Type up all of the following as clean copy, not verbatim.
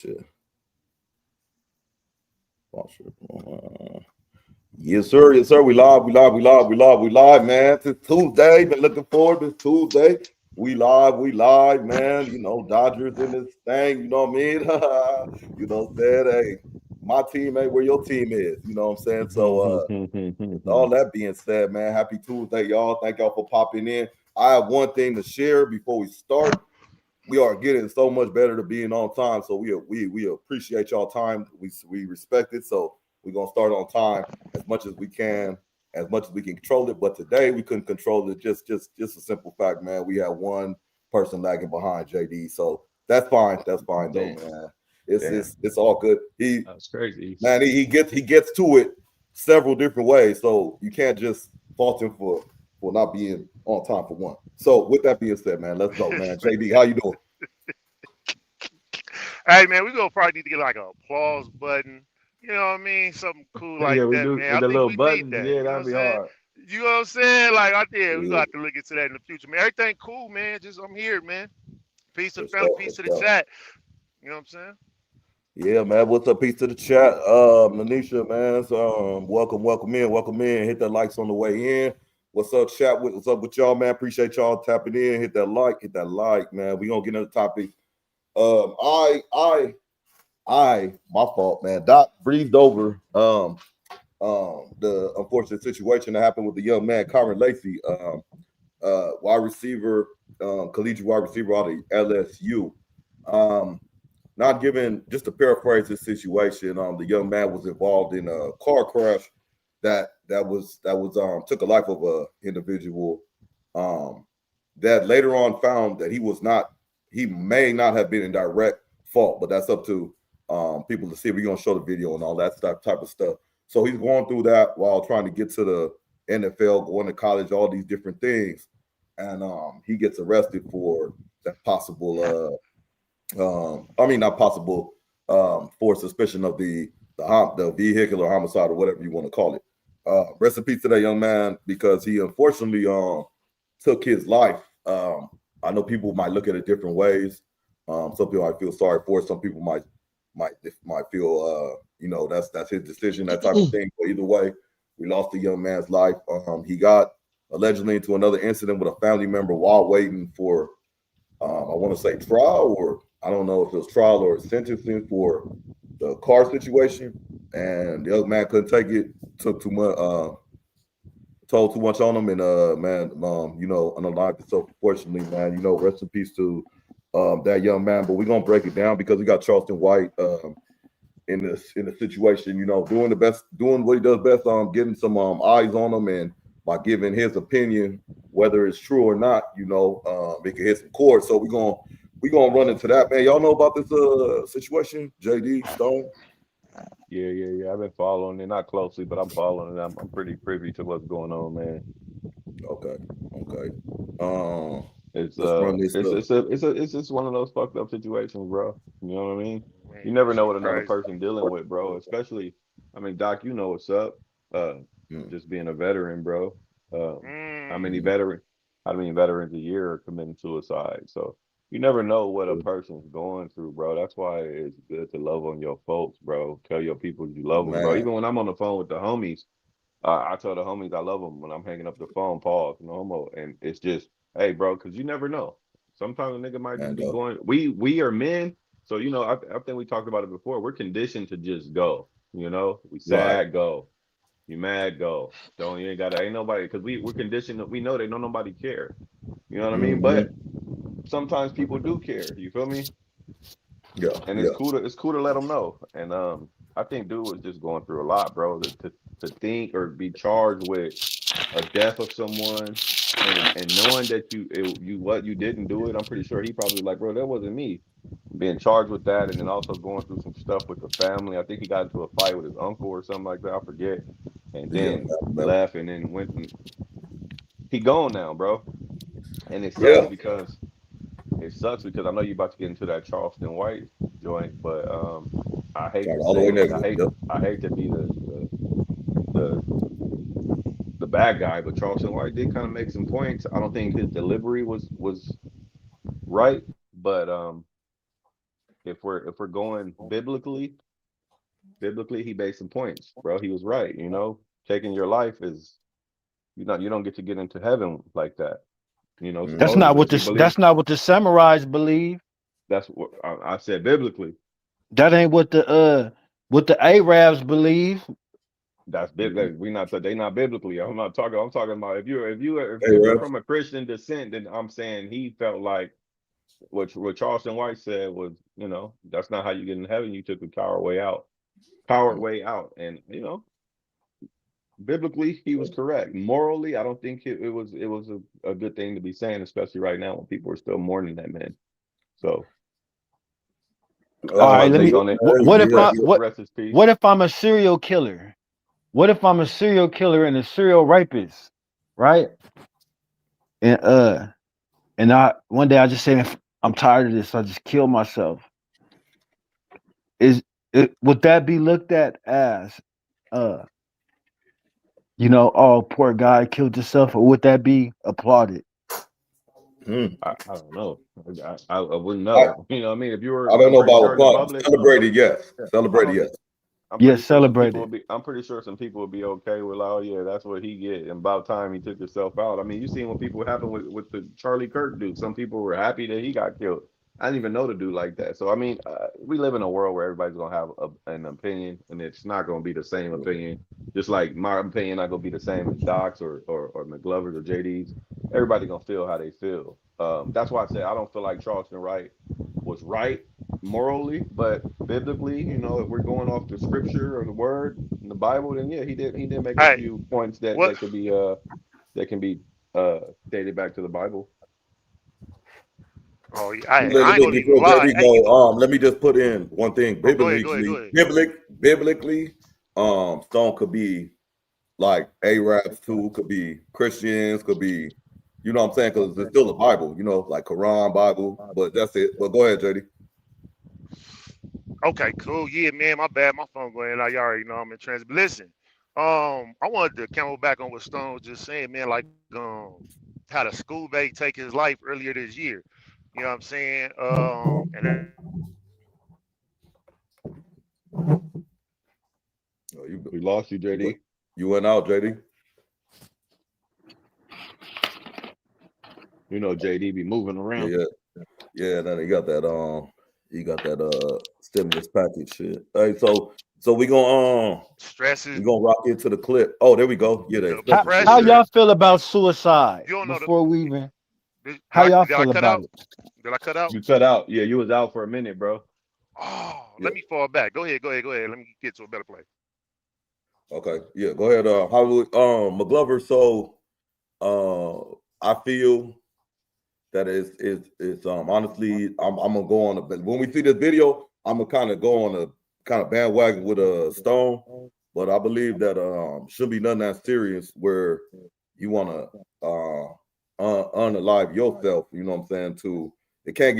Shit. Yes, sir. Yes, sir. We live. We live. We live. We live. We live, man. It's Tuesday. Been looking forward to Tuesday. We live. We live, man. You know, Dodgers in this thing. You know what I mean? You know what I'm saying? Hey, my team ain't where your team is. You know what I'm saying? So, with all that being said, man, happy Tuesday, y'all. Thank y'all for popping in. I have one thing to share before we start. We are getting so much better to being on time. So we appreciate y'all time. We respect it. So we're gonna start on time as much as we can, as much as we can control it. But today we couldn't control it. Just a simple fact, man. We had one person lagging behind JD. So that's fine. That's fine though, man. It's all good. That's crazy. Man, he gets to it several different ways. So you can't just fault him for not being on time for one. So with that being said, man, let's go, man. JD, how you doing? Hey man, we gonna probably need to get like a applause button. You know what I mean? Something cool like Yeah, we that, do man. with I the think little we need buttons. that. Yeah, You know what I'm that'd be saying? hard. You know what I'm saying? Like I did, we Yeah, gonna have to look into that in the future, man. Everything cool, man. Just I'm here, man. Peace to the good family, stuff, good peace to the stuff. chat. You know what I'm saying? Yeah, man. What's up? Peace to the chat. Manisha, man. So, welcome in, welcome in. Hit that likes on the way in. What's up, chat? What's up with y'all, man? Appreciate y'all tapping in. Hit that like, man. We gonna get into the topic. Um, I, I, my fault, man. Doc breezed over the unfortunate situation that happened with the young man, Kyren Lacy, wide receiver, collegiate wide receiver out of LSU. Um, Not given, just to paraphrase this situation, the young man was involved in a car crash that took a life of a individual um, that later on found that he may not have been in direct fault, but that's up to people to see. We're gonna show the video and all that stuff, type of stuff. So he's going through that while trying to get to the NFL, going to college, all these different things, and he gets arrested for that possible I mean, not possible for suspicion of the vehicular homicide or whatever you want to call it. Rest in peace to that young man because he unfortunately took his life. I know people might look at it different ways. Some people might feel sorry for it. Some people might feel that's his decision, that type of thing. But either way, we lost a young man's life. He got allegedly into another incident with a family member while waiting for I want to say trial, or I don't know if it was trial or sentencing for the car situation. And the other man couldn't take it, took too much, told too much on him, and man, unalived himself. Unfortunately, man, rest in peace to that young man. But we're gonna break it down because we got Charleston White in the situation, doing what he does best, getting some eyes on him, and by giving his opinion, whether it's true or not, it can hit some chords. So we gonna run into that, man. Y'all know about this situation, JD Stone? Yeah. I've been following it, not closely, but I'm following it. I'm pretty privy to what's going on, man. Okay, okay. Um, It's let's run this up. it's just one of those fucked up situations, bro. You know what I mean? You Man, never that know shit what another crazy. person dealing with, bro. Especially, I mean, Doc, you know what's up. Uh, Mm, just being a veteran, bro. How many Mm. mm, veterans a year are committing suicide? So you never know what a person's going through, bro. That's why it's good to love on your folks, bro. Tell your people you love them, bro. man, Even when I'm on the phone with the homies, I tell the homies I love them when I'm hanging up the phone. Pause, no homo, and it's just, hey, bro, because you never know. Sometimes a nigga might just man, be though. going. We are men, so I think we talked about it before. We're conditioned to just go. We Right. sad, go. You mad, go. Don't you ain't gotta ain't nobody because we're conditioned. We know they don't nobody care. You know what I mean? Hmm. But sometimes people do care. You feel me? Yeah, And yeah. it's cool to let them know. And I think dude was just going through a lot, bro. To think or be charged with a death of someone, and knowing that you what you didn't do it. I'm pretty sure he probably like, bro, that wasn't me. Being charged with that, and then also going through some stuff with the family. I think he got into a fight with his uncle or something like that. I forget. And Yeah, then man, remember. left, and then went. And he gone now, bro. And Yeah. it sucks because I know you're about to get into that Charleston White joint, but I hate Got to all the way say it. negative. Yep. I hate to be the the bad guy, but Charleston White did kind of make some points. I don't think his delivery was right, but if we're going biblically, he made some points, bro. He was right. Taking your life is you don't get to get into heaven like that. Mhm. Supposedly, if you believe That's not what the samurais believe. that's what I said biblically. That ain't what the Arabs believe. That's big. We not they not biblically. I'm not talking. I'm talking about Hey, if you're Rev. from a Christian descent, then I'm saying he felt like what Charleston White said was, that's not how you get in heaven. You took the coward way out, and biblically he was correct. Morally, I don't think it was a good thing to be saying, especially right now when people are still mourning that man. So All that's my right, take on it. what if I Rest his peace. what if I'm a serial killer? What if I'm a serial killer and a serial rapist, right? And I one day I just say I'm tired of this. I just kill myself. Is would that be looked at as uh oh, poor guy killed himself, or would that be applauded? Hmm. I don't know. I wouldn't I, know. You know what I mean? If you were, I don't I'm know pretty about sure in the applaud. public, Celebrated, yes. I Celebrated, don't. yes. I'm Yes, pretty sure some people will celebrated. be. I'm pretty sure some people will be okay with, oh yeah, that's what he get. And about time he took himself out. I mean, you seen what people happened with the Charlie Kirk dude. Some people were happy that he got killed. I didn't even know the dude like that. So I mean, we live in a world where everybody's gonna have an opinion, and it's not gonna be the same opinion. Just like my opinion not gonna be the same as Doc's or McGlover's or JD's. Everybody gonna feel how they feel. That's why I said I don't feel like Charleston Wright was right morally, but biblically, if we're going off the scripture or the word in the Bible, then yeah, he did make a Hey, few points that what? that could be that can be dated back to the Bible. Oh, yeah, I ain't gonna even Before lie. JD go, let me just put in one thing. Oh, go ahead, go ahead, go ahead. Biblically, Stone could be like Arabs too, could be Christians, could be, you know what I'm saying? Because it's still a Bible, like Quran, Bible, but that's it. But go ahead, JD. Okay, cool. Yeah, man, my bad. My phone going out. You already know I'm in transit. But listen, I wanted to camel back on what Stone was just saying, man. Like, had a schoolmate take his life earlier this year. You know what I'm saying? And Oh, you We lost you, JD. you went out, JD. JD be moving Yeah, around. yeah. Then he got that stimulus package shit. Hey, so we stresses, gonna rock into the clip. Oh, there we go. Yeah, the the expression shit. How Yeah. pressure. y'all feel about suicide You don't know the. before we even? Did How y'all I feel cut about out? it? Did I cut out? You cut out. Yeah, you was out for a minute, bro. Oh, Yeah. let me fall back. Go ahead, go ahead, go ahead. Let me get to a better place. Okay. Yeah. Go ahead. Hollywood. McGlover. So, I feel that is honestly, I'm gonna go on a. When we see this video, I'm gonna kind of go on a kind of bandwagon with a Stone, but I believe that shouldn't be nothing that serious where you want to unalive yourself. You know what I'm saying? It can't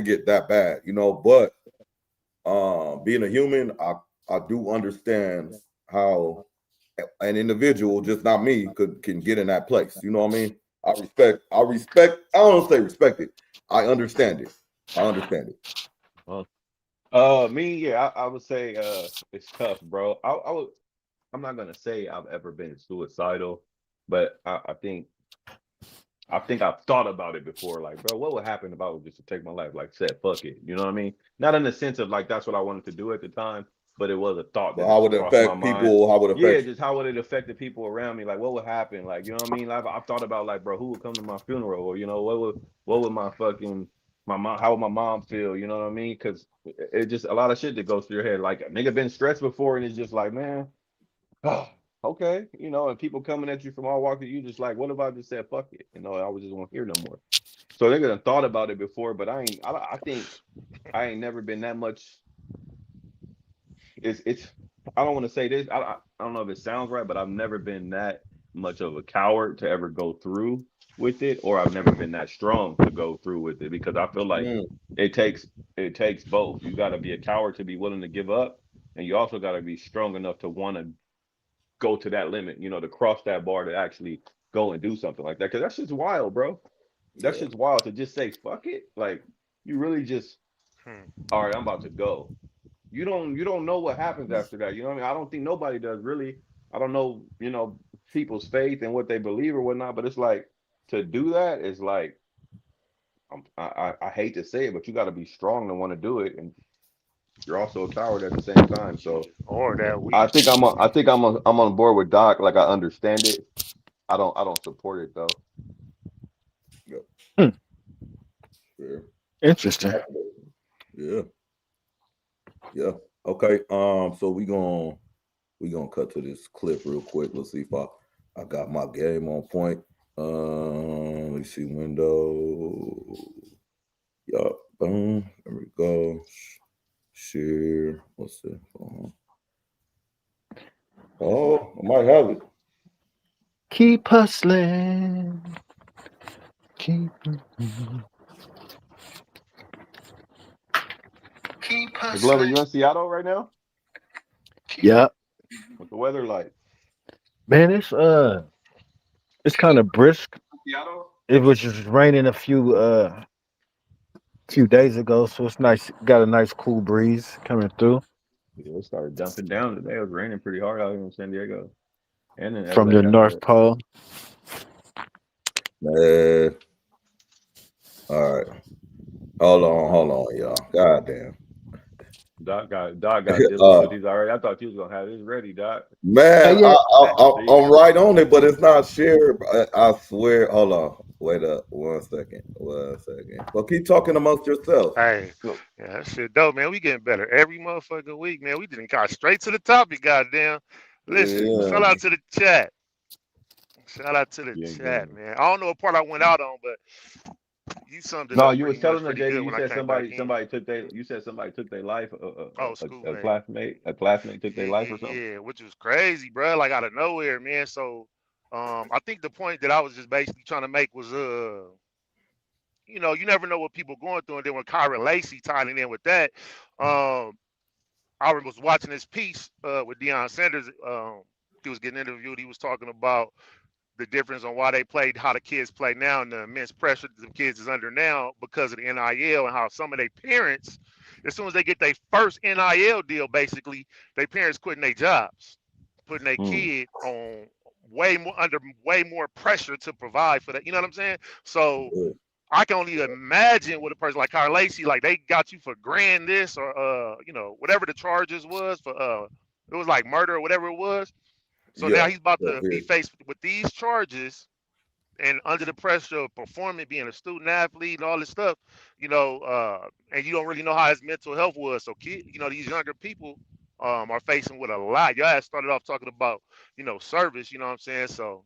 get that bad. But being a human, I do understand how an individual, just not me, can get in that place. You know what I mean? I don't say respect it. I understand it. I understand it. Me, yeah, I would say it's tough, bro. I'm not gonna say I've ever been suicidal, but I think I've thought about it before. Like, bro, what would happen if I was just to take my life? Like, said, fuck it. You know what I mean? Not in the sense of like that's what I wanted to do at the time, but it was a thought But that how just would it crossed my affect mind. people? How would it Yeah, affect just how would it affect the people around me? Like, what would happen? Like, you know what I mean? Like, I've thought about like, bro, who would come to my funeral, or what would my mom? How would my mom feel? You know what I mean? Because it just a lot of shit that goes through your head. Like, a nigga been stressed before, and it's just like, man. Okay, and people coming at you from all walks of you, just like, what if I just said fuck it? I was just won't hear no more. So they done thought about it before, but I think I ain't never been that much. It's I don't want to say this. I don't know if it sounds right, but I've never been that much of a coward to ever go through with it, or I've never been that strong to go through with it because I feel like mm, it takes both. You got to be a coward to be willing to give up, and you also got to be strong enough to want to go to that limit, to cross that bar to actually go and do something like that. Cause that shit's wild, bro. That yeah. shit's wild to just say fuck it. Like you really just all right, I'm about to go. You don't know what happens after that. You know what I mean? I don't think nobody does really. I don't know, people's faith and what they believe or whatnot, but it's like to do that is like I hate to say it, but you got to be strong to want to do it, and you're also a coward at the same time. So Or that I week. think I'm on board with Doc. Like I understand it. I don't support it though. Yep. Hmm. Yeah. Interesting. Yeah. Yeah. Okay. So we gonna cut to this clip real quick. Let's see if I got my game on point. Let me see window. Yup. Boom. There we go. Share. What's that? Oh, I might have it. Keep hustling. Keep McGlover, hustling. you in Seattle right now? Yeah, What's the weather like? man, it's kind of brisk. Seattle? It was just raining a few days ago, so it's nice. Got a nice cool breeze coming through Yeah, it started dumping down today. It was raining pretty hard out here in San Diego and in from LA. the That's North what. Pole. Man. All right. Hold on, y'all. God damn. Doc got difficulties already. I thought you was gonna have this ready, Doc. Man, Yeah, I'm right on it, but it's not shared. I swear. Hold on. Wait up. 1 second. 1 second. Well, keep talking amongst yourselves. Hey, Look, yeah, that shit dope, man. We getting better every motherfucking week, man. We didn't got straight to the topic, goddamn. Listen, Yeah. shout out to the chat. Shout out to the you ain't chat, getting. man. I don't know what part I went out on, but you summed it No, up you pretty was much telling us, pretty JD. good You when I said came back in. somebody took their. You said somebody took their life. Oh, A schoolmate. classmate took their Yeah, life yeah, or something. yeah, which was crazy, bro. Like out of nowhere, man. So, I think the point that I was just basically trying to make was, you never know what people going through, and then when Kyren Lacy tied it in with that, um, I was watching this piece with Deion Sanders. He was getting interviewed. He was talking about the difference on why they played, how the kids play now, and the immense pressure that the kids is under now because of the NIL, and how some of their parents, as soon as they get their first NIL deal, basically, their parents quitting their jobs, putting their Mm. kid on way more pressure to provide for that. You know what I'm saying? So I can only imagine what a person like Kyren Lacy, like they got you for grand this or whatever the charges was for it was like murder or whatever it was. So now Yeah. he's about So to be here. faced with these charges and under the pressure of performing, being a student athlete and all this stuff, and you don't really know how his mental health was. So these younger people are facing with a lot. Y'all had started off talking about, service, you know what I'm saying? So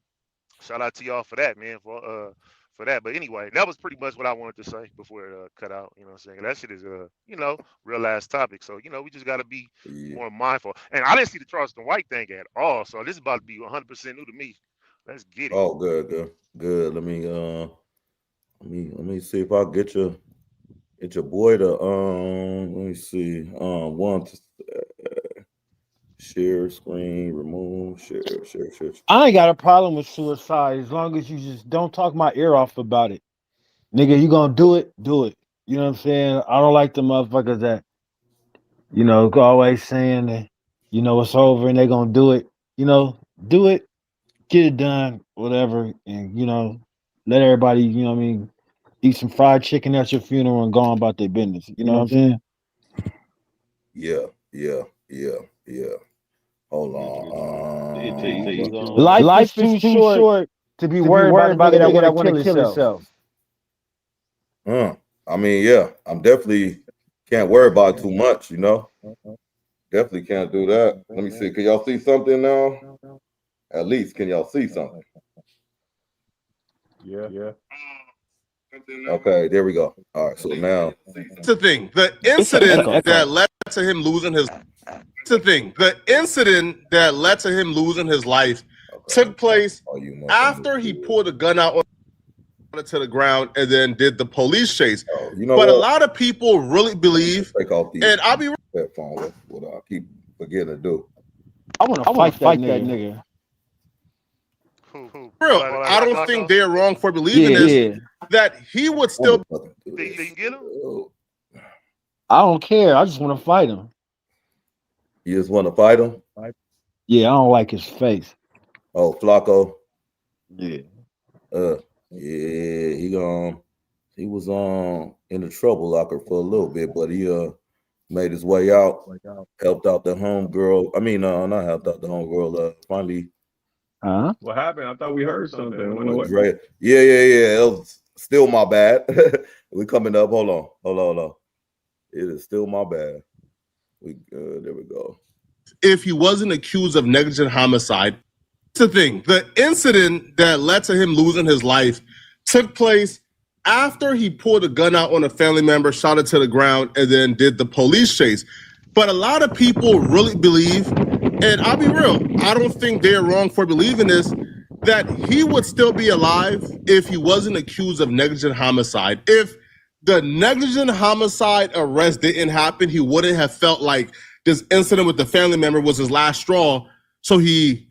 shout out to y'all for that, man, for that. But anyway, that was pretty much what I wanted to say before it cut out. You know what I'm saying? That shit is real ass topic. So, we just gotta be Yeah. more mindful. And I didn't see the Charleston White thing at all. So this is about to be 100% new to me. Let's get it. Oh, good. Let me see if I get your boy to let me see share screen, remove, share. I ain't got a problem with suicide as long as you just don't talk my ear off about it. Nigga, you gonna do it? Do it. You know what I'm saying? I don't like the motherfuckers that, always saying that, it's over and they gonna do it. Do it, get it done, whatever, and let everybody, what I mean, eat some fried chicken at your funeral and go on about their business. You know what I'm saying? Yeah. Hold He's on. on. Life is too short to be worried about a nigga that want to kill himself. I mean, yeah, I'm definitely can't worry about it too much, Definitely can't do that. Let me see. Can y'all see something now? At least can y'all see something? Yeah. Okay, there we go. All right, so now That's the thing. The It's an incident echo. that led to him losing his. That's the thing. The incident that led to him losing his life took place after he pulled a gun out on it to the ground and then did the police chase. But a lot of people really believe, take off these and I'll be headphones. That's what I keep forgetting to do. I want to fight that nigga. Who? real. All that I white don't Glocko? think they're wrong for believing this. Yeah. That he would still. Think you can get him? I don't care. I just want to fight him. You just want to fight him? Yeah, I don't like his face. Oh, Flacco. Yeah. Yeah, he was in the trouble locker for a little bit, but he made his way out, helped out the homegirl. I mean, not helped out the homegirl. Finally. Huh? What happened? I thought we heard something. Yeah. It was still my bad. We coming up. Hold on. It is still my bad. There we go. If he wasn't accused of negligent homicide, the thing, the incident that led to him losing his life took place after he pulled a gun out on a family member, shot it to the ground, and then did the police chase. But a lot of people really believe, and I'll be real, I don't think they're wrong for believing this, that he would still be alive if he wasn't accused of negligent homicide. If the negligent homicide arrest didn't happen, he wouldn't have felt like this incident with the family member was his last straw, so he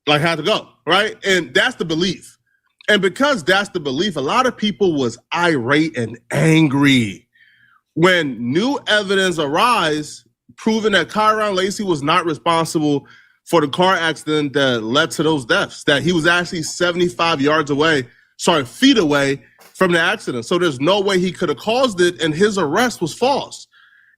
had to go, right? And that's the belief. And because that's the belief, a lot of people was irate and angry when new evidence arise proving that Kyren Lacy was not responsible for the car accident that led to those deaths, that he was actually 75 feet away from the accident. So there's no way he could have caused it, and his arrest was false.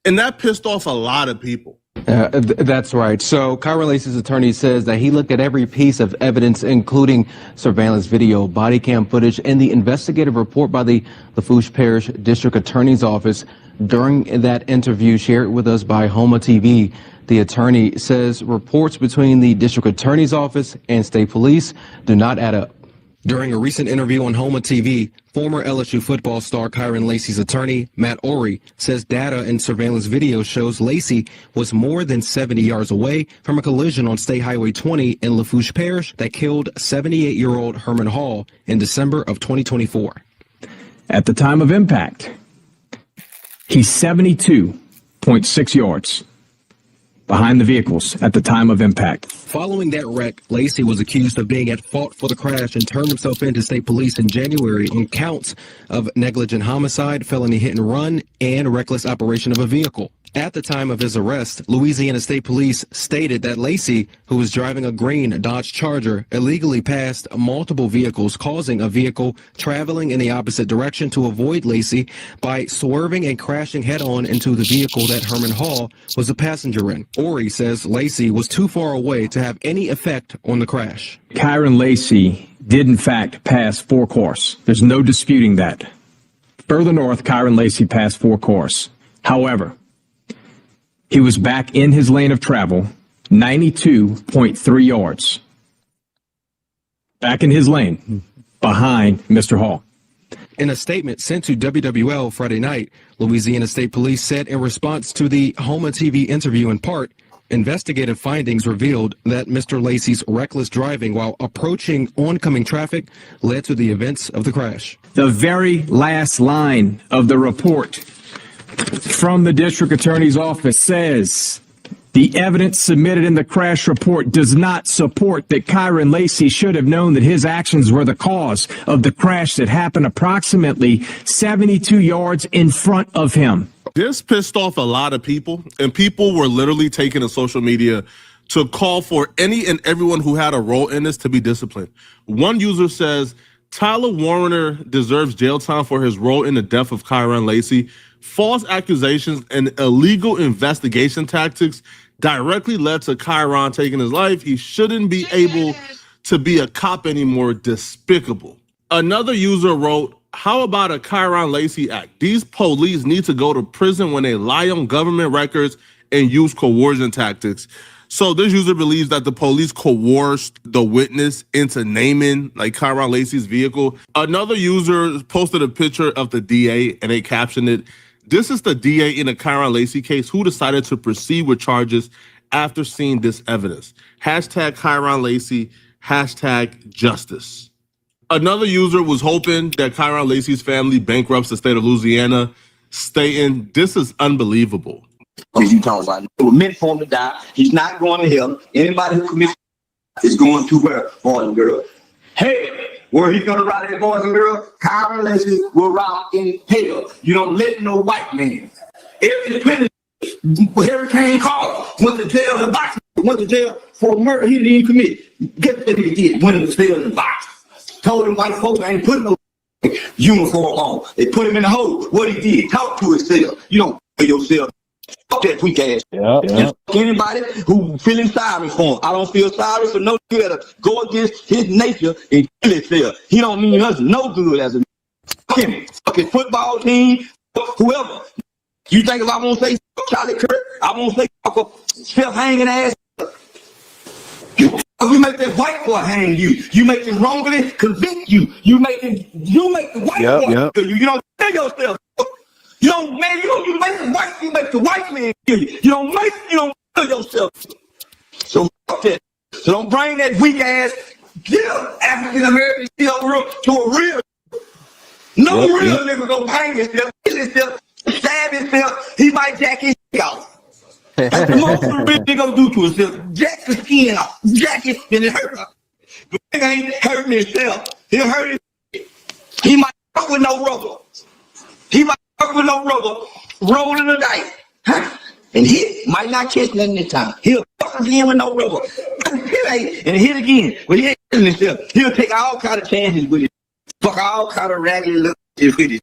And that pissed off a lot of people. That's right. So Kyren Lacy's attorney says that he looked at every piece of evidence, including surveillance video, body cam footage, and the investigative report by the Lafourche Parish District Attorney's Office. During that interview shared with us by Homa TV, the attorney says reports between the District Attorney's Office and state police do not add up. During a recent interview on Homa TV, former LSU football star Kyren Lacy's attorney, Matt Ory, says data and surveillance video shows Lacy was more than 70 yards away from a collision on State Highway 20 in Lafourche Parish that killed 78-year-old Herman Hall in December of 2024. At the time of impact, he's 72.6 yards behind the vehicles at the time of impact. Following that wreck, Lacy was accused of being at fault for the crash and turned himself in to state police in January on counts of negligent homicide, felony hit and run, and reckless operation of a vehicle. At the time of his arrest, Louisiana State Police stated that Lacy, who was driving a green Dodge Charger, illegally passed multiple vehicles, causing a vehicle traveling in the opposite direction to avoid Lacy by swerving and crashing head-on into the vehicle that Herman Hall was a passenger in. Ory says Lacy was too far away to have any effect on the crash. Kyren Lacy did in fact pass 4 cars. There's no disputing that. Further north, Kyren Lacy passed 4 cars. However, he was back in his lane of travel, 92.3 yards. Back in his lane, behind Mr. Hall. In a statement sent to WWL Friday night, Louisiana State Police said in response to the Homa TV interview in part, investigative findings revealed that Mr. Lacy's reckless driving while approaching oncoming traffic led to the events of the crash. The very last line of the report from the District Attorney's Office says, the evidence submitted in the crash report does not support that Kyren Lacy should have known that his actions were the cause of the crash that happened approximately 72 yards in front of him. This pissed off a lot of people, and people were literally taking to social media to call for any and everyone who had a role in this to be disciplined. One user says, Tyler Warner deserves jail time for his role in the death of Kyren Lacy. False accusations and illegal investigation tactics directly led to Kyren taking his life. He shouldn't be able to be a cop anymore. Despicable. Another user wrote, how about a Kyren Lacy Act? These police need to go to prison when they lie on government records and use coercion tactics. So this user believes that the police coerced the witness into naming Kyren Lacy's vehicle. Another user posted a picture of the DA and they captioned it, this is the DA in the Kyren Lacy case who decided to proceed with charges after seeing this evidence. Hashtag Kyren Lacy, hashtag justice. Another user was hoping that Kyren Lacy's family bankrupts the state of Louisiana, stating, this is unbelievable. You talking about? It was meant for him to die. He's not going to hell. Anybody who commits is going to where, boys and girls? Hey, where he gonna ride that boys and girls? Kyren Lacy will ride in hell. You don't let no white man Every 20 Hurricane Carl went to jail in the box. Went to jail for a murder he didn't commit. Guess what he did? Went to jail in the box. Told him white folks ain't putting no uniform on. They put him in the hole. What he did? Talk to himself. You don't feel yourself. Fuck that weak ass. Anybody who feeling sorry for him. I don't feel sorry for no good to go against his nature and kill himself. He don't mean us no good as a fucking football team, whoever. You think if I won't say Charlie Kirk, I won't say self-hanging ass. You make that white boy hang you. You make him wrongly convict you. You make the white boy kill you. You don't kill yourself. You don't make the white man kill you. You don't kill yourself. So fuck that. So don't bring that weak ass African American to a real. No real nigga gonna hang himself, kill himself, stab himself. He might jack his shit off. That's the most a real nigga gonna do to himself. Jack the skin off. Jack it and it hurt her. But nigga ain't hurting himself. He'll hurt his. He might fuck with no rubber. Rolling the dice. Huh? And hit. Might not catch nothing this time. He'll fuck again with no rubber. And hit again. But he ain't killing himself. He'll take all kind of chances with it. Fuck all kind of raggedy look with it.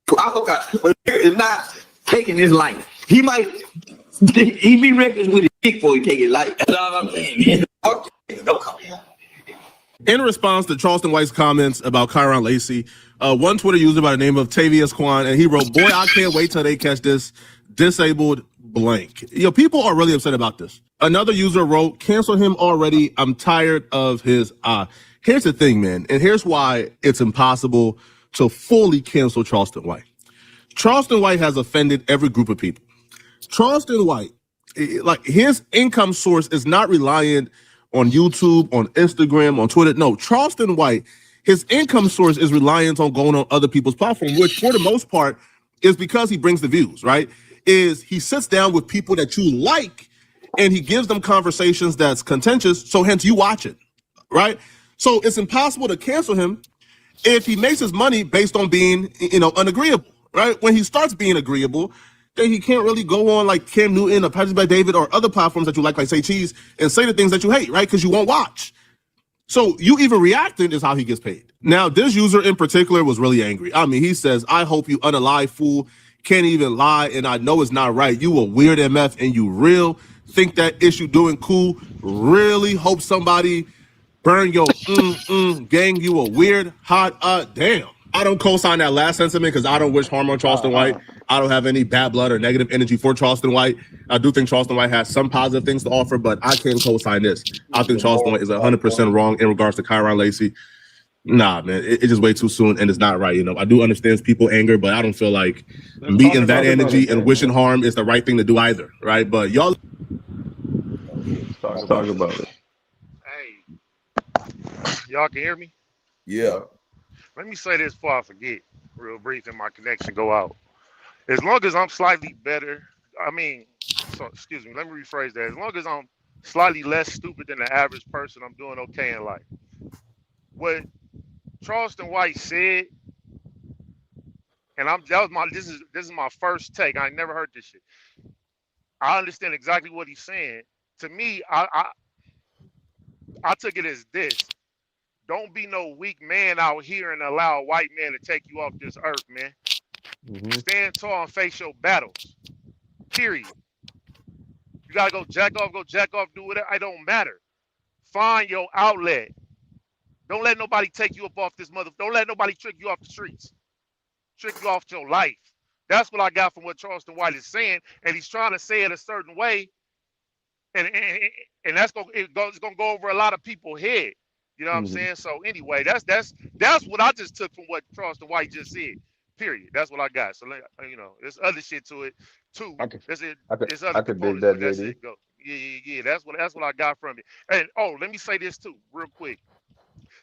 But it's not taking his life. He be reckless with his dick before he take his life. That's all I'm saying. Don't come here. In response to Charleston White's comments about Kyren Lacy, one Twitter user by the name of Tavius Kwan, and he wrote, "Boy, I can't wait till they catch this disabled blank." People are really upset about this. Another user wrote, "Cancel him already. I'm tired of his Here's the thing, man, and here's why it's impossible to fully cancel Charleston White. Charleston White has offended every group of people. Charleston White, like his income source is not reliant on YouTube, on Instagram, on Twitter. No, Charleston White, his income source is reliant on going on other people's platforms, which for the most part is because he brings the views, right? Is he sits down with people that you like and he gives them conversations that's contentious, so hence you watch it, right? So it's impossible to cancel him if he makes his money based on being, unagreeable, right? When he starts being agreeable, then he can't really go on like Cam Newton or Patrick by David or other platforms that you like Say Cheese, and say the things that you hate, right? Because you won't watch. So you even reacting is how he gets paid. Now, this user in particular was really angry. I mean, he says, "I hope you unalive fool, can't even lie, and I know it's not right. You a weird MF and you real. Think that issue doing cool. Really hope somebody burn your gang. You a weird, hot, damn." I don't co-sign that last sentiment because I don't wish harm on Charleston White. I don't have any bad blood or negative energy for Charleston White. I do think Charleston White has some positive things to offer, but I can't co-sign this. I think Charleston White is 100% wrong in regards to Kyren Lacy. Nah, man, it's just way too soon and it's not right. I do understand people's anger, but I don't feel like meeting that energy and wishing harm is the right thing to do either, right? But y'all talk about it. Hey, y'all can hear me? Yeah. Let me say this before I forget, real brief, and my connection go out. As long as I'm slightly better, let me rephrase that. As long as I'm slightly less stupid than the average person, I'm doing okay in life. What Charleston White said, and this is my first take. I never heard this shit. I understand exactly what he's saying. To me, I took it as this. Don't be no weak man out here and allow a white man to take you off this earth, man. Stand tall and face your battles. Period. You gotta go jack off, do whatever. It don't matter. Find your outlet. Don't let nobody take you up off this mother. Don't let nobody trick you off the streets. Trick you off your life. That's what I got from what Charleston White is saying, and he's trying to say it a certain way, and that's gonna go over a lot of people's head. You know what I'm saying? So anyway, that's what I just took from what Charleston White just said. Period. That's what I got. So there's other shit to it too. There's other components, but that's it. Go. Yeah. That's what I got from it. And let me say this too, real quick.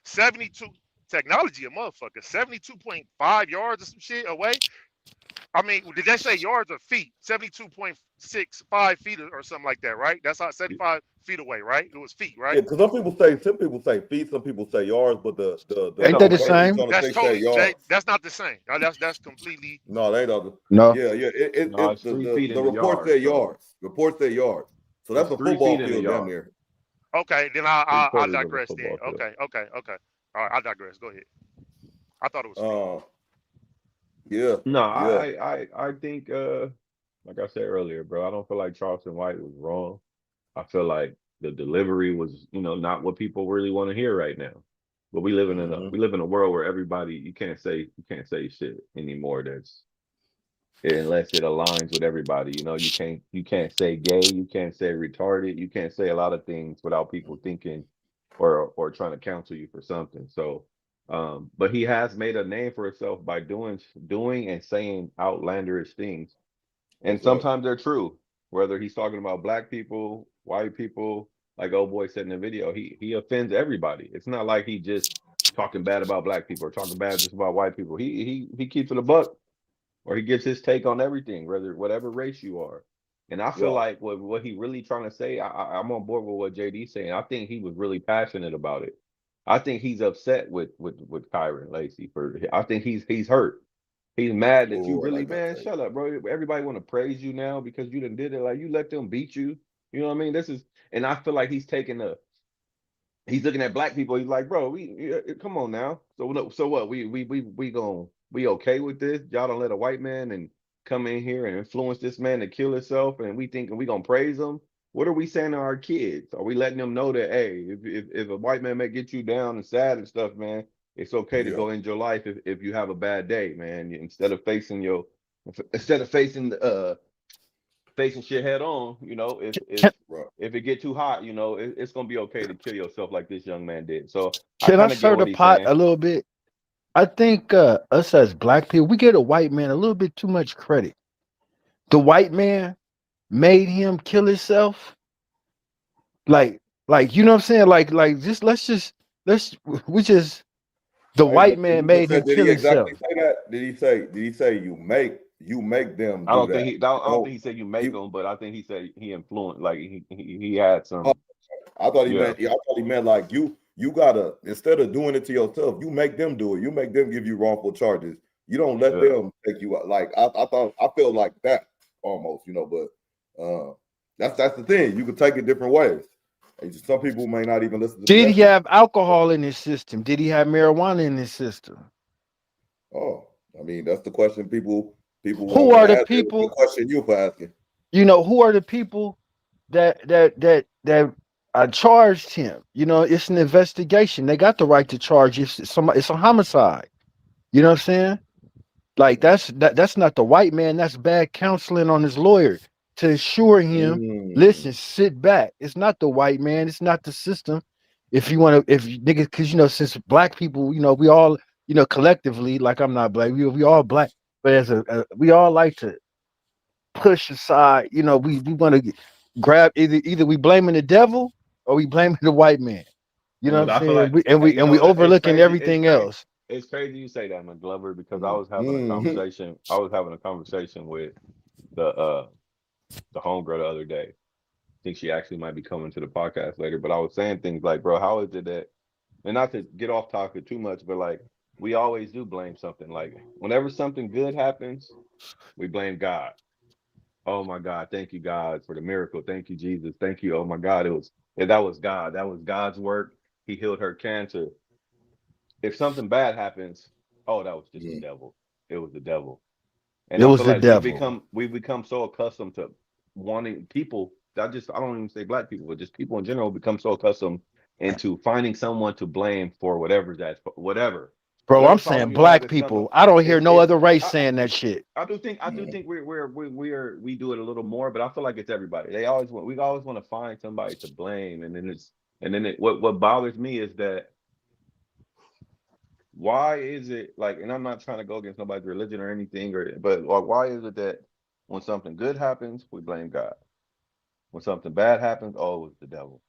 72 technology, a motherfucker. 72.5 yards or some shit away. I mean, did they say yards or feet? 72.65 feet or something like that, right? That's how 75 feet away, right? It was feet, Yeah, right? because some people say feet, some people say yards, but the Ain't that the verbiage same? on the That's thing say totally yards. that's not the same. That's completely No, they ain't other. No. Yeah, yeah. No, it's 3 feet The in the report yard. said So yards. Report said yards. So that's it's a 3 feet football in the field damn yard. near. okay. Then Three I quarters of a digress. Then football field. okay. All right, I digress. Go ahead. I thought it was feet. Uh, yeah, No, yeah. I think like I said earlier, bro, I don't feel like Charleston White was wrong. I feel like the delivery was, not what people really want to hear right now. But we live in a world where everybody you can't say shit anymore that's unless it aligns with everybody. You can't say gay, you can't say retarded, you can't say a lot of things without people thinking or trying to counsel you for something. So but he has made a name for himself by doing and saying outlandish things. And What's up? sometimes they're true. Whether he's talking about black people, white people, like old boy said in the video, he offends everybody. It's not like he just talking bad about black people or talking bad just about white people. He keeps it a buck, or he gives his take on everything, whatever race you are. And I feel Yeah. like what he really trying to say, I'm on board with what JD's saying. I think he was really passionate about it. I think he's upset with Kyren Lacy I think he's hurt. He's mad that you Oh, I really, like that man, take. shut up, bro. Everybody want to praise you now because you done did it. Like you let them beat you. You know what I mean? And I feel like he's looking at black people. He's like, bro, come on now. So what? We okay with this? Y'all don't let a white man and come in here and influence this man to kill himself, and we thinking we gonna praise him. What are we saying to our kids? Are we letting them know that hey, if a white man may get you down and sad and stuff, man, it's okay to Yeah. go end your life if you have a bad day, man. Instead of facing shit head on, if Right. if it get too hot, it's gonna be okay to kill yourself like this young man did. So I Can I kind of get stir what the he's pot saying. a little bit? I think us as black people, we get a white man a little bit too much credit. The white man made him kill himself. Like, you know what I'm saying? Like, just let's we just the Hey, but white man you just made him said, did kill he exactly himself. say that? Did he say you make them I do don't think that? he. I don't Don't think he said you he? make them, but I think he said he influenced. Like he had Oh, some. I thought he Yeah, meant. I thought he meant like you gotta, instead of doing it to yourself, you make them do it. You make them give you wrongful charges. You don't let yeah. them take you out. Like I thought, I feel like that almost, but that's the thing. You can take it different ways. And some people may not even listen to the Did he message. have alcohol in his system? Did he have marijuana in his system? Oh, I mean, that's the question people Who want to are the ask. The people? question you for asking. Who are the people that charged him? It's an investigation. They got the right to charge. It's a homicide. You know what I'm saying? Like that's not the white man. That's bad counseling on his lawyer to assure him. Mm, Listen, sit back. It's not the white man. It's not the system. If you want to, if you niggas, because since black people, we all, collectively, like I'm not black. We all black, but we all like to push aside. We want to grab either we blaming the devil or we blaming the white man. You know what But I'm I feel saying? like We it's overlooking crazy. It's everything crazy. else. It's crazy you say that, McGlover, because I mm, was having a mm. conversation. I was having a conversation with the homegirl the other day. I think she actually might be coming to the podcast later. But I was saying things like, bro, how is it that, and not to get off topic too much, but like we always do blame something. Like whenever something good happens, we blame God. Oh my God, thank you, God, for the miracle. Thank you, Jesus. Thank you. Oh my God, that was God. That was God's work. He healed her cancer. If something bad happens, oh, that was just the Mm. devil. It was the devil. And It I was feel the like devil. we've become so accustomed to wanting people. I don't even say black people, but just people in general become so accustomed into finding someone to blame for Bro, I'm whatever saying problem you have. black Is something. people. I don't hear no It's other race I, saying that shit. I do think we do it a little more, but I feel like it's everybody. We always want to find somebody to blame, what bothers me is that why is it like, and I'm not trying to go against nobody's religion or anything, but like, why is it that when something good happens, we blame God? When something bad happens, oh, it's the devil.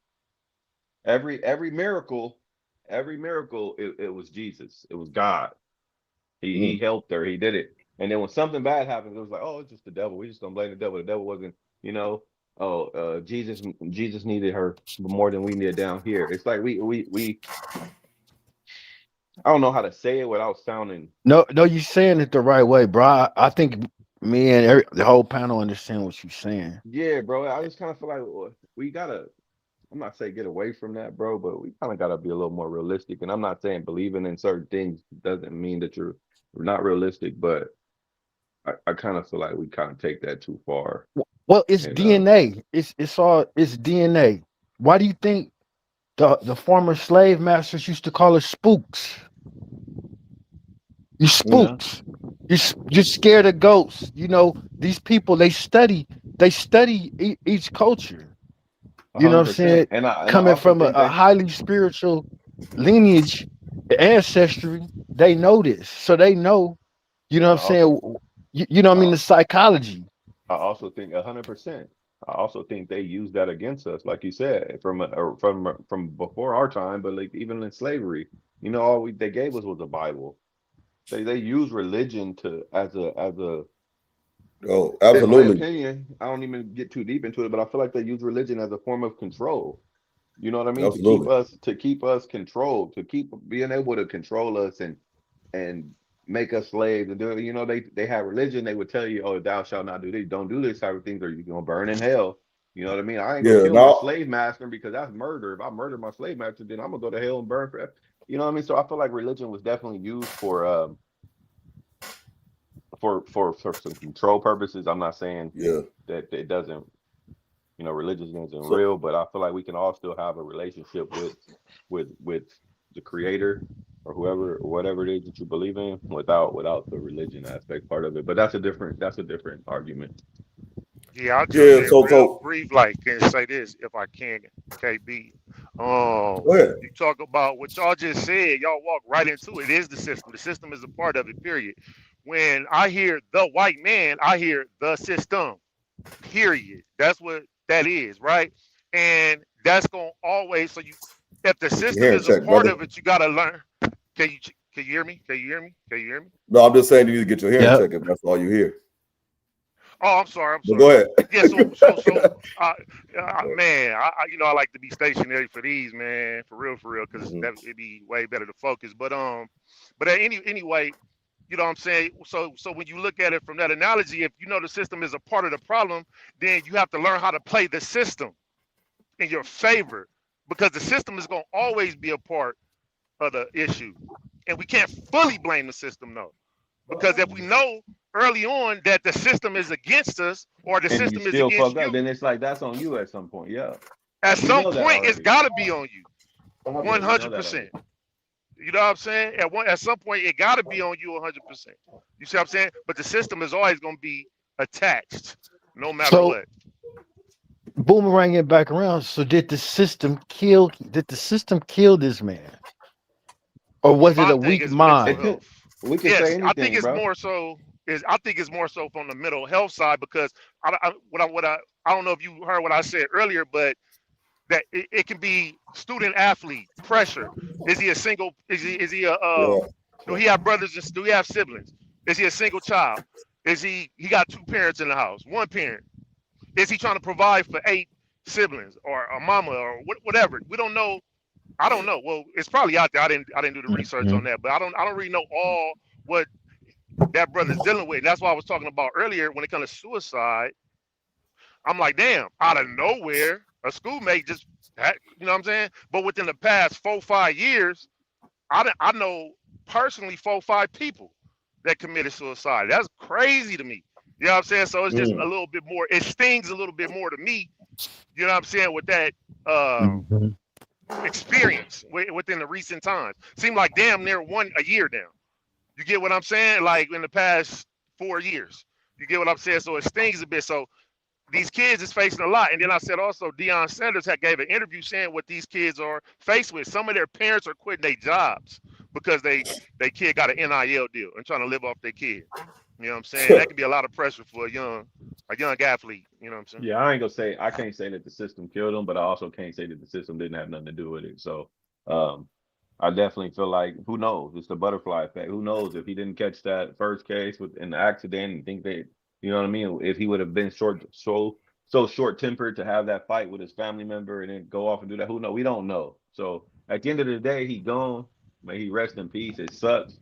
Every miracle, it was Jesus. It was God. He Mm. helped her. He did it. And then when something bad happens, it was like, oh, it's just the devil. We just gonna blame the devil. The devil wasn't, Jesus needed her more than we needed down here. It's like we I don't know how to say it without sounding. No, you're saying it the right way, bro. I think me and the whole panel understand what you're saying. Yeah, bro. I just kind of feel like we gotta. I'm not saying get away from that, bro, but we kind of gotta be a little more realistic. And I'm not saying believing in certain things doesn't mean that you're not realistic, but I kind of feel like we kind of take that too far. Well, it's DNA. It's DNA. Why do you think the former slave masters used to call us spooks? You spooks. You're scared of ghosts. These people, they study each culture. You know what I'm saying? And coming from a highly spiritual lineage, ancestry, they know this. So they know, you know what I'm saying? You know what I mean? The psychology. I also think 100%. I also think they use that against us, like you said, from before our time, but like even in slavery, all they gave us was a Bible. They use religion as a oh, absolutely. In my opinion, I don't even get too deep into it, but I feel like they use religion as a form of control. You know what I mean? Absolutely. To keep us controlled, to keep being able to control us and make us slaves. And they have religion. They would tell you, oh, thou shalt not do this. Don't do this type of things, or you're gonna burn in hell. You know what I mean? I ain't gonna kill my slave master because that's murder. If I murder my slave master, then I'm gonna go to hell and burn forever. You know what I mean? So I feel like religion was definitely used for some control purposes. I'm not saying that it doesn't, religion isn't real, but I feel like we can all still have a relationship with the creator or whoever or whatever it is that you believe in without the religion aspect part of it. But that's a different argument. Yeah, I'll just real brief, and say this if I can, KB. You talk about what y'all just said, y'all walk right into it. It is the system. The system is a part of it, period. When I hear the white man, I hear the system, period. That's what that is, right? And that's going to always, if the system is a part of it, you got to learn. Can you hear me? Can you hear me? Can you hear me? No, I'm just saying you need to get your hearing checked if that's all you hear. Oh, I'm sorry. Go ahead. Yeah, man, I like to be stationary for these, man, for real, because it'd be way better to focus. But anyway, you know what I'm saying? So when you look at it from that analogy, if the system is a part of the problem, then you have to learn how to play the system in your favor, because the system is going to always be a part of the issue, and we can't fully blame the system though, because if we know early on that the system is against us or the system is against you, then it's like that's on you at some point. Yeah. At some point, it's got to be on you, 100%. You know what I'm saying? At some point, it got to be on you 100%. You see what I'm saying? But the system is always going to be attached, no matter what. Boomerang it back around. So did the system kill this man, or was it a weak mind? We can say anything, I think it's bro. more so. I think it's more so from the mental health side, because I don't know if you heard what I said earlier, but that it can be student athlete pressure. Is he a single? Is he a? Do he have brothers? Do he have siblings? Is he a single child? Is he got two parents in the house? One parent? Is he trying to provide for 8 siblings or a mama or whatever? We don't know. I don't know. Well, it's probably out there. I didn't do the research on that, but I don't really know all what that brother's dealing with. And that's why I was talking about earlier when it comes to suicide. I'm like, damn, out of nowhere, a schoolmate just, you know what I'm saying? But within the past 4-5 years, I know personally 4-5 people that committed suicide. That's crazy to me. You know what I'm saying? So it's just a little bit more, it stings a little bit more to me, you know what I'm saying, with that experience within the recent times. Seemed like damn near one a year now. You get what I'm saying? Like in the past 4 years. You get what I'm saying? So it stings a bit. So these kids is facing a lot. And then I said also Deion Sanders gave an interview saying what these kids are faced with. Some of their parents are quitting their jobs because they kid got an NIL deal and trying to live off their kid. You know what I'm saying? That could be a lot of pressure for a young athlete. You know what I'm saying? Yeah, I can't say that the system killed him, but I also can't say that the system didn't have nothing to do with it. So I definitely feel like, who knows? It's the butterfly effect. Who knows if he didn't catch that first case in the accident and think that, you know what I mean? If he would have been so short tempered to have that fight with his family member and then go off and do that, who knows? We don't know. So at the end of the day, he gone. May he rest in peace. It sucks.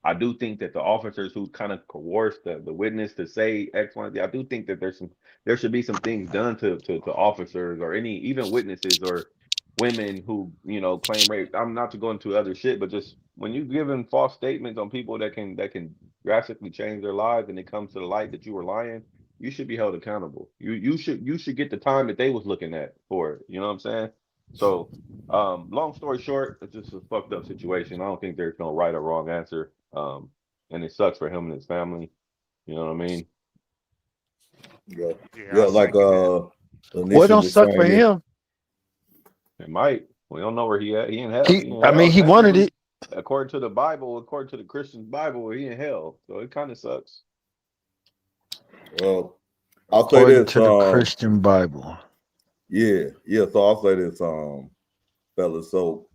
I do think that the officers who kind of coerced the witness to say X, Y, and Z, I do think that there should be some things done to officers or any even witnesses or women who, you know, claim rape. I'm not to go into other shit, but just when you giving false statements on people that can drastically change their lives and it comes to the light that you were lying, you should be held accountable. You should get the time that they was looking at for it. You know what I'm saying? So long story short, it's just a fucked up situation. I don't think there's no right or wrong answer. And it sucks for him and his family. You know what I mean? Yeah, Yeah, I like second that. Well, it Lanisha don't was suck for saying. him. It might. We don't know where he at. He in hell. He in I mean, hell. he wanted Technically, it. according to the Bible, according to the Christian Bible, he in hell. So it kind of sucks. Well, I'll say According this. to the Christian Bible. Yeah. So I'll say this, fellas. So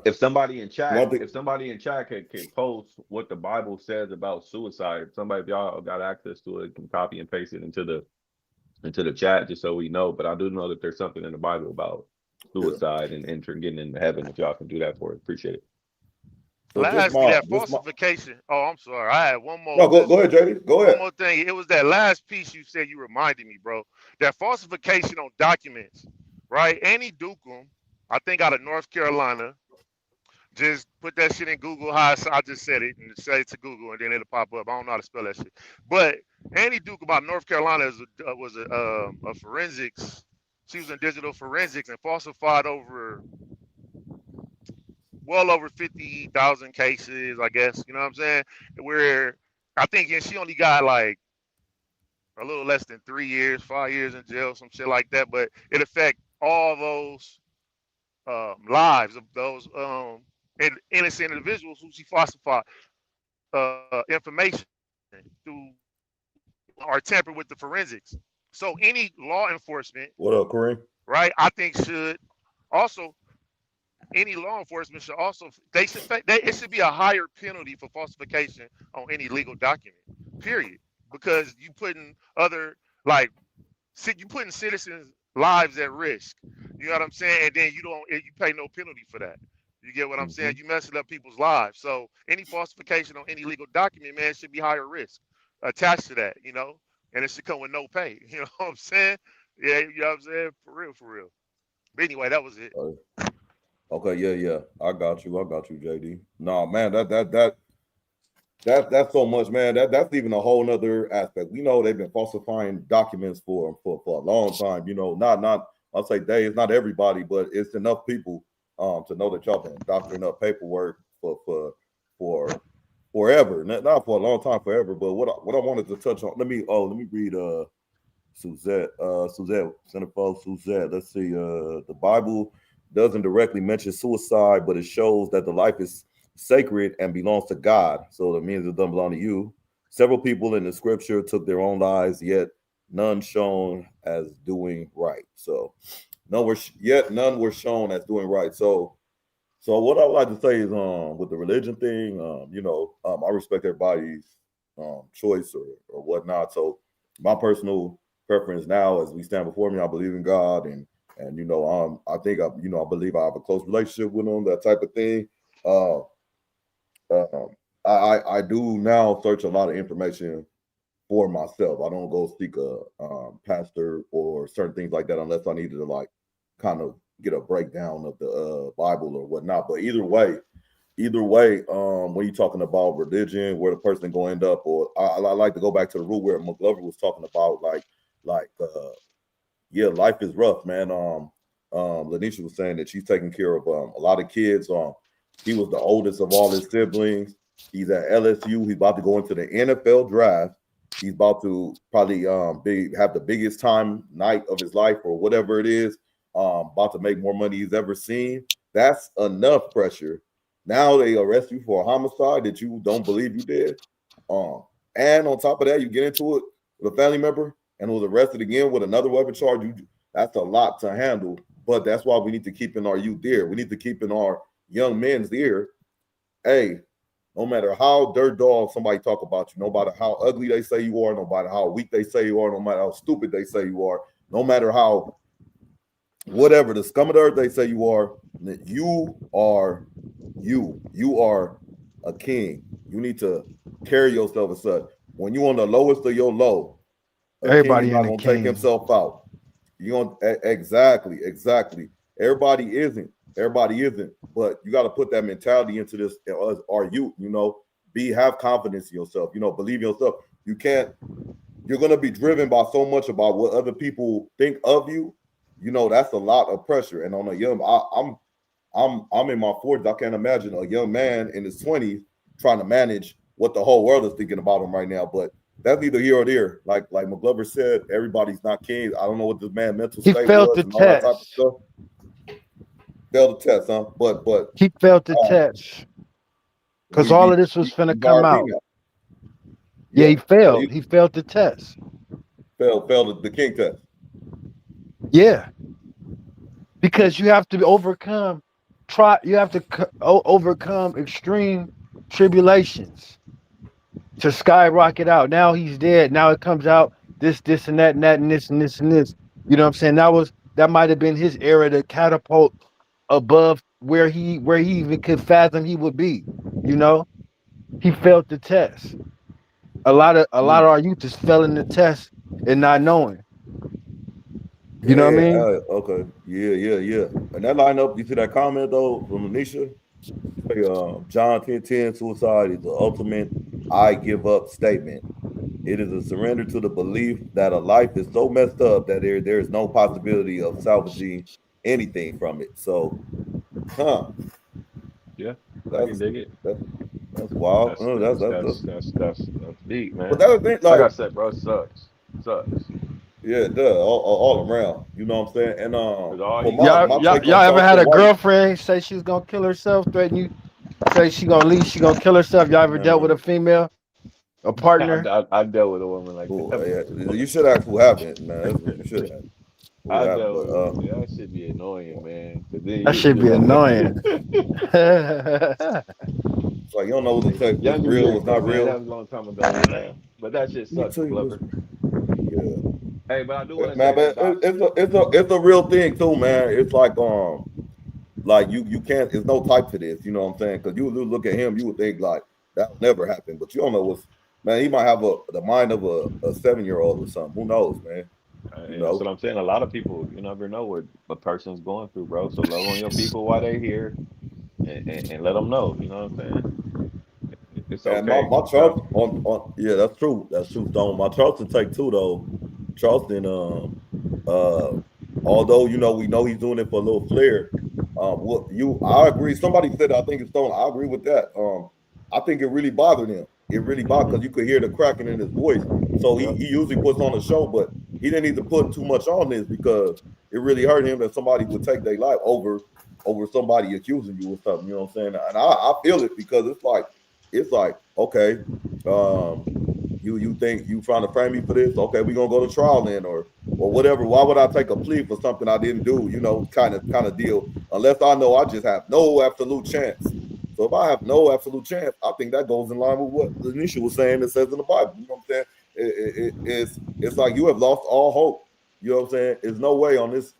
If somebody in chat, thing, can post what the Bible says about suicide, if y'all got access to it, can copy and paste it into the chat just so we know. But I do know that there's something in the Bible about suicide and getting into heaven. If y'all can do that for it, appreciate it. so Lastly, that falsification. Oh, I'm sorry. I had one more. No, go ahead, JD. Go ahead. One more thing. It was that last piece you said, you reminded me, bro. That falsification on documents, right? Annie Dukem, I think out of North Carolina, just put that shit in Google. I just said it and say it to Google, and then it'll pop up. I don't know how to spell that shit. But Annie Dukem out of North Carolina was a forensics. She was in digital forensics and falsified well over 50,000 cases, I guess. You know what I'm saying? Where I think she only got like a little less than 3 years, 5 years in jail, some shit like that. But it affect all those lives of those innocent individuals who she falsified information through or tampered with the forensics. So any law enforcement, What up, Kareem? right? I think should also any law enforcement should also it should be a higher penalty for falsification on any legal document. Period. Because you putting you putting citizens' lives at risk. You know what I'm saying? And then you pay no penalty for that. You get what I'm saying? You messing up people's lives. So any falsification on any legal document, man, should be higher risk attached to that, you know? And it should come with no pay. You know what I'm saying? Yeah, you know what I'm saying? For real. But anyway, that was it. Okay, yeah. I got you, JD. No, man, that's so much, man. That's even a whole nother aspect. We know they've been falsifying documents for a long time. You know, not I'll say it's not everybody, but it's enough people to know that y'all been doctoring up paperwork for forever. Not for a long time, forever. But what I wanted to touch on. Let me read Suzette. Centerfold Suzette. Let's see. The Bible doesn't directly mention suicide, but it shows that the life is sacred and belongs to God. So that means it doesn't belong to you. Several people in the scripture took their own lives, yet none shown as doing right. So none were shown as doing right. So what I would like to say is with the religion thing, I respect everybody's choice or whatnot. So my personal preference now, as we stand before me, I believe in God and I think I believe I have a close relationship with him, that type of thing. I do now search a lot of information for myself. I don't go seek a pastor or certain things like that unless I needed to like kind of get a breakdown of the Bible or whatnot. But either way, when you're talking about religion, where the person going to end up, or I like to go back to the root where McGlover was talking about life is rough, man. Lanisha was saying that she's taking care of a lot of kids. He was the oldest of all his siblings. He's at LSU. He's about to go into the NFL draft. He's about to probably have the biggest night of his life or whatever it is. About to make more money he's ever seen. That's enough pressure. Now they arrest you for a homicide that you don't believe you did. And on top of that, you get into it with a family member and was arrested again with another weapon charge. That's a lot to handle. But that's why we need to keep in our youth there. We need to keep in our young men's ear, hey, no matter how dirt dog somebody talk about you, no matter how ugly they say you are, no matter how weak they say you are, no matter how stupid they say you are, no matter how whatever the scum of the earth they say you are you are a king. You need to carry yourself as such. When you on the lowest of your low, Everybody king is not ain't a gonna take king. himself out. You gonna exactly. Everybody isn't, but you got to put that mentality into this. Are you, have confidence in yourself, believe in yourself. You're gonna be driven by so much about what other people think of you. That's a lot of pressure. And on a young, I'm in my 40s. I can't imagine a young man in his 20s trying to manage what the whole world is thinking about him right now. But that's neither here or there. Like McGlover said, everybody's not king. I don't know what this man's mental He state failed was the and all that type of test. stuff. Failed the test, huh? But He failed the test because all of this was finna come out. Yeah, he failed. He failed the test. Failed the king test. Yeah, because you have to overcome. You have to overcome extreme tribulations to skyrocket out. Now he's dead. Now it comes out this, and that, and this, and this, and this. You know what I'm saying? That might have been his era to catapult above where he even could fathom he would be. He failed the test. A lot of our youth is failing the test and not knowing. You know what I mean? Okay. Yeah. And that lineup, you see that comment though from Anisha? John 10:10, suicide is the ultimate I give up statement. It is a surrender to the belief that a life is so messed up that there is no possibility of salvaging anything from it. So, yeah, I can dig it. That's wild. That's deep, man. But that's the thing, like I said, bro, it sucks. Yeah, it does all around. You know what I'm saying? And y'all ever had a girlfriend say she's gonna kill herself, threaten you, say she gonna leave, she gonna kill herself? Y'all ever dealt with a female, a partner? I dealt with a woman like that. Yeah. You should ask who happened, man. That's what you should ask. That should be annoying, man. That should be annoying. It's like you don't know what the text was real, was not real. That was a long time ago, man. But that shit sucks, McGlover. Yeah. Hey, but I do want to say that, it's a real thing too, man. It's like you can't. There's no type to this. You know what I'm saying? Because you look at him, you would think like that'll never happen. But you don't know what's, man. He might have the mind of a 7-year-old or something. Who knows, man? That's what I'm saying. A lot of people, you never know what a person's going through, bro. So love on your people while they're here, and let them know. You know what I'm saying? It's okay. And my Charleston yeah, that's true. That's true, Stone. My Charleston take two though. Charleston, although we know he's doing it for a little flair. I agree. Somebody said I think it's Stone. I agree with that. I think it really bothered him. It really bothered because you could hear the cracking in his voice. So he usually puts on a show, but he didn't need to put too much on this because it really hurt him that somebody would take their life over somebody accusing you or something. You know what I'm saying? And I feel it because it's like okay, you think you trying to frame me for this? Okay, we're gonna go to trial then or whatever. Why would I take a plea for something I didn't do? Kind of deal. Unless I know I just have no absolute chance. So if I have no absolute chance, I think that goes in line with what Anisha was saying. It says in the Bible. You know what I'm saying? It's like you have lost all hope. You know what I'm saying? There's no way on this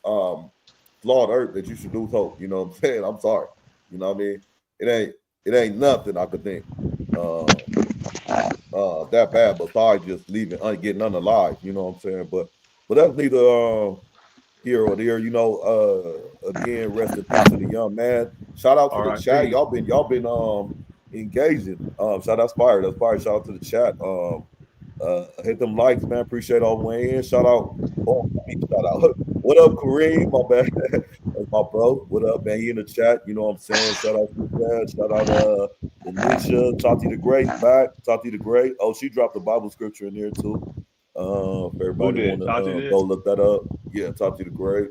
flawed earth that you should lose hope. You know what I'm saying? I'm sorry. You know what I mean? It ain't nothing I could think that bad besides just leaving getting unalive. You know what I'm saying? But that's neither here or there. Again, rest in peace to the young man. Shout out to the chat. Y'all been engaging. Shout out Spire. That's Spire. Shout out to the chat. Hit them likes, man. Appreciate all weighing in. Shout out. What up, Kareem? My bad. That's my bro. What up, man? He in the chat. You know what I'm saying? Shout out to that. Shout out Anisha, Tati the Great back. Tati the Great. Oh, she dropped the Bible scripture in there too. For everybody want to go look that up. Yeah, Tati the Great.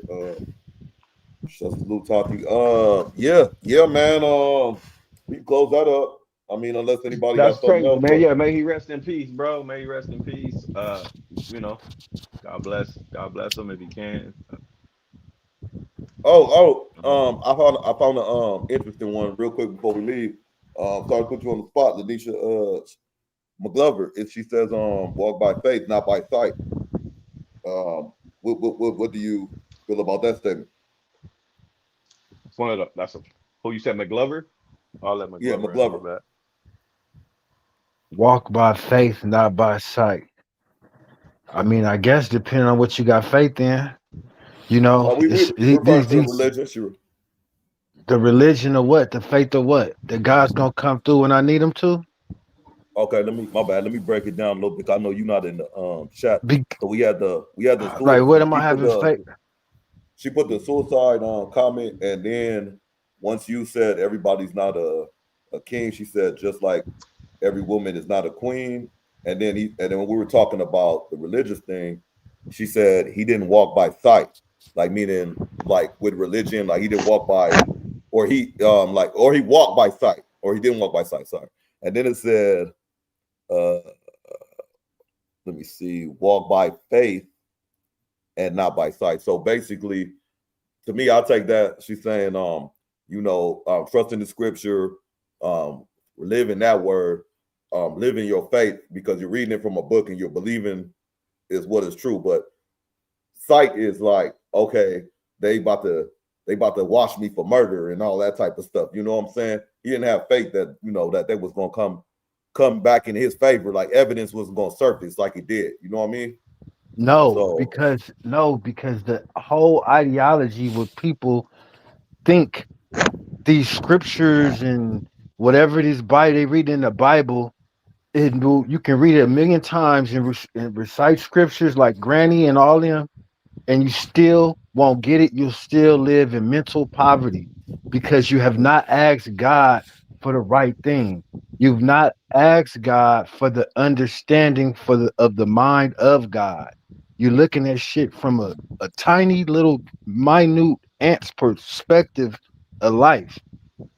Salute Tati. Yeah, man. We can close that up. I mean, unless anybody got something else. Man. Yeah, may he rest in peace, bro. May he rest in peace. God bless him if he can. I found a interesting one real quick before we leave. Sorry to put you on the spot, Lanisha McGlover. If she says walk by faith, not by sight. What do you feel about that statement? It's one of the that's a who you said McGlover? I'll let Yeah, McGlover in. My McGlover. bad. Walk by faith, not by sight. I mean, I guess depending on what you got faith in, you know, We refer to the religion, sure. the religion of what, the faith of what, that God's gonna come through when I need him to. Okay, my bad. Let me break it down a little bit. I know you're not in the chat. Be, So we had the like, what am I having faith? she put the suicide comment, and then once you said everybody's not a king, she said just like every woman is not a queen. And then when we were talking about the religious thing, she said he didn't walk by sight, like meaning like with religion, like he didn't walk by, or he walked by sight, or he didn't walk by sight. Sorry. And then it said, let me see, walk by faith and not by sight. So basically, to me, I take that she's saying, trust in the scripture, live in that word, live in your faith because you're reading it from a book and you're believing is what is true. But sight is like, okay, they about to wash me for murder and all that type of stuff. You know what I'm saying? He didn't have faith that that they was gonna come back in his favor, like evidence was gonna surface like it did. You know what I mean? Because the whole ideology with people think these scriptures and whatever it is they read in the Bible, you can read it a million times and recite scriptures like Granny and all them, and you still won't get it. You'll still live in mental poverty because you have not asked God for the right thing. You've not asked God for the understanding of the mind of God. You're looking at shit from a tiny little minute ant's perspective of life.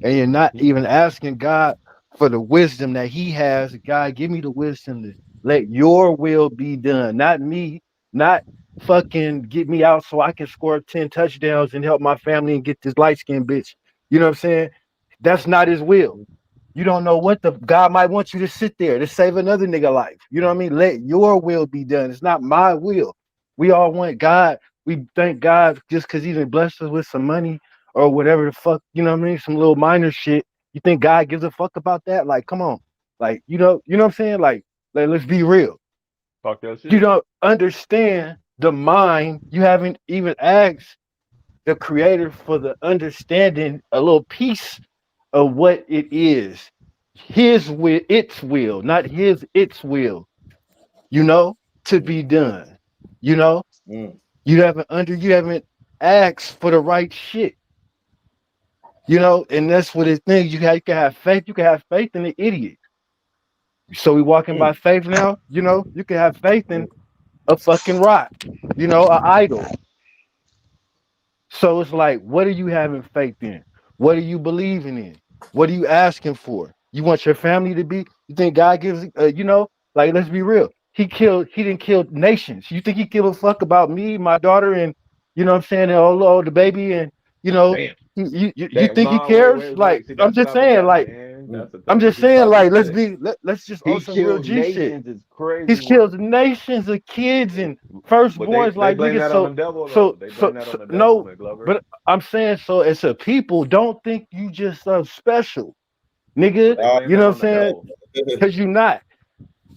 And you're not even asking God for the wisdom that he has. God, give me the wisdom to let your will be done, not me, not fucking get me out so I can score 10 touchdowns and help my family and get this light skinned bitch. You know what I'm saying? That's not his will. You don't know what the God might want you to sit there to save another nigga life. You know what I mean? Let your will be done. It's not my will. We all want God. We thank God just because he's blessed us with some money or whatever the fuck, you know what I mean? Some little minor shit. You think God gives a fuck about that? Like, come on. Like, you know what I'm saying? Like let's be real. Talk that shit. You don't understand the mind. You haven't even asked the creator for the understanding, a little piece of what it is. His will, its will, not its will, to be done. You know, Mm. you haven't asked for the right shit. And that's what it is. You can have faith. You can have faith in the idiot. So we walking by faith now. You can have faith in a fucking rock. An idol. So it's like, what are you having faith in? What are you believing in? What are you asking for? You want your family to be? You think God gives? Like, let's be real. He didn't kill nations. You think he give a fuck about me, my daughter, and what I'm saying, and the baby, and Damn. you think he No, cares? wait. Like, See, I'm that's what just I saying, forgot, like, man. That's the I'm thing. just He saying, probably like, said let's just own he some real kills G shit. nations. Is crazy He kills work. nations of kids and But firstborns, they like blame niggas. that on the devil though. So, They so, blame that so on the devil, no, McGlover. but I'm saying, so as a people, don't think you just special, But nigga. they blame You know that what on I'm the saying? devil. Because you're not.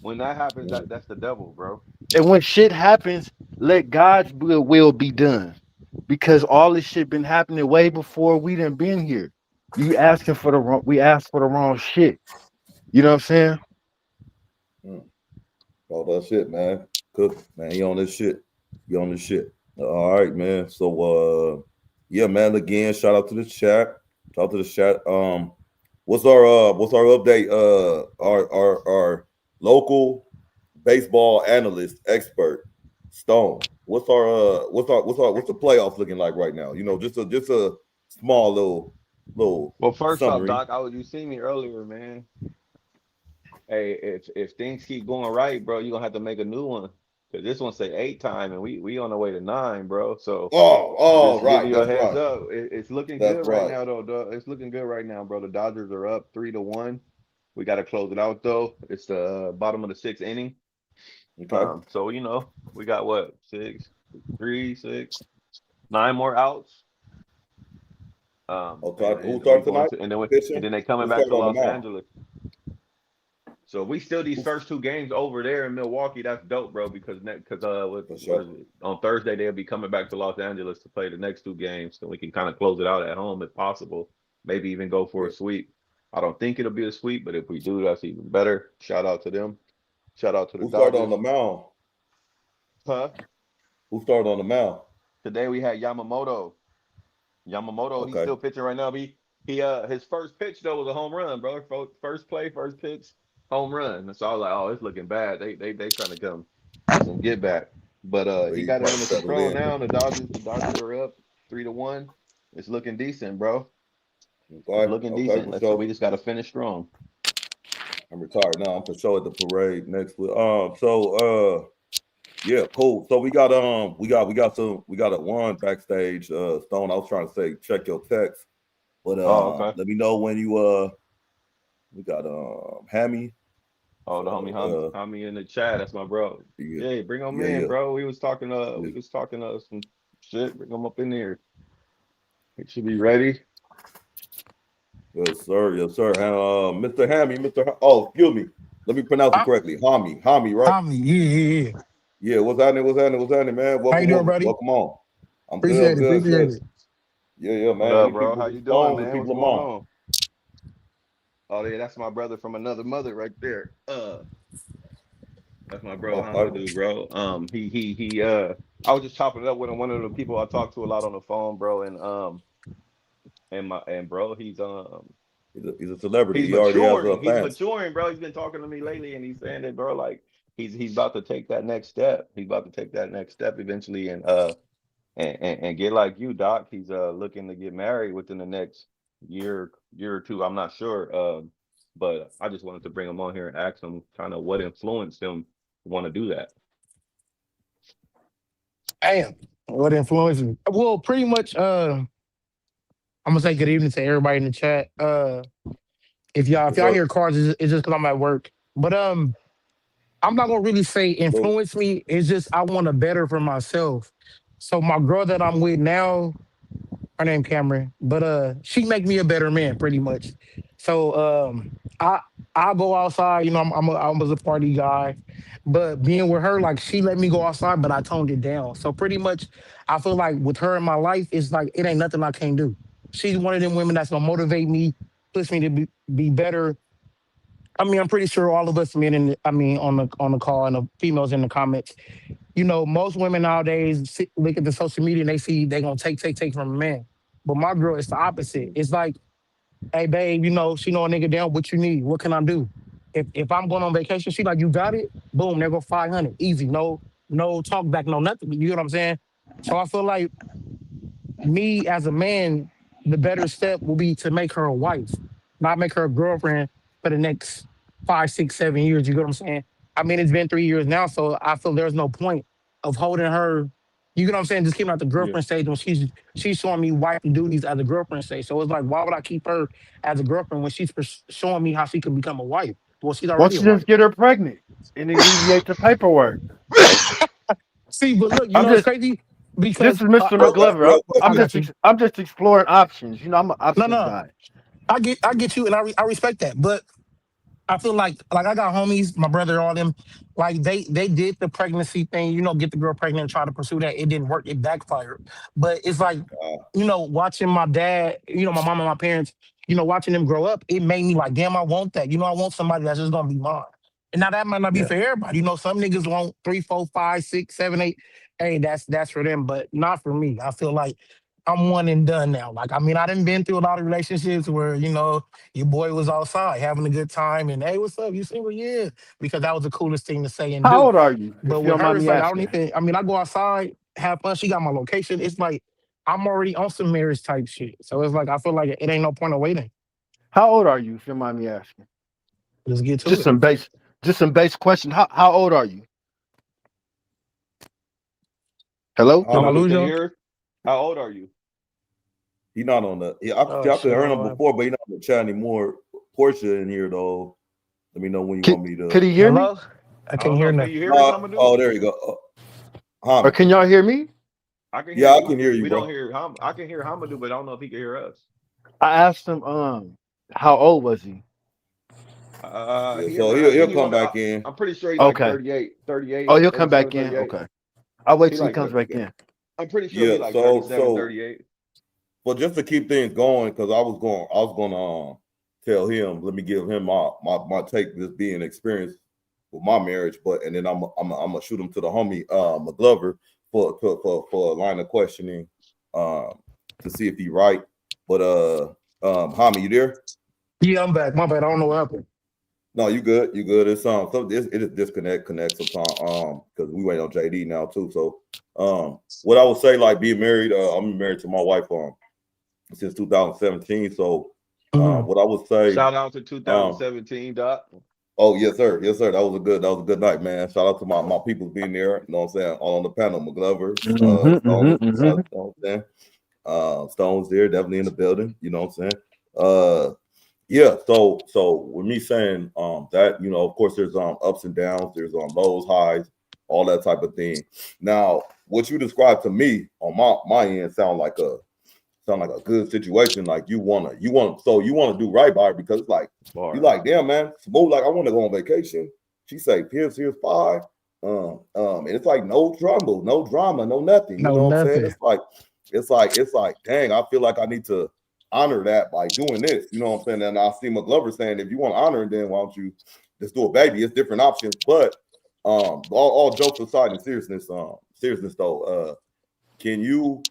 When that happens, that's the devil, bro. And when shit happens, let God's will be done. Because all this shit been happening way before we done been here. We asked for the wrong shit. You know what I'm saying? All that shit, man. Cook, man. You on this shit. You on this shit. All right, man. So yeah, man. Again, shout out to the chat. Shout out to the chat. What's our update? Our local baseball analyst expert, Stone. What's the playoffs looking like right now? Just a small little Well, first off, summary. Doc, you seen me earlier, man. Hey, if things keep going right, bro, you're gonna have to make a new one. Cause this one say 8 time, and we on the way to 9, bro. So Oh, just right. giving you a That's heads right. up. It's looking That's good right right. now, though. It's looking good right now, bro. The Dodgers are up 3-1. We got to close it out though. It's the bottom of the 6th inning. Okay. So we got what 9 more outs. Okay. Who And we started going tonight? to, Pitching? and then they coming Who back started to on the Los mound? Angeles. So we still these first 2 games over there in Milwaukee. That's dope, bro. Because what is it? On Thursday they'll be coming back to Los Angeles to play the next 2 games, so we can kind of close it out at home if possible. Maybe even go for a sweep. I don't think it'll be a sweep, but if we do, that's even better. Shout out to them. Shout out to the Who started on Dodgers. the mound? Huh? Who started on the mound? Today we had Yamamoto. He's Okay. still pitching right now. He his first pitch though was a home run, bro. First play, first pitch, home run. And so I was like, oh, it's looking bad. They trying to come some get back. But he got it under control now. The Dodgers are up 3-1. It's looking decent, bro. Okay. It's looking decent. So we just gotta finish strong. I'm retired now. I'm for sure at the parade next week. Yeah, cool. So we got a one backstage. Stone, I was trying to say check your text, but okay. let me know when you we got Hammy. Oh, the homie Hammy in the chat. That's my bro. Yeah, bring him in, bro. We was talking some shit. Bring him up in here. He should be ready. Yes, sir. Mr. Hammy, excuse me. Let me pronounce it correctly. Hammy, right? Hammy, yeah. Yeah, what's happening, man? How you doing, buddy? Welcome on. I'm Appreciate good. it. Yeah, man. What up, bro? How you doing, man? What's going on? Oh yeah, that's my brother from another mother right there. That's my bro, Hamidou, bro. I was just chopping it up with one of the people I talk to a lot on the phone, bro, and bro, he's a celebrity. He's maturing. He's maturing, bro. He's been talking to me lately, and he's saying that, bro, like he's about to take that next step. He's about to take that next step eventually, and get like you, Doc. He's looking to get married within the next year or 2. I'm not sure, but I just wanted to bring him on here and ask him kind of what influenced him to want to do that. Damn, what influenced me? Well, pretty much. I'm gonna say good evening to everybody in the chat. If y'all hear cars, it's just because I'm at work. But I'm not gonna really say influence me. It's just I want to better for myself. So my girl that I'm with now, her name Cameron, but she make me a better man, pretty much. So I go outside. You know, I was a party guy, but being with her, like she let me go outside, but I toned it down. So pretty much, I feel like with her in my life, it's like it ain't nothing I can't do. She's one of them women that's gonna motivate me, push me to be better. I mean, I'm pretty sure all of us men on the call and the females in the comments, you know, most women nowadays look at the social media and they see they gonna take from a man. But my girl, it's the opposite. It's like, hey babe, you know, she know a nigga down, what you need? What can I do? If I'm going on vacation, she like, you got it? Boom, there go 500. Easy. No talk back, no nothing. You know what I'm saying? So I feel like me as a man, the better step will be to make her a wife, not make her a girlfriend for the next 5, 6, 7 years. You get what I'm saying? I mean, it's been 3 years now, so I feel there's no point of holding her. You get what I'm saying? Just keeping out the girlfriend stage when she's showing me wife duties as a girlfriend stage. So it's like, why would I keep her as a girlfriend when she's showing me how she can become a wife? Well, she's already. Why don't you just get her pregnant and alleviate the paperwork? See, but look, you know it's crazy. Because this is Mr. McGlover. I'm just exploring options. You know, I'm an options guy. I get you, and I respect that. But I feel like I got homies, my brother, all them, like they did the pregnancy thing, you know, get the girl pregnant and try to pursue that. It didn't work. It backfired. But it's like, you know, watching my dad, you know, my mom and my parents, you know, watching them grow up, it made me like, damn, I want that. You know, I want somebody that's just gonna be mine. And now that might not be for everybody. You know, some niggas want 3, 4, 5, 6, 7, 8. Hey, that's for them, but not for me. I feel like I'm one and done now. Like, I mean, I done been through a lot of relationships where, you know, your boy was outside having a good time and, hey, what's up? You single? Yeah. Because that was the coolest thing to say and do. How old are you? But with her, it's like, I go outside, have fun. She got my location. It's like, I'm already on some marriage type shit. So it's like, I feel like it ain't no point of waiting. How old are you, if you don't mind me asking? Let's get to it. Just some base question. How old are you? Hello? Hold How on. can you hear? How old are you? He not on the. I could hear him before, but he not on the chat anymore. Portia in here though. Let me know when you want me to. Could he hear me? I can't hear nothing. Can you hear us, Hamadou? Oh, there you go. Or can y'all hear me? I can hear I you. can hear you, We bro. don't hear I can hear Hamadou, but I don't know if he can hear us. I asked him, how old was he? So I think he'll he's come on the- back in. I'm pretty sure he's like Okay. 38. Oh, he'll come 37, back in. 38. Okay. I'll wait He till he like comes back in. I'm pretty sure he's like so 37, 38. Well, just to keep things going, because I was gonna tell him, let me give him my take, this being experienced with my marriage, and then I'm gonna shoot him to the homie McGlover for a line of questioning to see if he right. But homie, you there? Yeah, I'm back. My bad. I don't know what happened. No, you good. It's so it is connect sometimes because we wait on JD now too. So what I would say, like being married, I'm married to my wife since 2017. So what I would say, shout out to 2017, Doc. Oh yes, sir. That was a good night, man. Shout out to my people being there. You know what I'm saying? All on the panel, McGlover, Stones, you know what I'm saying? Stones there, definitely in the building. You know what I'm saying? Yeah. So with me saying that, you know, of course there's ups and downs, there's lows, highs, all that type of thing. Now, what you described to me on my end sound like a good situation. Like you wanna do right by her, because it's like you like, damn man, smooth. Like I want to go on vacation. She say, here's 5. And it's like no drama, no nothing. You know what I'm saying? It's like, dang, I feel like I need to honor that by doing this. You know what I'm saying? And I see McGlover saying, if you want to honor it, then why don't you just do it, baby? It's different options. But all jokes aside, and seriousness though, can you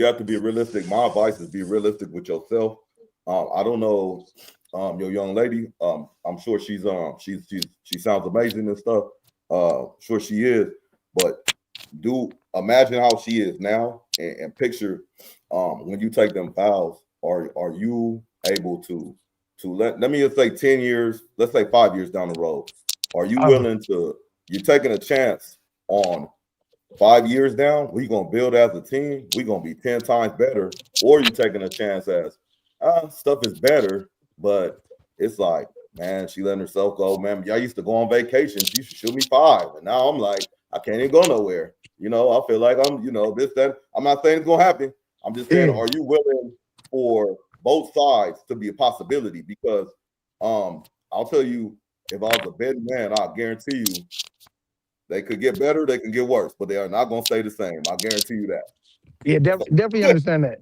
have to be realistic. My advice is be realistic with yourself. I don't know your young lady. I'm sure she sounds amazing and stuff. Sure she is, but do imagine how she is now and picture when you take them vows. Are you able to let me just say 10 years, let's say 5 years down the road, are you willing to, you're taking a chance on 5 years down, we gonna build as a team, we gonna be 10 times better, or you taking a chance as stuff is better, but it's like, man, she letting herself go, man. I used to go on vacation, she should shoot me 5, and now I'm like, I can't even go nowhere. You know, I feel like I'm, this, that. I'm not saying it's gonna happen. I'm just saying, are you willing for both sides to be a possibility? Because I'll tell you, if I was a betting man, I guarantee you they could get better, they can get worse, but they are not going to stay the same. I guarantee you that. Yeah, definitely understand that.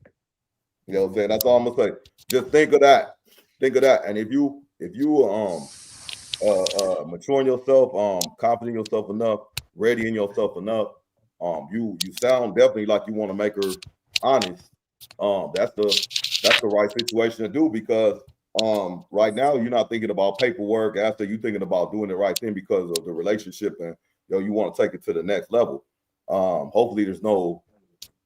You know what I'm saying? That's all I'm going to say. Just think of that. And if you maturing yourself, confident in yourself enough, ready in yourself enough, you sound definitely like you want to make her honest. That's the right situation to do, because right now you're not thinking about paperwork. After you thinking about doing the right thing because of the relationship, and you want to take it to the next level. Hopefully there's no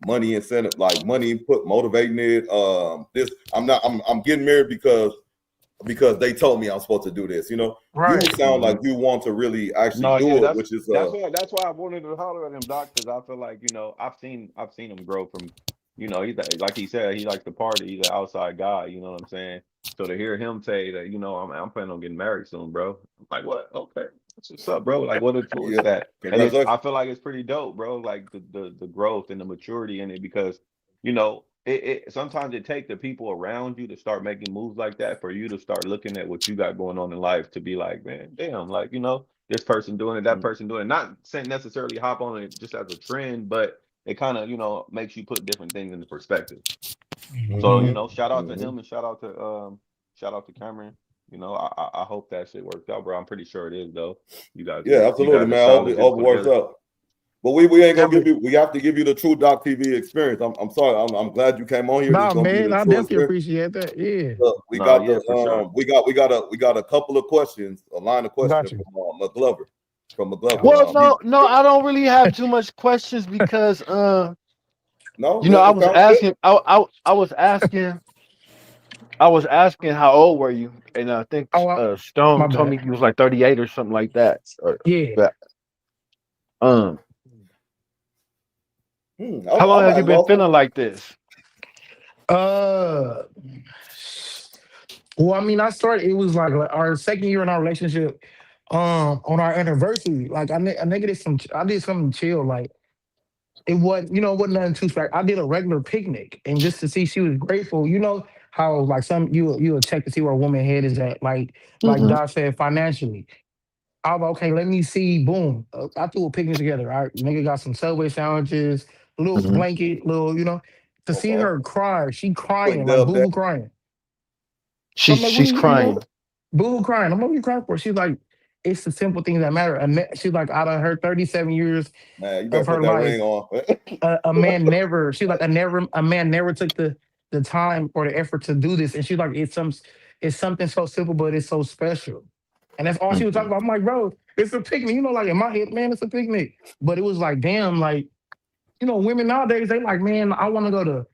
money incentive, like money input motivating it. I'm getting married because they told me I'm supposed to do this. You sound like you want to really actually do it, which is that's why I wanted to holler at him, Doc, because I feel like, I've seen him grow from, he's like he said, he likes to party, he's an outside guy, you know what I'm saying? So to hear him say that, I'm planning on getting married soon, bro. I'm like, what? Okay. What's up, bro? Like, what influenced that? And I feel like it's pretty dope, bro. Like the growth and the maturity in it, because it sometimes it takes the people around you to start making moves like that for you to start looking at what you got going on in life, to be like, man, damn, like, this person doing it, that person doing it, not saying necessarily hop on it just as a trend, but it kind of makes you put different things into perspective. So shout out to him, and shout out to Cameron. I hope that shit works out, bro. I'm pretty sure it is, though. You guys, absolutely, man. I hope it works out. But we ain't gonna give you. We have to give you the true Doc TV experience. I'm sorry. I'm glad you came on here. Nah, man, I definitely appreciate that. Yeah. We got a couple of questions, a line of questions from McGlover. Well, no, I don't really have too much questions because I was asking. I was asking how old were you, and I think Stone told me he was like 38 or something like that. Yeah. How long have you been feeling like this? Well, I mean, I started. It was like our second year in our relationship. On our anniversary, like I nigga did some. I did something chill. Like it wasn't, it wasn't nothing too special. I did a regular picnic, and just to see she was grateful. You know how like you'll check to see where a woman head is at. Like Mhm. Doc said, financially. I was like, okay, let me see. Boom. I threw a picnic together. All right, nigga got some Subway sandwiches, a little Mhm. blanket, to see Okay. her cry. She Putting crying, like Dub boo down. hoo crying. So I'm like, what She's are crying. boo hoo crying? I'm like, what are you crying for? She's like, it's the simple things that matter. She's like, out of her 37 years Man, you better of put her that life, ring on. a man never. She's like, a man never took the time or the effort to do this. And she's like, it's something so simple, but it's so special. And that's all she was talking Mhm. about. I'm like, bro, it's a picnic. Like in my head, man, it's a picnic. But it was like, damn, like, women nowadays, they like, man, I want to go to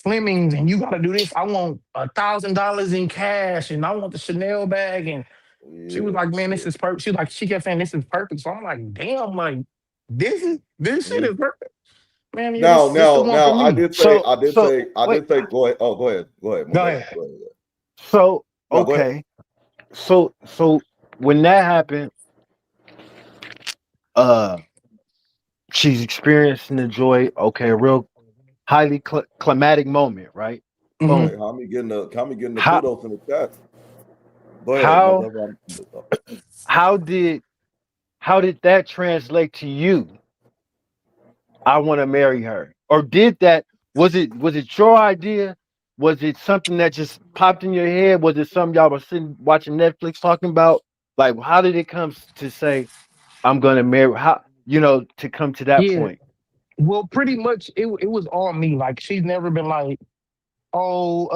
Fleming's and you gotta do this. I want $1,000 in cash and I want the Chanel bag. And she was Yeah, like, man, this yeah. is perfect. She kept saying this is perfect. So I'm like, damn, like this shit Mhm. is perfect. Man, yeah, Now, this the now, one for now, I me. did say, Wait. go ahead. Oh, go ahead. My Go bad. ahead. Go ahead. So No, go ahead. okay. So when that happened, uh, she's experiencing the joy. Okay, a real highly climatic moment, right? Hmm. Hey, Boom. how me getting the How kudos in the chat? Go ahead, how McGlover. how did how did that translate to you? I want to marry her. Or did that was it your idea? Was it something that just popped in your head? Was it something y'all were sitting watching Netflix talking about? Like how did it come to say I'm gonna marry how to come to that Yeah. point? Well, pretty much it was all me. Like she's never been like, oh,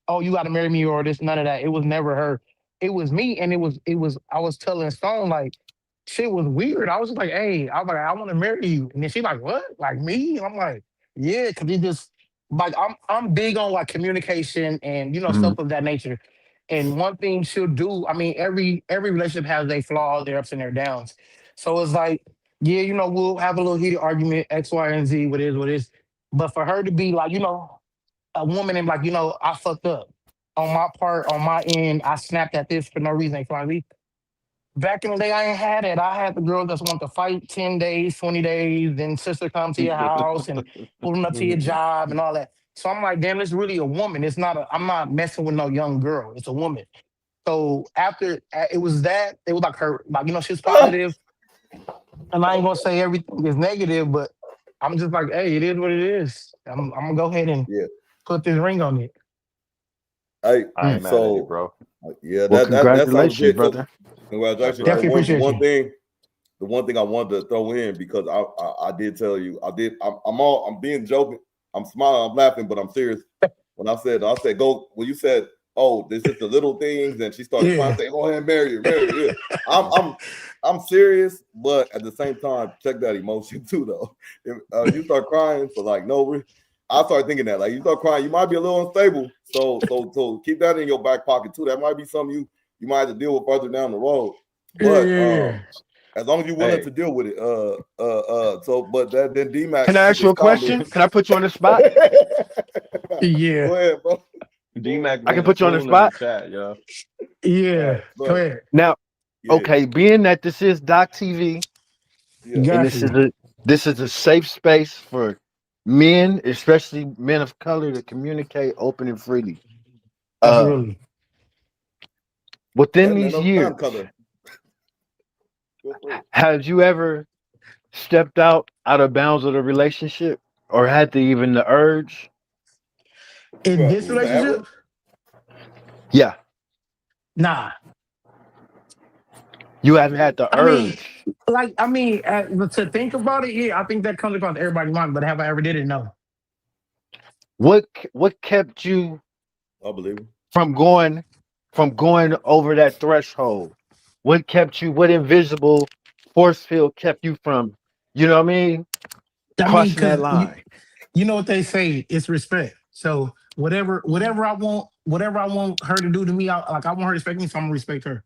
oh, you got to marry me or this, none of that. It was never her. It was me, and it was. I was telling Stone like, shit was weird. I was just like, hey, I was like, I want to marry you, and then she like, what, like me? And I'm like, yeah, because it just like I'm big on like communication and Mhm. stuff of that nature. And one thing she'll do, I mean, every relationship has their flaws, their ups and their downs. So it's like, yeah, we'll have a little heated argument, X, Y, and Z, what is. But for her to be like, a woman and like, I fucked up on my part, on my end. I snapped at this for no reason. Finally, back in the day, I ain't had it. I had the girls that want to fight 10 days, 20 days, then sister come to your house and pulling up to your job and all that. So I'm like, damn, it's really a woman. I'm not messing with no young girl. It's a woman. So after it was like her, like, she was positive. And I ain't gonna say everything is negative, but I'm just like, hey, it is what it is. I'm gonna go ahead and Yeah. put this ring on it. Hey, I ain't mad at you, so bro. yeah, Well, that sounds congratulations, legit. So brother. congratulations. That's The Definitely right. one the appreciate one you. thing the one thing I wanted to throw in because I did tell you I'm being joking. I'm smiling, I'm laughing, but I'm serious. When I said go when you said, oh, this is the little things, and she started crying, Yeah. say, go ahead and marry her, marry her. Yeah. I'm serious, but at the same time, check that emotion too, though. If you start crying for like I started thinking that like you start crying, you might be a little unstable. So keep that in your back pocket too. That might be something you might have to deal with further down the road. Yeah, But yeah, as long as you're willing Hey, to deal with it, so but that then D-Mac Can I took ask you his a comment. question? Can I put you on the spot? yeah. Yeah. Go ahead, bro. D-Mac I can being a put you on the fool in the spot. chat, yo. Yeah. Right, Go but ahead. Now, yeah, okay, being that this is Doc TV yeah. and Got you. this is a safe space for men, especially men of color, to communicate open and freely. Uh, Absolutely. within And then these of years, non-color. Feel free. have you ever stepped out of bounds of the relationship, or had the urge? In this You say ever? relationship, Yeah, nah. you haven't had the I mean, urge. to think about it, yeah, I think that comes across everybody's mind. But have I ever did it? No. What kept you I believe it. from going over that threshold? What kept you? What invisible force field kept you from? You know what I mean? I mean, Crossing that because line. you know what they say, it's respect. So whatever I want her to do to me, I want her to respect me, so I'm gonna respect her.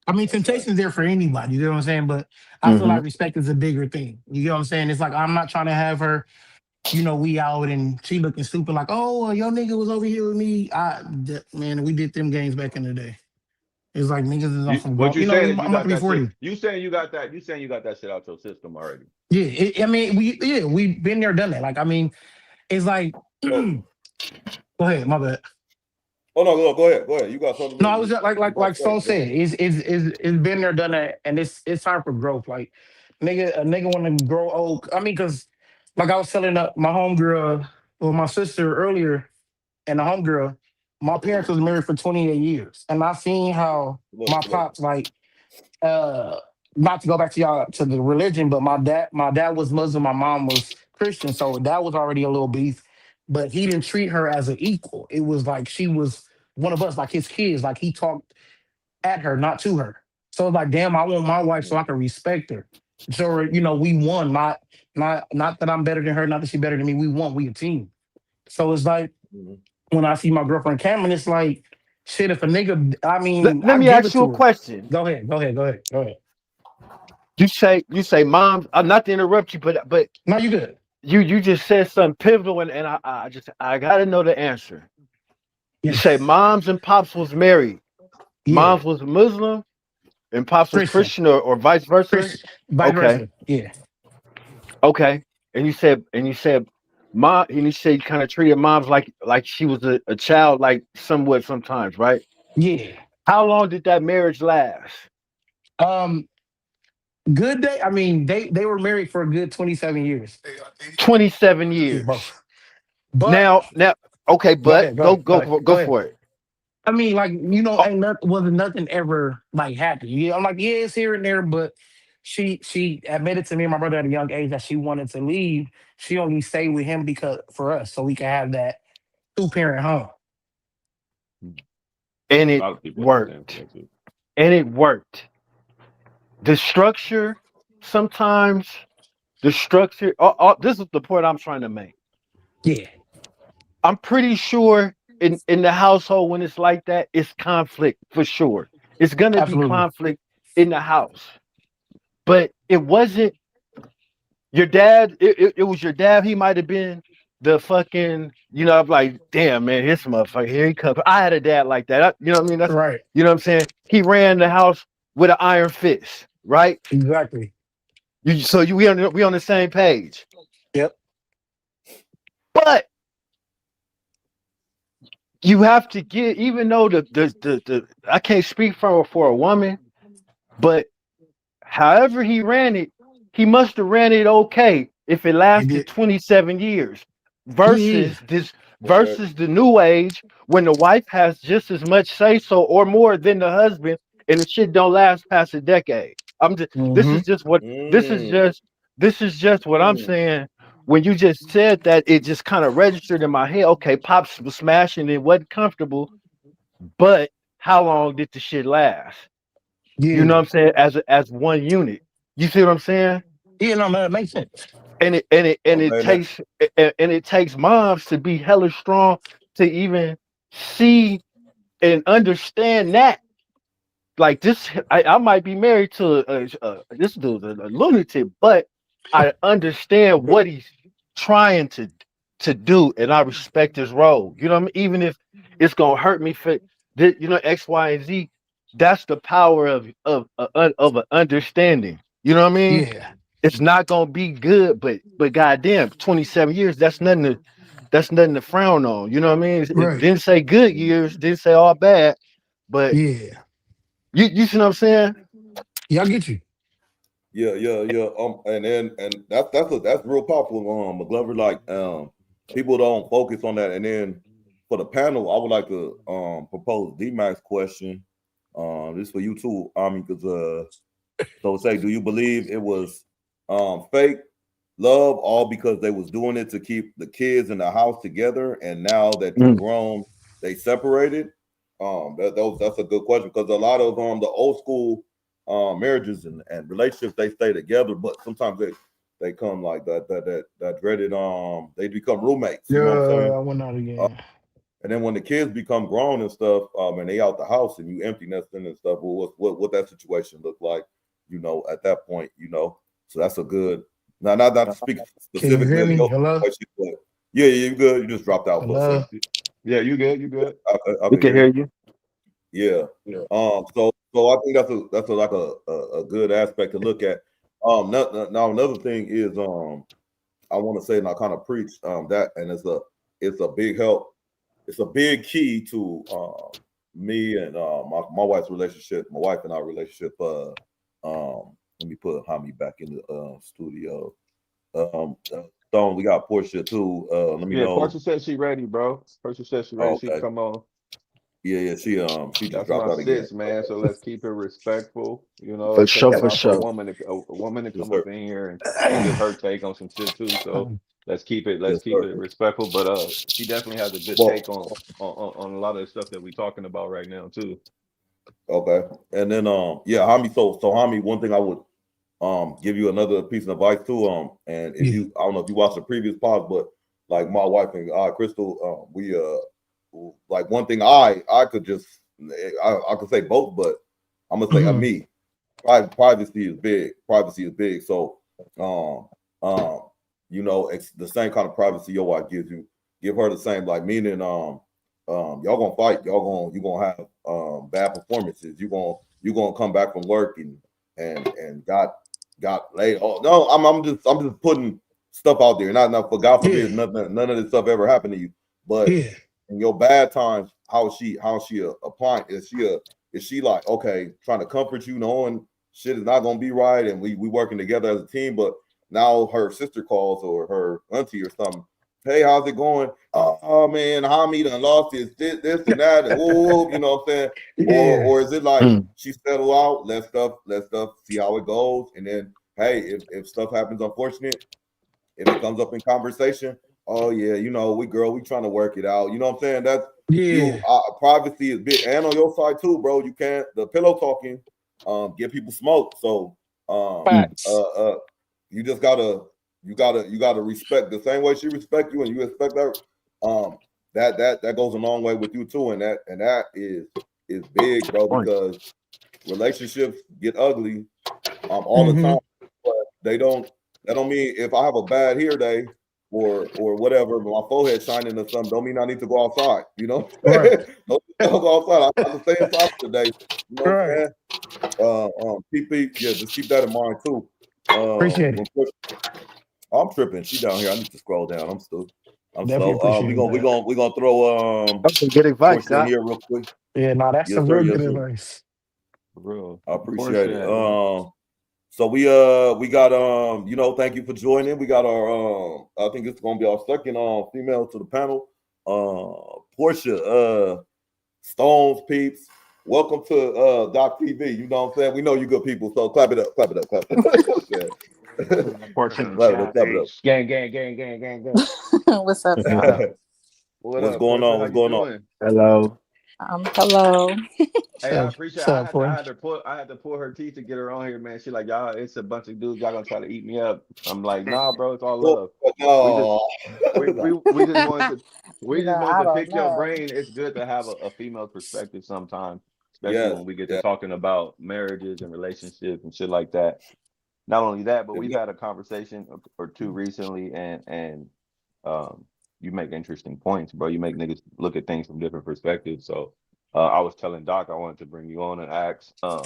I mean, temptation's there for anybody. You know what I'm saying? But I feel like respect is a bigger thing. You know what I'm saying? It's like I'm not trying to have her. We out and she looking stupid like, oh, your nigga was over here with me. Man, we did them games back in the day. It's like niggas is on some What grown. you saying is I'm you about to got be that shit. 40. You saying you got that. You saying you got that shit out your system already. Yeah, I mean, we've been there, done that. Like, I mean, it's like, go ahead, my bad. Oh no, go ahead. You got something. No, I was just like Stone said, it's been there, done that, and it's time for growth. Like, a nigga want to grow old. I mean, cause like I was telling my homegirl or my sister earlier, and the homegirl, my parents was married for 28 years, and I seen how my pops like not to go back to y'all to the religion, but my dad was Muslim, my mom was Christian, so that was already a little beef. But he didn't treat her as an equal. It was like she was one of us, like his kids. Like he talked at her, not to her. So it's like, damn, I want my wife so I can respect her. So we won. Not that I'm better than her, not that she's better than me. We won. We a team. So it's like when I see my girlfriend Cameron, it's like, shit. If a nigga, I mean, Let me ask you a question. Go ahead. You say, moms. I'm not to interrupt you, but no, you good. You just said something pivotal, and I gotta know the answer. Yes. You say moms and pops was married. Yeah. Moms was Muslim, and pops was Christian, or vice versa. Vice versa. Yeah. Okay. And you said mom, and you said you kind of treated moms like she was a child, like somewhat sometimes, right? Yeah. How long did that marriage last? Good day. I mean, they were married for a good 27 years. 27 years. Yeah, but now, okay, but go for it. I mean, like, wasn't nothing ever like happened. I'm like, yeah, it's here and there, but she admitted to me and my brother at a young age that she wanted to leave. She only stayed with him because for us, so we could have that 2-parent home. And it worked. The structure, sometimes this is the point I'm trying to make. Yeah. I'm pretty sure in the household when it's like that, it's conflict for sure. It's gonna be conflict in the house. But it wasn't your dad, it was your dad. He might have been the fucking, I'm like, damn man, this motherfucker, here he comes. I had a dad like that. You know what I mean? That's right. You know what I'm saying? He ran the house with an iron fist, right? Exactly. We on the same page. Yep. But you have to get, even though the I can't speak for a woman, but however he ran it, he must have ran it okay if it lasted 27 years versus the new age when the wife has just as much say so or more than the husband, and the shit don't last past a decade. This is just what I'm saying. When you just said that, it just kind of registered in my head. Okay, pops was smashing, it wasn't comfortable, but how long did the shit last? Yeah. You know what I'm saying? As one unit. You see what I'm saying? Yeah, no, man, that makes sense. And it takes moms to be hella strong to even see and understand that. Like this, I might be married to this dude's a lunatic, but I understand what he's trying to do, and I respect his role. You know what I mean? Even if it's gonna hurt me for X, Y, and Z. That's the power of an understanding. You know what I mean? Yeah. It's not gonna be good, but goddamn, 27 years. That's nothing to frown on. You know what I mean? It didn't say good years, didn't say all bad, but yeah. You see what I'm saying? Yeah, I get you. Yeah. And that's real powerful. McGlover, like people don't focus on that. And then for the panel, I would like to propose D-Max question. This for you too, because so say, do you believe it was fake love, all because they was doing it to keep the kids in the house together, and now that you're grown, they separated? That's a good question, because a lot of the old school marriages and relationships, they stay together, but sometimes they come like that dreaded they become roommates. You know what I'm saying? I went out again. And then when the kids become grown and stuff, and they out the house and you empty nesting and stuff, well, what that situation look like, you know, at that point, you know. So that's a good. Now, not to speak specifically. Can you hear me? Hello? But yeah, you good. You just dropped out for a Hello? second. Yeah, you good? You good? I We can hear you. Yeah. So I think that's like a good aspect to look at. Now another thing is I want to say, and I kind of preach that, and it's a big help. It's a big key to me and my wife's relationship, my wife and our relationship. Let me put Hami back in the studio. Stone, we got Portia too. Let me know. Portia said she ready, bro. Portia said she ready. Okay. She come on. Yeah, she just That's dropped my out again. sis, man. So let's keep it respectful. You know, For sure, for sure. A woman to come up in here and give her take on some shit too. So let's keep it respectful. But she definitely has a good take on a lot of the stuff that we're talking about right now too. Okay, and then Hami. So Hami, one thing I would give you another piece of advice too. And if you, I don't know if you watched the previous pod, but like my wife and Crystal, we like one thing I could just I could say both, but I'm gonna say me. Privacy is big. Privacy is big. So you know, it's the same kind of privacy your wife gives you. Give her the same, like meaning y'all gonna fight, you gonna have bad performances. You gonna come back from work and got laid. Oh no, I'm just putting stuff out there. Not for God forbid none of this stuff ever happened to you. But in your bad times, how is she applying? Is she like, okay, trying to comfort you, knowing shit is not gonna be right, and we working together as a team, but now her sister calls or her auntie or something. Hey, how's it going? Oh man, Hami done lost this and that, and whoa, you know what I'm saying? Or is it like she settle out, let stuff see how it goes, and then hey, if stuff happens unfortunate, if it comes up in conversation, oh yeah, you know, we trying to work it out. You know what I'm saying? That's privacy is big, and on your side too, bro. You can't the pillow talking, give people smoke. So you just gotta respect the same way she respect you and you respect her. That goes a long way with you too, and that is big, bro, because relationships get ugly all the time, but that don't mean if I have a bad hair day or whatever, but my forehead shining or something, don't mean I need to go outside, you know? Don't go outside. I have to stay inside today. You know what I'm saying? Just keep that in mind too. Appreciate it. I'm tripping. She down here. I need to scroll down. I'm slow. Definitely We're gonna throw That's some good advice, in here real quick. Yeah, no, that's some real good advice. For real. I appreciate it. So we got you know, thank you for joining. We got our I think it's gonna be our second female to the panel. Portia, Stones peeps. Welcome to Doc TV. You know what I'm saying? We know you good people, so clap it up. Yeah. Portia, clap it up. Gang. What's up? What's going on? What's going on? Hello. Hello. Hey, I appreciate. I had to pull her teeth to get her on here, man. She like, y'all, it's a bunch of dudes. Y'all gonna try to eat me up. I'm like, nah, bro, it's all love. We just wanted to pick your brain. It's good to have a female perspective sometimes, especially when we get to talking about marriages and relationships and shit like that. Not only that, but we've had a conversation or two recently, and you make interesting points, bro. You make niggas look at things from different perspectives. So I was telling Doc I wanted to bring you on and ask. I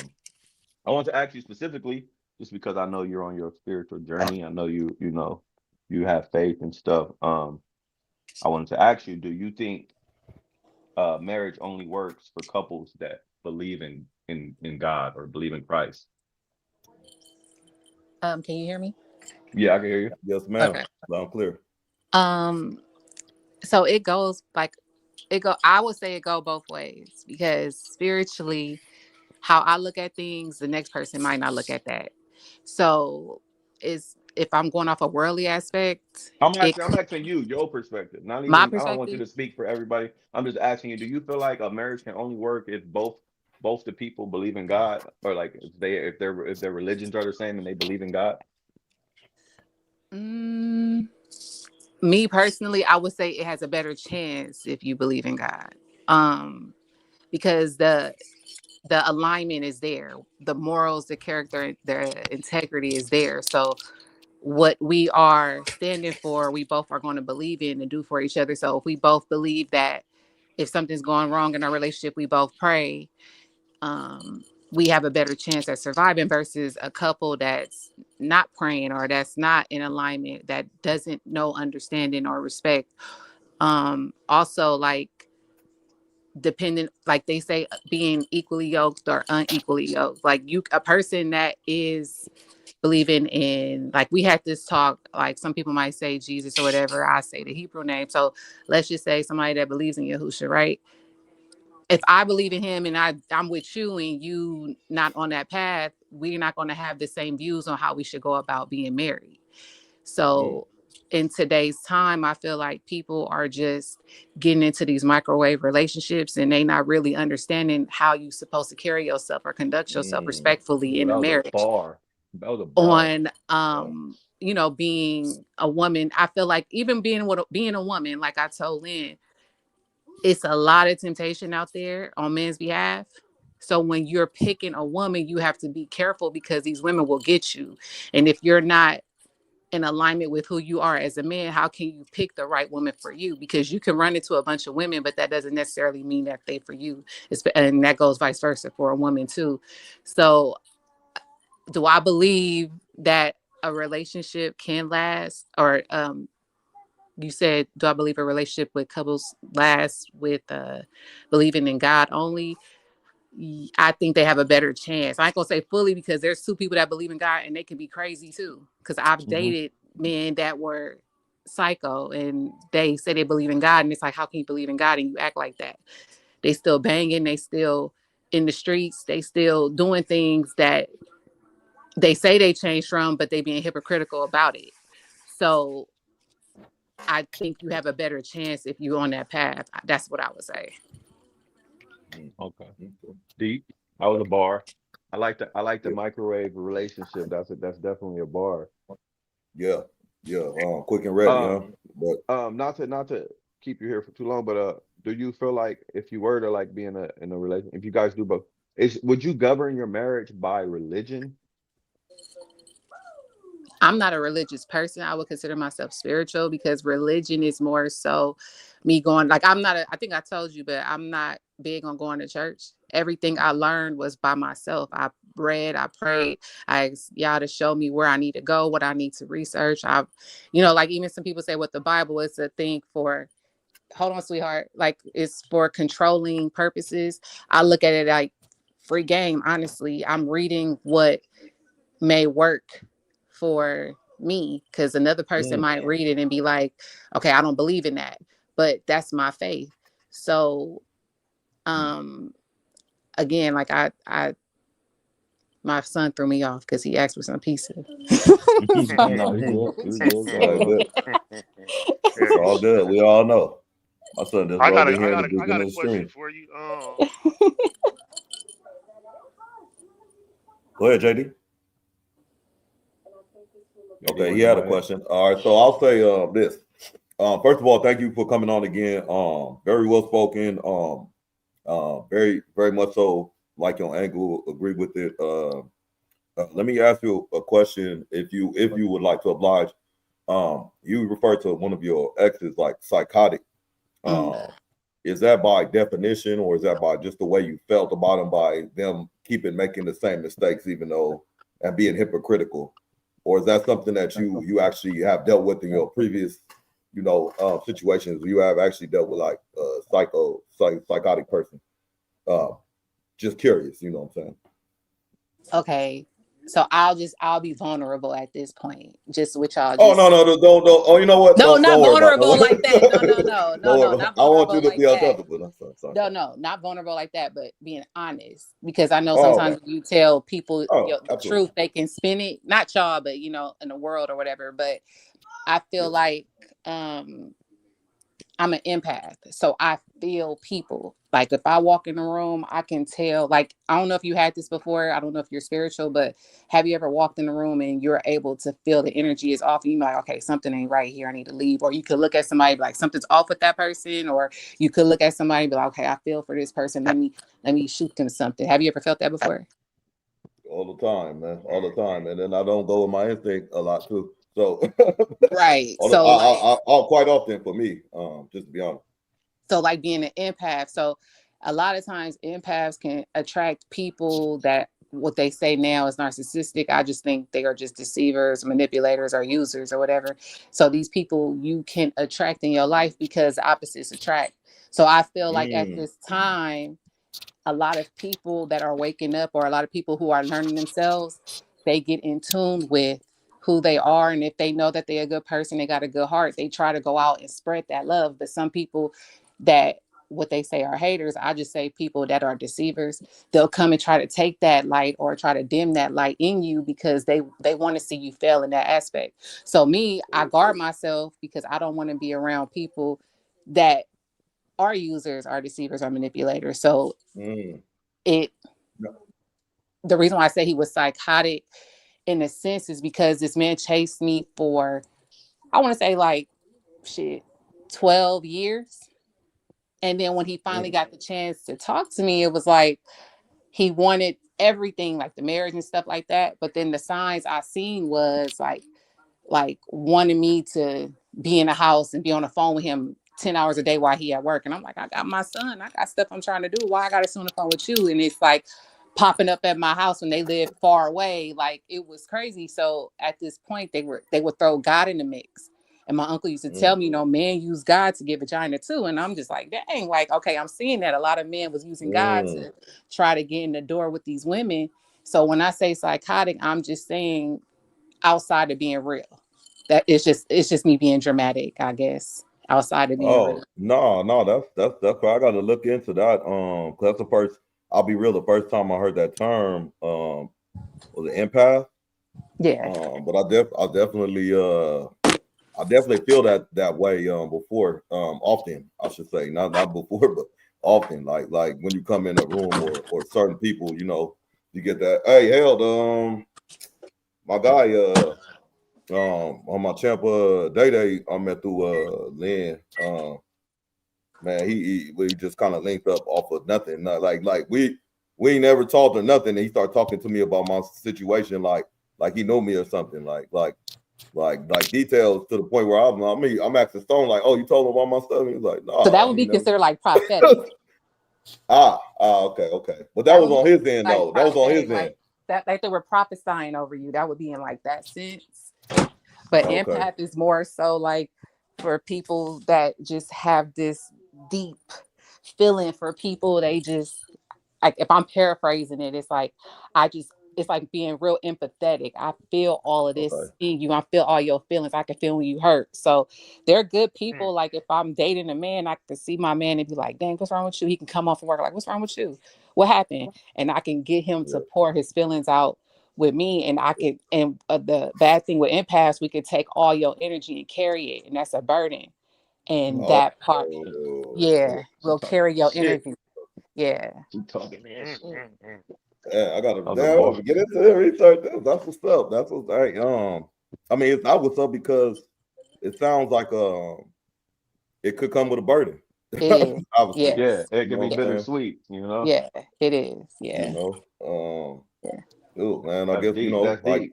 want to ask you specifically, just because I know you're on your spiritual journey. I know you know you have faith and stuff. I wanted to ask you, do you think marriage only works for couples that believe in God or believe in Christ? Can you hear me? Yeah, I can hear you. Yes, ma'am. Okay. Loud clear. So it goes I would say it go both ways, because spiritually, how I look at things, the next person might not look at that. So if I'm going off a worldly aspect, I'm asking you your perspective. My I don't perspective. want you to speak for everybody. I'm just asking you, do you feel like a marriage can only work if both the people believe in God, or like if their religions are the same and they believe in God? Me personally, I would say it has a better chance if you believe in God. Because the alignment is there, the morals, the character, the integrity is there. So what we are standing for, we both are going to believe in and do for each other. So if we both believe that if something's going wrong in our relationship, we both pray, we have a better chance at surviving versus a couple that's not praying or that's not in alignment, that doesn't know understanding or respect. Also, like, dependent, like they say, being equally yoked or unequally yoked. Like, you, a person that is believing in, like, we had this talk, like some people might say Jesus or whatever, I say the Hebrew name. So let's just say somebody that believes in Yahusha, right? If I believe in him and I'm with you and you not on that path, we're not going to have the same views on how we should go about being married. So in today's time, I feel like people are just getting into these microwave relationships and they not really understanding how you're supposed to carry yourself or conduct yourself respectfully in a marriage. That was a bar. On you know, being a woman. I feel like even being a woman, like I told Lynn, it's a lot of temptation out there on men's behalf. So when you're picking a woman, you have to be careful because these women will get you. And if you're not in alignment with who you are as a man, how can you pick the right woman for you? Because you can run into a bunch of women, but that doesn't necessarily mean that they for you. And that goes vice versa for a woman too. So do I believe that a relationship can last? Or you said, do I believe a relationship with couples lasts with believing in God only? I think they have a better chance. I ain't gonna say fully because there's two people that believe in God and they can be crazy too. Because I've dated men that were psycho and they say they believe in God, and it's like, how can you believe in God and you act like that? They still banging, they still in the streets, they still doing things that they say they changed from, but they being hypocritical about it. So I think you have a better chance if you're on that path. That's what I would say. Okay. Deep. I was a bar. I like the microwave relationship. That's definitely a bar. Yeah. Quick and ready, huh? But not to keep you here for too long, but do you feel like if you were to like be in a relationship, if you guys do both, would you govern your marriage by religion? I'm not a religious person. I would consider myself spiritual because religion is more so me going, like, I think I told you, but I'm not big on going to church. Everything I learned was by myself. I read, I prayed, I asked y'all to show me where I need to go, what I need to research. Like even some people say what the Bible is a thing for, hold on, sweetheart, like it's for controlling purposes. I look at it like free game, honestly. I'm reading what may work for me because another person might read it and be like, okay, I don't believe in that, but that's my faith. So again, like I my son threw me off because he asked for some pizza. No, he's good. It's all good. We all know. My son just rolled in here in the question stream. for you. Go ahead, JD. Okay, he had a question. All right, so I'll say this. First of all, thank you for coming on again. Very well spoken. Very, very much so like your angle. Agree with it. Let me ask you a question. If you would like to oblige, you referred to one of your exes like psychotic. Is that by definition, or is that by just the way you felt about them, by them making the same mistakes, even though, and being hypocritical? Or is that something that you actually have dealt with in your previous, situations? You have actually dealt with like a psychotic person. Just curious, you know what I'm saying? Okay. So I'll be vulnerable at this point. Just with y'all. Oh no, don't. Oh, you know what? No, not vulnerable like that. No, not vulnerable. I want you to like feel that. comfortable. No, not vulnerable like that, but being honest. Because I know sometimes when you tell people the truth, they can spin it. Not y'all, but in the world or whatever. But I feel like I'm an empath, so I feel people. Like if I walk in the room, I can tell. Like I don't know if you had this before. I don't know if you're spiritual, but have you ever walked in the room and you're able to feel the energy is off? And you're like, okay, something ain't right here. I need to leave. Or you could look at somebody like something's off with that person. Or you could look at somebody and be like, okay, I feel for this person. Let me shoot them something. Have you ever felt that before? All the time, man. All the time. And then I don't go with my instinct a lot too. So right. So I quite often for me, just to be honest. So like being an empath. So a lot of times empaths can attract people that what they say now is narcissistic. I just think they are just deceivers, manipulators, or users or whatever. So these people you can attract in your life because opposites attract. So I feel like at this time, a lot of people that are waking up or a lot of people who are learning themselves, they get in tune with who they are. And if they know that they're a good person, they got a good heart, they try to go out and spread that love. But some people that what they say are haters, I just say people that are deceivers, they'll come and try to take that light or try to dim that light in you because they want to see you fail in that aspect. So me, I guard myself because I don't want to be around people that are users, are deceivers, or manipulators. So the reason why I say he was psychotic in a sense is because this man chased me for, I want to say like 12 years. And then when he finally got the chance to talk to me, it was like he wanted everything, like the marriage and stuff like that. But then the signs I seen was like wanting me to be in the house and be on the phone with him 10 hours a day while he at work. And I'm like, I got my son, I got stuff I'm trying to do. Why I got to sit on the phone with you? And it's like popping up at my house when they live far away. Like it was crazy. So at this point they would throw God in the mix. And my uncle used to tell me, men use God to get vagina too. And I'm just like, dang, like, okay, I'm seeing that a lot of men was using God to try to get in the door with these women. So when I say psychotic, I'm just saying outside of being real. That it's just me being dramatic, I guess. Outside of being real. No, that's why I gotta look into that. 'Cause that's the first, I'll be real, the first time I heard that term was an empath. Yeah. But I definitely feel that way before, often, I should say. Not before, but often. Like when you come in a room or certain people, you get that, hey, hell, my guy on my champ day I met through Lynn. Man, we just kind of linked up off of nothing. Not like we ain't never talked or nothing. And he started talking to me about my situation, like he knew me or something, like details to the point where I'm asking Stone, like, oh, you told him about my stuff? And he's like, no. So that would be considered like prophetic. Okay. But that was on his end, like though. That was on his end. Like that, like they were prophesying over you. That would be in like that sense. But empath is more so like for people that just have this deep feeling for people. They just, like, if I'm paraphrasing it, it's like it's like being real empathetic. I feel all of this in you. I feel all your feelings. I can feel when you hurt. So they're good people. Like if I'm dating a man, I can see my man and be like, dang, what's wrong with you? He can come off from work like, what's wrong with you? What happened? And I can get him to pour his feelings out with me. And I could, and the bad thing with empaths, we could take all your energy and carry it. And that's a burden. And that part, will carry your energy. Yeah. You talking that shit. Yeah, I gotta get into it, research this. That's what's up. That's what's I mean, it's not what's up because it sounds like it could come with a burden. It is. Obviously. Yeah, it can be bittersweet, Yeah, it is. Yeah. Dude, man, that's I guess deep. like deep.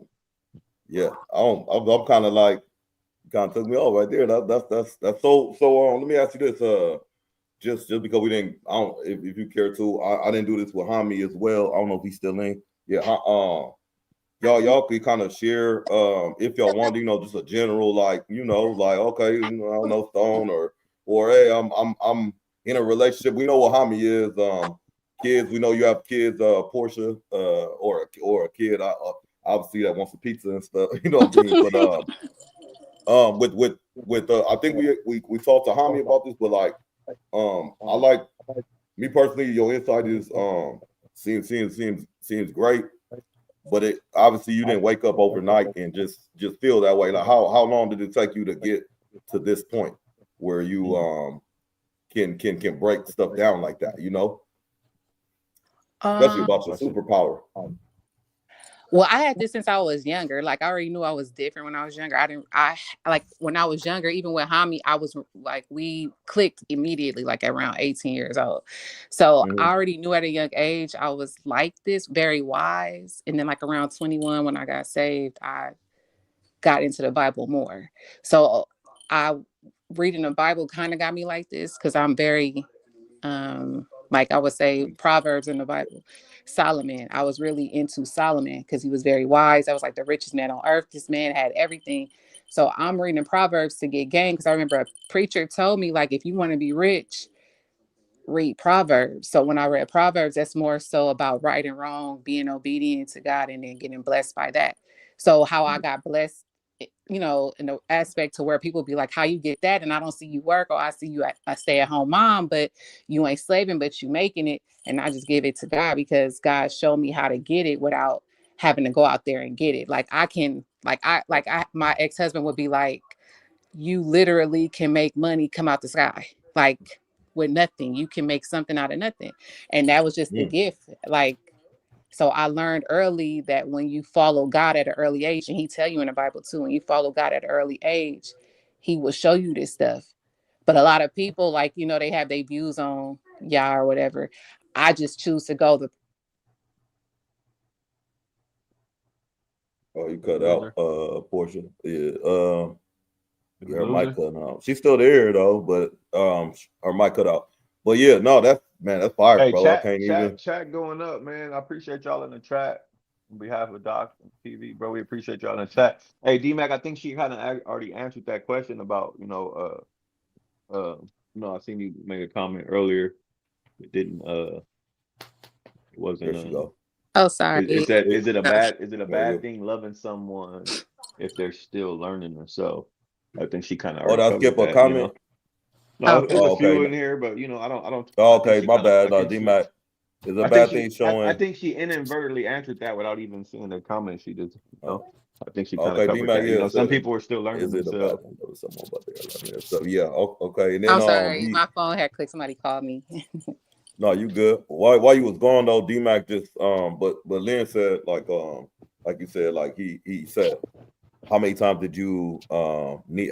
Yeah, I'm kind of like, kind of took me off right there. That's so. Let me ask you this. Just because we didn't, I don't, if you care to, I didn't do this with Hami as well. I don't know if he's still in. Yeah, y'all could kind of share, if y'all want, just a general, like, okay, I don't know, Stone or hey, I'm in a relationship. We know what Hami is. Kids, we know you have kids, Portia, or a kid, obviously that wants a pizza and stuff. You know what I mean? But with I think we talked to Hami about this, but like. I like, me personally, your insight is seems great, but it obviously you didn't wake up overnight and just feel that way. Like how long did it take you to get to this point? where you can break stuff down like that, you know, especially about your superpower. Well, I had this since I was younger. Like I already knew I was different when I was younger. I like when I was younger, even with Hami, I was like, we clicked immediately, like around 18 years old. So I already knew at a young age, I was like this, very wise. And then like around 21, when I got saved, I got into the Bible more. So I reading the Bible kind of got me like this because I'm very like I would say Proverbs in the Bible. Solomon, I was really into Solomon because he was very wise. I was like the richest man on earth. This man had everything. So I'm reading Proverbs to get gain because I remember a preacher told me, like, if you want to be rich, read Proverbs. So when I read Proverbs, that's more so about right and wrong, being obedient to God, and then getting blessed by that. So how I got blessed, you know, in the aspect to where people be like, how you get that? And I don't see you work, or I see you a stay-at-home mom, but you ain't slaving, but you making it. And I just give it to God because God showed me how to get it without having to go out there and get it. Like I can, my ex-husband would be like, you literally can make money come out the sky. Like with nothing, you can make something out of nothing. And that was just the gift. Like, so I learned early that when you follow God at an early age, and he tell you in the Bible too, when you follow God at an early age, he will show you this stuff. But a lot of people, like, you know, they have their views on Yah or whatever. I just choose to go the. Oh, you cut out Portia. Yeah. Her mic cut out. She's still there though, but her mic cut out. But yeah, no, that's fire, Hey, bro. I can't even. Chat going up, man. I appreciate y'all in the chat. On behalf of Doc TV, bro, we appreciate y'all in the chat. Hey, D-Mac, I think she kind of already answered that question about, I seen you make a comment earlier. It didn't, it wasn't. There she go. Oh, sorry. Is it a bad thing loving someone if they're still learning themselves? I think she kind of already covered skip a that, comment. you know? No, it's a few in here, but I don't. Okay, my bad. D-Mac. Is a bad thing showing? I think she inadvertently answered that without even seeing the comment she did. I think she kind of covered D-Mac, that. Some people are still learning themselves. So yeah, okay. And then I'm sorry, my phone had clicked. Somebody called me. No, you good. While you was gone though, D-Mac just but Lynn said like you said, like he said, how many times did you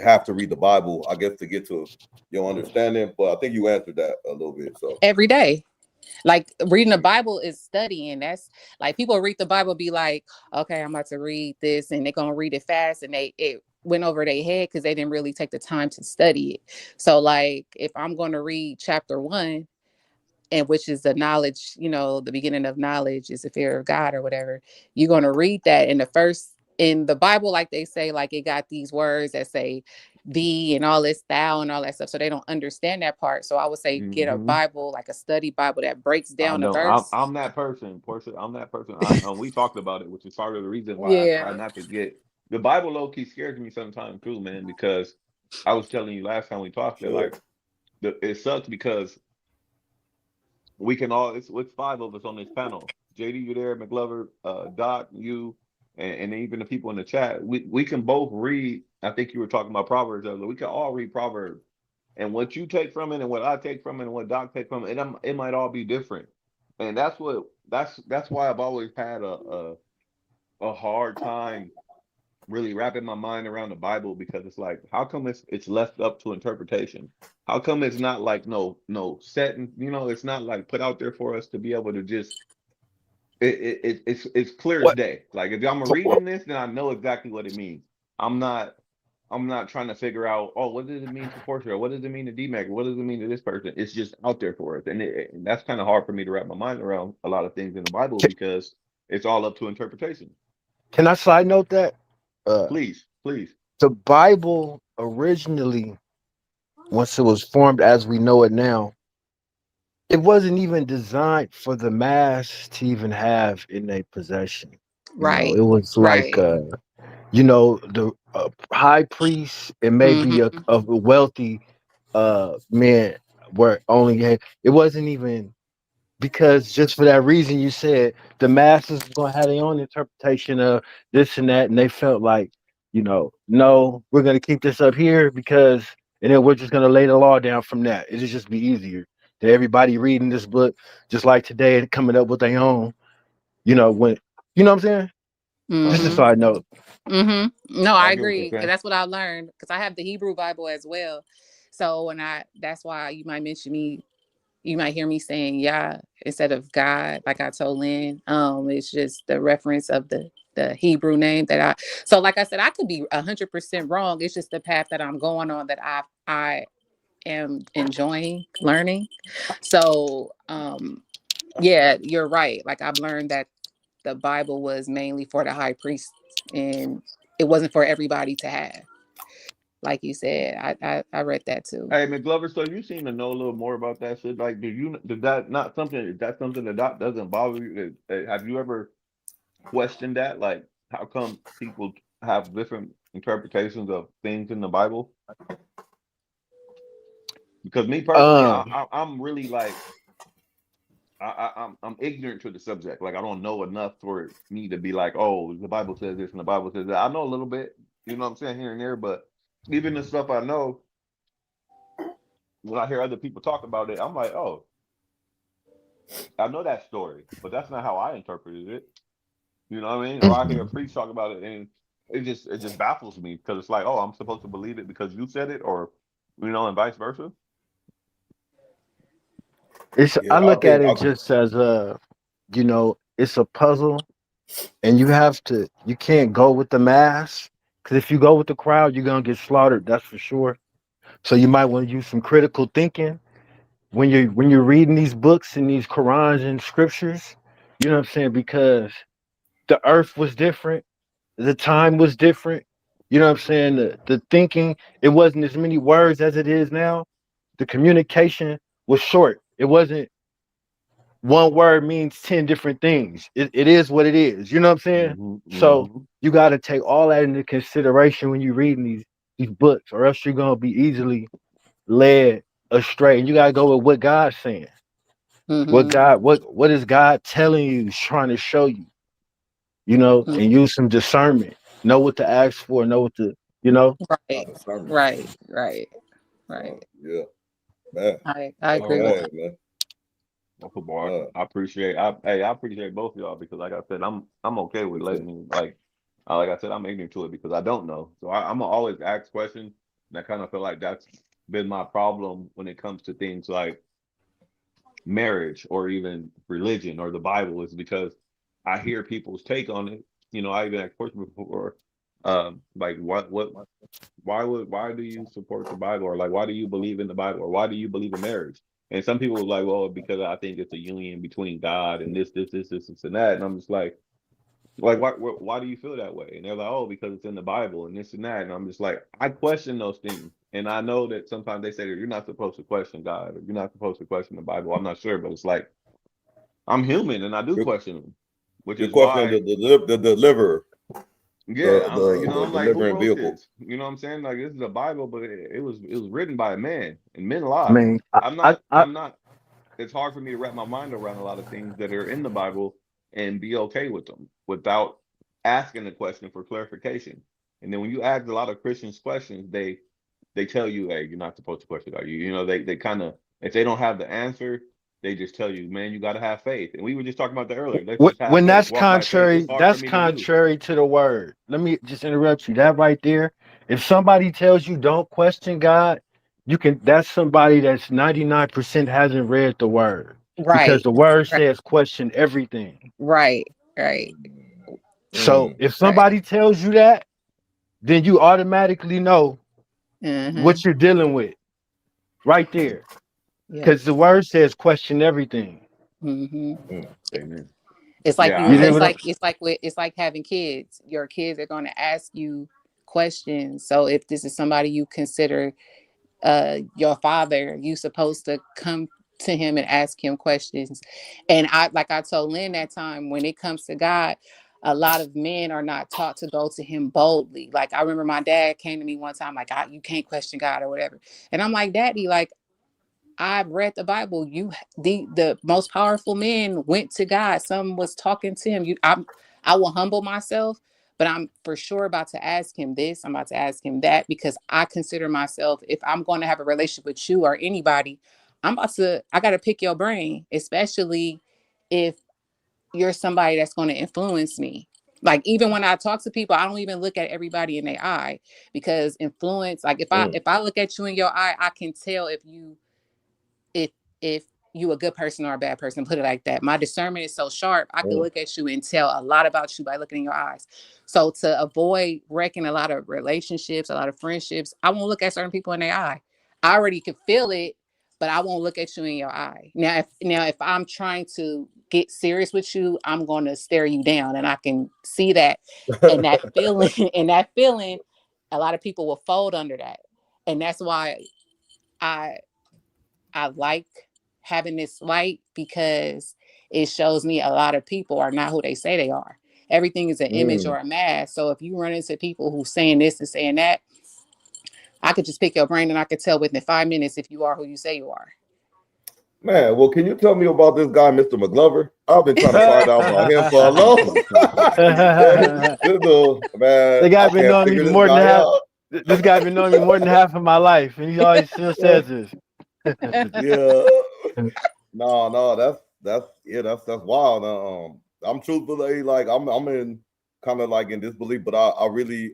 have to read the Bible, I guess, to get to your understanding? But I think you answered that a little bit. So every day. Like reading the Bible is studying. That's like people read the Bible, be like, okay, I'm about to read this, and they're gonna read it fast, and it went over their head because they didn't really take the time to study it. So like if I'm gonna read chapter 1, and which is the knowledge, the beginning of knowledge is the fear of God or whatever, you're gonna read that in the Bible, like they say, like it got these words that say thee and all this thou and all that stuff. So they don't understand that part. So I would say get a Bible, like a study Bible that breaks down the verse. I'm that person, Portia. I'm that person. We talked about it, which is part of the reason why I try not to get the Bible. Low key scares me sometimes too, man, because I was telling you last time we talked that like it sucks because we can all it's 5 of us on this panel. JD, you there, McGlover, Doc, you, and even the people in the chat. We can both read. I think you were talking about Proverbs earlier. We can all read Proverbs. And what you take from it and what I take from it and what Doc take from it, it might all be different. And that's why I've always had a hard time really wrapping my mind around the Bible, because it's like, how come it's left up to interpretation? How come it's not like no set and it's not like put out there for us to be able to just it's clear as day. Like if I'm reading this, then I know exactly what it means. I'm not trying to figure out, what does it mean to Portia? What does it mean to D-Mac? What does it mean to this person? It's just out there for us. And that's kind of hard for me to wrap my mind around a lot of things in the Bible because it's all up to interpretation. Can I side note that? Please. The Bible originally, once it was formed as we know it now, it wasn't even designed for the mass to even have in their possession. Right. It was like, the high priest and maybe a wealthy men were only had. It wasn't even because just for that reason you said the masses were gonna have their own interpretation of this and that, and they felt like, no, we're gonna keep this up here because and then we're just gonna lay the law down from that. It'll just be easier to everybody reading this book, just like today, and coming up with their own. When what I'm saying. Just a Mm-hmm. side note. Mm-hmm. No, I I get what you're agree, because saying. that's what I learned. Because I have the Hebrew Bible as well, so that's why you might mention me. You might hear me saying "Yah" instead of God, like I told Lynn. It's just the reference of the Hebrew name that I. So, like I said, I could be 100% wrong. It's just the path that I'm going on that I am enjoying learning. So, yeah, you're right. Like I've learned that the Bible was mainly for the high priest, and it wasn't for everybody to have. Like you said, I read that too. Hey, McGlover, so you seem to know a little more about that shit. Like, did that not something? Is that something that doesn't bother you? Have you ever questioned that? Like, how come people have different interpretations of things in the Bible? Because me personally, Um, I'm really like, I'm ignorant to the subject. Like, I don't know enough for me to be like, oh, the Bible says this and the Bible says that. I know a little bit, you know what I'm saying, here and there, but even the stuff I know, when I hear other people talk about it, I'm like, oh, I know that story, but that's not how I interpreted it. You know what I mean? Or I hear a priest talk about it, and it just baffles me because it's like, oh, I'm supposed to believe it because you said it, or and vice versa. I Yeah, I look at think it just as it's a puzzle, and you can't go with the mass, because if you go with the crowd, you're gonna get slaughtered. That's for sure. So you might want to use some critical thinking when you're reading these books and these Qurans and scriptures. You know what I'm saying? Because the earth was different, the time was different. You know what I'm saying? The thinking, it wasn't as many words as it is now. The communication was short. It wasn't one word means 10 different things. It is what it is. You know what I'm saying? Hmm. So Hmm. you got to take all that into consideration when you're reading these books, or else you're gonna be easily led astray. And you gotta go with what God's saying. Mm-hmm. What is God telling you, trying to show you, and use some discernment. Know what to ask for, know what to, you know. Right, right, right, right. yeah, man. I That's agree with bad, that. man. Well, boy, I appreciate both of y'all because, like I said, I'm okay with letting me like I said, I'm ignorant to it because I don't know. So I'm gonna always ask questions, and I kind of feel like that's been my problem when it comes to things like marriage or even religion or the Bible, is because I hear people's take on it. I even asked questions before, like why do you support the Bible, or like why do you believe in the Bible, or why do you believe in marriage? And some people were like, well, because I think it's a union between God and this, and that. And I'm just like, why do you feel that way? And they're like, oh, because it's in the Bible and this and that. And I'm just like, I question those things. And I know that sometimes they say that you're not supposed to question God, or you're not supposed to question the Bible. I'm not sure, but it's like, I'm human and I do You're, question them, which you're is questioning why, the deliverer, yeah, the I'm like, who delivering wrote vehicle. this? You know what I'm saying? Like, this is a Bible, but it was written by a man, and men I lie. mean, I'm not. It's hard for me to wrap my mind around a lot of things that are in the Bible and be okay with them without asking the question for clarification. And then when you ask a lot of Christians questions, they tell you, hey, you're not supposed to question God. They kind of, if they don't have the answer, they just tell you, man, you got to have faith. And we were just talking about that earlier. Let's just have when faith, walk by faith. It's hard for that's me to do. contrary to the word. Let me just interrupt you. That right there. If somebody tells you don't question God, that's somebody that's 99% hasn't read the word, because Right, the word right, says question everything. right, right, So if right. somebody tells you that, then you automatically know Mm-hmm. what you're dealing with right there. Yep. Because the word says question everything. Mm-hmm. Amen. It's like Yeah, You know it's what I'm it's like having kids. Your kids are going to ask you questions. So if this is somebody you consider your father, you supposed to come to him and ask him questions. And I told Lynn that time, when it comes to God, a lot of men are not taught to go to him boldly. Like, I remember my dad came to me one time, like, you can't question God or whatever. And I'm like, Daddy, like, I've read the Bible. The most powerful men went to God. Some was talking to him. I will humble myself, but but I'm for sure about to ask him this. I'm about to ask him that, because I consider myself, if I'm going to have a relationship with you or anybody, I got to pick your brain, especially if you're somebody that's going to influence me. Like, even when I talk to people, I don't even look at everybody in their eye, because influence, like if I look at you in your eye, I can tell if you a good person or a bad person, put it like that. My discernment is so sharp. I can look at you and tell a lot about you by looking in your eyes. So to avoid wrecking a lot of relationships, a lot of friendships, I won't look at certain people in their eye. I already could feel it, but I won't look at you in your eye. Now, if I'm trying to get serious with you, I'm going to stare you down, and I can see that. And that feeling, a lot of people will fold under that. And that's why I like having this light, because it shows me a lot of people are not who they say they are. Everything is an image or a mask. So if you run into people who saying this and saying that, I could just pick your brain and I could tell within 5 minutes if you are who you say you are. Man, well, can you tell me about this guy, Mr. McGlover? I've been trying to find out about him for a long time. This guy been knowing me more than half. This guy been knowing me more than half of my life, and he always still says this. Yeah. No, that's wild. I'm truthfully, like, I'm in kind of like in disbelief, but I really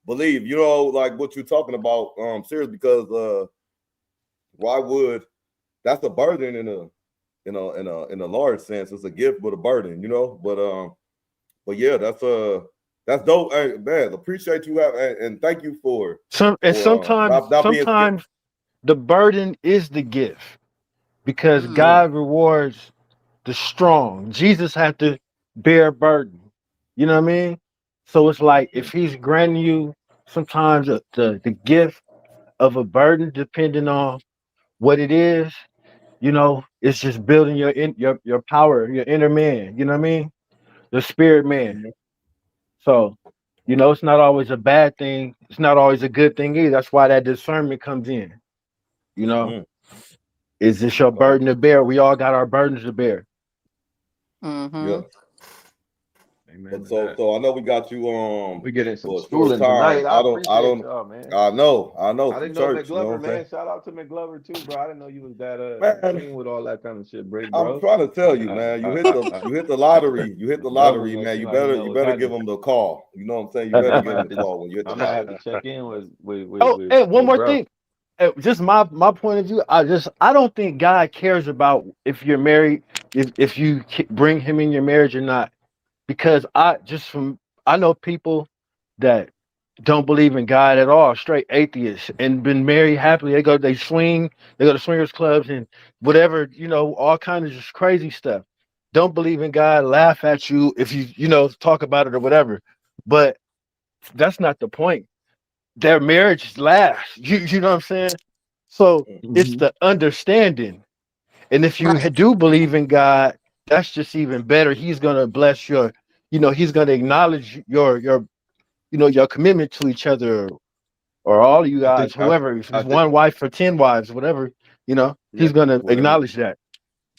believe, you know, like what you're talking about, serious, because why would, that's a burden in a large sense. It's a gift but a burden, you know. But yeah, that's dope. Hey, man, appreciate you and thank you for sometimes the burden is the gift, because God rewards the strong. Jesus had to bear burden. You know what I mean? So it's like, if he's granting you sometimes the gift of a burden, depending on what it is, you know, it's just building your power, your inner man. You know what I mean? The spirit man. So, you know, it's not always a bad thing. It's not always a good thing either. That's why that discernment comes in. You know, is this your burden to bear? We all got our burdens to bear. Yeah. Amen. So I know we got you we getting some for schooling tonight. I don't y'all, man. I know. I didn't know church, McGlover, you know, man. Shout out to McGlover too, bro. I didn't know you was that man, with all that kind of shit, bro. I'm trying to tell you, man. You hit the lottery. You hit the lottery, man. You better give them the call. You know what I'm saying? You better give them the call when you hit the lottery. I have to check in with hey, one more thing. Just my point of view. I don't think God cares about if you're married, if you bring him in your marriage or not, because I know people that don't believe in God at all, straight atheists, and been married happily. They go to swingers clubs and whatever, you know, all kinds of just crazy stuff. Don't believe in God, laugh at you if you know, talk about it or whatever. But that's not the point. Their marriage lasts. You know what I'm saying? So it's the understanding. And if you do believe in God, that's just even better. He's gonna bless he's gonna acknowledge your commitment to each other, or all of you guys, whoever, if it's one wife or 10 wives, whatever, he's gonna acknowledge that.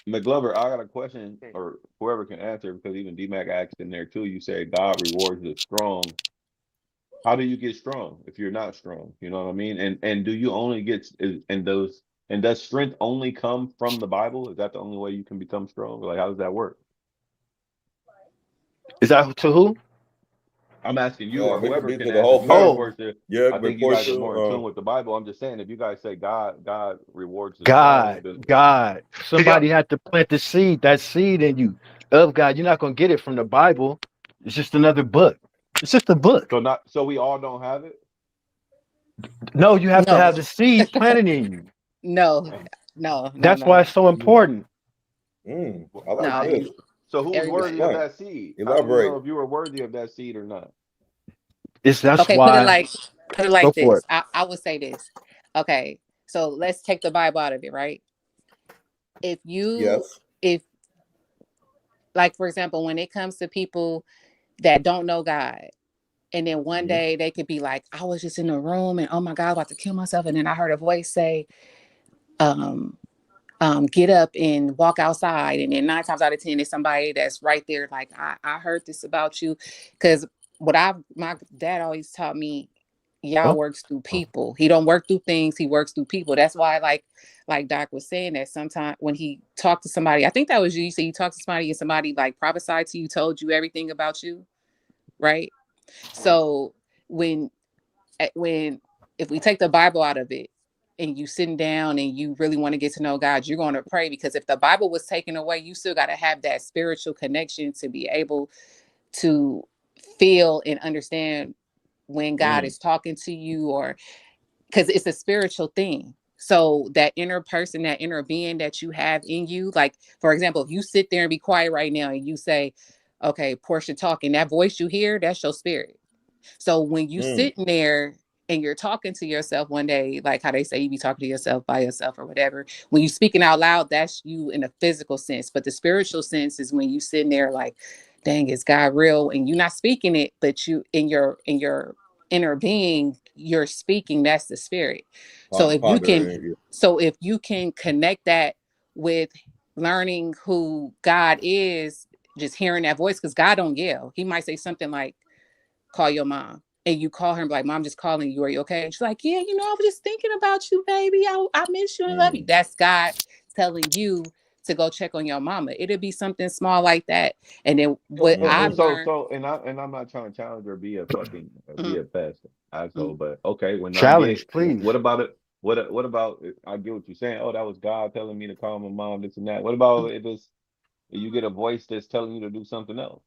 McGlover, I got a question, or whoever can answer, because even D-Mac asked in there too. You say God rewards the strong. How do you get strong if you're not strong? You know what I mean? And do you only get does strength only come from the Bible? Is that the only way you can become strong? Like, how does that work? Is that to who? I'm asking you, or whoever can the answer. whole family. Yeah, I think you guys are more in tune with the Bible. I'm just saying, if you guys say God rewards the God, somebody had to plant the seed, that seed in you of God. You're not gonna get it from the Bible. It's just another book. It's just a book. So we all don't have it. No, you have to have the seed planted in you. No. That's why it's so important. I like this. So who's worthy of that seed? Elaborate. How do you know if you were worthy of that seed or not? That's okay, why. Put it like this. I would say this. Okay, so let's take the Bible out of it, right? If like, for example, when it comes to people that don't know God, and then one day they could be like, I was just in the room and oh my God, I'm about to kill myself, and then I heard a voice say, get up and walk outside, and then 9 times out of 10 it's somebody that's right there, like, I heard this about you. Because my dad always taught me, Yah works through people. He don't work through things, he works through people. That's why, like Doc was saying, that sometimes when he talked to somebody, I think that was you said you talked to somebody and somebody like prophesied to you, told you everything about you, right? So when if we take the Bible out of it and you sitting down and you really want to get to know God, you're going to pray, because if the Bible was taken away, you still got to have that spiritual connection to be able to feel and understand when God is talking to you, or because it's a spiritual thing. So that inner person, that inner being that you have in you, like, for example, if you sit there and be quiet right now and you say, okay, Portia talking, that voice you hear, that's your spirit. So when you sitting there and you're talking to yourself one day, like how they say you be talking to yourself by yourself or whatever, when you're speaking out loud, that's you in a physical sense. But the spiritual sense is when you sitting there like, dang, is God real? And you're not speaking it, but you in your inner being, you're speaking. That's the spirit. So if you can connect that with learning who God is, just hearing that voice, because God don't yell. He might say something like, call your mom, and you call her and be like, Mom, just calling you. Are you okay? And she's like, yeah, I was just thinking about you, baby. I miss you and love you. That's God telling you to go check on your mama. It'll be something small like that. And then what I've learned. And I'm not trying to challenge or be a fucking be a pest asshole, but okay, when challenge, please. What about it? What about? I get what you're saying. Oh, that was God telling me to call my mom, this and that. What about if you get a voice that's telling you to do something else?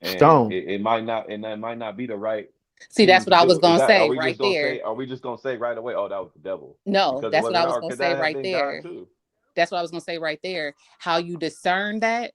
And it might not, and that might not be the right. See, that's what I was gonna say right there. Are we just gonna say right away, oh, that was the devil? No, that's what I was gonna say right there. That's what I was gonna say right there. How you discern that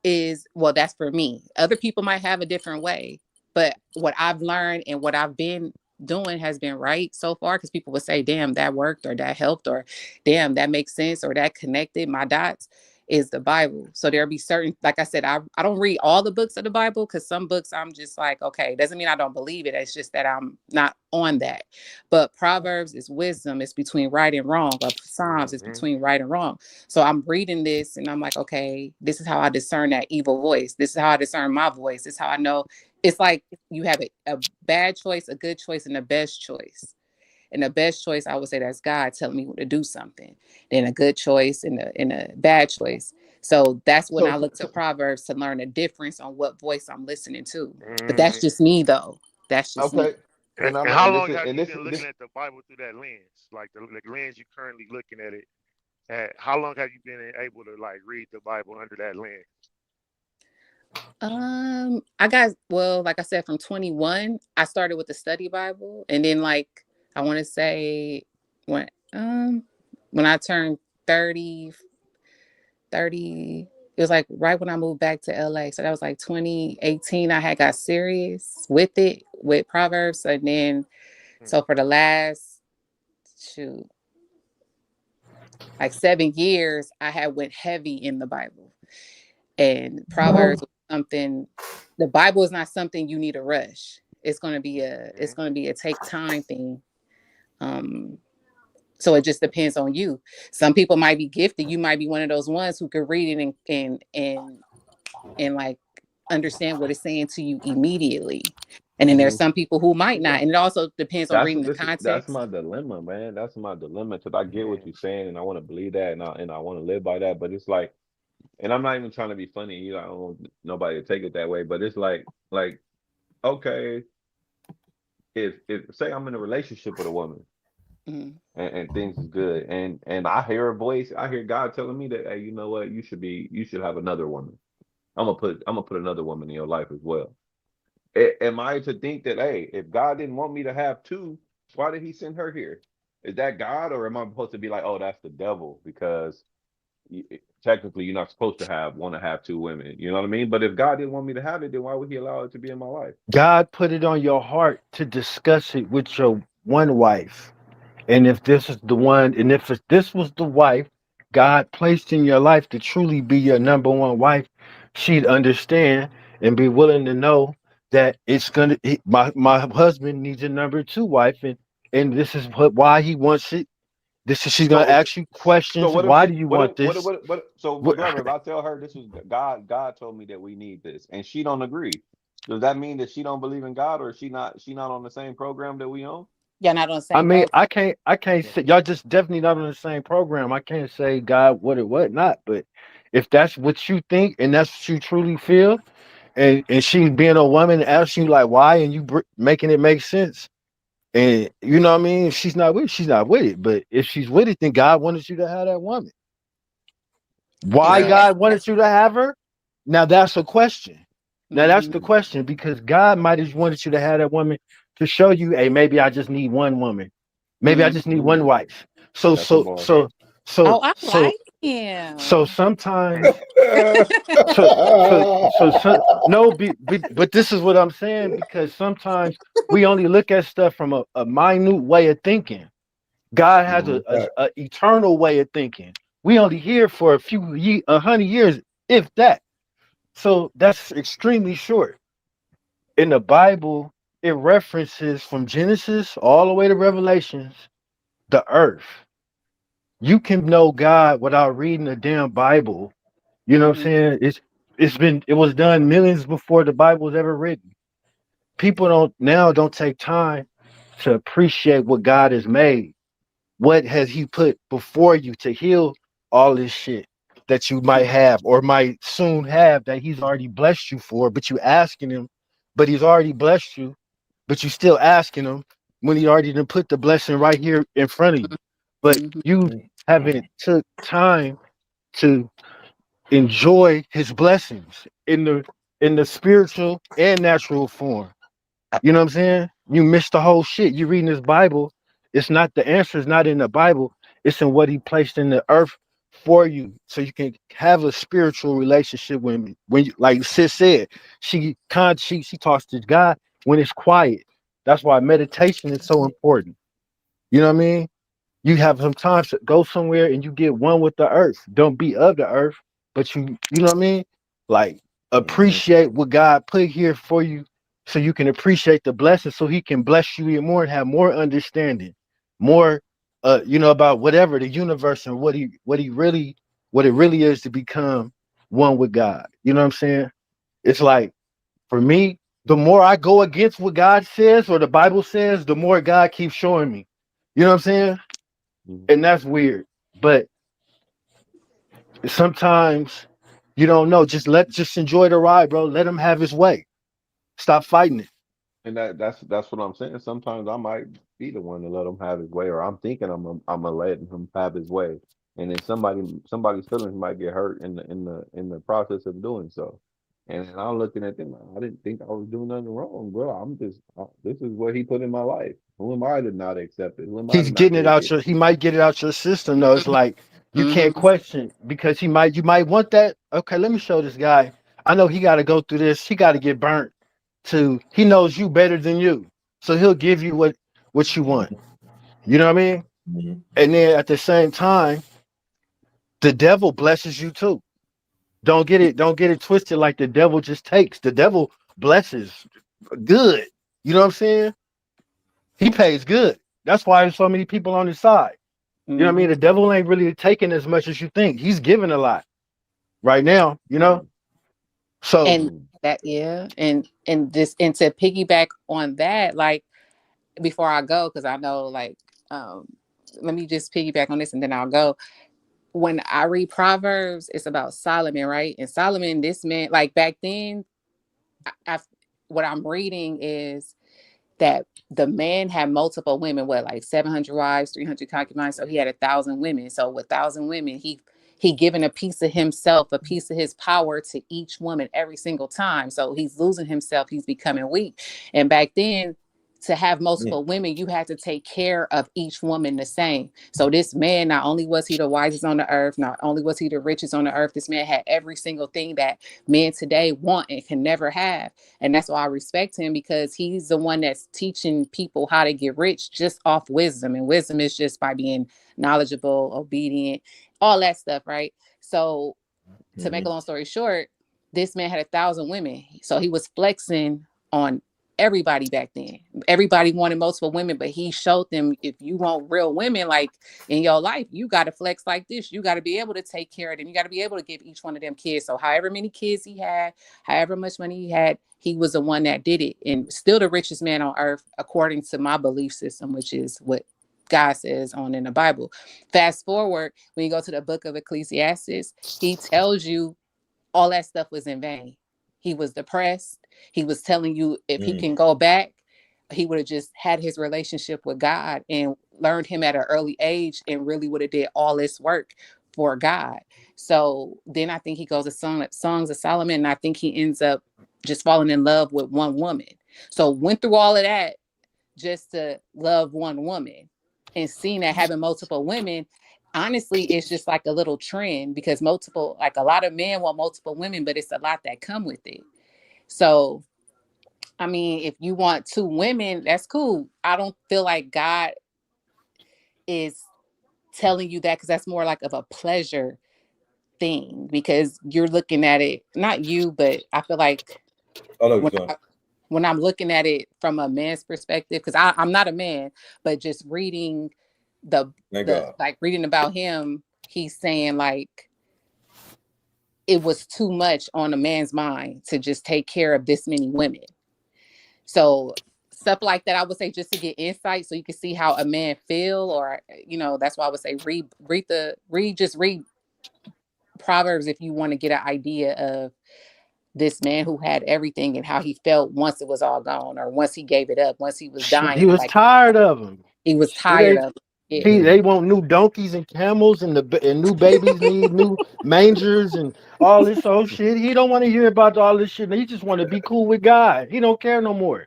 is, well, that's for me. Other people might have a different way, but what I've learned and what I've been doing has been right so far, because people would say, damn, that worked, or that helped, or damn, that makes sense, or that connected my dots, is the Bible. So there'll be certain, like I said, I don't read all the books of the Bible, because some books I'm just like, okay, doesn't mean I don't believe it. It's just that I'm not on that. But Proverbs is wisdom. It's between right and wrong. Or Psalms is between right and wrong. So I'm reading this and I'm like, okay, this is how I discern that evil voice. This is how I discern my voice. This is how I know. It's like you have a bad choice, a good choice, and a best choice. And the best choice, I would say, that's God telling me to do something. Then a good choice and a bad choice. So that's when I look to Proverbs to learn the difference on what voice I'm listening to. But that's just me, though. That's just me. And how long have you been looking at the Bible through that lens? Like the lens you're currently looking at it. How long have you been able to like read the Bible under that lens? Like I said, from 21, I started with the study Bible, and then like I want to say when I turned 30, it was like right when I moved back to LA. So that was like 2018. I had got serious with it, with Proverbs. And then, so for the last, like 7 years, I had went heavy in the Bible. And Proverbs was something, the Bible is not something you need to rush. It's going to be a take time thing. So it just depends on you. Some people might be gifted. You might be one of those ones who could read it and like understand what it's saying to you immediately. And then there's some people who might not. And it also depends on reading the context. That's my dilemma, man. That's my dilemma, because I get what you're saying and I want to believe that and I want to live by that. But it's like, and I'm not even trying to be funny, I don't want nobody to take it that way, but it's like, okay, if say I'm in a relationship with a woman, and things is good, and I hear a voice, I hear God telling me that, hey, you know what, you should have another woman. I'm gonna put another woman in your life as well. Am I to think that, hey, if God didn't want me to have two, why did he send her here? Is that God, or am I supposed to be like, oh, that's the devil, because technically you're not supposed to want to have two women, you know what I mean? But if God didn't want me to have it, then why would he allow it to be in my life? God put it on your heart to discuss it with your one wife. And if this is the one, and if this was the wife God placed in your life to truly be your number one wife, she'd understand and be willing to know that my husband needs a number two wife, and this is why he wants it. She's gonna ask you questions. Why do you want this? So McGlover, if I tell her this was God told me that we need this, and she don't agree, Does that mean that she don't believe in God, or she not on the same program that we on? Y'all not on the I same mean, program. I can't say y'all just definitely not on the same program. I can't say God what or what not, but if that's what you think and that's what you truly feel, and she being a woman asks you like why, and you making it make sense, and you know what I mean. If she's not with it, she's not with it. But if she's with it, then God wanted you to have that woman. Why Yeah, God wanted you to have her? Now that's a question. Now that's mm-hmm, the question because God might have wanted you to have that woman to show you, hey, maybe I just need one woman. Maybe I mm. just need one wife. So That's a so bar. so so Oh, I so like so him. sometimes no but this is what I'm saying because sometimes we only look at stuff from a minute way of thinking. God has a eternal way of thinking. We only here for a few 100 years, if that. So that's extremely short. In the Bible, it references from Genesis all the way to Revelations, the earth. You can know God without reading the damn Bible. You know what I'm Mm-hmm. saying? It was done millions before the Bible was ever written. People don't take time to appreciate what God has made. What has he put before you to heal all this shit that you might have or might soon have that he's already blessed you for, but you asking him, but he's already blessed you, but you still asking him when he already done put the blessing right here in front of you. But Mm-hmm. you haven't took time to enjoy his blessings in the spiritual and natural form. You know what I'm saying? You missed the whole shit. You reading this Bible. It's not the answer is not in the Bible. It's in what he placed in the earth for you, so you can have a spiritual relationship with him. When you, like Sis said, she talks to God when it's quiet. That's why meditation is so important. You know what I mean? You have some time to go somewhere and you get one with the earth. Don't be of the earth, but you know what I mean? Like appreciate what God put here for you so you can appreciate the blessing so he can bless you even more and have more understanding, more about whatever the universe and what it really is to become one with God. You know what I'm saying? It's like for me, the more I go against what God says or the Bible says, the more God keeps showing me. You know what I'm saying? And that's weird. But sometimes you don't know. Just enjoy the ride, bro. Let him have his way. Stop fighting it. And that's what I'm saying. Sometimes I might be the one to let him have his way, or I'm thinking I'm gonna let him have his way, and then somebody's feelings might get hurt in the process of doing so. And I'm looking at them. I didn't think I was doing nothing wrong, bro. I'm just this is what he put in my life. Who am I to not accept it? Who am I to He's not getting it take out it? he might get it out your system though. It's like you can't Mm-hmm. question because you might want that. Okay, let me show this guy. I know he gotta go through this, he gotta get burnt he knows you better than you. So he'll give you what you want. You know what I mean? And then at the same time, the devil blesses you too. Don't get it twisted like the devil just takes. The devil blesses good. You know what I'm saying? He pays good. That's why there's so many people on his side. You know what I mean? Mm-hmm. The devil ain't really taking as much as you think. He's giving a lot right now, you know? So And that, yeah, and to piggyback on that, like before I go, because I know like let me just piggyback on this and then I'll go. When I read Proverbs, it's about Solomon, right? And Solomon, this man, like back then, I what I'm reading is that the man had multiple women, what, like 700 wives, 300 concubines. So he had 1,000 women. So with 1,000 women, he given a piece of himself, a piece of his power to each woman every single time. So he's losing himself. He's becoming weak. And back then, to have multiple women, you had to take care of each woman the same. So this man, not only was he the wisest on the earth, not only was he the richest on the earth, this man had every single thing that men today want and can never have. And that's why I respect him, because he's the one that's teaching people how to get rich just off wisdom. And wisdom is just by being knowledgeable, obedient, all that stuff, right? So to make a long story short, this man had 1,000 women. So he was flexing on everybody back then. Everybody wanted multiple women, but he showed them, if you want real women like in your life, you got to flex like this. You got to be able to take care of them. You got to be able to give each one of them kids. So however many kids he had, however much money he had, he was the one that did it, and still the richest man on earth, according to my belief system, which is what God says on in the Bible. Fast forward, when you go to the book of Ecclesiastes, he tells you all that stuff was in vain. He was depressed. He was telling you if he can go back, he would have just had his relationship with God and learned him at an early age and really would have did all this work for God. So then I think he goes to Songs of Solomon, and I think he ends up just falling in love with one woman. So went through all of that just to love one woman, and seeing that having multiple women, honestly, it's just like a little trend, because like a lot of men want multiple women, but it's a lot that come with it. So, I mean, if you want 2 women, that's cool. I don't feel like God is telling you that, because that's more like of a pleasure thing, because you're looking at it, not you, but I feel like when I'm looking at it from a man's perspective, because I'm not a man, but just reading like reading about him, he's saying like it was too much on a man's mind to just take care of this many women. So stuff like that, I would say, just to get insight, so you can see how a man feel, or that's why I would say read Proverbs if you want to get an idea of this man who had everything and how he felt once it was all gone, or once he gave it up, once he was dying. He was tired of them. He was tired of it. They want new donkeys and camels, and new babies need new mangers and all this old shit. He don't want to hear about all this shit. He just want to be cool with God. He don't care no more.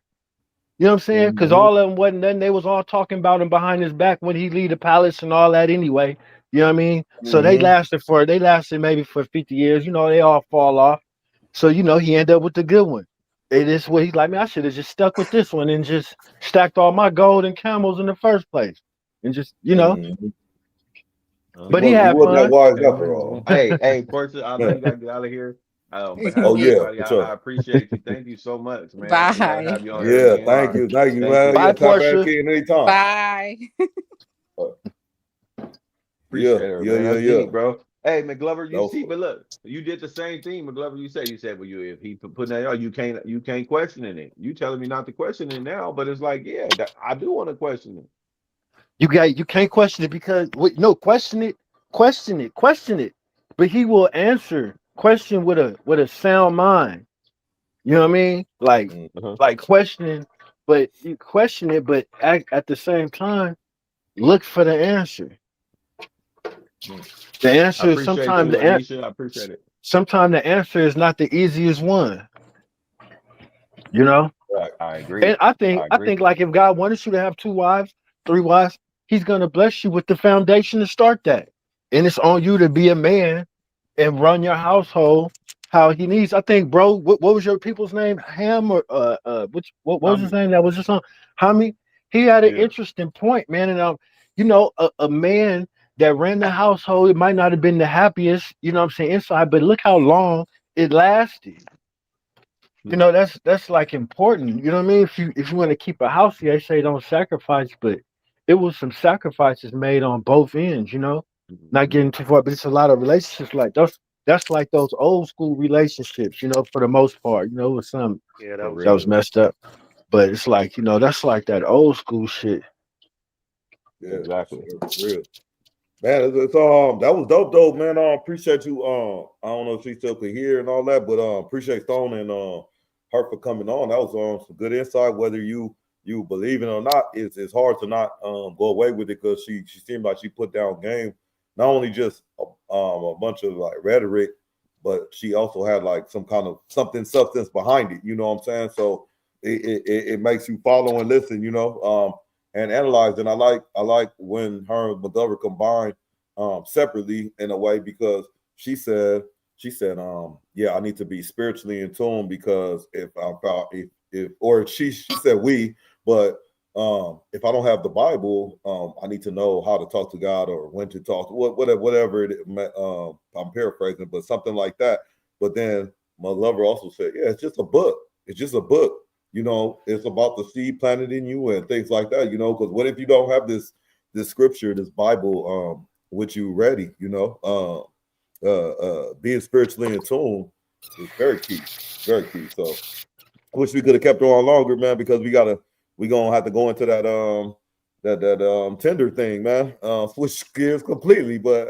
You know what I'm saying? Because all of them wasn't nothing. They was all talking about him behind his back when he leave the palace and all that anyway. You know what I mean? So they lasted maybe for 50 years. They all fall off. So, he ended up with the good one. It is what he's like, man, I should have just stuck with this one and just stacked all my gold and camels in the first place. And just, But he had fun. Hey, Portia, I know you gotta get out of here. But everybody, I appreciate you. Thank you so much, man. Bye. Have you on here again. Thank you, man. Bye, Portia. Anytime. Bye. Appreciate her, man. That's deep, bro. Hey, McGlover, you see, but look, you did the same thing, McGlover. You said, well, if he put that out, you can't question it. You telling me not to question it now, but it's like, yeah, I do want to question it. You can't question it because question it. But he will answer question with a sound mind. You know what I mean? Like questioning, but you question it, but at the same time, look for the answer. The answer is sometimes I appreciate it. Sometimes the answer is not the easiest one. I agree. And I think like if God wanted you to have 2 wives, 3 wives, he's gonna bless you with the foundation to start that. And it's on you to be a man and run your household how he needs. I think, bro, what was your people's name? Ham or what was his name? That was just on Hami. He had an interesting point, man. And a man that ran the household, it might not have been the happiest, inside, but look how long it lasted. That's like important. You know what I mean? If you want to keep a house, they say don't sacrifice, but it was some sacrifices made on both ends, not getting too far, but it's a lot of relationships like those. That's like those old school relationships, for the most part, it was some that was messed up, but it's like, that's like that old school shit. Yeah, exactly. Real. Man, it's that was dope, man. Appreciate you. I don't know if she still could hear and all that, but appreciate Stone and her for coming on. That was some good insight. Whether you believe it or not, it's hard to not go away with it, because she seemed like she put down game, not only just a bunch of like rhetoric, but she also had like some kind of substance behind it. You know what I'm saying? So it makes you follow and listen. And analyze. And I like when her and McGlover combined separately in a way, because she said, I need to be spiritually in tune, because she said we, but if I don't have the Bible, I need to know how to talk to God, or when to talk, whatever it is. I'm paraphrasing, but something like that. But then McGlover also said, it's just a book. It's just a book. you know, it's about the seed planted in you and things like that, you know, because what if you don't have this scripture, this Bible, with you ready, you know, being spiritually in tune is very key, very key. So I wish we could have kept her on longer, man, because we gonna have to go into that Tinder thing, man. Switch gears completely, but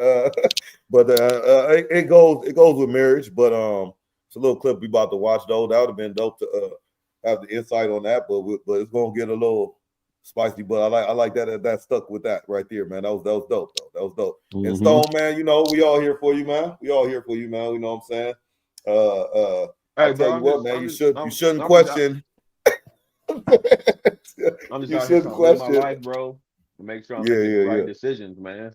it goes with marriage. But it's a little clip we about to watch though. That would have been dope to have the insight on that, but it's gonna get a little spicy. But I like that stuck with that right there, man. That was dope though. That was dope. Mm-hmm. And Stone, man, you know we all here for you, man. We all here for you, man. You know what I'm saying? Hey, I'll tell you what, man. You shouldn't question. I'm just You out here shouldn't trying to live my question. life, bro. To make sure I'm making the right decisions, man.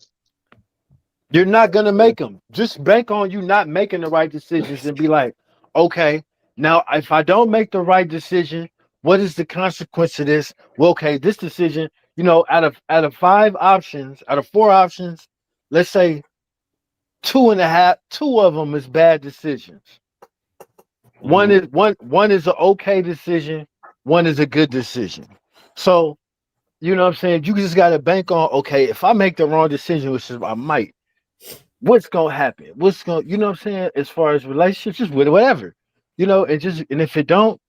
You're not gonna make them. Just bank on you not making the right decisions and be like, okay, now if I don't make the right decision, what is the consequence of this? Well, okay, this decision, you know, out of 4 options, let's say 2 of them is bad decisions. One is an okay decision, one is a good decision. So, you know what I'm saying? You just gotta bank on, okay, if I make the wrong decision, which is I might, what's gonna happen? You know what I'm saying? As far as relationships, just with whatever, you know, and if it don't,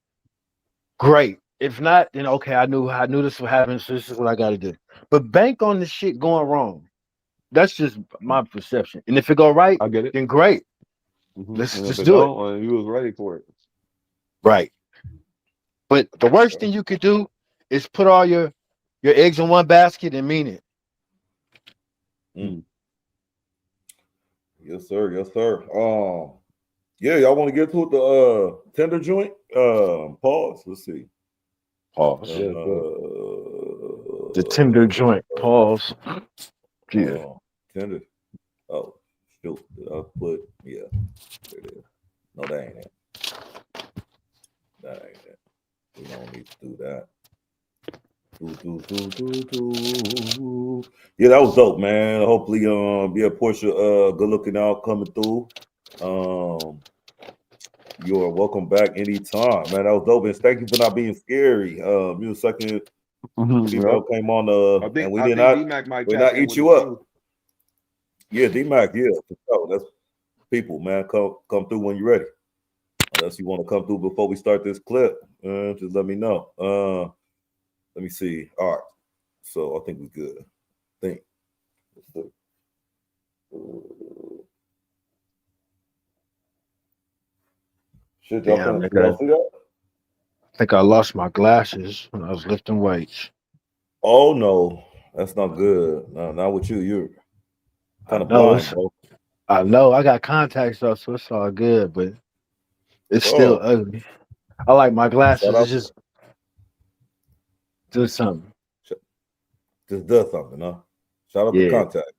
great. If not, then okay, I knew this would happen, so this is what I gotta do. But bank on the shit going wrong. That's just my perception. And if it go right, I get it. then great. Let's just do it. You was ready for it. Right. But the worst thing you could do is put all your eggs in one basket and mean it. Yes, sir. Yes, sir. Yeah, y'all want to get to it, the Tinder joint? Pause. Let's see. Pause. The Tinder joint. Pause. Yeah. Tinder. Oh, shoot. Did I put? Yeah. There it is. No, that ain't it. That ain't it. We don't need to do that. Yeah, that was dope, man. Hopefully, Portia, good looking out coming through. You're welcome back anytime, man. That was dope, and thank you for not being scary. You second female came on, and we did not eat you up. Yeah, D-Mac, yeah, for sure. That's people, man. Come through when you're ready. Unless you want to come through before we start this clip, just let me know. Let me see. All right. So I think we're good. Shit, y'all see that? I think I lost my glasses when I was lifting weights. Oh no, that's not good. No, not with you. You're kind of blind, bro. I know. I got contacts though, so it's all good, but it's still ugly. I like my glasses. It's just do something. Just does something, huh? Shout out to contacts.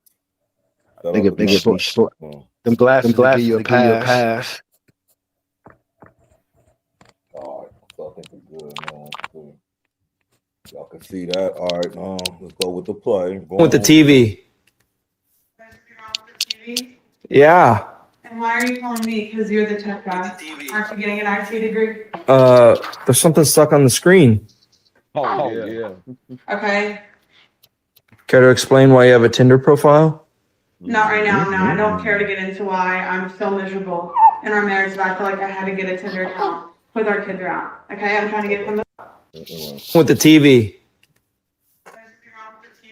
Them glasses give you a pass. All right, so I think we're good, man. So y'all can see that. All right, let's go with the play. With the TV. Yeah. And why are you calling me? Because you're the tech guy. Aren't you getting an IT degree? There's something stuck on the screen. Oh yeah. Okay. Care to explain why you have a Tinder profile? Not right now. No, I don't care to get into why. I'm so miserable in our marriage that I feel like I had to get a Tinder account with our kids around. Okay, I'm trying to get from the. With the TV.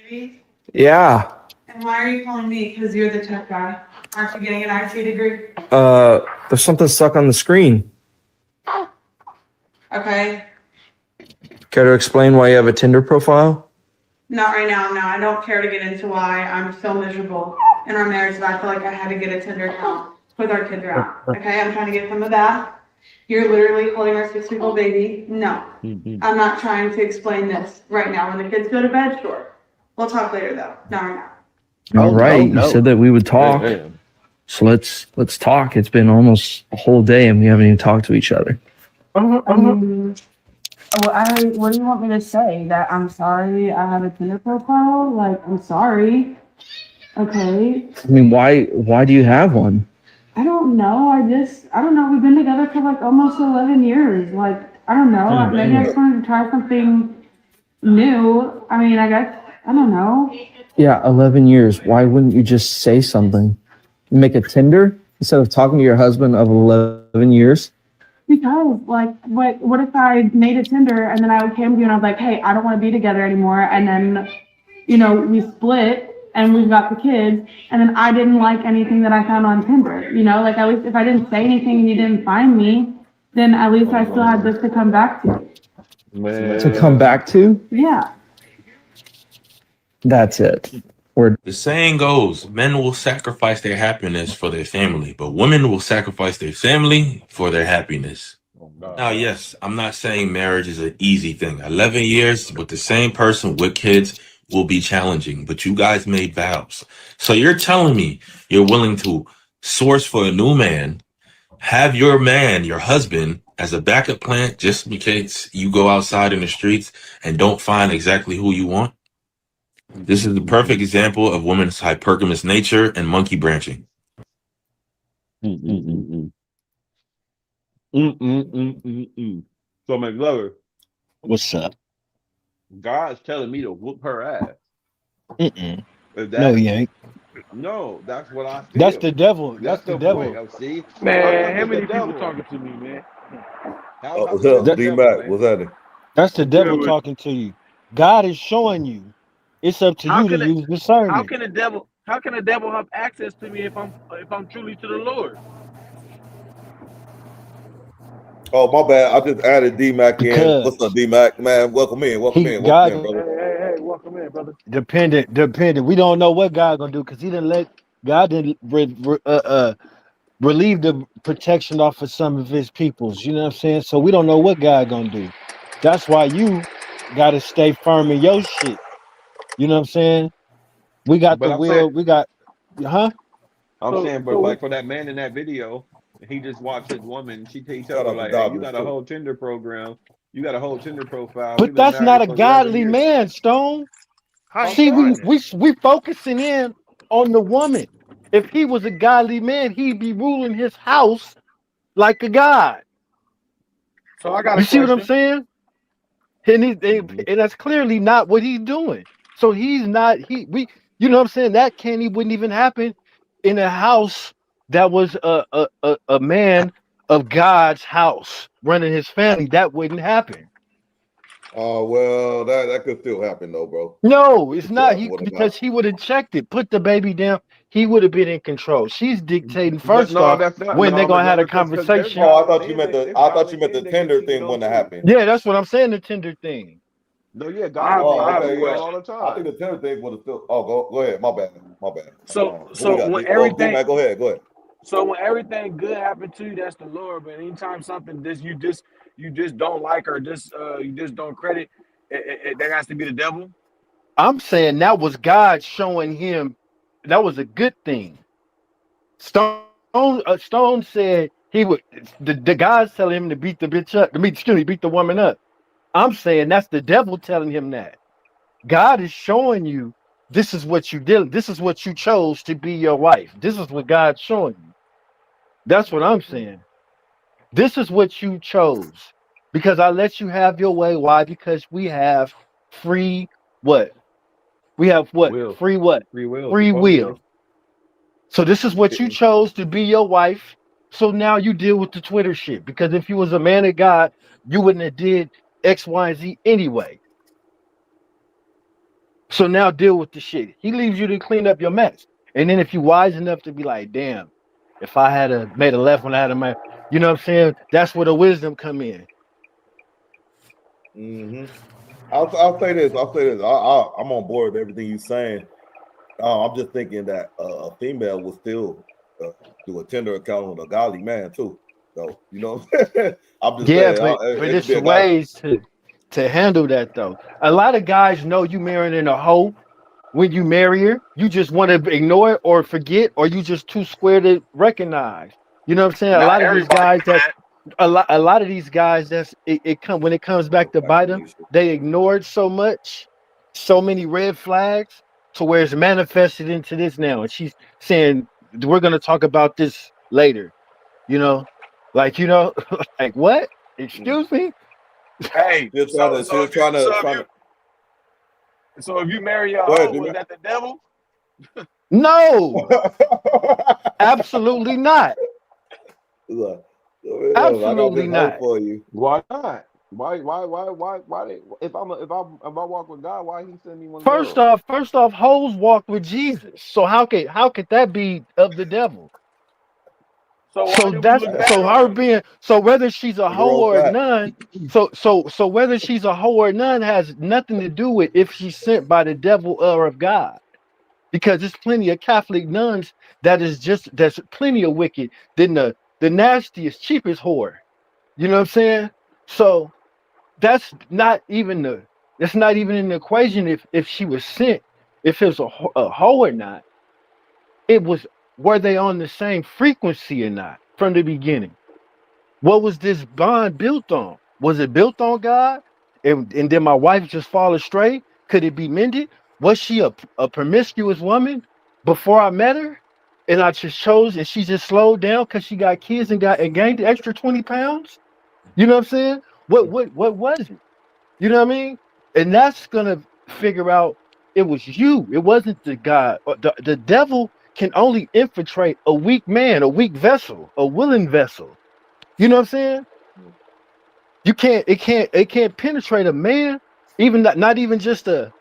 TV? Yeah. And why are you calling me? Because you're the tech guy. Aren't you getting an IT degree? There's something stuck on the screen. Okay. Care to explain why you have a Tinder profile? Not right now. No, I don't care to get into why. I'm so miserable in our marriage that I feel like I had to get a Tinder account with our kids around. Okay, I'm trying to get some of that. You're literally holding our 6-week-old baby. No, I'm not trying to explain this right now. When the kids go to bed, sure. We'll talk later though. Not right now. All right. You said that we would talk. So let's talk. It's been almost a whole day and we haven't even talked to each other. What do you want me to say? That I'm sorry I have a Tinder profile? Like, I'm sorry. Okay. I mean, why do you have one? I don't know. I don't know. We've been together for like almost 11 years. Like, I don't know. Maybe I just wanted to try something new. I mean, I guess, I don't know. Yeah, 11 years. Why wouldn't you just say something? Make a Tinder instead of talking to your husband of 11 years? Because, like, what if I made a Tinder and then I came to you and I was like, hey, I don't want to be together anymore. And then, you know, we split and we've got the kids. And then I didn't like anything that I found on Tinder. You know, like, at least if I didn't say anything and you didn't find me, then at least I still had this to come back to. Man. To come back to? Yeah. That's it. The saying goes, men will sacrifice their happiness for their family, but women will sacrifice their family for their happiness. Now, yes, I'm not saying marriage is an easy thing. 11 years with the same person with kids will be challenging, but you guys made vows. So you're telling me you're willing to source for a new man, have your man, your husband, as a backup plan just in case you go outside in the streets and don't find exactly who you want? This is the perfect example of women's hypergamous nature and monkey branching. So McGlover, What's up? God's telling me to whoop her ass. No, he ain't. No, that's what I feel. That's the devil. That's the devil. Point. See, Man, how many people talking to me, man? What's up, D-Mac? What's happening? That's the devil talking to you. God is showing you. It's up to you to use discernment. How can the devil have access to me if I'm truly to the Lord? Oh, my bad. I just added D-Mac in. What's up, D-Mac? Man, welcome in. Welcome in, brother. Hey, welcome in, brother. Dependent. We don't know what God gonna do because God didn't relieve the protection off of some of his peoples. You know what I'm saying? So we don't know what God gonna do. That's why you gotta stay firm in your shit. You know what I'm saying? We got the will. We got, huh? I'm saying, but like for that man in that video, he just watched his woman. He told her like, hey, you got a whole Tinder program. You got a whole Tinder profile. But that's not a godly man, Stone. See, we focusing in on the woman. If he was a godly man, he'd be ruling his house like a god. So I got you see what I'm saying? And that's clearly not what he's doing. So he's not you know what I'm saying? That wouldn't even happen in a house that was a man of God's house running his family. That wouldn't happen. Oh, well, that could still happen though, bro. No, it's not. Because he would have checked it, put the baby down. He would have been in control. She's dictating first off when they're gonna have a conversation. Oh, I thought you meant the Tinder thing wouldn't have happened. Yeah, that's what I'm saying. The Tinder thing. No, yeah, God all the time. I think the Tinder thing would have still. Oh, go ahead. My bad. So when everything, go ahead. So when everything good happened to you, that's the Lord. But anytime something you just don't like or you just don't credit, that has to be the devil. I'm saying that was God showing him that was a good thing. Stone said he would. The God's telling him to beat the bitch up, beat the woman up. I'm saying that's the devil telling him that. God is showing you this is what you did. This is what you chose to be your wife. This is what God's showing you. That's what I'm saying. This is what you chose. Because I let you have your way. Why? Because we have free what? We have what? Will. Free what? Free will. Free will. So this is what you chose to be your wife. So now you deal with the Twitter shit. Because if you was a man of God, you wouldn't have did X, Y, and Z anyway. So now deal with the shit. He leaves you to clean up your mess. And then if you wise enough to be like, damn, if I had made a left when I had a man, you know what I'm saying? That's where the wisdom come in. Mm-hmm. I'll say this. I'm on board with everything you're saying. I'm just thinking that a female will still do a Tinder account with a godly man too. So you know, I'm just saying. But it's ways to handle that though. A lot of guys know you marrying a hoe. When you marry her, you just want to ignore it or forget, or you just too square to recognize. You know what I'm saying? A lot of these guys when it comes back to bite them, they ignore it so much, so many red flags, to where it's manifested into this now. And she's saying, we're gonna talk about this later. You know, like what? Excuse me? Hey, Still trying to. so if you marry a Go ahead, hoe, is D-Man. that the devil? No, absolutely not. Look, I got Absolutely this hope not. for you. Why not? Why? If I walk with God, why he send me one First girl? off, hoes walk with Jesus. So how could that be of the devil? So why So do we that's look bad so on her them? being so whether she's a The hoe girl or a fat. nun, so whether she's a hoe or none has nothing to do with if she's sent by the devil or of God. Because there's plenty of Catholic nuns that's plenty of wicked than the nastiest, cheapest whore. You know what I'm saying? So that's not even in the equation if she was sent, if it was a hoe or not. It was, were they on the same frequency or not from the beginning? What was this bond built on? Was it built on God? And then my wife just fall astray? Could it be mended? Was she a promiscuous woman before I met her? And I just chose and she just slowed down because she got kids and gained the extra 20 pounds? You know what I'm saying? What was it? You know what I mean? And that's gonna figure out it was you. It wasn't the God. The devil can only infiltrate a weak man, a weak vessel, a willing vessel. You know what I'm saying? It can't penetrate a man, even not even just a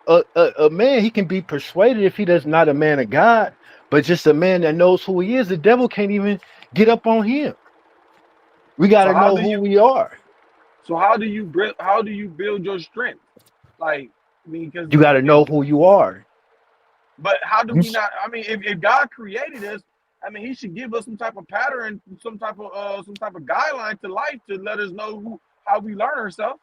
man. He can be persuaded if he does not a man of God, but just a man that knows who he is. The devil can't even get up on him. We got So to how know do who you we are. so how do you build your strength? Like, I mean, because You got to know who you are. but how do You we s- not? I mean, if God created us, I mean, He should give us some type of pattern, some type of guideline to life to let us know how we learn ourselves.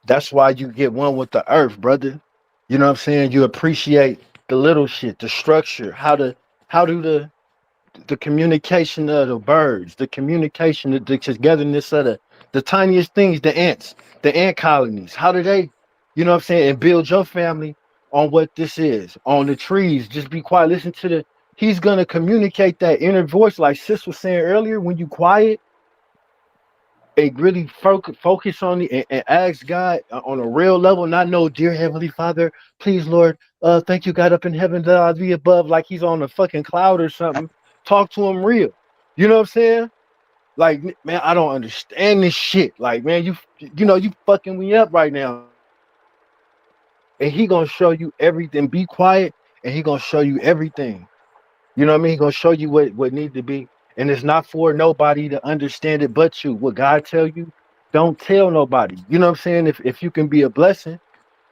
That's why you get one with the earth, brother. You know what I'm saying? You appreciate the little shit, the structure, how do the communication of the birds, the communication, the togetherness of the tiniest things, the ants, the ant colonies. How do they, you know what I'm saying, and build your family on what this is, on the trees. Just be quiet. Listen to he's gonna communicate that inner voice, like Sis was saying earlier, when you quiet and really focus on it and ask God on a real level, not no dear Heavenly Father, please Lord, thank you God up in heaven that I be above, like he's on a fucking cloud or something. Talk to him real. You know what I'm saying? Like man, I don't understand this shit. Like man, you fucking me up right now. And he gonna show you everything. Be quiet, and he gonna show you everything. You know what I mean? He gonna show you what need to be, and it's not for nobody to understand it but you. What God tell you, don't tell nobody. You know what I'm saying? If you can be a blessing,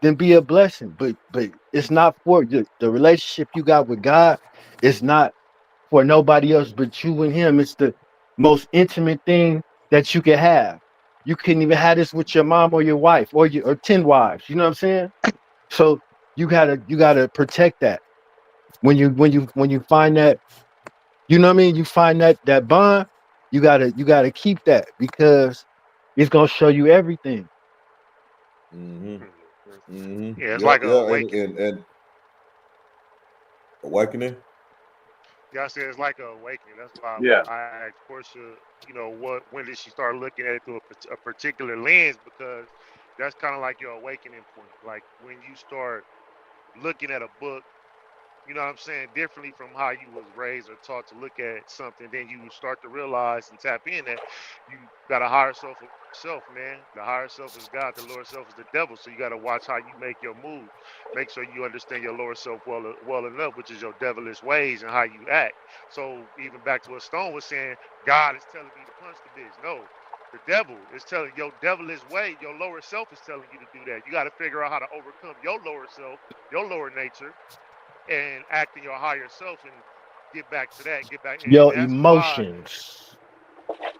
then be a blessing. But it's not for the relationship you got with God. It's not for nobody else but you and Him. It's the most intimate thing that you can have. You couldn't even have this with your mom or your wife or 10 wives. You know what I'm saying? So you gotta protect that when you find that, you know what I mean? You find that bond, you gotta keep that because it's gonna show you everything. Mm-hmm. Mm-hmm. Yeah, it's Yeah, like a yeah, and awakening. and and awakening. Yeah, I said it's like a awakening. That's why Yeah. I asked Portia, when did she start looking at it through a particular lens? Because that's kind of like your awakening point. Like when you start looking at a book, you know what I'm saying, differently from how you was raised or taught to look at something, then you start to realize and tap in that you got a higher self, man. The higher self is God, the lower self is the devil. So you got to watch how you make your move. Make sure you understand your lower self well enough, which is your devilish ways and how you act. So even back to what Stone was saying, God is telling me to punch the bitch. No, the devil is telling your devilish way, your lower self is telling you to do that. You got to figure out how to overcome your lower self, your lower nature, and act in your higher self and get back to that, get back. And Your that's why, emotions.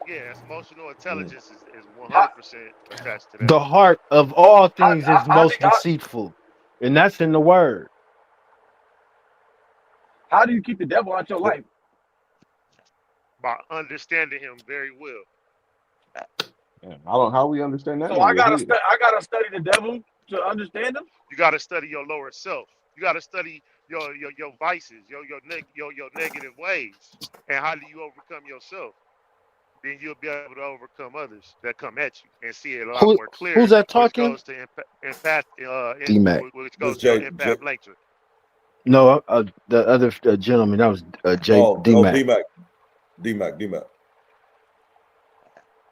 yeah, that's emotional Mm. intelligence is How 100% attached to that. The heart of all how things how, is how, do, most deceitful, and that's in the word. how do you keep the devil out your life? By understanding him very well. Yeah, I don't. How we understand that So I nigga? gotta I gotta study the devil to understand him. You got to study your lower self. You got to study your vices, your negative ways, and how do you overcome yourself? then you'll be able to overcome others that come at you and see it a lot more clear. Who's that Which talking? goes to empath, D-Mac. which goes to your empath nature. No, the other gentleman, that was D-Mac. D-Mac.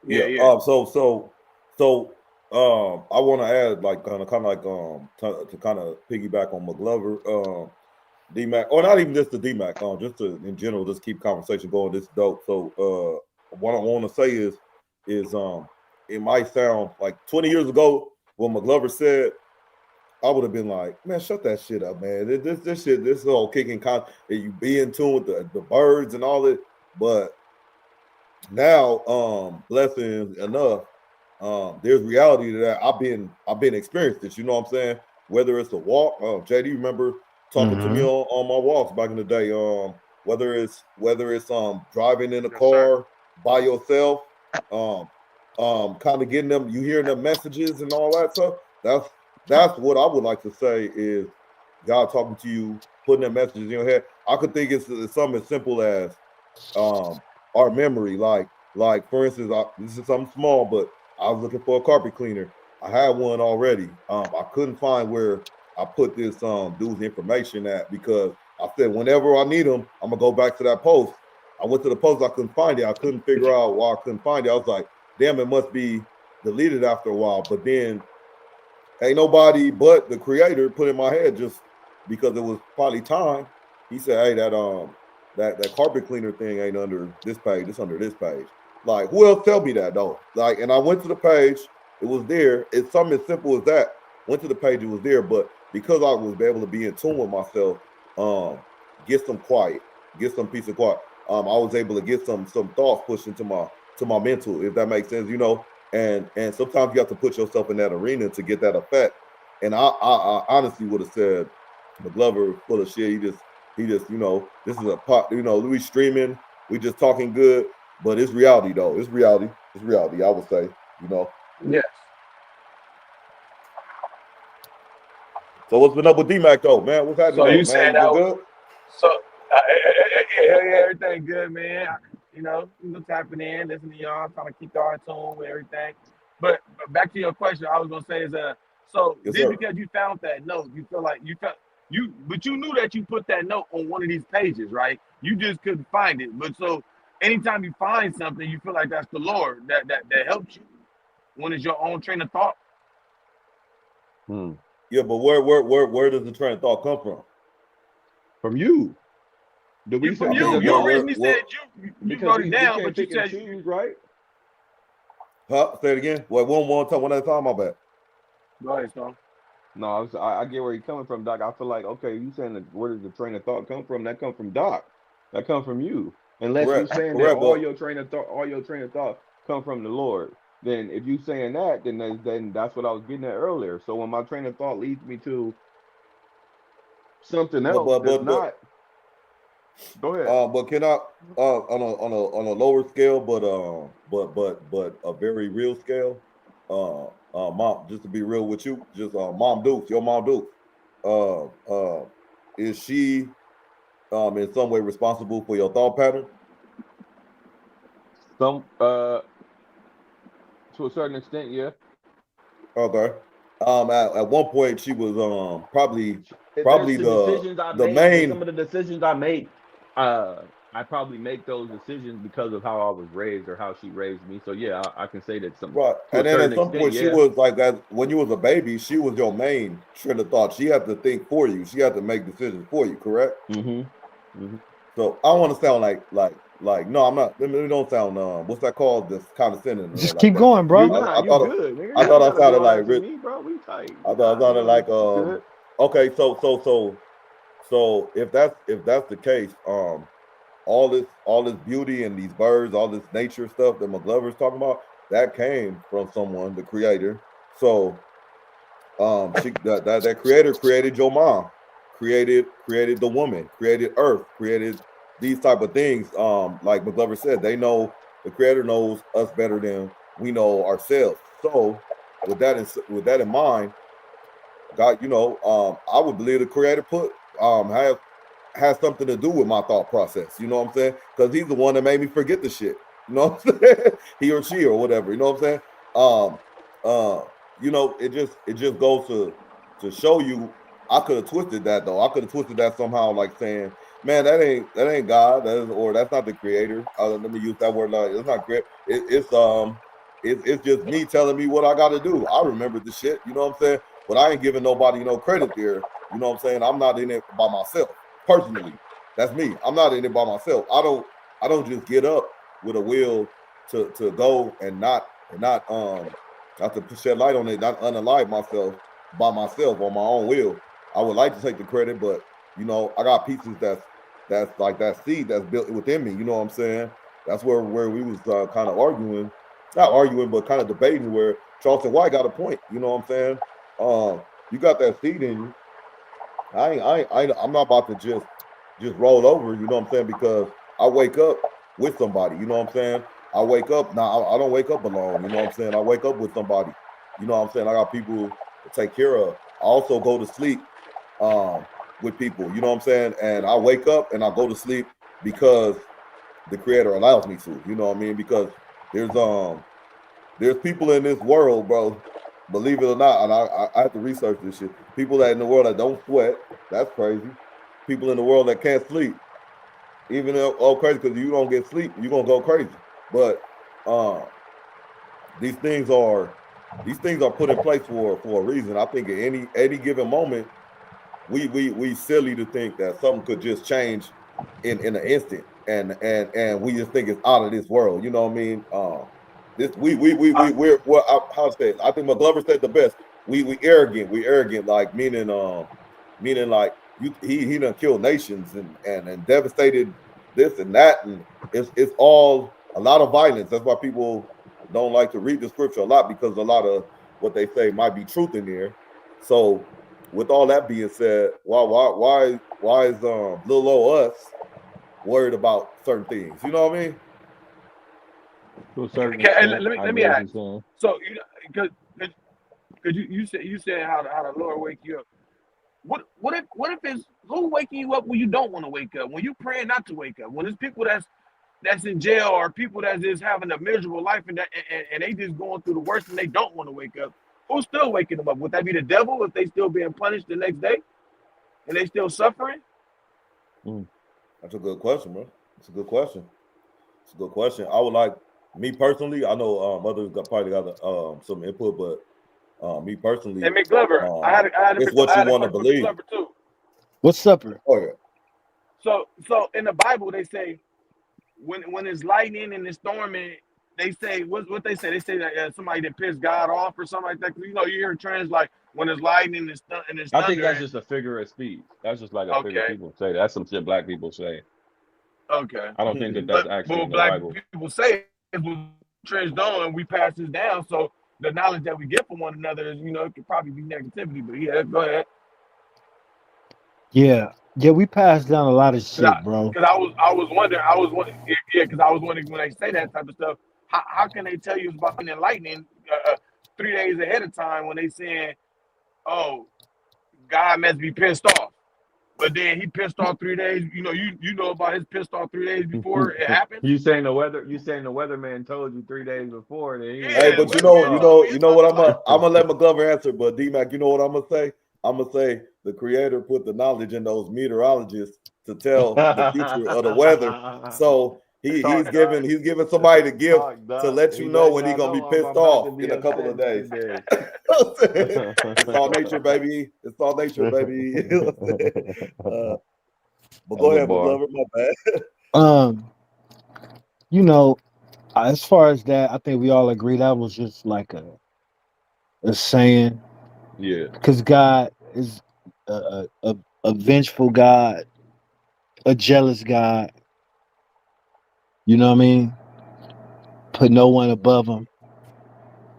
Yeah. Yeah. So I want to add like kind of like to kind of piggyback on McGlover, D-Mac, or not even just the D-Mac, just to in general, just keep conversation going. This is dope. So what I want to say is it might sound like 20 years ago when McGlover said, I would have been like, man, shut that shit up, man. This shit, this whole kicking you be in tune with the birds and all that. But now, blessings enough, there's reality to that. I've been experienced this, you know what I'm saying? Whether it's a walk, JD, remember talking to me on my walks back in the day. Whether it's driving in a car by yourself, kind of getting them, you hearing them messages and all that stuff. That's what I would like to say is God talking to you, putting them messages in your head. I could think it's something as simple as our memory. Like for instance, this is something small, but I was looking for a carpet cleaner. I had one already. I couldn't find where I put this dude's information at because I said whenever I need him, I'm gonna go back to that post. I went to the post, I couldn't find it. I couldn't figure out why I couldn't find it. I was like, damn, it must be deleted after a while. But then ain't nobody but the creator put in my head, just because it was probably time. He said, hey, that carpet cleaner thing ain't under this page, it's under this page. Like, who else tell me that though? Like, and I went to the page, it was there. It's something as simple as that. Went to the page, it was there, but because I was able to be in tune with myself, get some quiet, get some peace and quiet. I was able to get some thoughts pushed into my mental, if that makes sense, you know. And sometimes you have to put yourself in that arena to get that effect. And I honestly would have said McGlover full of shit. He just, you know, this is a pop, you know, we streaming, we just talking good, but it's reality though. It's reality, I would say, you know. Yes. So what's been up with D-Mac though, man? What's happening? So you man? said that was good? So everything good, man. You know, tapping in, listening to y'all, trying to keep y'all in tune with everything. But back to your question, I was gonna say is so yes, just because you found that note, you feel like but you knew that you put that note on one of these pages, right? You just couldn't find it. But so anytime you find something, you feel like that's the Lord that helps you. When it's your own train of thought. Yeah, but where does the train of thought come from? From you. From you. You originally said you wrote it down, but you said choose, right? Huh? Say it again. Well, one time, one at a time. My bad. Go ahead, Stone. No, I get where you're coming from, Doc. I feel like, okay, you saying that where does the train of thought come from? That come from Doc. That come from you. Unless you're saying that all your train of thought come from the Lord. Then if you saying that, then that's what I was getting at earlier. So when my train of thought leads me to something else, not. Go ahead. But can I on a lower scale, but a very real scale? Mom, just to be real with you, just Mom Dukes, your Mom Dukes. Is she in some way responsible for your thought pattern? To a certain extent, yeah. Okay. At one point she was probably decisions I the made, main. some of the decisions I make. I probably make those decisions because of how I was raised or how she raised me. So yeah, I can say that some. Right. And then at some point she was like that when you was a baby, she was your main train of thought. She had to think for you. She had to make decisions for you, correct? So I want to sound like no, I'm not. Let me don't sound what's that called? This condescending. Just keep going, bro. I thought I sounded like me, bro. We tight. I thought I sounded like okay, so if that's the case, all this beauty and these birds, all this nature stuff that McGlover's talking about, that came from someone, the creator. So that creator created your mom, created the woman, created Earth, created these type of things. Like McGlover said, they know, the creator knows us better than we know ourselves. So with that in mind, God, you know, I would believe the creator has something to do with my thought process. You know what I'm saying? Because he's the one that made me forget the shit. You know what I'm saying? He or she or whatever. You know what I'm saying? You know, it just goes to show you. I could have twisted that though. I could have twisted that somehow, like saying, "Man, that ain't God, or that's not the Creator." Let me use that word. Like, it's not great. It's just me telling me what I got to do. I remember the shit. You know what I'm saying? But I ain't giving nobody no credit there. You know what I'm saying? I'm not in it by myself personally. That's me. I'm not in it by myself. I don't just get up with a will to go and not to shed light on it, not unalive myself by myself on my own will. I would like to take the credit, but you know, I got pieces that's like that seed that's built within me. You know what I'm saying? That's where we was kind of arguing, not arguing, but kind of debating. Where Charleston White got a point. You know what I'm saying? You got that seed in you. I'm not about to just roll over. You know what I'm saying? Because I wake up with somebody. You know what I'm saying? I wake up now. I don't wake up alone. You know what I'm saying? I wake up with somebody. You know what I'm saying? I got people to take care of. I also go to sleep with people. You know what I'm saying? And I wake up and I go to sleep because the Creator allows me to. You know what I mean? Because there's people in this world, bro. Believe it or not, and I have to research this shit. People that in the world that don't sweat. That's crazy. People in the world that can't sleep. Even though crazy, because you don't get sleep, you're gonna go crazy. But these things are put in place for a reason. I think at any given moment, we silly to think that something could just change in an instant, and we just think it's out of this world. You know what I mean? This we're how to say it? I think McGlover said the best. We arrogant, like meaning like he done killed nations and devastated this and that, and it's all a lot of violence. That's why people don't like to read the scripture a lot, because a lot of what they say might be truth in there. So with all that being said, why is little old us worried about certain things? You know what I mean? To a certain extent, let me ask. So you know, because you said how the Lord wake you up. What if it's who waking you up when you don't want to wake up? When you praying not to wake up? When it's people that's in jail, or people that's just having a miserable life and they just going through the worst and they don't want to wake up? Who's still waking them up? Would that be the devil if they still being punished the next day and they still suffering? That's a good question, bro. It's a good question. It's a good question. I would like, me personally, I know others probably got some input, but me personally, and McGlover, I had it's what you want to believe. Too. What's supper? Oh yeah. So in the Bible they say when it's lightning and it's storming, they say what they say. They say that somebody that pissed God off or something like that. You know, you hear trends like when it's lightning and it's thunder. I think that's just a figure of speech. That's just like a figure people say. That's some shit black people say. Okay. I don't think that's actually in the black Bible. people say it was trends on and we pass this down. So the knowledge that we get from one another is, you know, it could probably be negativity. But yeah, go ahead. Yeah, we passed down a lot of shit, bro. Because I was wondering, because I was wondering when they say that type of stuff, how can they tell you it's about lightning 3 days ahead of time when they saying, oh, God must be pissed off, but then he pissed off 3 days. You know, you know about his pissed off 3 days before it happened. You saying the weatherman told you 3 days before that he. Hey, but you know what I'm gonna let McGlover answer, but D-Mac, you know what I'm gonna say? I'm gonna say the Creator put the knowledge in those meteorologists to tell the future of the weather. So he's giving somebody the gift to let you know when he's gonna be pissed off in a couple of days. It's all nature, baby. It's all nature, baby. But go ahead, McGlover. My bad. You know, as far as that, I think we all agree that was just like a saying. Yeah. Because God is a vengeful God, a jealous God. You know what I mean? Put no one above him.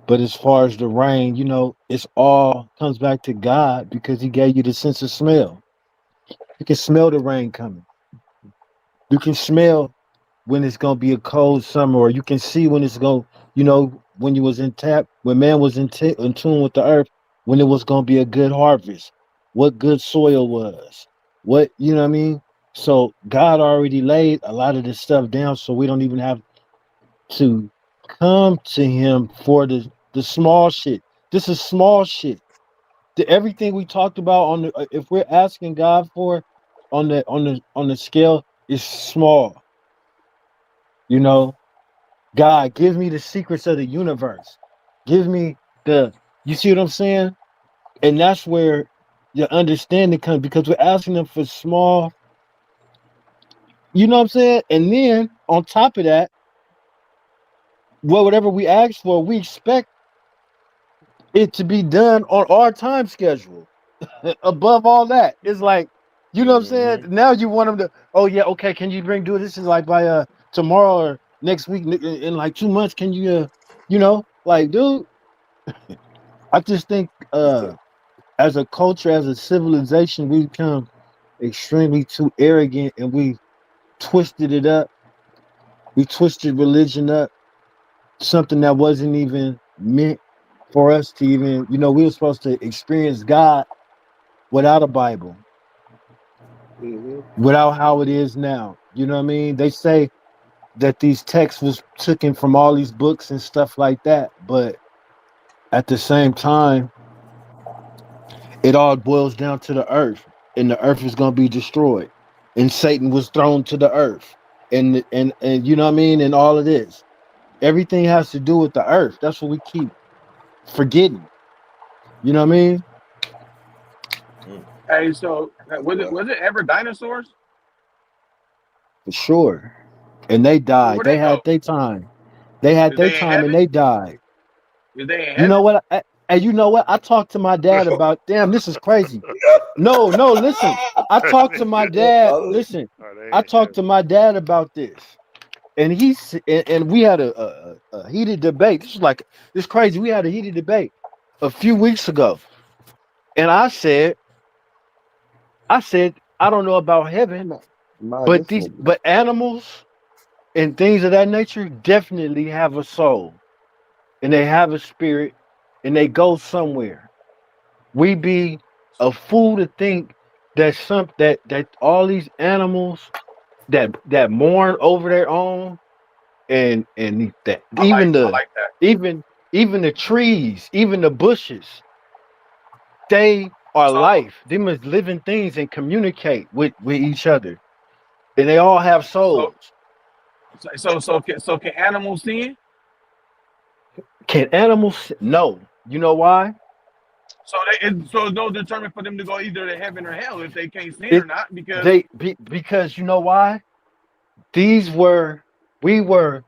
But as far as the rain, you know, it's all comes back to God, because he gave you the sense of smell. You can smell the rain coming. You can smell when it's gonna be a cold summer, or you can see when it's gonna, you know, when man was in tune with the earth, when it was gonna be a good harvest, what good soil was, what, you know what I mean? So God already laid a lot of this stuff down, so we don't even have to come to him for the small shit. This is small shit. Everything we talked about on the if we're asking God for on the scale is small. You know, God, give me the secrets of the universe. Give me you see what I'm saying? And that's where your understanding comes because we're asking them for small, you know what I'm saying? And then on top of that, well, whatever we ask for, we expect it to be done on our time schedule. Above all that, it's like, you know what I'm saying? Now you want them to, oh yeah, okay, can you do this is like by tomorrow or next week in like 2 months? Can you like, dude, I just think as a culture, as a civilization, we become extremely too arrogant and we twisted it up. We twisted religion up, something that wasn't even meant for us to even, we were supposed to experience God without a Bible, without how it is now. You know what I mean? They say that these texts was taken from all these books and stuff like that, but at the same time, it all boils down to the earth, and the earth is going to be destroyed, and Satan was thrown to the earth, and you know what I mean, and all of this, everything has to do with the earth. That's what we keep forgetting. You know what I mean? Hey, so was it ever dinosaurs? For sure. And they died. Where'd They they had go? their time. They had Is their they in time and heaven? they died. Is they in You know heaven? what? And you know what? I talked to my dad about, damn, this is crazy. No, listen. I talked to my dad. Listen, I talked to my dad about this. And and we had a heated debate. This crazy. We had a heated debate a few weeks ago. And I said, I don't know about heaven, but animals and things of that nature definitely have a soul and they have a spirit and they go somewhere. We be a fool to think that all these animals that mourn over their own and that I like that. even the trees, even the bushes, they are So life. They must living things and communicate with each other. And they all have so souls. so can animals sin? Can animals? No. You know why? So it's no determinant for them to go either to heaven or hell if they can't sin or It not because because you know why? These were we bear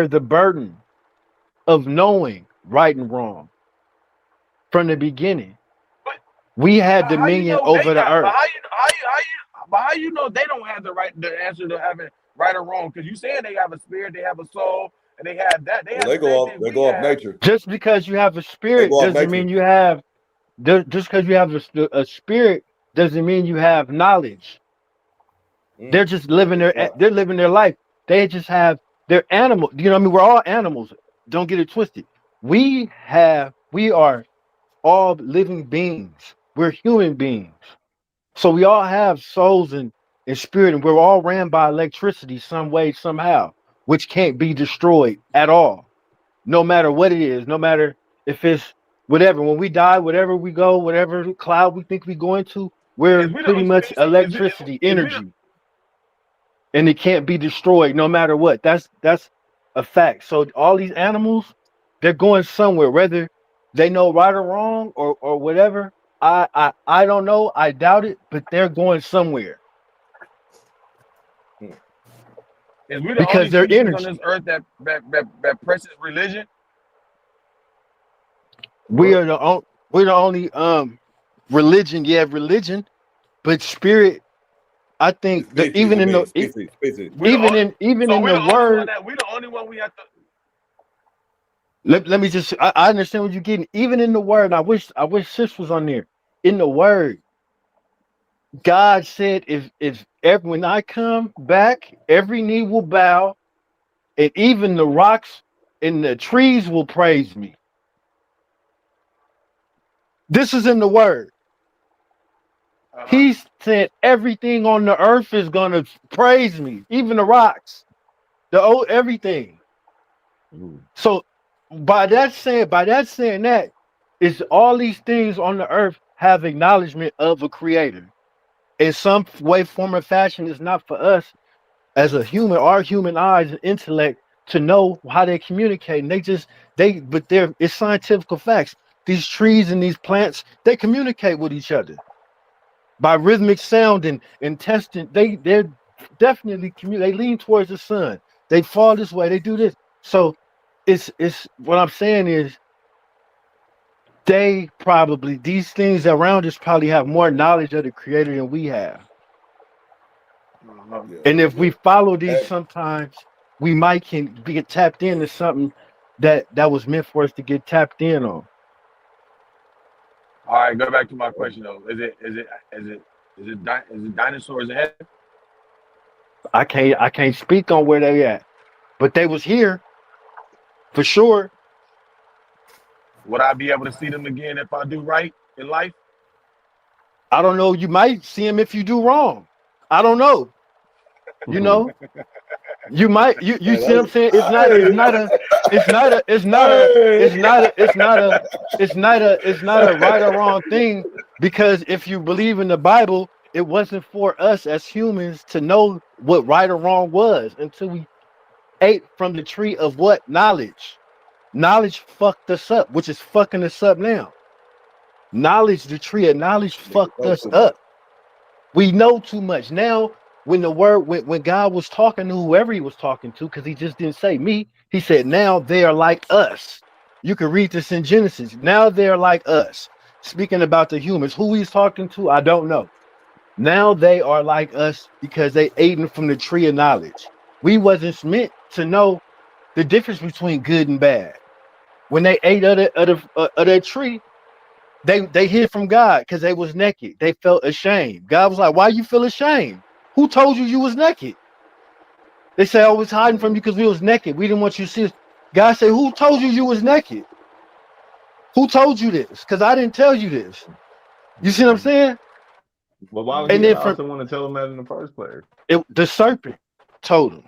the burden of knowing right and wrong from the beginning. but, We had but how you dominion know they over the got but earth. how you know they don't have the answer to having right or wrong because you saying they have a spirit, they have a soul, and they have that they Well, have they the same go off. thing They we go off have. nature. Just because you have a They spirit go off doesn't nature. mean you have just because you have a spirit doesn't mean you have knowledge. They're just living they're living their life. They just have their animal. You know what I mean? We're all animals. Don't get it twisted. We are all living beings. We're human beings. So we all have souls and spirit, and we're all ran by electricity some way, somehow, which can't be destroyed at all. No matter what it is, no matter if it's whatever. When we die, whatever we go, whatever cloud we think we go into, we're Is we the pretty much electricity, is we the energy, and it can't be destroyed no matter what. That's a fact. So all these animals, they're going somewhere, whether they know right or wrong or whatever. I don't know. I doubt it, but they're going somewhere is we the because only they're species on this energy. earth that presses religion? We are we're the only religion. Yeah, religion, but spirit. I think that Species. You mean species? Species. We the only even so in the word. we the only one we have to Let me just. I understand what you're getting. Even in the word, I wish sis was on there. In the word, God said, if when I come back, every knee will bow, and even the rocks and the trees will praise me. This is in the word. uh-huh. He said everything on the earth is gonna praise me, even the rocks. the old everything. So by that saying that is all these things on the earth have acknowledgement of a creator in some way, form, or fashion. It's not for us as a human, our human eyes and intellect to know how they communicate. And it's scientific facts. These trees and these plants, they communicate with each other by rhythmic sound and testing. They're definitely they lean towards the sun. They fall this way, they do this. So it's what I'm saying is these things around us probably have more knowledge of the creator than we have. And if we follow these, sometimes we might can get tapped into something that was meant for us to get tapped in on. All right, go back to my question though. Is it dinosaurs in heaven? I can't speak on where they at, but they was here for sure. Would I be able to see them again if I do right in life? I don't know. You might see them if you do wrong. I don't know. You know, you might. You see what I'm saying? It's not a right or wrong thing, because if you believe in the Bible, it wasn't for us as humans to know what right or wrong was until we ate from the tree of what? Knowledge. Knowledge fucked us up, which is fucking us up now. Knowledge, the tree of knowledge fucked us up. We know too much. Now, when God was talking to whoever he was talking to, because he just didn't say me, he said, now they are like us. You can read this in Genesis. Now they're like us. Speaking about the humans, who he's talking to, I don't know. Now they are like us because they ate from the tree of knowledge. We wasn't meant to know the difference between good and bad. When they ate of that tree, they hid from God because they was naked. They felt ashamed. God was like, why you feel ashamed? Who told you was naked? They say, I was hiding from you because we was naked. We didn't want you to see us. God said, who told you was naked? Who told you this? Because I didn't tell you this. You see what I'm saying? Well, why would he also want to tell him that in the first place? The serpent told him.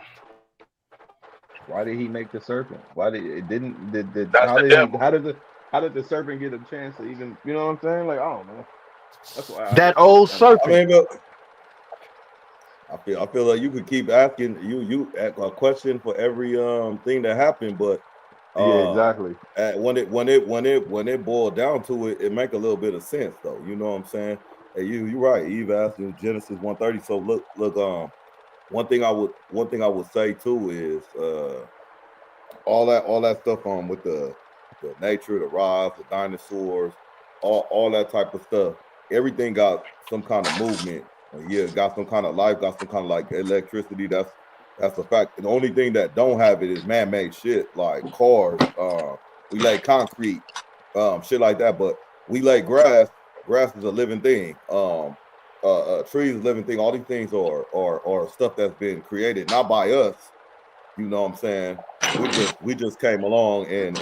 Why did he make the serpent? Why did it didn't? How did the serpent get a chance to even? You know what I'm saying? Like, I don't know. That's why that old serpent. I feel like you could keep asking you a question for every thing that happened, but yeah, exactly. When it boiled down to it, it make a little bit of sense though. You know what I'm saying? Hey, you're right. Eve asked in Genesis 1:30. So look. One thing I would say too is all that stuff with the nature, the rise, the dinosaurs, all that type of stuff. Everything got some kind of movement. Yeah, got some kind of life, got some kind of like electricity. That's a fact. And the only thing that don't have it is man-made shit like cars. We lay concrete, shit like that. But we lay grass. Grass is a living thing. Trees is a living thing. All these things are stuff that's been created not by us. You know what I'm saying? We just came along and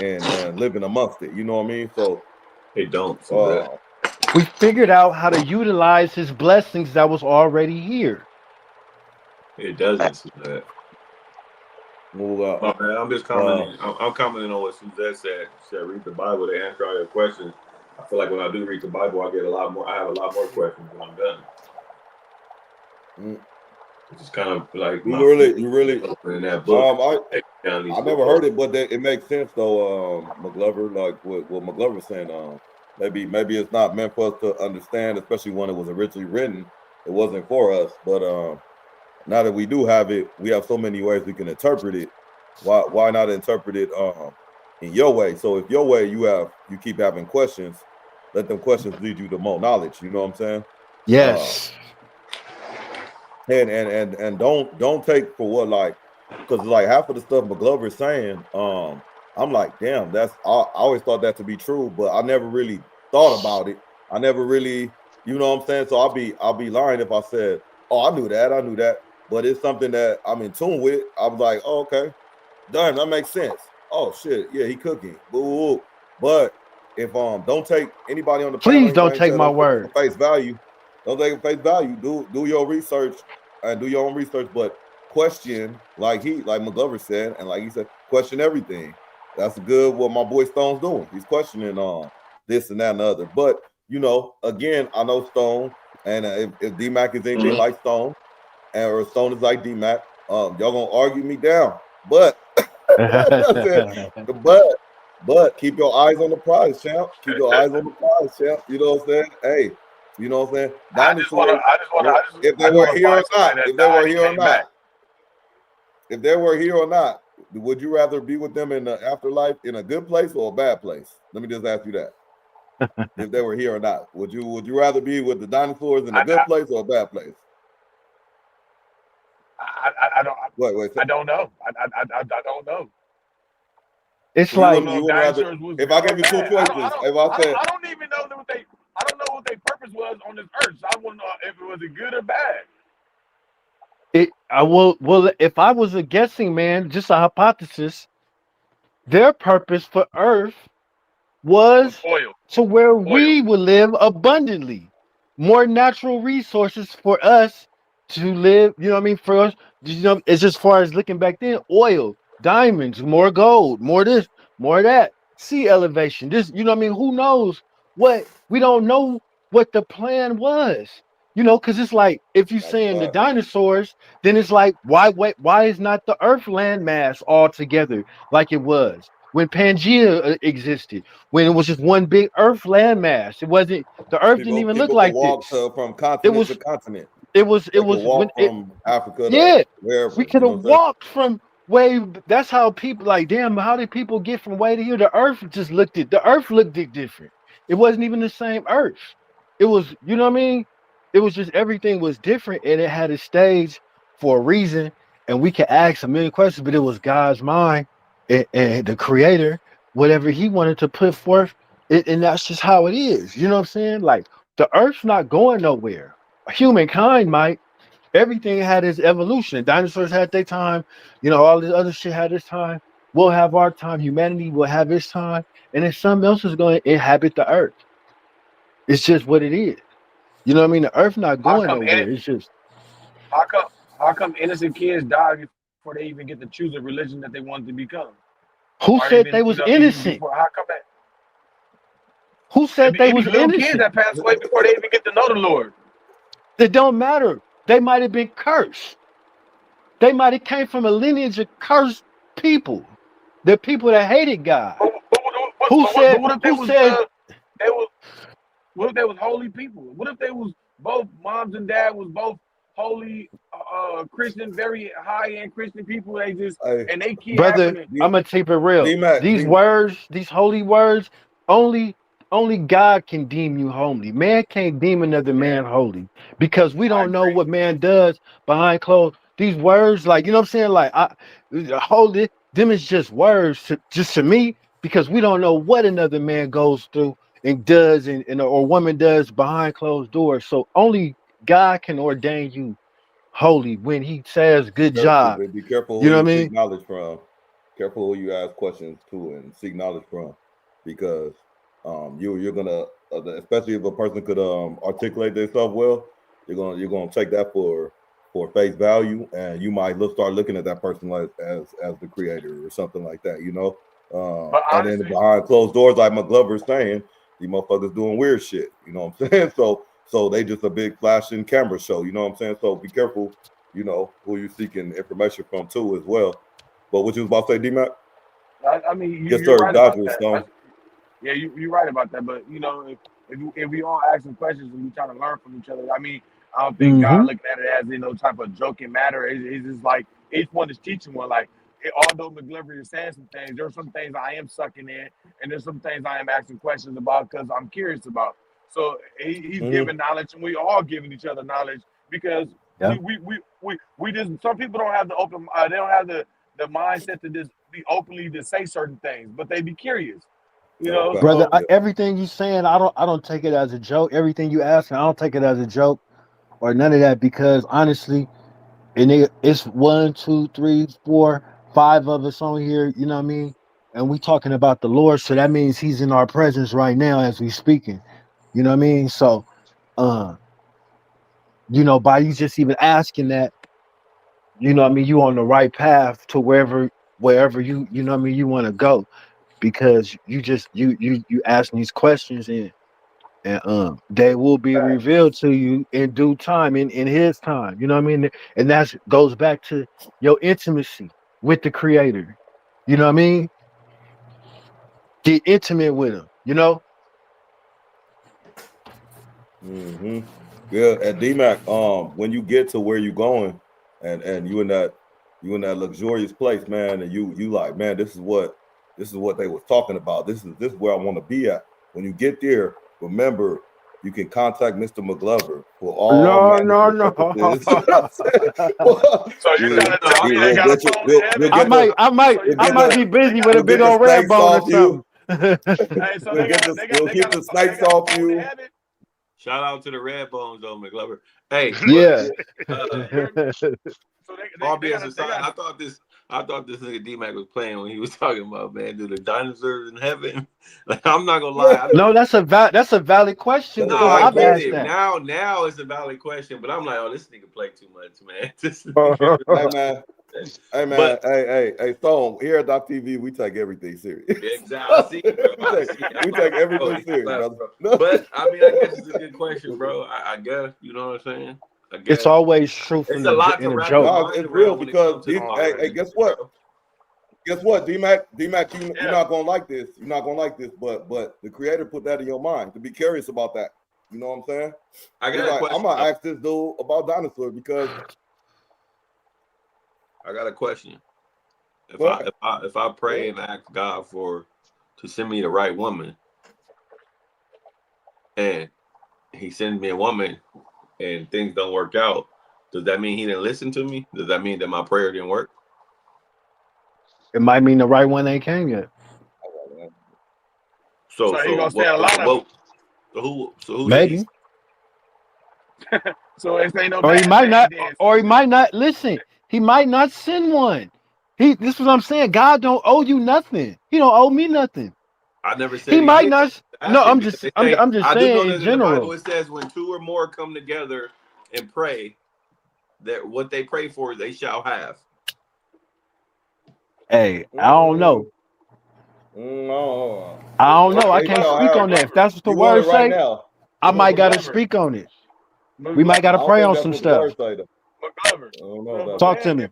living amongst it. You know what I mean? So it don't. We figured out how to utilize his blessings that was already here. It doesn't see that. Move up. Oh, man, I'm just commenting. I'm commenting on what Suzette said. She said, read the Bible to answer all your questions. I feel like when I do read the Bible, I have a lot more questions when I'm done. It's just kind of like you really in that book. I never heard it, but it makes sense though. McGlover, like what McGlover saying. Maybe it's not meant for us to understand, especially when it was originally written. It wasn't for us, but now that we do have it, we have so many ways we can interpret it. Why not interpret it in your way? So if your way you keep having questions, let them questions lead you to more knowledge. You know what I'm saying? Yes. And don't take for what, like, because like half of the stuff McGlover is saying, I'm like, damn, I always thought that to be true, but I never really thought about it. I never really, you know what I'm saying? So I'll be lying if I said, oh, I knew that, but it's something that I'm in tune with. I was like, oh, okay, damn, that makes sense. Oh shit, yeah, he cooking. Boo. But if don't take anybody on the please don't take my word face value. Don't take face value. Do your research and do your own research, but question, like McGlover said, and like he said, question everything. That's good what my boy Stone's doing. He's questioning this and that and the other. But again, I know Stone, and if D-Mac is anything like Stone, or Stone is like D-Mac, y'all gonna argue me down. But but keep your eyes on the prize, champ. Keep your eyes on the prize, champ. You know what I'm saying? Hey, you know what I'm saying? Dinosaurs, if they were here or not, if they were here or not, would you rather be with them in the afterlife in a good place or a bad place? Let me just ask you that. If they were here or not, would you rather be with the dinosaurs in a good place or a bad place? I don't. Wait. I don't know. I don't know. It's so like if I give you two choices, I don't even know what they. I don't know what their purpose was on this earth. So I want to know if it was good or bad. Well, if I was a guessing man, just a hypothesis, their purpose for Earth was oil. To where we would live abundantly, more natural resources for us to live. You know what I mean? For us, it's just far as looking back then, oil, diamonds, more gold, more this, more that, sea elevation. This, you know what I mean? Who knows what? We don't know what the plan was. Because it's like if you're saying the dinosaurs, then it's like why is not the Earth land mass all together like it was when Pangea existed, when it was just one big Earth landmass? It wasn't the Earth didn't even look like this. From continent to continent. It was from Africa. Yeah, wherever, we could have walked from way. That's how people like. Damn, how did people get from way to here? The Earth looked different. It wasn't even the same Earth. It was, you know what I mean? It was just everything was different, and it had a stage for a reason. And we could ask a million questions, but it was God's mind and the Creator, whatever He wanted to put forth, and that's just how it is. You know what I'm saying? Like the Earth's not going nowhere. Humankind might. Everything had its evolution. Dinosaurs had their time. All this other shit had its time. We'll have our time. Humanity will have its time, and then something else is going to inhabit the Earth. It's just what it is. You know what I mean? The Earth not going nowhere. It's just how come innocent kids die before they even get to choose a religion that they wanted to become? Who said they was innocent? How come that? Who said they was innocent? Kids that pass away before they even get to know the Lord. It don't matter. They might have been cursed. They might have came from a lineage of cursed people. The people that hated God. What if they was holy people? What if they was both moms and dad was both holy Christian, very high-end Christian people? They just and they keep brother. I'm gonna keep it real. These words, these holy words, only God can deem you holy. Man can't deem another man holy because we don't know what man does behind closed. These words, like you know what I'm saying, like holy. Them is just words just to me because we don't know what another man goes through and does and or woman does behind closed doors. So only God can ordain you holy when He says good job. Be careful who you seek knowledge from. Careful who you ask questions to and seek knowledge from, because you're gonna especially if a person could articulate themselves well, you're gonna take that for face value, and you might start looking at that person like as the creator or something like that, and then behind closed doors, like McGlover's saying, these motherfuckers doing weird shit, you know what I'm saying? So they just a big flashing camera show, you know what I'm saying? So be careful, who you seeking information from too as well. But what you was about to say, D-Mac? I mean, yes, you're sir. right Dodgers, about Stone. Yeah, you're right about that. But if we all asking questions and we trying to learn from each other, I mean, I don't think God looking at it as type of joking matter. It's just like each one is teaching one. Like although McGlover is saying some things, there are some things I am sucking in, and there's some things I am asking questions about because I'm curious about. So he's giving knowledge, and we all giving each other knowledge because we just some people don't have the open. They don't have the mindset to just be openly to say certain things, but they be curious. Brother, everything you saying, I don't take it as a joke. Everything you asking, I don't take it as a joke or none of that, because honestly, it's 1, 2, 3, 4, 5 of us on here, you know what I mean? And we talking about the Lord, so that means He's in our presence right now as we speaking. You know what I mean? So by you just even asking that, you know what I mean, you on the right path to wherever you know what I mean, you want to go, because you just you asking these questions, and they will be revealed to you in due time, in his time, you know what I mean, and that's goes back to your intimacy with the creator, you know what I mean, get intimate with him, you know. Mm-hmm. Yeah, at DMAC, when you get to where you're going, and you in that luxurious place, man, and you like, man, this is what they was talking about. This is where I want to be at. When you get there, remember, you can contact Mr. McGlover for all No, management purposes. So you trying to tell me they got a phone in heaven? I might So be busy with a we'll big get the old red snakes bone or off you. something. Hey, so We'll keep the snakes off you. Shout out to the Red Bones though, McGlover. Hey, Yeah. all BS aside, I thought this nigga D-Mac was playing when he was talking about, man, do the dinosaurs in heaven? Like, I'm not gonna lie. No, that's a valid question. No, Because I I've get asked it. that. Now it's a valid question, but I'm like, oh, this nigga play too much, man. This Hey man, hey, Stone, here at Doc TV, we take everything serious. Exactly. we take everything serious, brother. But I mean, I guess it's a good question, bro. I guess, you know what I'm saying? I guess It's always truth it's in a lot a to wrap joke. your mind It's real around when it comes because to hey, guess what? Guess what, D-Mac, you're not gonna like this. You're not gonna like this, but the creator put that in your mind to be curious about that. You know what I'm saying? I got a question. I'm gonna ask this dude about dinosaurs because I got a question. If I pray and ask God to send me the right woman, and he sends me a woman and things don't work out, does that mean he didn't listen to me? Does that mean that my prayer didn't work? It might mean the right one ain't came yet. So he gonna say a lot of So who maybe. So it ain't no Or he bad might thing not, then. or he might not listen. He might not send one. This is what I'm saying. God don't owe you nothing. He don't owe me nothing. I never said He might did. not. No, I'm just I do know saying that in in the Bible general. it says when two or more come together and pray, that what they pray for they shall have. Hey, I don't know. no, I don't know. I can't speak on that. If that's what the you want word it right say, now. I might gotta McGlover. speak on it. We might I gotta don't pray think on that's some what the stuff. word say, though. McGlover. I don't know So about Talk that. to me.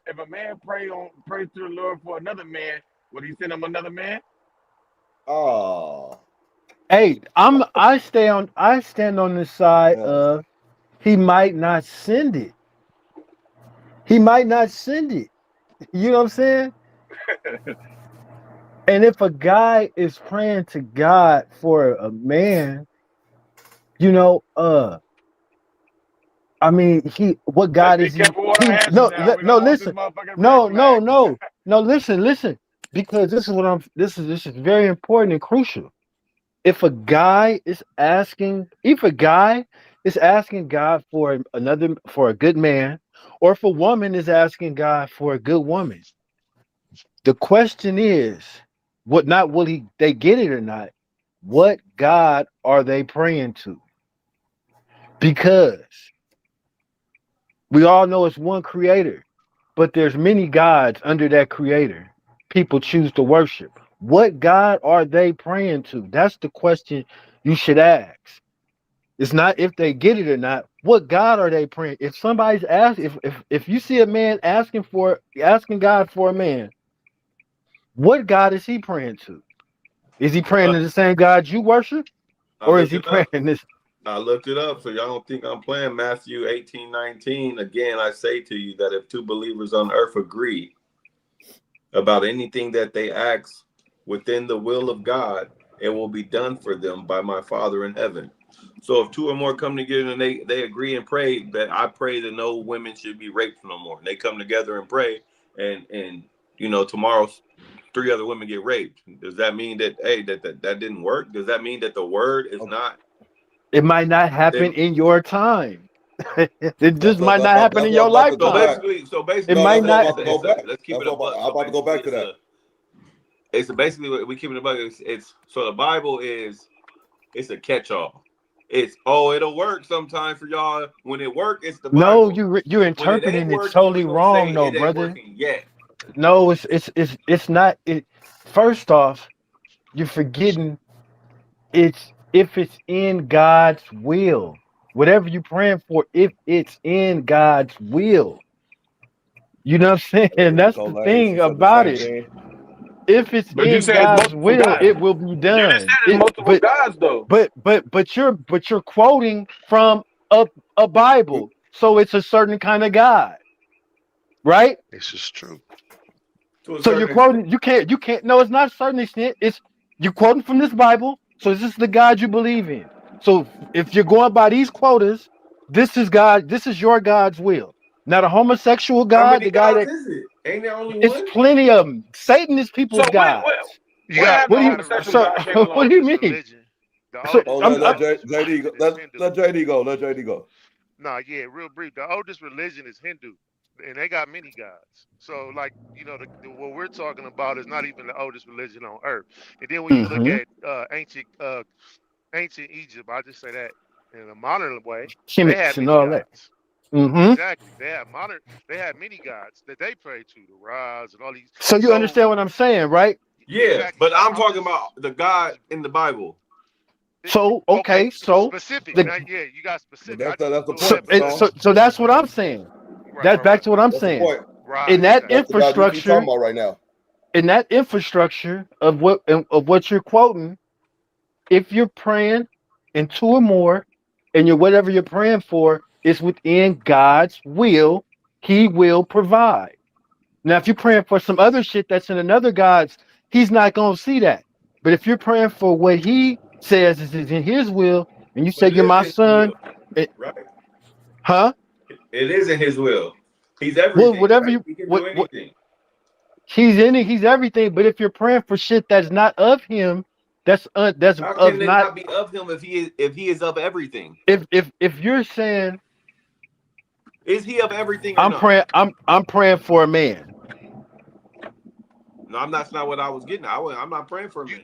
if a man pray to the Lord for another man, would he send him another man? Oh. Hey, I stand on the side of he might not send it. He might not send it. You know what I'm saying? And if a guy is praying to God for a man, you know, I mean, what God Let's is be he? careful what I answer No, now. We no, don't want this listen, motherfucking no, red flag. no, listen, because this is very important and crucial. If a guy is asking God for a good man, or if a woman is asking God for a good woman, the question is, not will they get it or not? What God are they praying to? Because we all know it's one creator, but there's many gods under that creator. People choose to worship. What God are they praying to? That's the question you should ask. It's not if they get it or not. What God are they praying? If somebody's asking, if you see a man asking God for a man, what God is he praying to? Is he praying to the same God you worship, or is he praying this? I looked it up, so y'all don't think I'm playing. Matthew 18:19. Again, I say to you that if two believers on earth agree about anything that they ask within the will of God, it will be done for them by my Father in heaven. So if two or more come together and they agree and pray, that I pray that no women should be raped no more. And they come together and pray, and tomorrow 3 other women get raped. Does that mean that that didn't work? Does that mean that the word is not? It might not happen in your time. It just might not happen in your That's about to go lifetime. back. So basically, It might not. Let's keep it a buck. I'm about to go back to that. It's basically what we keep it a buck. It's so the Bible is, it's a catch-all. it'll work sometimes for y'all. When it work, it's the No, Bible. you're When it ain't interpreting it working, totally we gonna say wrong, though, it ain't brother. working yet. No, it's not. It first off, you're forgetting it's if it's in God's will. Whatever you're praying for, if it's in God's will. You know what I'm saying? That's So the Lane, she thing said the about same it. thing. If it's But you in said it's God's multiple will, gods. it will be You just done. said it's multiple gods, though. But you're quoting from a Bible, so it's a certain kind of God, right? This is true. To a So you're certain extent. quoting. You can't. No, it's not a certain extent. It's you're quoting from this Bible. So this is the God you believe in. So if you're going by these quotas, this is God. This is your God's will. Not a homosexual How God. many The guy gods that is it? Ain't there only it's one? plenty of them. Satan is So people's when gods. You when got have What the you do you? got to homosexual So remember God the came the what along? do you oldest mean? religion. The So Oh, oldest let religion JD go. is Hindu. Let JD go. Let JD go. Nah, yeah, real brief. The oldest religion is Hindu, and they got many gods. So, like, what we're talking about is not even the oldest religion on earth. And then when you look mm-hmm. at ancient Egypt, I just say that in a modern way, they had Chemics and many all that. gods. Mm-hmm. Exactly, they had many gods that they prayed to, the Ras and all these. So you So understand what I'm saying, right? Yeah, exactly. but So I'm I'm talking just, about the God just in the Bible. So okay, okay, so specific. the Now, yeah, you got But specific. I just was that's the doing so that point, it, because Stone. so that's what I'm saying. right, That's right, back right, to what I'm That's the saying. point. In right, that That's exactly. the God you keep talking infrastructure, about right now. of what you're quoting, if you're praying in two or more, and you're whatever you're praying for is within God's will, He will provide. Now, if you're praying for some other shit that's in another God's, He's not gonna see that. But if you're praying for what He says is in His will, and you But say it you're is my in His son, will, it, right? huh? It is in His will. He's Well, everything, whatever right? you He can do what anything. He's in it, He's everything. But if you're praying for shit that's not of Him, that's How of can it not. not be of Him if He is of everything? If you're saying Is He of everything or not? I'm praying for a man. No, I'm not. That's not what I was getting. I'm not praying for a You man.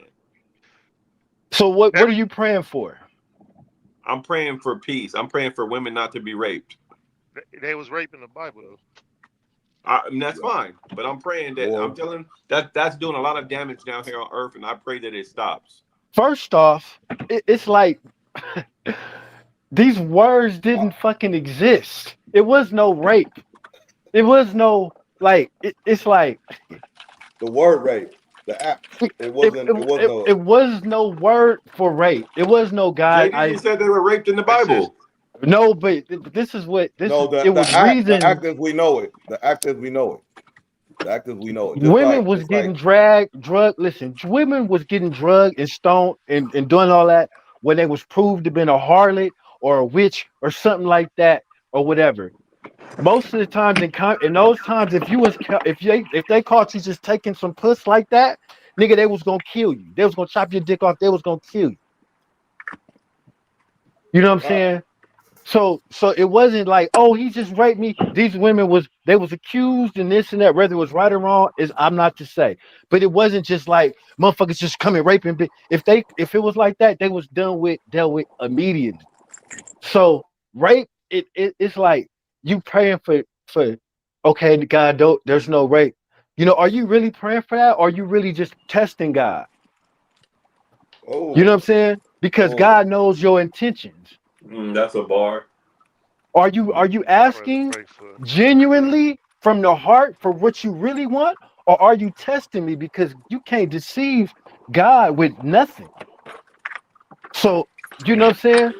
So what every are you praying for? I'm praying for peace. I'm praying for women not to be raped. they was raping the Bible though. And that's fine, but I'm praying that I'm Well, telling that's doing a lot of damage down here on Earth, and I pray that it stops. First off, it's like these words didn't fucking exist. It was no rape. It was no it's like the word rape, the act. It wasn't. It was no. it was no word for rape. It was no God. JD said they were raped in the It's just Bible. No, but this is what this No, is. It was the reason act as we know it. The act as we know it. The act as we know it. women was Just like getting dragged, listen, women was getting drugged and stoned and doing all that when they was proved to been a harlot or a witch or something like that or whatever. Most of the times in those times, if they caught you just taking some puss like that, nigga, they was gonna kill you. They was gonna chop your dick off. They was gonna kill you. You know what I'm saying? So it wasn't like, oh, he just raped me. These women they was accused and this and that, whether it was right or wrong, is I'm not to say. But it wasn't just like motherfuckers just coming raping. If it was like that, they was dealt with immediately. So rape, it's like you praying for okay, God, there's no rape. Are you really praying for that? Or are you really just testing God? You know what I'm oh, saying? Because oh, God knows your intentions. That's a bar. Are you I'd rather asking pray for. genuinely from the heart for what you really want, or are you testing me because you can't deceive God with nothing? So you know what I'm saying?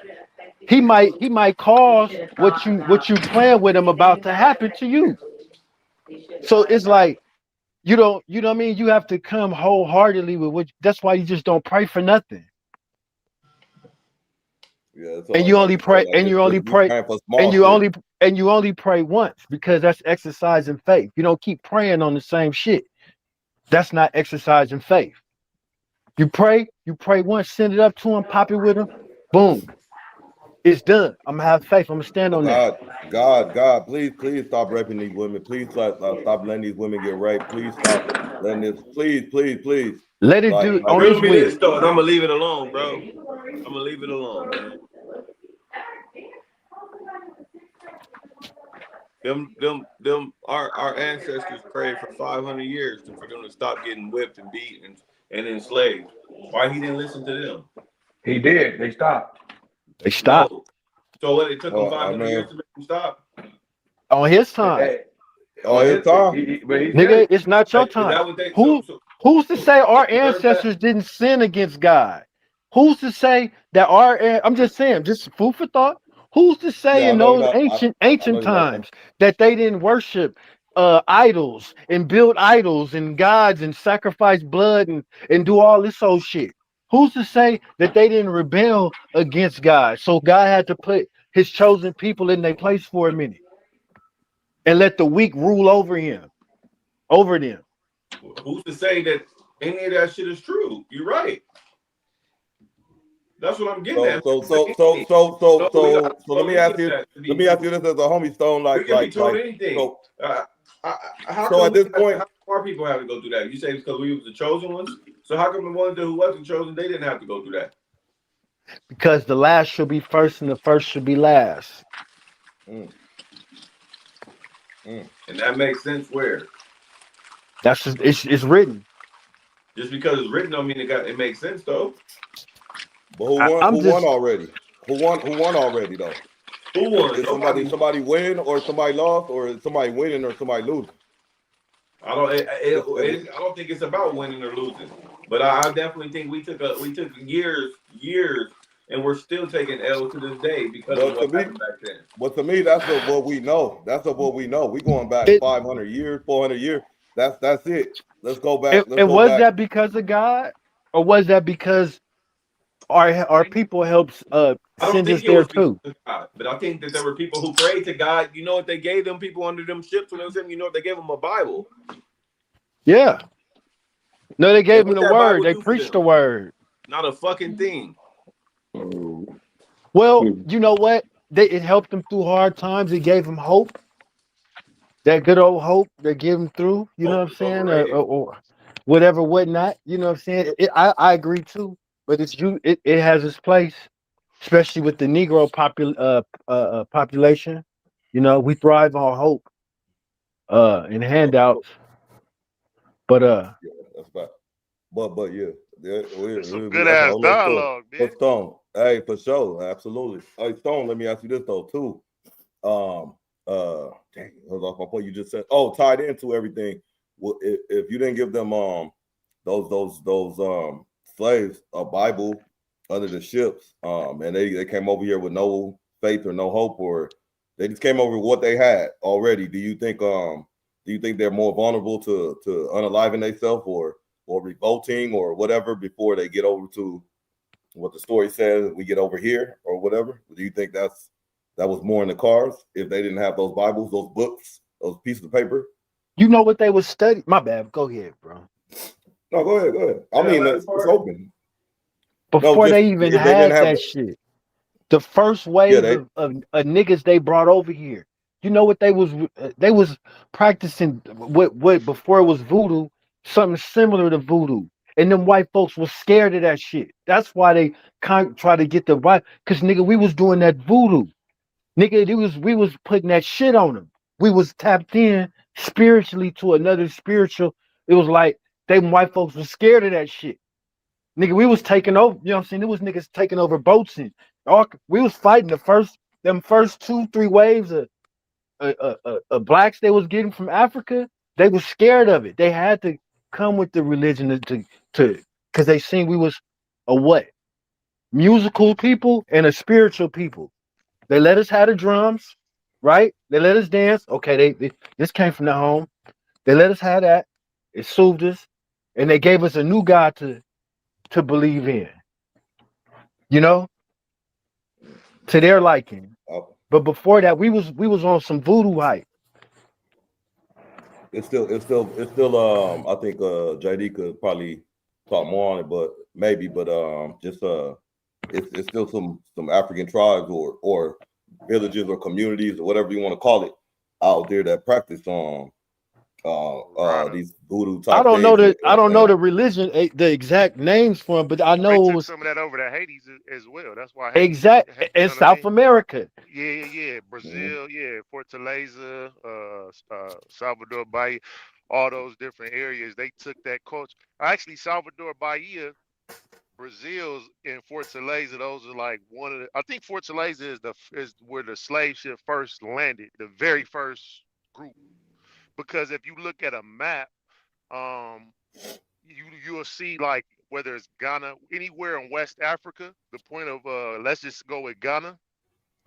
He might cause what you plan with him about to happen to you. So it's like you know what I mean? You have to come wholeheartedly with that's why you just don't pray for nothing. yeah. It's And all you like only you said. pray Like and you only you pray praying for and small you shit. only and you only pray once because that's exercising faith. You don't keep praying on the same shit. That's not exercising faith. You pray once, send it up to him, pop it with him, boom, it's done. I'm gonna have faith. I'm gonna stand Oh on that. God, please stop raping these women. Please stop letting these women get raped. Please stop letting this. Please. Let it do Like on Riddle his me this will. though, and I'm gonna leave it alone, bro. I'm gonna leave it alone, man. Our ancestors prayed for 500 years for them to stop getting whipped and beat and enslaved. Why he didn't listen to them? He did. They stopped. They stopped. No. So what? It took him 500 years to make them stop. On his time. On his time. Nigga, it's not your time. Is that what they? Who's to say our ancestors didn't sin against God? Who's to say that I'm just saying, just food for thought. Who's to say in those ancient times that they didn't worship idols and build idols and gods and sacrifice blood and do all this old shit? Who's to say that they didn't rebel against God? So God had to put his chosen people in their place for a minute and let the weak rule over them. Who's to say that any of that shit is true? You're right. That's what I'm getting at. So let me ask you this as a homie Stone, so at this point, how more people have to go through that? You say it's because we was the chosen ones. So how come the ones who wasn't chosen, they didn't have to go through that? Because the last should be first and the first should be last. And that makes sense where? That's just it's written. Just because it's written don't mean it makes sense though. But who won already? Who won already though? Who won? Did somebody win or somebody lost, or is somebody winning or somebody losing? I don't think it's about winning or losing, but I definitely think we took years, and we're still taking L to this day because of what happened back then. But to me, that's what we know. We going back 500 years, 400 years. That's it. Let's go back. Was that because of God, or was that because our people helped send us there too? God, but I think that there were people who prayed to God. You know what they gave them people under them ships when they was in? You know what they gave them? A Bible. Yeah. No, they gave them the word. They preached the word. Not a fucking thing. Well, you know what? It helped them through hard times. It gave them hope. That good old hope that gave them through. You know what I'm saying? Or whatever, whatnot. You know what I'm saying? I agree too. But it has its place, especially with the Negro population. You know, we thrive on hope and handouts. But yeah, that's about. But yeah, some good ass dialogue, man. But Stone, hey, for sure, absolutely. Hey, Stone, let me ask you this though too. Dang, I was off my point. You just said, tied into everything. Well, if you didn't give them those slaves a Bible under the ships, and they came over here with no faith or no hope, or they just came over with what they had already, do you think they're more vulnerable to unaliving themselves or revolting or whatever before they get over to what the story says we get over here or whatever? Do you think that was more in the cards if they didn't have those Bibles, those books, those pieces of paper? You know what they would study? My bad. Go ahead, bro. No, go ahead. I mean, it's open. Before they even had that shit, the first wave of niggas they brought over here. You know what they was practicing what before it was voodoo, something similar to voodoo. And them white folks was scared of that shit. That's why they try to get the right, because nigga, we was doing that voodoo. Nigga, we was putting that shit on them. We was tapped in spiritually to another spiritual. It was like them white folks was scared of that shit. Nigga, we was taking over, you know what I'm saying? It was niggas taking over boats and we was fighting them first 2-3 waves of blacks they was getting from Africa. They was scared of it. They had to come with the religion to because they seen we was a what? Musical people and a spiritual people. They let us have the drums, right? They let us dance. Okay, they this came from their home. They let us have that. It soothed us, and they gave us a new God to believe in. You know, to their liking. But before that, we was on some voodoo hype. It's still. I think JD could probably talk more on it, but it's still some African tribes or villages or communities or whatever you want to call it out there that practice these voodoo I type don't know things. I don't know the religion, the exact names for them, but I know They it took was some of that over to Haiti as well. That's why Haiti, exact you in know what I South mean? America. Yeah. Brazil, yeah. Fortaleza, Salvador Bahia, all those different areas. They took that culture. Actually, Salvador Bahia, Brazil's in Fortaleza. Those are like one of the. I think Fortaleza is where the slave ship first landed, the very first group. Because if you look at a map, um, you'll see like whether it's Ghana, anywhere in West Africa. The point of let's just go with Ghana,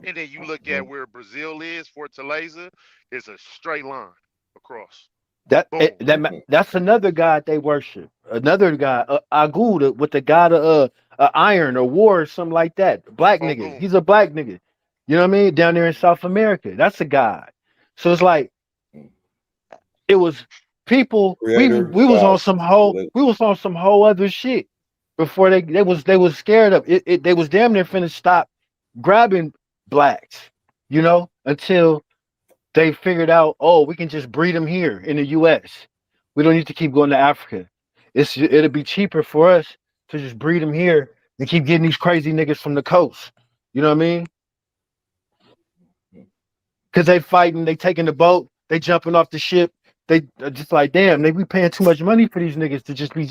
and then you look at where Brazil is, Fortaleza, is a straight line across. Boom. That's another god they worship. Another god, Agu, with the god of iron or war or something like that. Black nigga. Ogun. He's a black nigga. You know what I mean? Down there in South America. That's a god. So it's like it was people. Creator, We was God. on some whole other shit before they was scared of it. They was damn near finna stop grabbing blacks. You know, until they figured out, oh, we can just breed them here in the U.S. We don't need to keep going to Africa. It'll be cheaper for us to just breed them here and keep getting these crazy niggas from the coast. You know what I mean? Because they fighting, they taking the boat, they jumping off the ship. They just like, damn, we paying too much money for these niggas to just be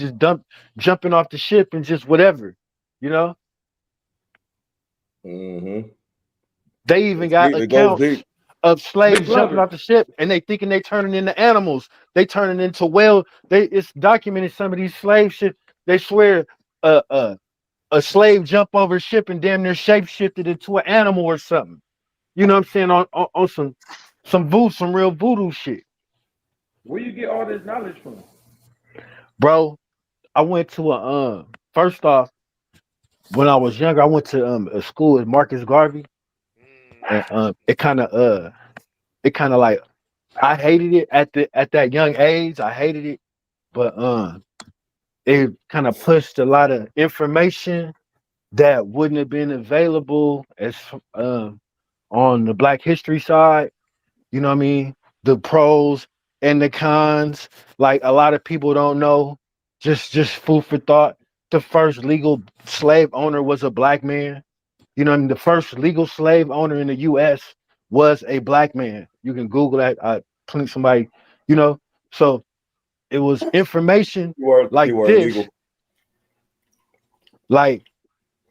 jumping off the ship and just whatever. You know? They even got accounts of slaves jumping off the ship, and they thinking they turning into animals. They turning into it's documented some of these slave ships. They swear a slave jump over a ship and damn near shape shifted into an animal or something. You know what I'm saying? On some real voodoo shit. Where you get all this knowledge from? Bro, I went to first off, when I was younger, I went to a school at Marcus Garvey. And it kind of like I hated it at that young age. I hated it, but it kind of pushed a lot of information that wouldn't have been available as on the Black History side. You know what I mean? The pros and the cons. Like a lot of people don't know. Just food for thought. The first legal slave owner was a black man. You know what I mean? The first legal slave owner in the U.S. was a black man. You can Google that. I think somebody, you know. So it was information like this, legal. like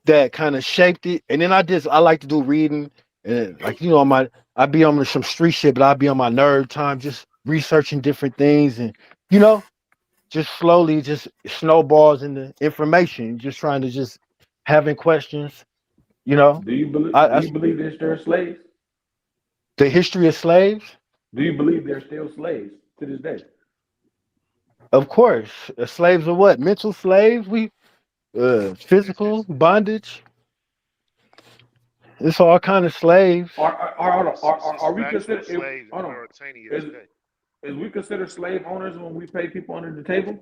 that kind of shaped it. And then I like to do reading and like I be on some street shit, but I be on my nerd time, just researching different things and just slowly just snowballs into information, just trying to just having questions. You know, Do you believe they're still slaves? The history of slaves? Do you believe they're still slaves to this day? Of course. Slaves are what? Mental slaves? Physical bondage. It's all kind of slaves. Are we considered slaves in Mauritania today? Is we considered slave owners when we pay people under the table?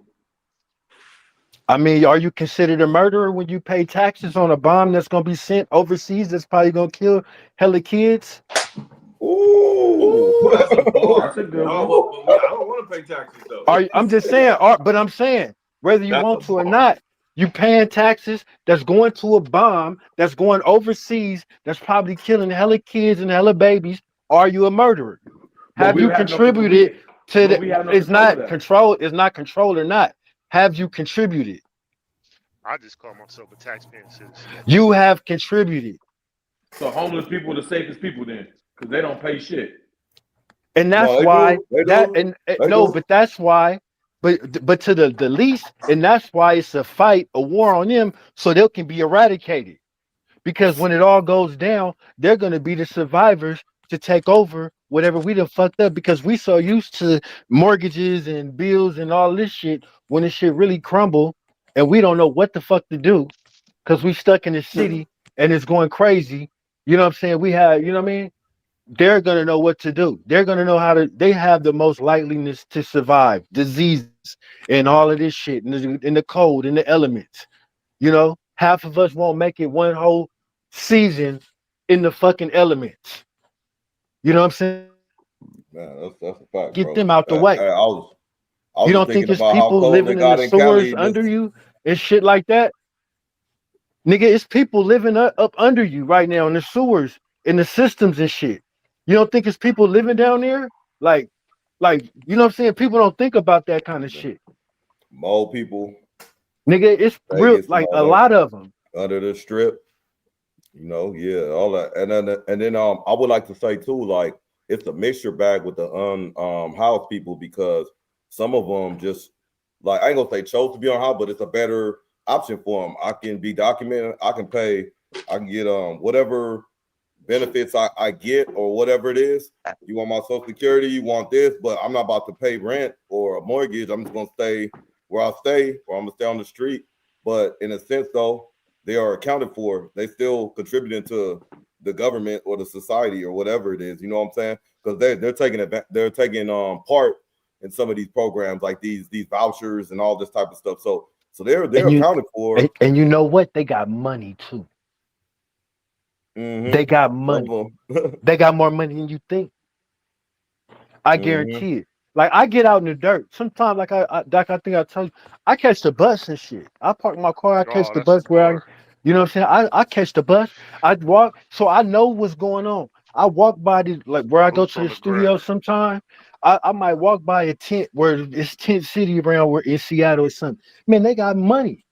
I mean, are you considered a murderer when you pay taxes on a bomb that's gonna be sent overseas that's probably gonna kill hella kids? Ooh, that's a bar. That's a good one. I don't want to pay taxes though. I'm just saying, but I'm saying whether you want to or not, you paying taxes that's going to a bomb that's going overseas that's probably killing hella kids and hella babies. Are you a murderer? Have you contributed to the? It's not control. It's not control or not. Have you contributed? I just call myself a taxpaying citizen. You have contributed. So homeless people are the safest people then, because they don't pay shit. And that's why but that's why. But to the least, and that's why it's a war on them, so they can be eradicated. Because when it all goes down, they're gonna be the survivors to take over whatever we done fucked up, because we so used to mortgages and bills and all this shit when this shit really crumble and we don't know what the fuck to do because we stuck in the city and it's going crazy. You know what I'm saying? We have, you know what I mean? They're gonna know what to do. They're gonna know they have the most likeliness to survive diseases and all of this shit in the cold, in the elements. You know, half of us won't make it one whole season in the fucking elements. You know what I'm saying? Man, that's a fact, Get bro. them out the way. I was You don't just think thinking it's about how people cold they living in the got in sewers Cali. under you and shit like that? Nigga, it's people living up under you right now in the sewers, in the systems and shit. You don't think it's people living down there? Like, you know what I'm saying? People don't think about that kind of shit. More people, Nigga, it's real, Vegas and like all a that lot of them. under the strip. You know, yeah, all that, and then I would like to say too, like it's a mixture bag with the house people because some of them just like I ain't gonna say chose to be on house, but it's a better option for them. I can be documented, I can pay, I can get whatever benefits I get or whatever it is. You want my Social Security, you want this, but I'm not about to pay rent or a mortgage. I'm just gonna stay where I stay, or I'm gonna stay on the street. But in a sense, though, they are accounted for. They still contributing to the government or the society or whatever it is. You know what I'm saying? Because they're taking part in some of these programs like these vouchers and all this type of stuff. So they're accounted for. And you know what? They got money too. Mm-hmm. They got money. They got more money than you think. I guarantee it. Like I get out in the dirt sometimes. Like I think I told you, I catch the bus and shit. I park my car. I catch the bus where you know what I'm saying. I catch the bus. I walk, so I know what's going on. I walk by the like where I go to the studio. Sometime I might walk by a tent where it's tent city around where in Seattle or something. Man, they got money.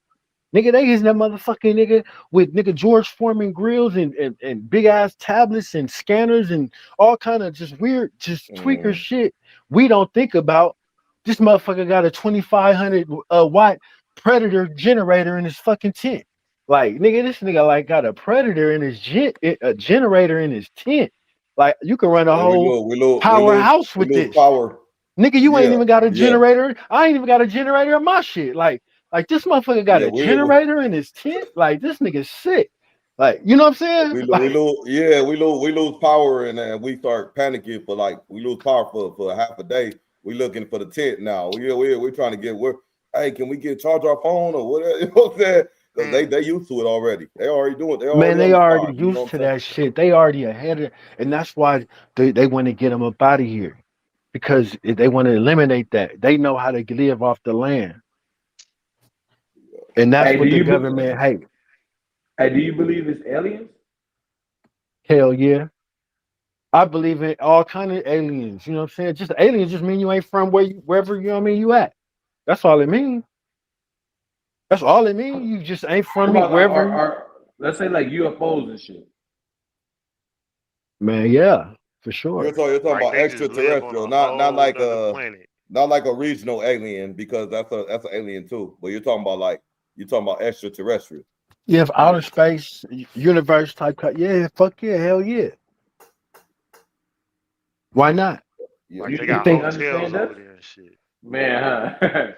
Nigga, they using that motherfucking nigga with nigga George Foreman grills and big ass tablets and scanners and all kind of just weird, just tweaker shit. We don't think about this motherfucker got a 2500 watt Predator generator in his fucking tent. Like nigga, this nigga like got a Predator in his a generator in his tent. Like you can run a whole powerhouse with this. Power. Nigga, you ain't even got a generator. I ain't even got a generator in my shit. Like this motherfucker got a generator in his tent. Like this nigga's sick. Like you know what I'm saying? We lose power and we start panicking for like we lose power for half a day. We looking for the tent now. We're trying to get hey, can we charge our phone or whatever? You know what I'm saying? Because they used to it already. They already doing it. They already used to that shit. They already ahead of it, and that's why they want to get them up out of here because they want to eliminate that. They know how to live off the land. And that's what the government hate. Hey, do you believe it's aliens? Hell yeah. I believe in all kind of aliens. You know what I'm saying? Just aliens just mean you ain't from wherever you know what I mean you at. That's all it means. That's all it means. You just ain't from me wherever. Let's say like UFOs and shit. Man, yeah, for sure. You're talking like about extraterrestrial, not like a regional alien because that's an alien too. But you're talking about extraterrestrial. Yeah, outer space, universe type. Yeah, fuck yeah, hell yeah. Why not? Like you got hotels over there and shit. Man, huh?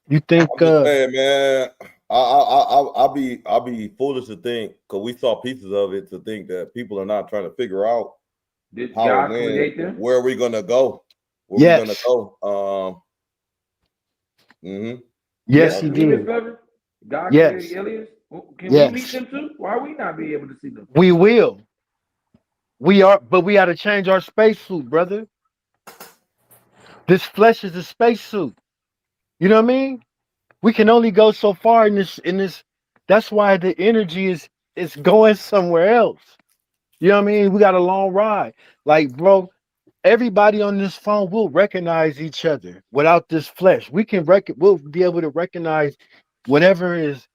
You think? I'm just saying, man. I'll be foolish to think because we saw pieces of it to think that people are not trying to figure out how and when, where are we gonna go? Where we gonna go? Yes, he did. God created aliens. Can we meet them too? Why are we not be able to see them? We will. We are, but we got to change our spacesuit, brother. This flesh is a spacesuit. You know what I mean? We can only go so far in this. That's why the energy is going somewhere else. You know what I mean? We got a long ride. Like, bro, everybody on this phone will recognize each other without this flesh. We'll be able to recognize whatever is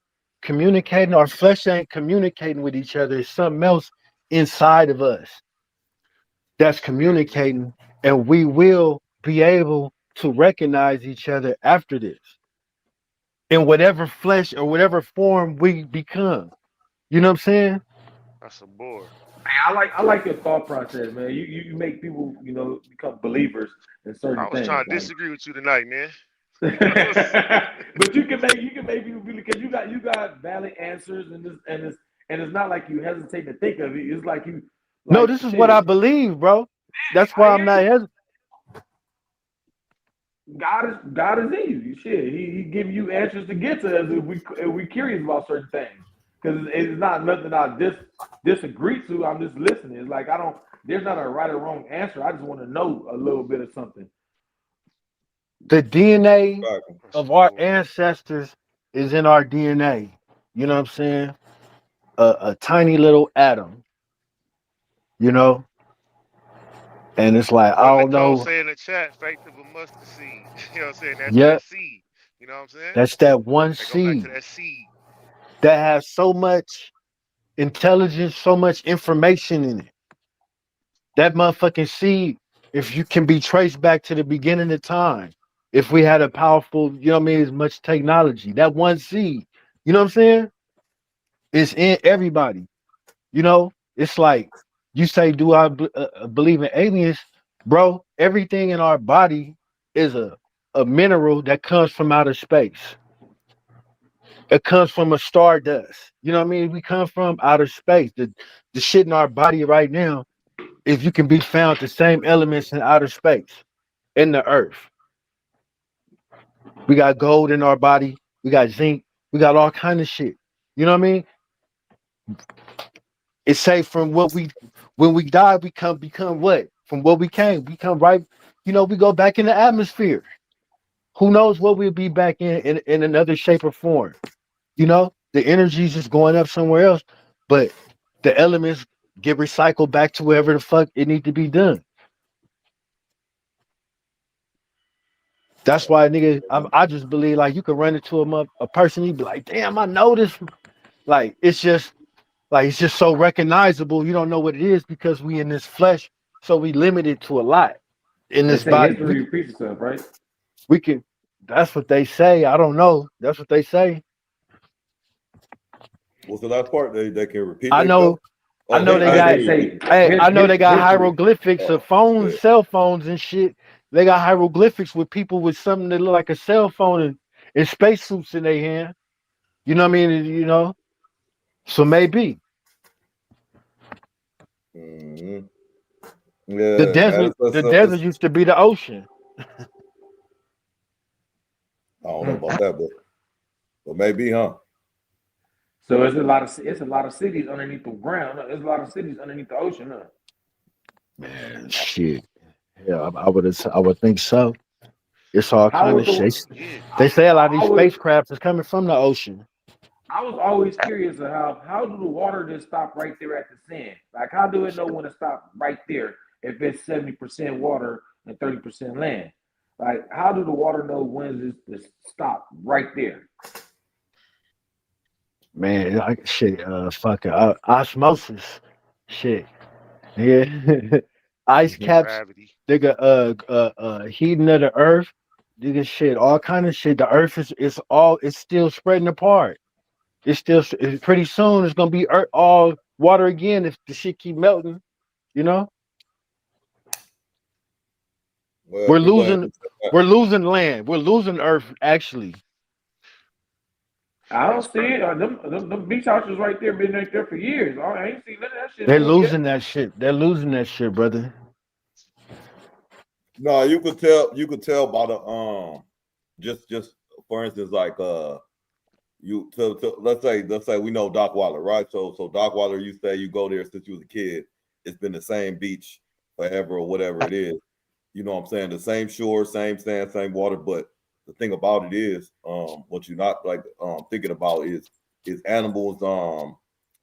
communicating. Our flesh ain't communicating with each other. It's something else inside of us that's communicating, and we will be able to recognize each other after this in whatever flesh or whatever form we become. You know what I'm saying? That's a bore. I like your thought process, man. You make people, become believers in certain things. I was trying to disagree with you tonight, man. But you can make people believe because you got valid answers and it's not like you hesitate to think of it. It's like you. No, this is what I believe, bro. That's why I'm not hesitant. God is in you. Shit, He give you answers to get to us if we curious about certain things. Because it's not nothing out disagree to. I'm just listening. It's like there's not a right or wrong answer. I just want to know a little bit of something. The DNA of our ancestors is in our DNA. You know what I'm saying? A tiny little atom, you know? And it's like, I What don't Nicole know. say in the chat, faith of a mustard seed. You know what I'm saying? That's Yeah, that seed. You know what I'm saying? that's that one They go back to seed that seed. that has so much intelligence, so much information in it. That motherfucking seed, if you can be traced back to the beginning of time, if we had a powerful, you know what I mean, as much technology, that one seed, you know what I'm saying? It's in everybody. You know, it's like you say, do I believe in aliens? Bro, everything in our body is a mineral that comes from outer space. It comes from a star dust. You know what I mean? We come from outer space. The shit in our body right now, if you can be found the same elements in outer space, in the earth. We got gold in our body, we got zinc, we got all kind of shit. You know what I mean? It's say from what we when we die, we become what? From what we came. We come right, we go back in the atmosphere. Who knows what we'll be back in another shape or form. The energy's just going up somewhere else, but the elements get recycled back to wherever the fuck it need to be done. That's why, nigga, I just believe like you can run into a person, you be like, damn, I know this. Like it's just so recognizable. You don't know what it is because we in this flesh, so we limited to a lot in They this say body. history repeats itself, right? We can. That's what they say. I don't know. That's what they say. What's the last part? They can repeat I themselves. know. I know they got. Hey, I know they got hieroglyphics of phones, cell phones, and shit. They got hieroglyphics with people with something that look like a cell phone and spacesuits in their hand. You know what I mean? So maybe Mm-hmm. the Yeah, man. desert. The desert used to be the ocean. I don't know about that, but maybe, huh? So it's a lot of cities underneath the ground. There's a lot of cities underneath the ocean, huh? Man, shit. Yeah, I would think so. It's all How kind was of the? shit. They say a lot of these I was spacecrafts is coming from the ocean. I was always curious of how do the water just stop right there at the sand? Like how do it know when to stop right there if it's 70% water and 30% land? Like how do the water know when to stop right there? Man, shit, fucking osmosis. Shit. Yeah. Ice caps, Gravity. nigga, heating of the earth, nigga, shit, all kind of shit. The earth it's still spreading apart. Pretty soon it's gonna be all water again if the shit keep melting, you know? Well, We're we're going losing we're losing land. We're losing earth actually. I don't see it. Them beach houses right there been right there for years. I ain't seen none of that shit They're move yet. losing that shit. They're losing that shit, brother. No, you could tell. You could tell by the just for instance, like let's say we know Doc Waller, right? So Doc Waller, you say you go there since you was a kid. It's been the same beach forever or whatever it is. You know what I'm saying? The same shore, same sand, same water. But the thing about it is, what you're not like thinking about is animals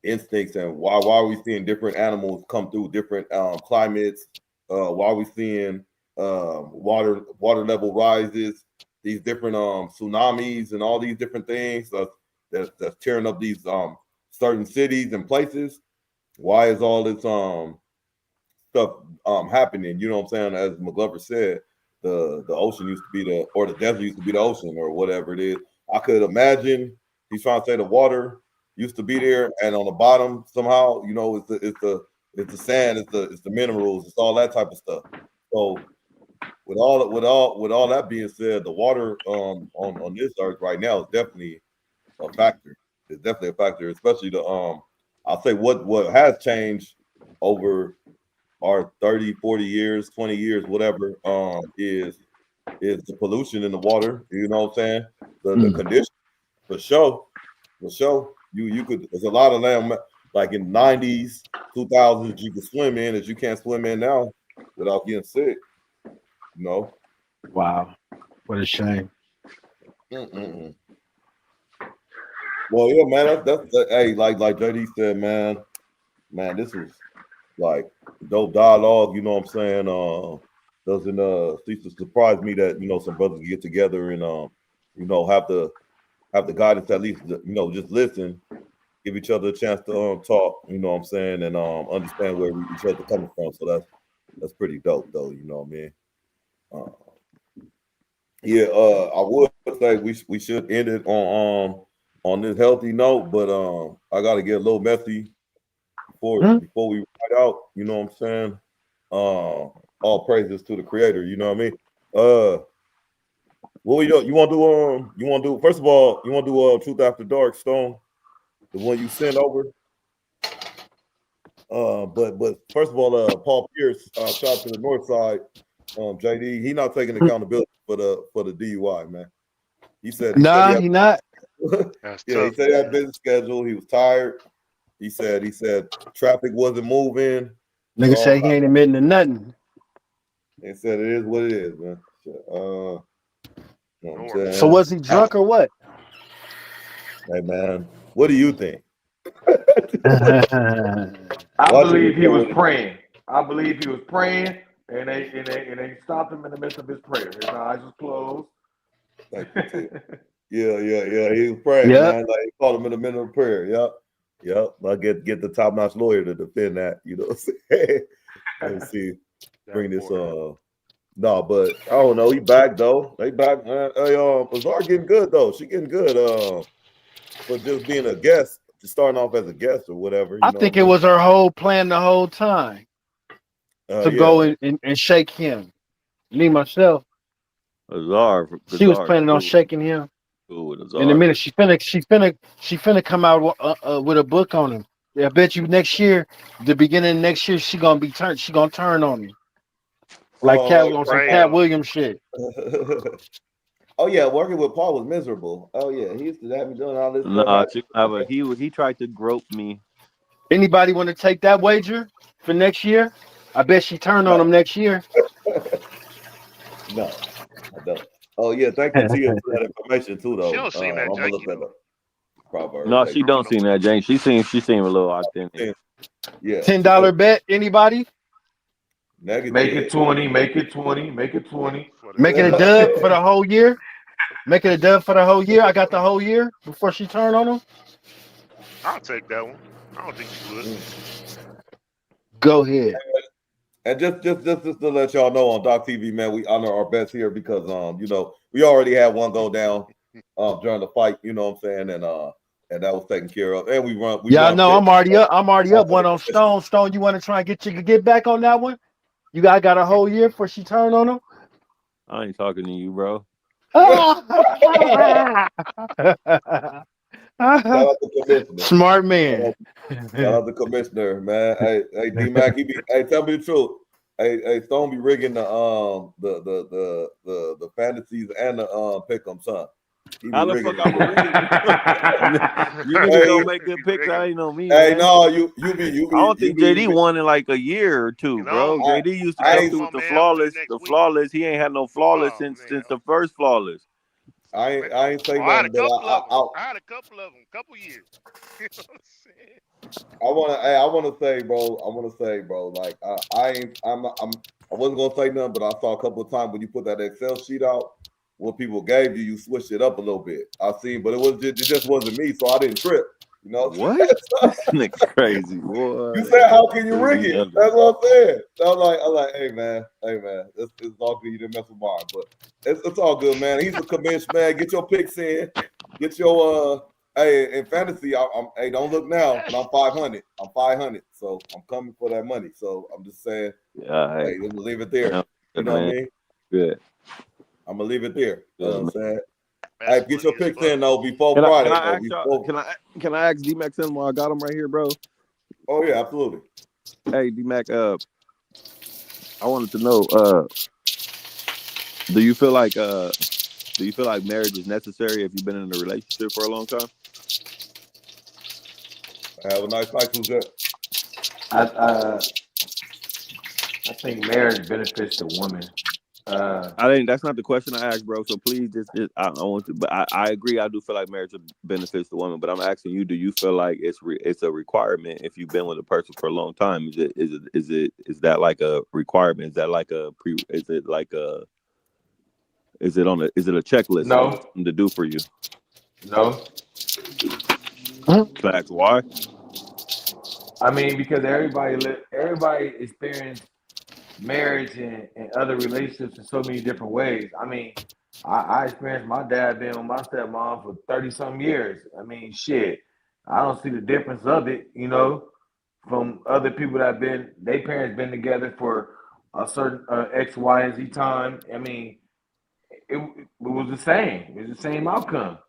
instincts and why are we seeing different animals come through different climates? Why are we seeing water level rises, these different tsunamis and all these different things that's tearing up these certain cities and places. Why is all this stuff happening? You know what I'm saying? As McGlover said, the ocean used to be the desert used to be the ocean or whatever it is. I could imagine he's trying to say the water used to be there, and on the bottom somehow, it's the sand, it's the minerals, it's all that type of stuff. So with all that being said, the water on this earth right now is definitely a factor. It's definitely a factor, especially I'll say what has changed over our 30, 40 years, 20 years, whatever, is the pollution in the water. You know what I'm saying? The condition for sure. You could there's a lot of land like in the 90s, 2000s, you could swim in that you can't swim in now without getting sick. You know. Wow, what a shame. Mm-mm-mm. Well, yeah, man. That's hey, like JD said, man, this was like dope dialogue. You know what I'm saying? Doesn't cease to surprise me that some brothers get together and have the guidance at least just listen, give each other a chance to talk. You know what I'm saying, and understand where each other coming from. So that's pretty dope, though. You know what I mean? Yeah, I would say we should end it on this healthy note, but I got to get a little messy before we ride out. You know what I'm saying? All praises to the Creator. You know what I mean? What you want to do? You want to do first of all? You want to do Truth After Dark, Stone, the one you sent over. But first of all, Paul Pierce shot to the north side. JD, he not taking accountability for the DUI, man. He said he not. That's Yeah, tough. he said he had a busy schedule. He was tired. He said traffic wasn't moving. Nigga said he ain't admitting to nothing. They said it is what it is, man. You know what I'm saying? So was he drunk or what? Hey, man, what do you think? I believe he was praying. I believe he was praying, and they stopped him in the midst of his prayer. His eyes was closed. Yeah. He was praying, man. Like he called him in the middle of prayer. Yep. I get the top-notch lawyer to defend that. You know what I'm saying? Let's see. Bring this no, but I don't know. He back though. They back, man. Hey, Azar getting good though. She getting good. For just being a guest, just starting off as a guest or whatever. I think it was her whole plan the whole time to go and shake him. Me myself. She was planning on shaking him. In a minute, she finna come out with a book on him. Yeah, I bet you next year, the beginning of next year, she gonna turn on him. Like on some Cat Williams shit. Oh yeah, working with Paul was miserable. Oh yeah, he used to have me doing all this stuff. He tried to grope me. Anybody want to take that wager for next year? I bet she turned on him next year. No, I don't. Oh yeah, thank you Tia for that information too, though. She don't seem that janky. Proverbs. No, she don't seem that janky. She seemed a little authentic. Yeah. $10 bet. Anybody? Negative. Make it 20. Make it 20. Make it 20. Make it a dub for the whole year. Make it a dub for the whole year. I got the whole year before she turned on him. I'll take that one. I don't think you would. Go ahead. And just to let y'all know, on Doc TV, man, we honor our bets here because we already had one go down during the fight. You know what I'm saying, and that was taken care of. And we run. I'm already up. I'm already up one on Stone. Stone, you want to try and get back on that one? You got a whole year before she turned on him. I ain't talking to you, bro. Shout out to Commissioner. Smart man. Shout out to Commissioner, man. Hey, D-Mac, tell me the truth. Hey, Stone be rigging the fantasies and the pick'em, son. How the fuck I'm rigging? You niggas don't make good picks. I ain't know me. Hey, man. no, you be. I don't think JD won in like a year or two, bro. JD used to come through with the flawless. He ain't had no flawless since the first flawless. I ain't saying I had nothing, I had a couple of them, couple years. You know what I'm saying? I want to say, bro. Like I wasn't gonna say nothing, but I saw a couple of times when you put that Excel sheet out, what people gave you switched it up a little bit. I seen, but it just wasn't me, so I didn't trip. You know what? That's crazy, boy. You said, how can you rig it? That's what I'm saying. So I'm like, hey man, it's all good. You didn't mess with mine, but it's all good, man. He's a commission, man. Get your picks in. Get your in fantasy. Don't look now, but I'm 500. I'm 500, so I'm coming for that money. So I'm just saying, hey, let me leave it there. You know what I mean? Good. I'm gonna leave it there. You know what I'm saying? Hey, get your picks in though before Friday. Can I ask D-Mac something while I got him right here, bro? Oh yeah, absolutely. Hey, D-Mac, I wanted to know, do you feel like marriage is necessary if you've been in a relationship for a long time? Have a nice night, Suzette. I think marriage benefits the woman. I think that's not the question I asked, bro. So please, just I want to, but I agree. I do feel like marriage benefits the woman, but I'm asking you: do you feel like it's a requirement if you've been with a person for a long time? Is that like a requirement? Is that like a pre? Is it like a? Is it a checklist? No. To do for you? No. Facts. Why? I mean, because everybody experienced marriage and other relationships in so many different ways. I mean, I experienced my dad being with my stepmom for 30-some years. I mean, shit, I don't see the difference of it, from other people that their parents been together for a certain X, Y, and Z time. I mean, it was the same. It was the same outcome.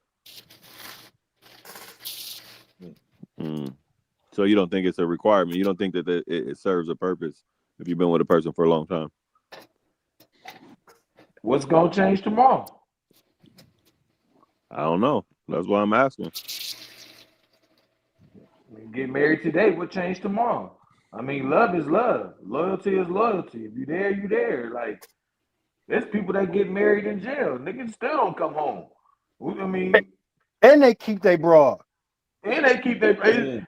So you don't think it's a requirement? You don't think that it serves a purpose if you've been with a person for a long time? What's gonna change tomorrow? I don't know. That's why I'm asking. Get married today. What changed tomorrow? I mean, love is love. Loyalty is loyalty. If you there, you there. Like, there's people that get married in jail. Niggas still don't come home. I mean, and they keep their broad. And they keep their.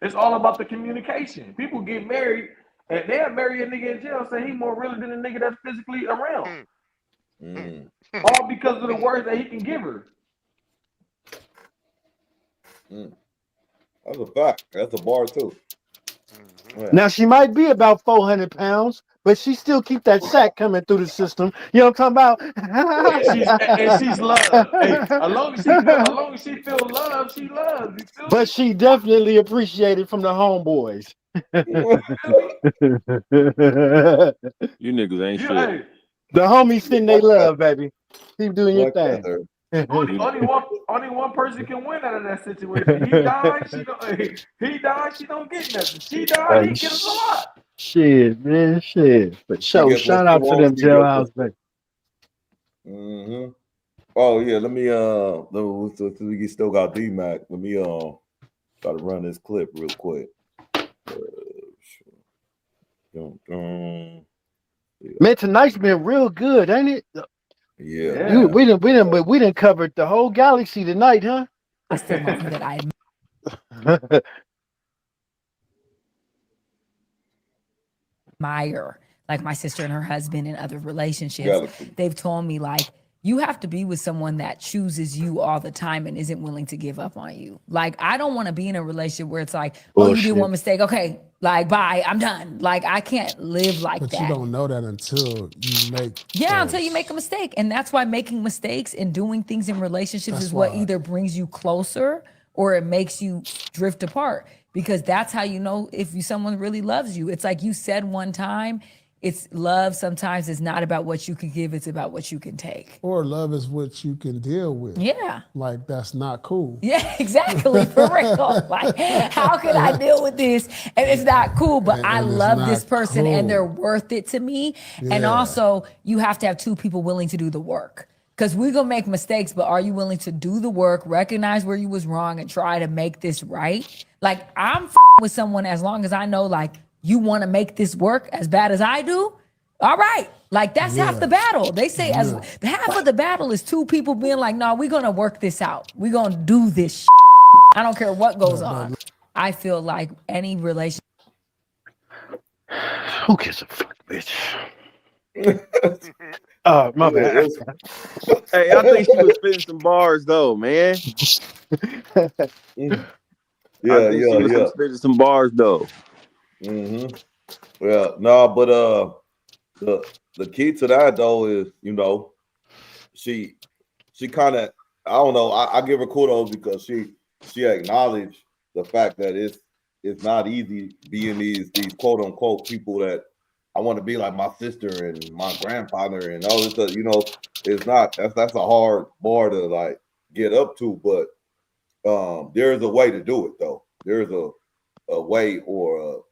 It's all about the communication. People get married and they'll marry a nigga in jail and say he more real than a nigga that's physically around. All because of the words that he can give her. That's a fact. That's a bar too. Yeah. Now she might be about 400 pounds, but she still keep that sack coming through the system. You know what I'm talking about? she's loved. Hey, as long as she feel loved, she loves. But she definitely appreciated from the homeboys. You niggas ain't shit. Hey, the homies think they love, baby. Keep doing your thing. Only one person can win out of that situation. He died, she don't get nothing. She died, he gets a lot. Shit, man, shit. But shout out to them jailhouse, baby. Oh yeah, let me we still got D-Mac. Let me try to run this clip real quick. Man, tonight's been real good, ain't it? Yeah. We didn't cover the whole galaxy tonight, huh? I still mom that I admire, like my sister and her husband in other relationships. They've told me, like, you have to be with someone that chooses you all the time and isn't willing to give up on you. Like, I don't want to be in a relationship where it's like, oh, you did one mistake. Okay, like, bye, I'm done. Like, I can't live like that. But you don't know that until you make until you make a mistake. And that's why making mistakes and doing things in relationships is what either brings you closer or it makes you drift apart. Because that's how you know if someone really loves you. It's like you said one time, it's love sometimes is not about what you can give, it's about what you can take. Or love is what you can deal with. Yeah. Like, that's not cool. Yeah, exactly. For real. Like, how can I deal with this? And it's not cool, but I love this person and they're worth it to me. Yeah. And also, you have to have two people willing to do the work. Because we're going to make mistakes, but are you willing to do the work, recognize where you was wrong, and try to make this right? Like, I'm with someone as long as I know, like, you want to make this work as bad as I do? All right. Like, that's half the battle. They say as half of the battle is two people being like, no, we're going to work this out. We're going to do this shit. I don't care what goes on. I feel like any relationship. Who gives a fuck, bitch? My bad. Hey, I think she was spitting some bars though, man. Yeah. Spitting some bars though. Well, no, but the key to that though is, she kind of, I don't know, I give her kudos because she acknowledged the fact that it's not easy being these quote unquote people that I want to be like my sister and my grandfather and all this stuff. It's not, that's a hard bar to like get up to, but there's a way to do it though. There's a way or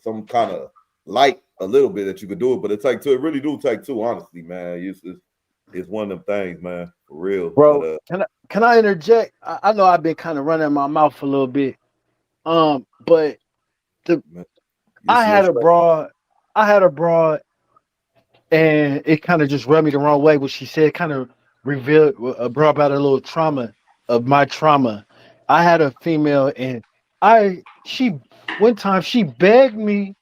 some kind of light a little bit that you could do it, but it really do take two, honestly, man. It's one of them things, man, for real. Bro, can I interject? I know I've been kind of running my mouth a little bit, but I had a broad, and it kind of just rubbed me the wrong way. What she said kind of revealed, brought about a little trauma of my trauma. I had a female, and she one time she begged me,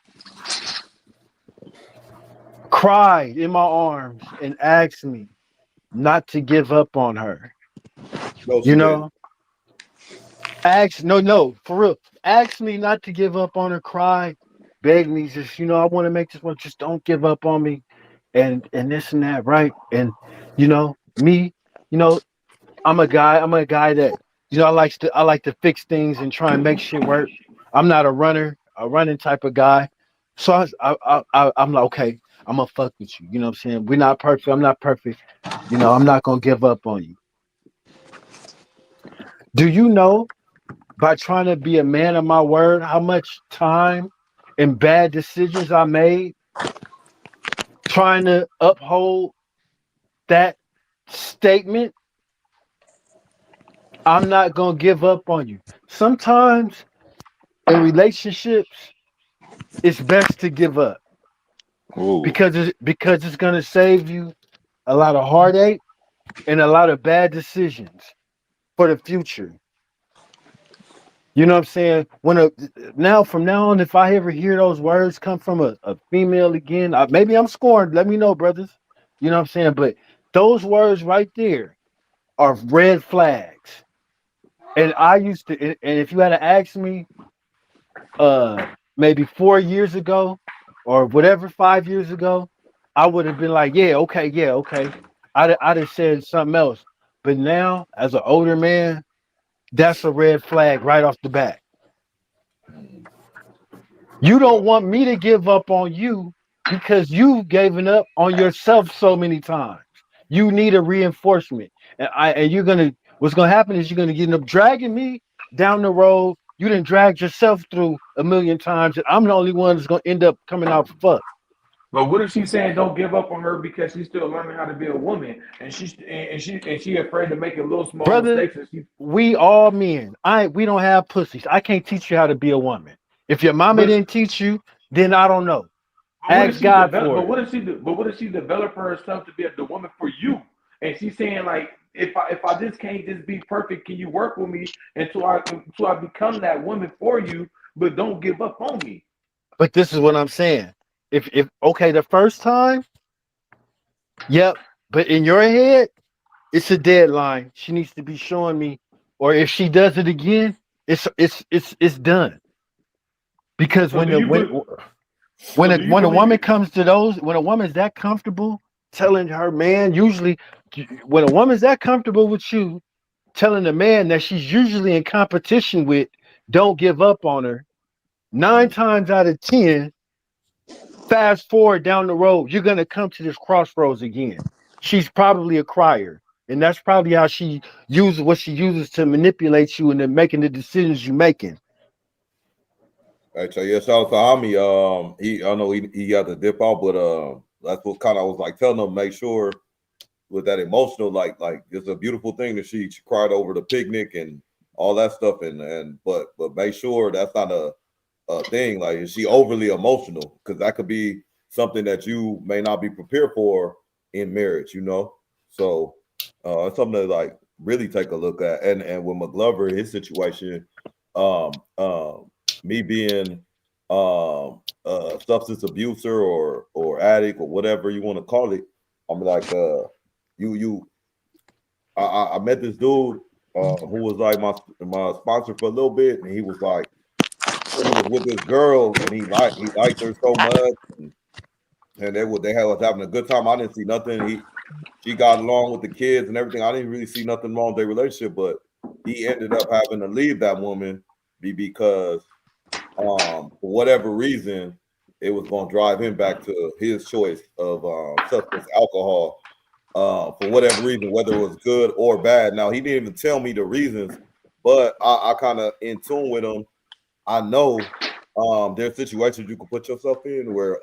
cried in my arms, and asked me not to give up on her. No, You know, no, for real. Asked me not to give up on her, cried, begged me, just, I want to make this one, just don't give up on me, and this and that, right? And me, you know, I'm a guy that, I like to fix things and try and make shit work. I'm not a running type of guy. So I'm like, okay, I'm gonna fuck with you. You know what I'm saying? We're not perfect. I'm not perfect. I'm not gonna give up on you. Do you know, by trying to be a man of my word, how much time and bad decisions I made trying to uphold that statement? I'm not gonna give up on you. Sometimes in relationships, it's best to give up Ooh. because it's gonna save you a lot of heartache and a lot of bad decisions for the future. You know what I'm saying? From now on, if I ever hear those words come from a female again, maybe I'm scorned. Let me know, brothers. You know what I'm saying? But those words right there are red flags. And I used to, and if you had to ask me, uh, maybe 4 years ago, or whatever, 5 years ago, I would have been like, yeah, okay, yeah, okay. I'd have said something else. But now, as an older man, that's a red flag right off the bat. You don't want me to give up on you because you've given up on yourself so many times. You need a reinforcement. And what's gonna happen is you're gonna end up dragging me down the road. You didn't drag yourself through a million times, and I'm the only one that's gonna end up coming out fucked. But what if she's saying don't give up on her because she's still learning how to be a woman and she afraid to make a little small Brother, mistakes and she we all men. We don't have pussies. I can't teach you how to be a woman. If your mama but didn't teach you, then I don't know. But what if Ask she God develop? for But it. what if she? But what if she develop herself to be the woman for you? And she's saying like, if I just can't just be perfect, can you work with me until I become that woman for you? But don't give up on me. But this is what I'm saying. If okay, the first time, yep. But in your head, it's a deadline. She needs to be showing me, or if she does it again, it's done. Because So when do the you? when So a, do you when a believe? woman comes to those, when a woman's that comfortable telling her man, usually when a woman's that comfortable with you telling a man that she's usually in competition with, don't give up on her. 9 times out of 10, fast forward down the road, you're gonna come to this crossroads again. She's probably a crier, and that's probably how she uses what she uses to manipulate you into making the decisions you're making. Hey, so yeah, shout out to Ami. I know he got to dip out, but that's what kind of I was like telling him, make sure with that emotional, like it's a beautiful thing that she cried over the picnic and all that stuff, but make sure that's not a thing. Like, is she overly emotional? Because that could be something that you may not be prepared for in marriage, So it's something to like really take a look at. And with McGlover, his situation, um, um, me being a substance abuser or addict or whatever you want to call it, I'm like you I met this dude who was like my sponsor for a little bit, and he was like he was with this girl and he liked her so much, and they was having a good time. I didn't see nothing. She got along with the kids and everything. I didn't really see nothing wrong with their relationship, but he ended up having to leave that woman because for whatever reason it was going to drive him back to his choice of substance alcohol for whatever reason, whether it was good or bad. Now he didn't even tell me the reasons, but I kind of in tune with him. I know there's situations you can put yourself in where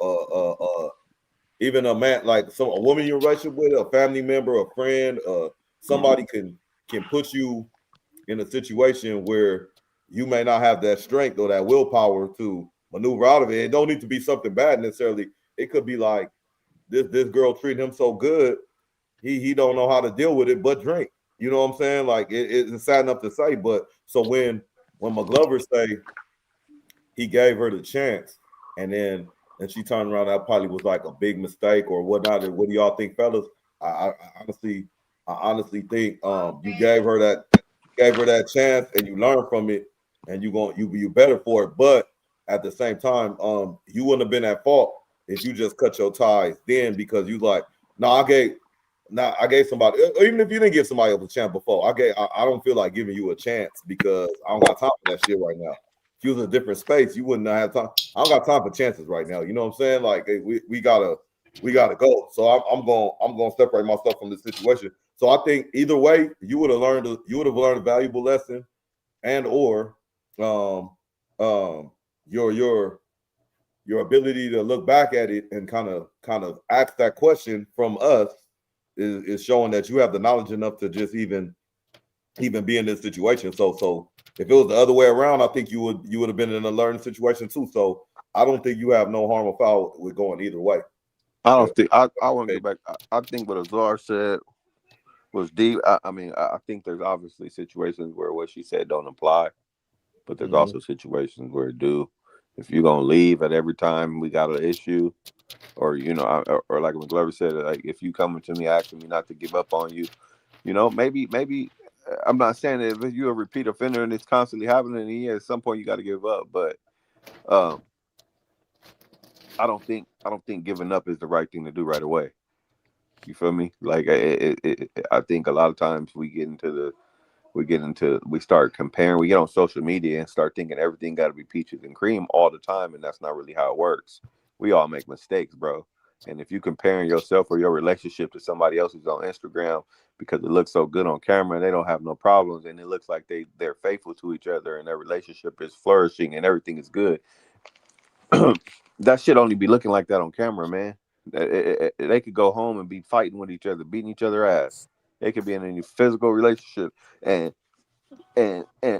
even a man, like a woman you're in a relationship with, a family member, a friend, somebody can put you in a situation where you may not have that strength or that willpower to maneuver out of it. It don't need to be something bad necessarily. It could be like this girl treating him so good, he don't know how to deal with it but drink. You know what I'm saying? Like it's sad enough to say, but so when McGlover say he gave her the chance and she turned around, that probably was like a big mistake or whatnot. What do y'all think, fellas? I honestly think you gave her that chance and you learned from it and you better for it. But at the same time, you wouldn't have been at fault if you just cut your ties then, because you like, no, I gave somebody, even if you didn't give somebody else a chance before, I don't feel like giving you a chance because I don't got time for that shit right now. If you was in a different space, you wouldn't have time. I don't got time for chances right now. You know what I'm saying? Like we gotta go. So I'm gonna separate myself from this situation. So I think either way, you would have learned a valuable lesson, and or your ability to look back at it and kind of ask that question from us is showing that you have the knowledge enough to just even be in this situation. So if it was the other way around, I think you would have been in a learning situation too. So I don't think you have no harm or foul with going either way. I don't think I want to go back. I think what Azar said was deep. I think there's obviously situations where what she said don't apply, but there's also situations where it do. If you're gonna leave at every time we got an issue, or or like McGlover said, like if you coming to me asking me not to give up on you, maybe I'm not saying that if you're a repeat offender and it's constantly happening, at some point you got to give up. But I don't think giving up is the right thing to do right away. You feel me? Like I think a lot of times we start comparing. We get on social media and start thinking everything got to be peaches and cream all the time, and that's not really how it works. We all make mistakes, bro. And if you comparing yourself or your relationship to somebody else who's on Instagram because it looks so good on camera and they don't have no problems and it looks like they're faithful to each other and their relationship is flourishing and everything is good, that shit only be looking like that on camera, man. They could go home and be fighting with each other, beating each other ass. They could be in a physical relationship, and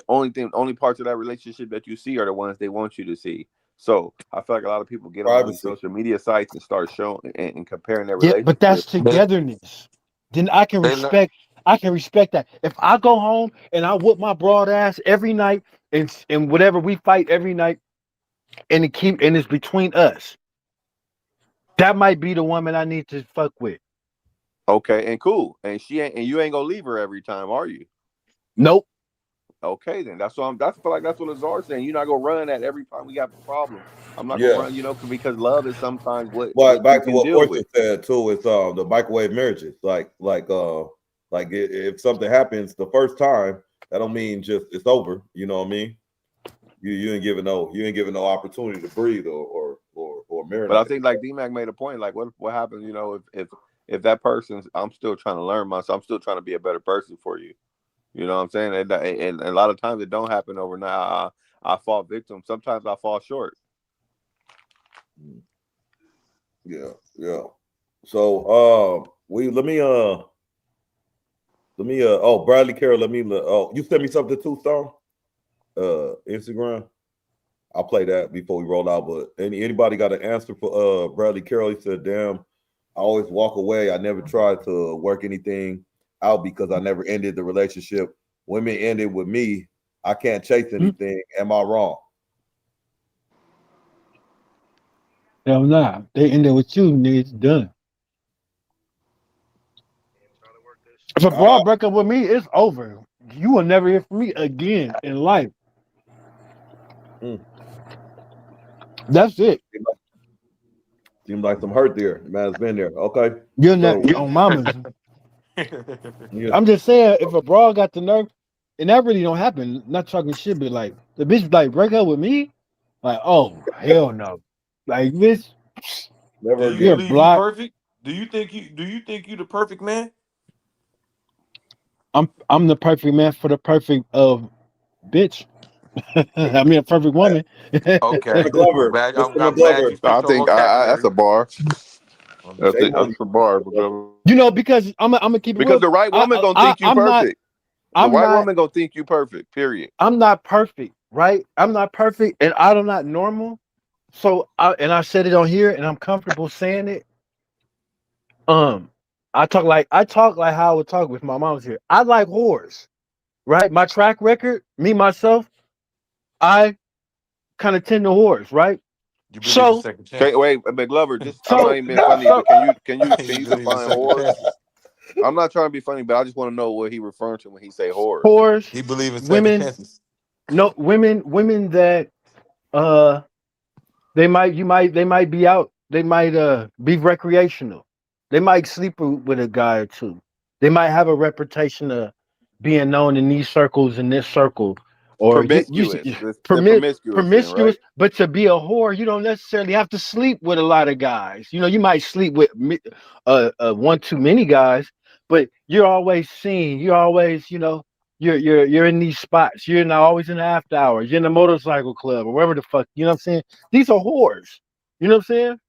only parts of that relationship that you see are the ones they want you to see. So I feel like a lot of people get on these social media sites and start showing and comparing their relationship. But that's togetherness. Then I can respect that. If I go home and I whoop my broad ass every night and whatever we fight every night, and it's between us, that might be the woman I need to fuck with. Okay, and cool. And you ain't gonna leave her every time, are you? Nope. Okay, then that's what Azar's saying. You're not gonna run at every time we got a problem. I'm not gonna run, because love is sometimes what. Well, back to what Portia said too, it's the microwave marriages. Like if something happens the first time, that don't mean just it's over. You know what I mean? You ain't giving no opportunity to breathe or marinate. But I think like D-Mac made a point. Like what happens, if that person's, I'm still trying to learn myself. I'm still trying to be a better person for you. You know what I'm saying? And a lot of times it don't happen overnight. I fall victim. Sometimes I fall short. Yeah. So Bradley Carroll, you sent me something too, Stone? Instagram. I'll play that before we roll out. But anybody got an answer for Bradley Carroll? He said, "Damn, I always walk away. I never tried to work anything out because I never ended the relationship. Women ended with me. I can't chase anything. Am I wrong?" Hell nah. They ended with you, nigga. It's done. If a broad break up with me, it's over. You will never hear from me again in life. That's it. Seems like some hurt there. The man's been there. Okay. You're not on mama's. I'm just saying, if a broad got the nerve, and that really don't happen, not talking shit, but like the bitch like break up with me, like, oh hell no. Like bitch, never again. You perfect? Do you think you the perfect man? I'm the perfect man for the perfect bitch. I mean a perfect woman. Okay. McGlover. I'm glad you I think that's a bar. That's a bar. Because I'm gonna keep it because real. the right woman gonna think you perfect. The right woman gonna think you perfect. Period. I'm not perfect, right? I'm not perfect, and I'm not normal. So I said it on here, and I'm comfortable saying it. I talk like how I would talk with my mom's here. I like whores, right? My track record, me myself, I kind of tend to whores, right? You believe in So second Okay, chances. wait, McGlover, just I'm not so even being funny, so but can You you believe in define second whores? chances. I'm not trying to be funny, but I just want to know what he referring to when he say whores. whores, He believe in second women, chances. no women that uh they might be out. They might be recreational. They might sleep with a guy or two. They might have a reputation of being known in these circles, in this circle, or Promiscuous. They're permit promiscuous then, promiscuous. right? But to be a whore, you don't necessarily have to sleep with a lot of guys. You know, you might sleep with one too many guys, but you're always seen. You're always, you're in these spots. You're not always in the after hours. You're in the motorcycle club or wherever the fuck. You know what I'm saying? These are whores. You know what I'm saying?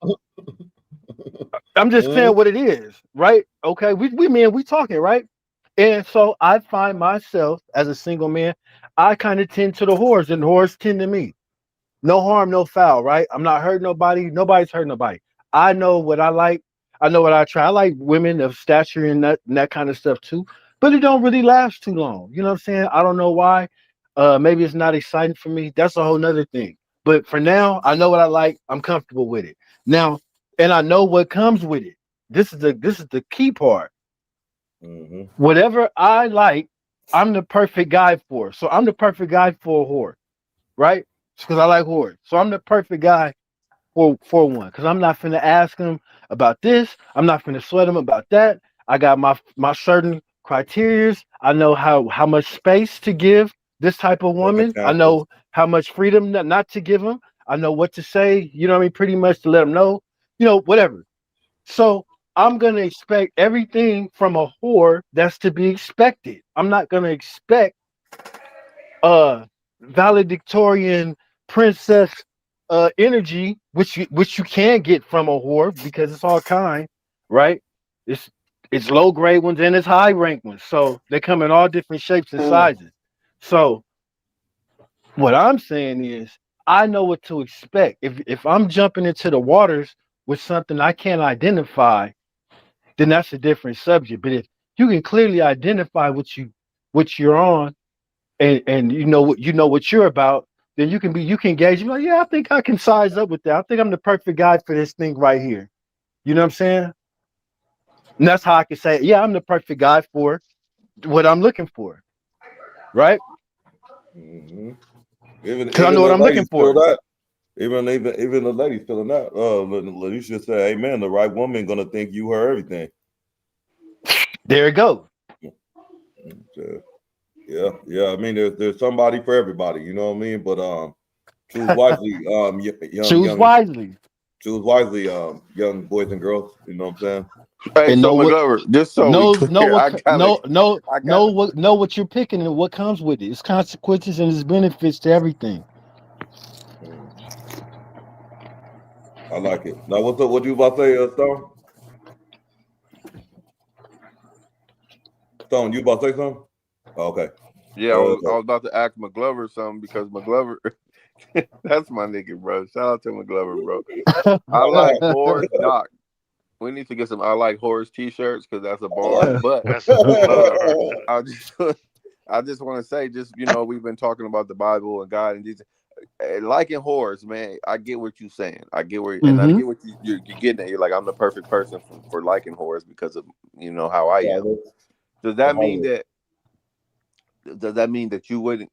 I'm just saying what it is, right? Okay, we talking, right? And so I find myself as a single man, I kind of tend to the whores, and whores tend to me. No harm, no foul, right? I'm not hurting nobody. Nobody's hurting nobody. I know what I like. I know what I try. I like women of stature and that kind of stuff too. But it don't really last too long. You know what I'm saying? I don't know why. Maybe it's not exciting for me. That's a whole nother thing. But for now, I know what I like. I'm comfortable with it. Now, and I know what comes with it. This is the key part. Whatever I like, I'm the perfect guy for. So I'm the perfect guy for a whore, right? Because I like whores. So I'm the perfect guy for one. Because I'm not finna ask him about this. I'm not finna sweat him about that. I got my certain criterias. I know how much space to give this type of woman. I know how much freedom not to give them. I know what to say. You know what I mean? Pretty much to let them know. Whatever. So I'm gonna expect everything from a whore that's to be expected. I'm not gonna expect valedictorian princess energy, which you can get from a whore because it's all kind, right? It's it's low grade ones and it's high rank ones. So they come in all different shapes and sizes. So what I'm saying is I know what to expect. If I'm jumping into the waters with something I can't identify, then that's a different subject. But if you can clearly identify what you're on, and you know what you're about, then you can gauge. You're like, yeah, I think I can size up with that. I think I'm the perfect guy for this thing right here. You know what I'm saying? And that's how I can say, yeah, I'm the perfect guy for what I'm looking for, right? Even Because I know what the I'm looking ladies feel for. that. Even the ladies feeling that. Lanisha said, "Hey man, the right woman gonna think you her everything." There it go. Yeah. I mean, there's somebody for everybody. You know what I mean? But choose wisely. Choose wisely. Choose wisely. Young boys and girls. You know what I'm saying? Hey, And so know what McGlover, just so we know clear, what I gotta. know what you're picking and what comes with it. It's consequences and it's benefits to everything. I like it. Now, what's up? What you about to say, Stone? Stone, you about to say something? Oh, okay. Yeah, I was about to ask McGlover something because McGlover, that's my nigga, bro. Shout out to McGlover, bro. I like whores, Doc. We need to get some I like whores t-shirts because that's a bar. But That's a bar. I just I just want to say, just we've been talking about the Bible and God and these liking whores, man. I get what you're saying. I get and I Mm-hmm. get what you're getting at. You're like, I'm the perfect person for liking whores because of how I am. Does that mean that? Does that mean that you wouldn't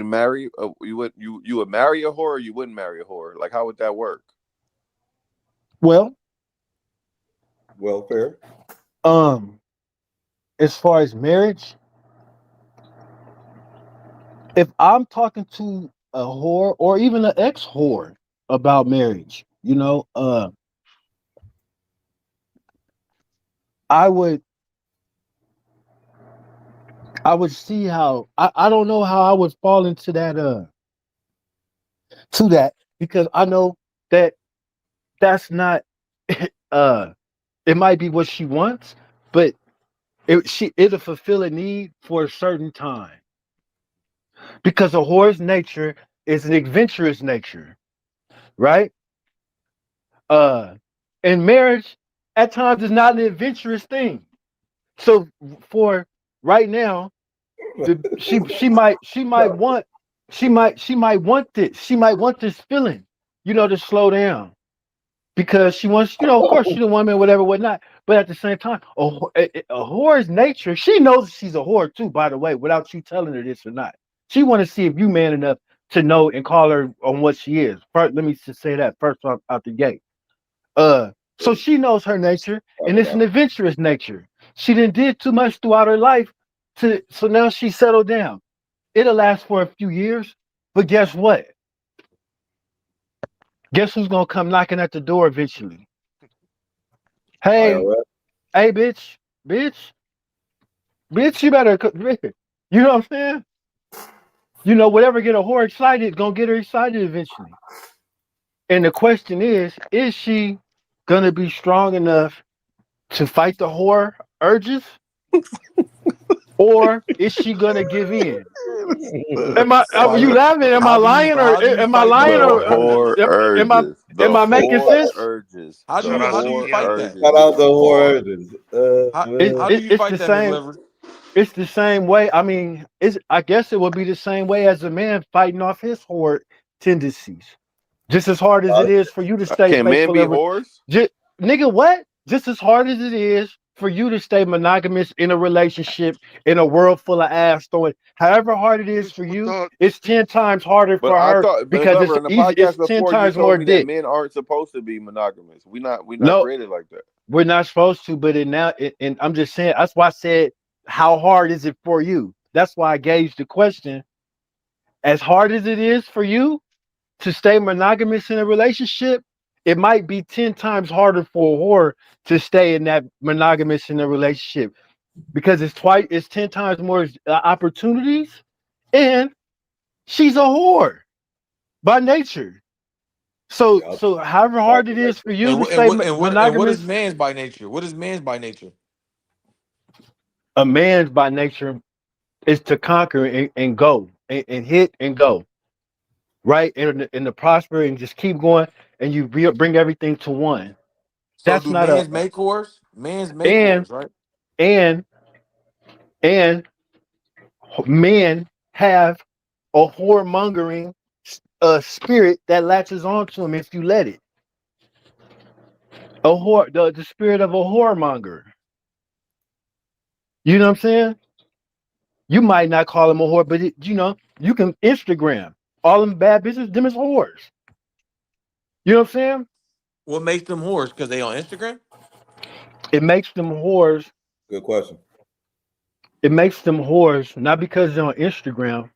marry you would marry a whore or you wouldn't marry a whore? Like, how would that work? Well, fair. As far as marriage, if I'm talking to a whore or even an ex whore about marriage, I would see how I don't know how I would fall into that to that because I know that that's not uh it might be what she wants, but it'll fulfill a need for a certain time because a whore's nature is an adventurous nature, right? And marriage at times is not an adventurous thing. So for right now, she might want this. She might want this feeling, to slow down because she wants, of course, she's a woman, whatever, whatnot. But at the same time, a whore's nature, she knows she's a whore too, by the way, without you telling her this or not. She want to see if you man enough to know and call her on what she is. First, let me just say that first out the gate. So she knows her nature, and it's an adventurous nature. She did too much throughout her life, so now she settled down. It'll last for a few years, but guess what? Guess who's gonna come knocking at the door eventually? Hey, hey, bitch, you better, you know what I'm saying? Whatever get a whore excited, gonna get her excited eventually. And the question is she gonna be strong enough to fight the whore urges? Or is she gonna give in? Are you laughing? Am I lying or am I lying or am I making sense? Urges. How do you fight that? Shout out the whore urges. How do you fight that, McGlover? It's the same way. I mean, I guess it would be the same way as a man fighting off his whore tendencies. Just as hard as it is for you to stay Can men faithful. be whores? Nigga, what? Just as hard as it is for you to stay monogamous in a relationship in a world full of ass throwing. However hard it is for you, it's 10 times harder for her because in the podcast it's 10 before, times you told more me dick. that men aren't supposed to be monogamous. We're not No, created like that. we're not supposed to, but and I'm just saying, that's why I said, how hard is it for you? That's why I gauged the question. As hard as it is for you to stay monogamous in a relationship, it might be 10 times harder for a whore to stay in that monogamous in a relationship because it's 10 times more opportunities, and she's a whore by nature. So however hard it is for you to stay monogamous, what is man's by nature? What is man's by nature? a man's by nature is to conquer and go and hit and go. Right? And the prosper and just keep going, and you bring everything to one. So That's do not man's make whores? Man's make and whores, right? and men have a whoremongering spirit that latches onto them if you let it. The spirit of a whoremonger. You know what I'm saying? You might not call them a whore, but you can Instagram all them bad bitches, them is whores. You know what I'm saying? What makes them whores? Because they on Instagram? It makes them whores. Good question. It makes them whores not because they're on Instagram,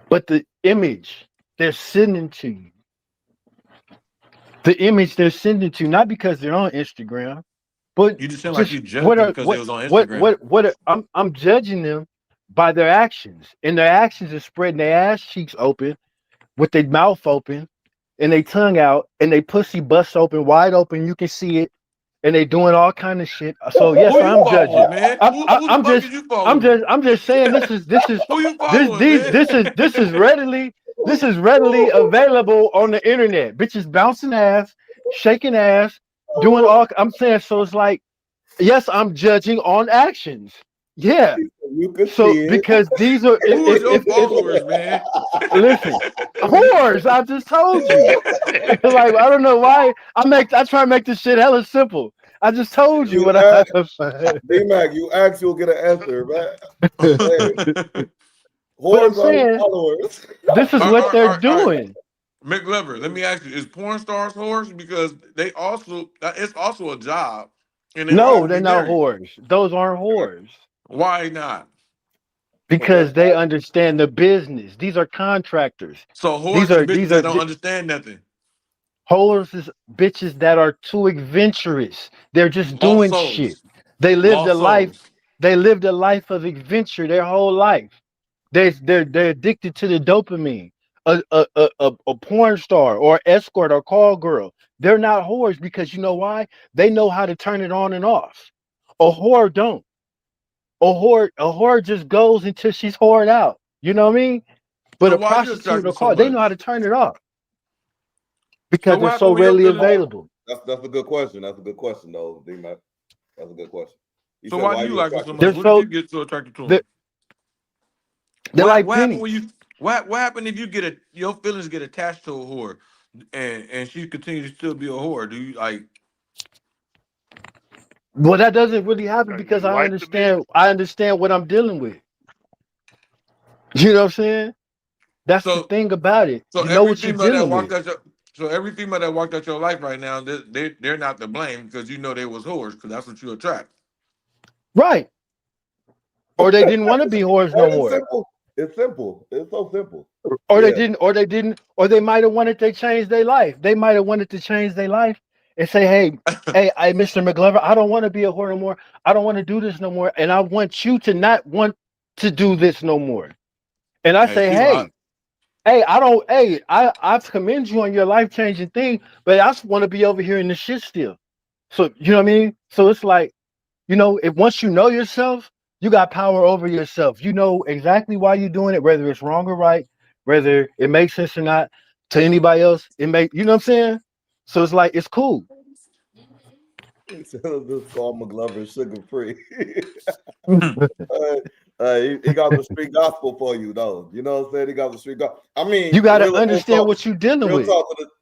but the image they're sending to you. The image they're sending to you, not because they're on Instagram, but You just sound like you judged them because they was on Instagram. I'm judging them by their actions, and their actions are spreading their ass cheeks open with their mouth open and they tongue out and they pussy busts open, wide open. You can see it, and they doing all kind of shit. So yes, I'm judging. Man? I'm just saying this is Who you following, this is readily available on the internet. Bitches bouncing ass, shaking ass, doing all. I'm saying, so it's like, yes, I'm judging on actions. Yeah. So because these are Who is your followers, man? Listen, whores. I just told you. Like, I don't know why I try to make this shit hella simple. I just told you what I D-Mac, you ask, you'll get an answer, man. Whores are followers. This is what they're doing. McGlover, let me ask you: is porn stars whores? Because it's also a job. And no, they're not whores. Those aren't whores. Why not? Because they understand the business. These are contractors. So whores are bitches that don't understand nothing. Whores is bitches that are too adventurous. They're just doing shit. They lived a life. They lived a life of adventure their whole life. They're addicted to the dopamine. A porn star or escort or call girl. They're not whores because you know why? They know how to turn it on and off. A whore don't. A whore just goes until she's whored out. You know what I mean? But So a prostitute or call, they know how to turn it off. Because they're so readily available. That's a good question. That's a good question, though, D-Mac. That's a good question. So why do you like her so much? They're What so- did you get so attracted to them? They're like What happened pennies. when you? What happened if you get your feelings get attached to a whore, and she continues to still be a whore? Do you like? Well, that doesn't really happen because You I wipe the bitch? understand what I'm dealing with. You know what I'm saying? That's the thing about it. So You know every what you're female that dealing walked with. every female that walked out your life right now, they're not to blame because you know they was whores because that's what you attract. Right. Or they didn't want to be whores no more. It's simple. It's so simple. Or they didn't, or they might have wanted to change their life. They might have wanted to change their life and say, hey, Mr. McGlover, I don't want to be a whore no more. I don't want to do this no more. And I want you to not want to do this no more. And I say, I commend you on your life-changing thing, but I just want to be over here in the shit still. So you know what I mean? So it's like, you know, if once you know yourself, you got power over yourself. You know exactly why you're doing it, whether it's wrong or right, whether it makes sense or not to anybody else. You know what I'm saying? So it's like it's cool. Just call McGlover sugar free. He got the street gospel for you, though. You know what I'm saying? He got the street gospel. I mean, You got to understand what you're dealing with.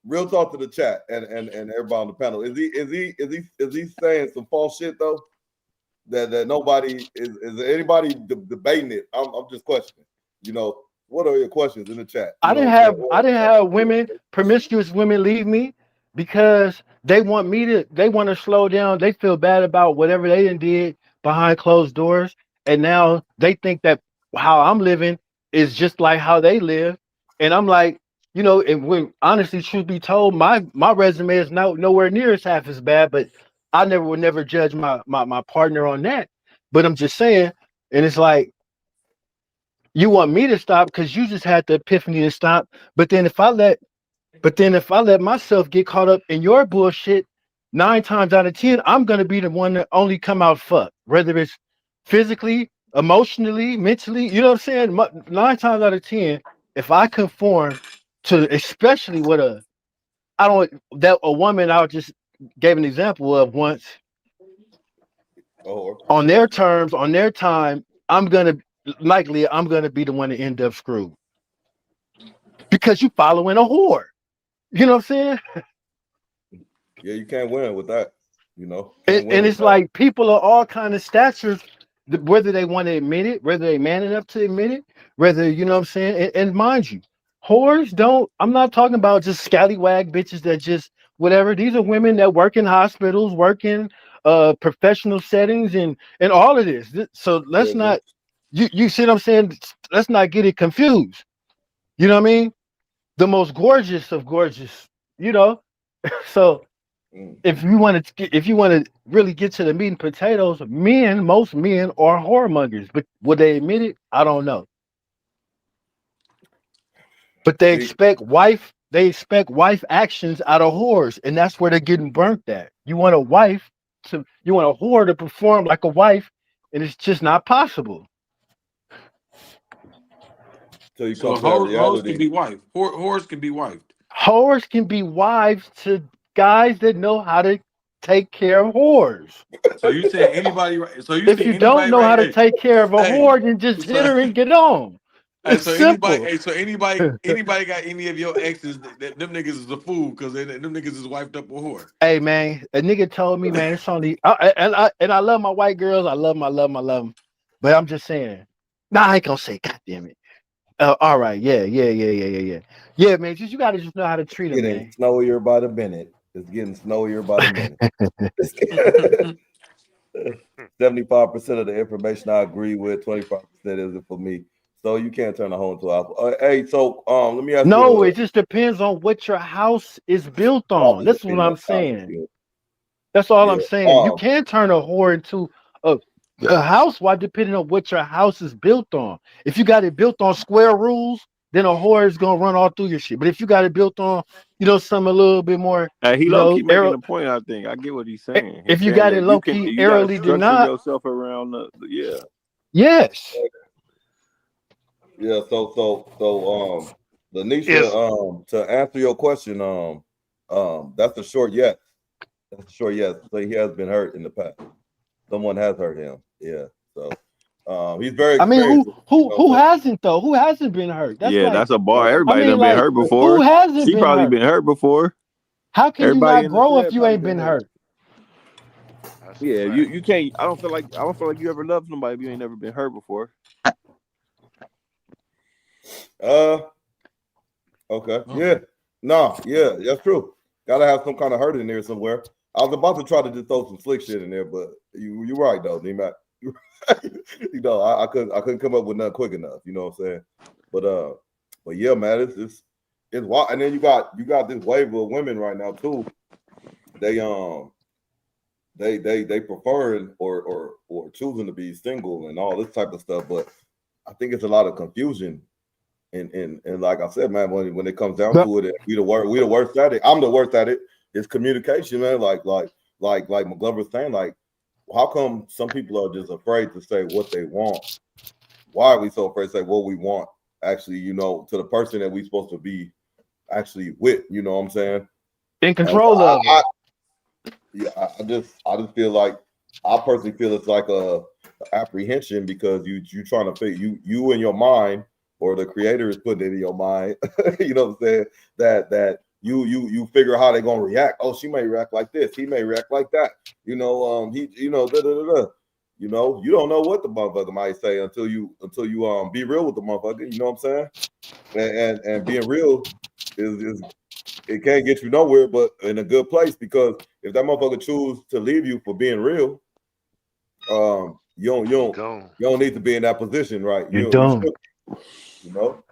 Real talk to the chat and everybody on the panel. Is he saying some false shit though? That nobody is there anybody debating it? I'm just questioning. You know, what are your questions in the chat? I didn't have women, promiscuous women leave me because they want to slow down. They feel bad about whatever they did behind closed doors. And now they think that how I'm living is just like how they live. And I'm like, you know, and when honestly, truth be told, my resume is nowhere near as half as bad, but I would never judge my partner on that. But I'm just saying, and it's like, you want me to stop because you just had the epiphany to stop. But then if I let myself get caught up in your bullshit, 9 times out of 10, I'm gonna be the one that only come out fucked, whether it's physically, emotionally, mentally. You know what I'm saying? 9 times out of 10, if I conform to, especially with a woman I just gave an example of once. On their terms, on their time, I'm gonna be the one to end up screwed because you following a whore. You know what I'm saying? Yeah, you can't win with that. You know, and it's like people are all kind of statures, whether they want to admit it, whether they man enough to admit it, whether you know what I'm saying. And mind you, whores don't. I'm not talking about just scallywag bitches that just whatever. These are women that work in hospitals, work in professional settings, and all of this. So let's not. You see what I'm saying? Let's not get it confused. You know what I mean? The most gorgeous of gorgeous. You know, so. If you want to really get to the meat and potatoes, most men are whoremongers, but would they admit it? I don't know. But they expect wife actions out of whores, and that's where they're getting burnt at. You want a whore to perform like a wife, and it's just not possible. So whores can be wife. Whores can be wifed. Whores can be wives to guys that know how to take care of whores. So you saying anybody? So you if you don't know how to take care of a whore, then just hit her and get on. It's simple. Anybody got any of your exes that them niggas is a fool because them niggas is wiped up a whore? Hey man, a nigga told me, man, it's only I love my white girls. I love them. But I'm just saying, I ain't gonna say, God damn it. All right, yeah, man. You gotta just know how to treat them, man. Getting snowier by the minute. It's getting snowier by the minute. 75% of the information I agree with. 25% isn't for me. So you can't turn a home to apple. Hey, so let me ask you. No, it just depends on what your house is built on. That's what I'm saying. That's all I'm saying. You can't turn a whore into a housewife depending on what your house is built on. If you got it built on square rules, then a whore is gonna run all through your shit. But if you got it built on, something a little bit more, he low key making a point. I think I get what he's saying. If you got it low key, airily denied yourself around yeah. Yes. Yeah. So Lanisha, to answer your question, That's the short yes. That's the short yes. So he has been hurt in the past. Someone has hurt him. Yeah. So he's very I mean, experienced. who hasn't though? Who hasn't been hurt? That's Yeah, like, that's a bar. I Everybody mean, done been like, hurt who before. hasn't She been probably hurt? been hurt before. How can you Everybody not in the grow thread if you probably ain't been hurt? That's a Yeah, fact. you can't. I don't feel like you ever loved somebody if you ain't never been hurt before. Okay. Yeah. No. Yeah. That's true. Gotta have some kind of hurt in there somewhere. I was about to try to just throw some slick shit in there, but you're right though, D-Mac. You know, I couldn't come up with nothing quick enough. You know what I'm saying? But yeah, man, it's wild. And then you got this wave of women right now too. They preferring or choosing to be single and all this type of stuff. But I think it's a lot of confusion. And like I said, man, when it comes down to it, we the worst at it. I'm the worst at it. It's communication, man. Like McGlover's saying, like, how come some people are just afraid to say what they want? Why are we so afraid to say what we want? Actually, you know, to the person that we're supposed to be actually with, you know what I'm saying? In control of it. I just feel like I personally feel it's like a apprehension because you trying to fit you in your mind, or the creator is putting it in your mind. You know what I'm saying? That you figure how they're gonna react. Oh, she may react like this, he may react like that. You know, you know, you know, you don't know what the motherfucker might say until you be real with the motherfucker. You know what I'm saying? And being real is it can't get you nowhere, but in a good place, because if that motherfucker choose to leave you for being real, you don't need to be in that position, right? You don't. You know.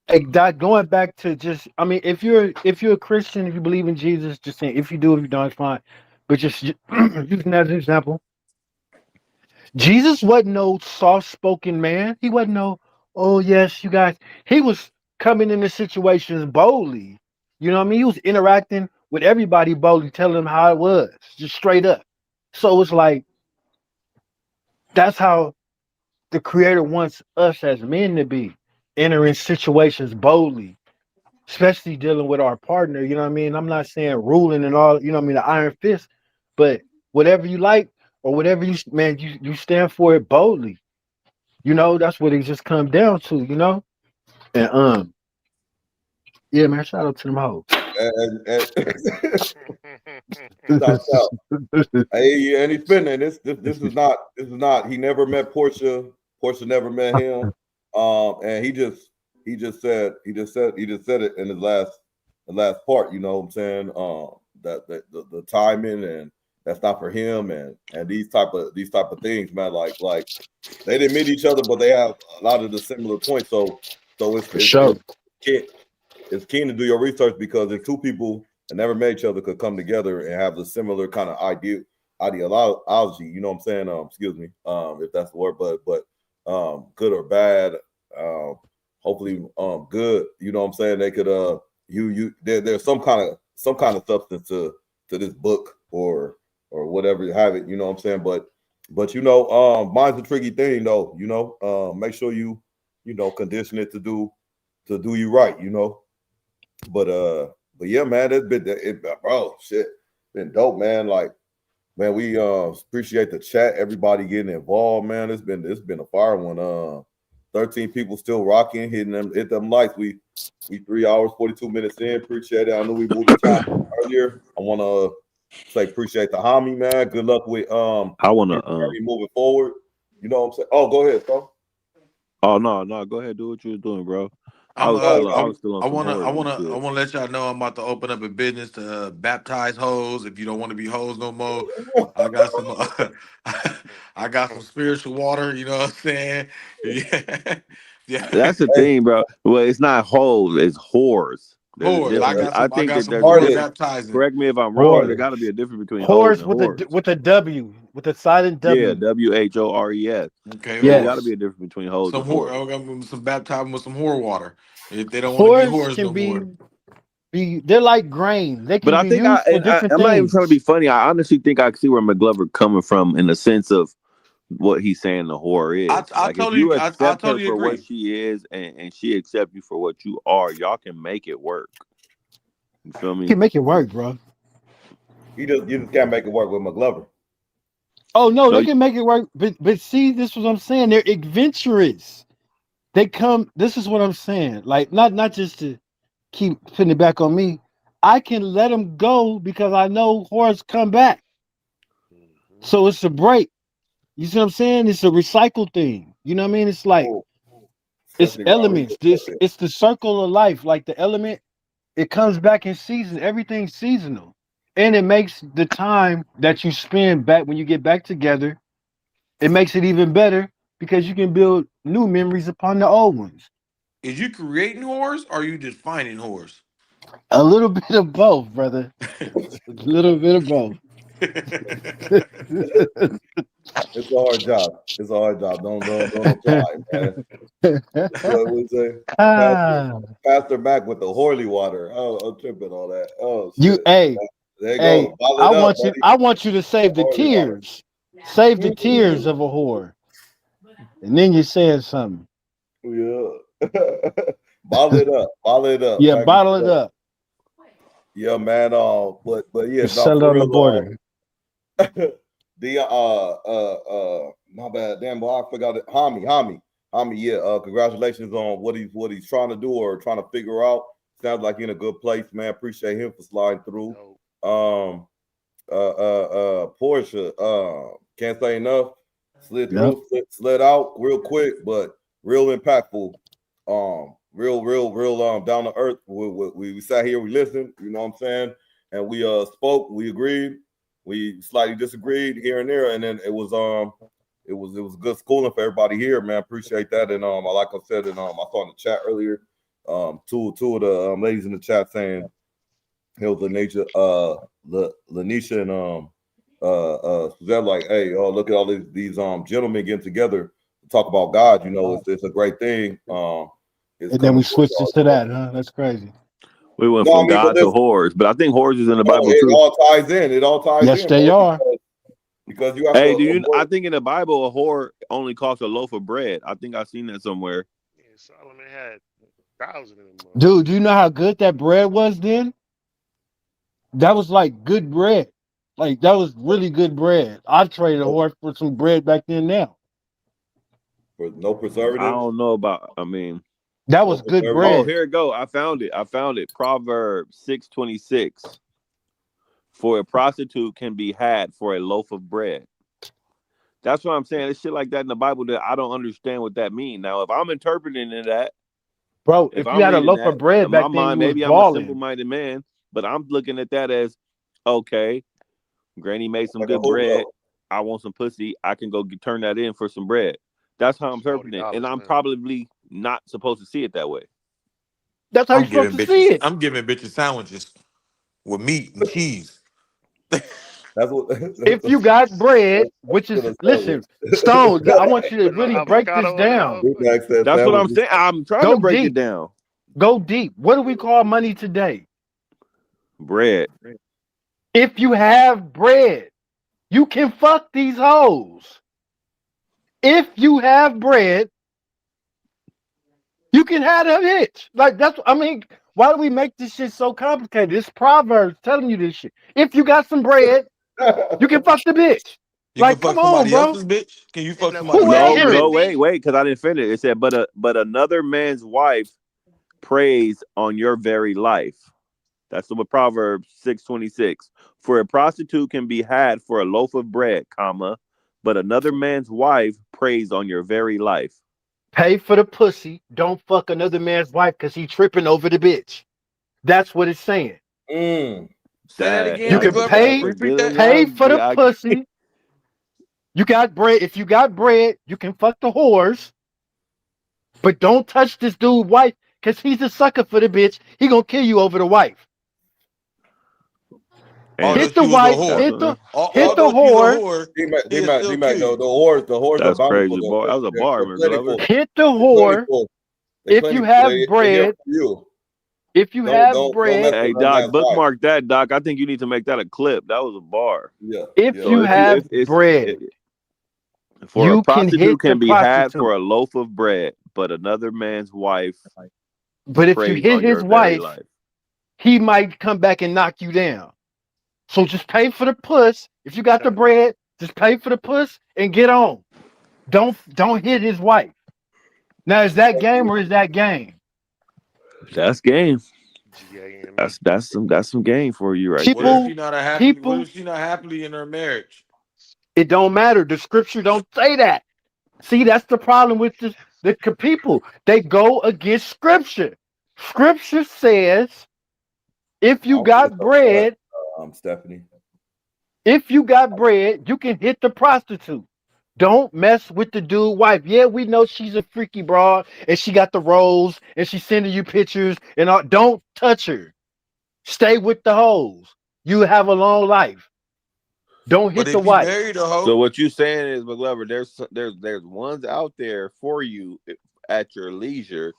Hey, Doc, going back to just, I mean, if you're a Christian, if you believe in Jesus, just saying, if you do, if you don't, it's fine. But just using that as an example, Jesus wasn't no soft-spoken man. He wasn't no, oh yes, you guys. He was coming into situations boldly. You know what I mean? He was interacting with everybody boldly, telling them how it was, just straight up. So it's like that's how the Creator wants us as men to be, entering situations boldly, especially dealing with our partner. You know what I mean? I'm not saying ruling and all, you know what I mean, the iron fist, but whatever you like or whatever you stand for it boldly. You know, that's what it just comes down to, you know? And yeah, man, shout out to them hoes. And hey, and he's been, and this is not he never met Portia never met him, and he just said it in the last part, you know what I'm saying, that the timing, and that's not for him, and these type of things, man, like they didn't meet each other, but they have a lot of the similar points, so it's keen to do your research, because if two people that never met each other could come together and have the similar kind of ideology, you know what I'm saying? Excuse me, if that's the word, but good or bad, hopefully good, you know what I'm saying? They could there's some kind of substance to this book or whatever you have it, you know what I'm saying? But you know, mine's a tricky thing though, you know. Make sure you condition it to do you right, you know. But yeah, man, bro, shit, been dope, man. Like, man, we appreciate the chat, everybody getting involved, man. It's been a fire one. 13 people still rocking, hit them lights. We 3 hours 42 minutes in. Appreciate it. I know we moved the time earlier. I want to say appreciate the homie, man. Good luck with I want to moving forward. You know what I'm saying? Oh, go ahead, bro. Oh no, go ahead, do what you was doing, bro. I was still on I some want horror shit. to let y'all know I'm about to open up a business to baptize hoes. If you don't want to be hoes no more, I got some I got some spiritual water. You know what I'm saying? Yeah, yeah. That's the thing, bro. Well, it's not hoes, it's whores. There's a Whores. difference. I think that there's whore baptizing. correct me if I'm wrong. There got to be a difference between hoes and whores. with a W, with a silent W. Yeah, WHORES. Okay, There's got to be a difference between hoes and whores. Some baptizing with some whore water. If they don't want to be whores can no more. They're like grain. They can But I be think used for different I'm things. not even trying to be funny. I honestly think I see where McGlover coming from in the sense of what he's saying the whore is. If you accept her for what she is and she accepts you for what you are, y'all can make it work. You feel me? You can make it work, bro. You just can't make it work with McGlover. Oh no, they can make it work. But see, this is what I'm saying. They're adventurous. They come. This is what I'm saying. Like not just to keep putting it back on me. I can let them go because I know whores come back. So it's a break. You see what I'm saying? It's a recycle thing. You know what I mean? It's like it's elements. It's the circle of life. Like the element, it comes back in season. Everything's seasonal. And it makes the time that you spend back when you get back together, it makes it even better because you can build new memories upon the old ones. Is you creating whores or are you just finding whores? A little bit of both, brother. A little bit of both. It's a hard job. It's a hard job. Don't apply, man. What we say? Pastor Mac with the Horley water. Oh, I'm tripping on that. Oh, shit. There you go. I want you to save the tears. Save the tears of a whore. And then you said something. Yeah. Bottle it up. Bottle it up. Yeah, bottle it up. Yeah, man. But yeah, sell it on the border. My bad. Damn, boy, I forgot it. Hami. Yeah. Congratulations on what he's trying to do or trying to figure out. Sounds like he's in a good place, man. Appreciate him for sliding through. Portia, can't say enough. Slid through, slid out real quick, but real impactful. Real down to earth. We sat here, we listened, you know what I'm saying? And we spoke, we agreed, we slightly disagreed here and there, and then it was good schooling for everybody here, man. Appreciate that. And like I said, and I saw in the chat earlier, two of the ladies in the chat saying Hills Lanisha and Suzette, like, hey, look at all these gentlemen getting together to talk about God. You know, it's a great thing. And then we switched it to that, huh? That's crazy. We went from God to whores, but I think whores is in the Bible too. It all ties in. Yes, they are. Because you have I think in the Bible a whore only costs a loaf of bread. I think I've seen that somewhere. Yeah, Solomon had thousands of them. Dude, do you know how good that bread was then? That was like good bread. Like that was really good bread. I traded a horse for some bread back then now. For no preservatives? I don't know about, that was good bread. Oh, here it go. I found it. Proverbs 6:26. For a prostitute can be had for a loaf of bread. That's what I'm saying. It's shit like that in the Bible that I don't understand what that means. Now, if I'm interpreting that, bro, if you had a loaf of bread back then, maybe I'm a simple-minded man, but I'm looking at that as, okay, Granny made some good bread. I want some pussy. I can go turn that in for some bread. That's how I'm interpreting it, and I'm probably not supposed to see it that way. That's how you're supposed to see it. I'm giving bitches sandwiches with meat and cheese. That's what. If you got bread, which is listen, Stone, I want you to really break this down. That's what I'm saying. I'm trying to break it down. Go deep. What do we call money today? Bread. If you have bread, you can fuck these hoes. If you have bread, you can have a bitch. Like that's, why do we make this shit so complicated? It's Proverbs telling you this shit. If you got some bread, you can fuck the bitch. You can fuck somebody else's bitch? Can you fuck somebody else's bitch? No, wait, because I didn't finish. It said, but another man's wife preys on your very life. That's what Proverbs 6:26. For a prostitute can be had for a loaf of bread, but another man's wife preys on your very life. Pay for the pussy. Don't fuck another man's wife because he tripping over the bitch. That's what it's saying. Say that again. You can pay for the pussy. You got bread. If you got bread, you can fuck the whores. But don't touch this dude's wife because he's a sucker for the bitch. He gonna kill you over the wife. Hit the wife. Hit the whore. The whore. That's crazy, boy. That was a bar, man. Hit the whore. If you have bread. If you have bread. Hey, Doc, bookmark that, Doc. I think you need to make that a clip. That was a bar. Yeah. If you have bread. For a prostitute can be had for a loaf of bread, but another man's wife. But if you hit his wife, he might come back and knock you down. So just pay for the puss. If you got the bread, just pay for the puss and get on. Don't hit his wife. Now is that game or is that game? That's game. G-A-M-E. That's some game for you right What if there. she not happy? What if she not happily in her marriage? It don't matter. The scripture don't say that. See, that's the problem with the people. They go against scripture. Scripture says, if you got bread, Stephanie. If you got bread, you can hit the prostitute. Don't mess with the dude wife. Yeah, we know she's a freaky broad and she got the rolls and she's sending you pictures and all. Don't touch her. Stay with the hoes. You have a long life. Don't hit the wife. So what you saying is, McGlover, there's ones out there for you at your leisure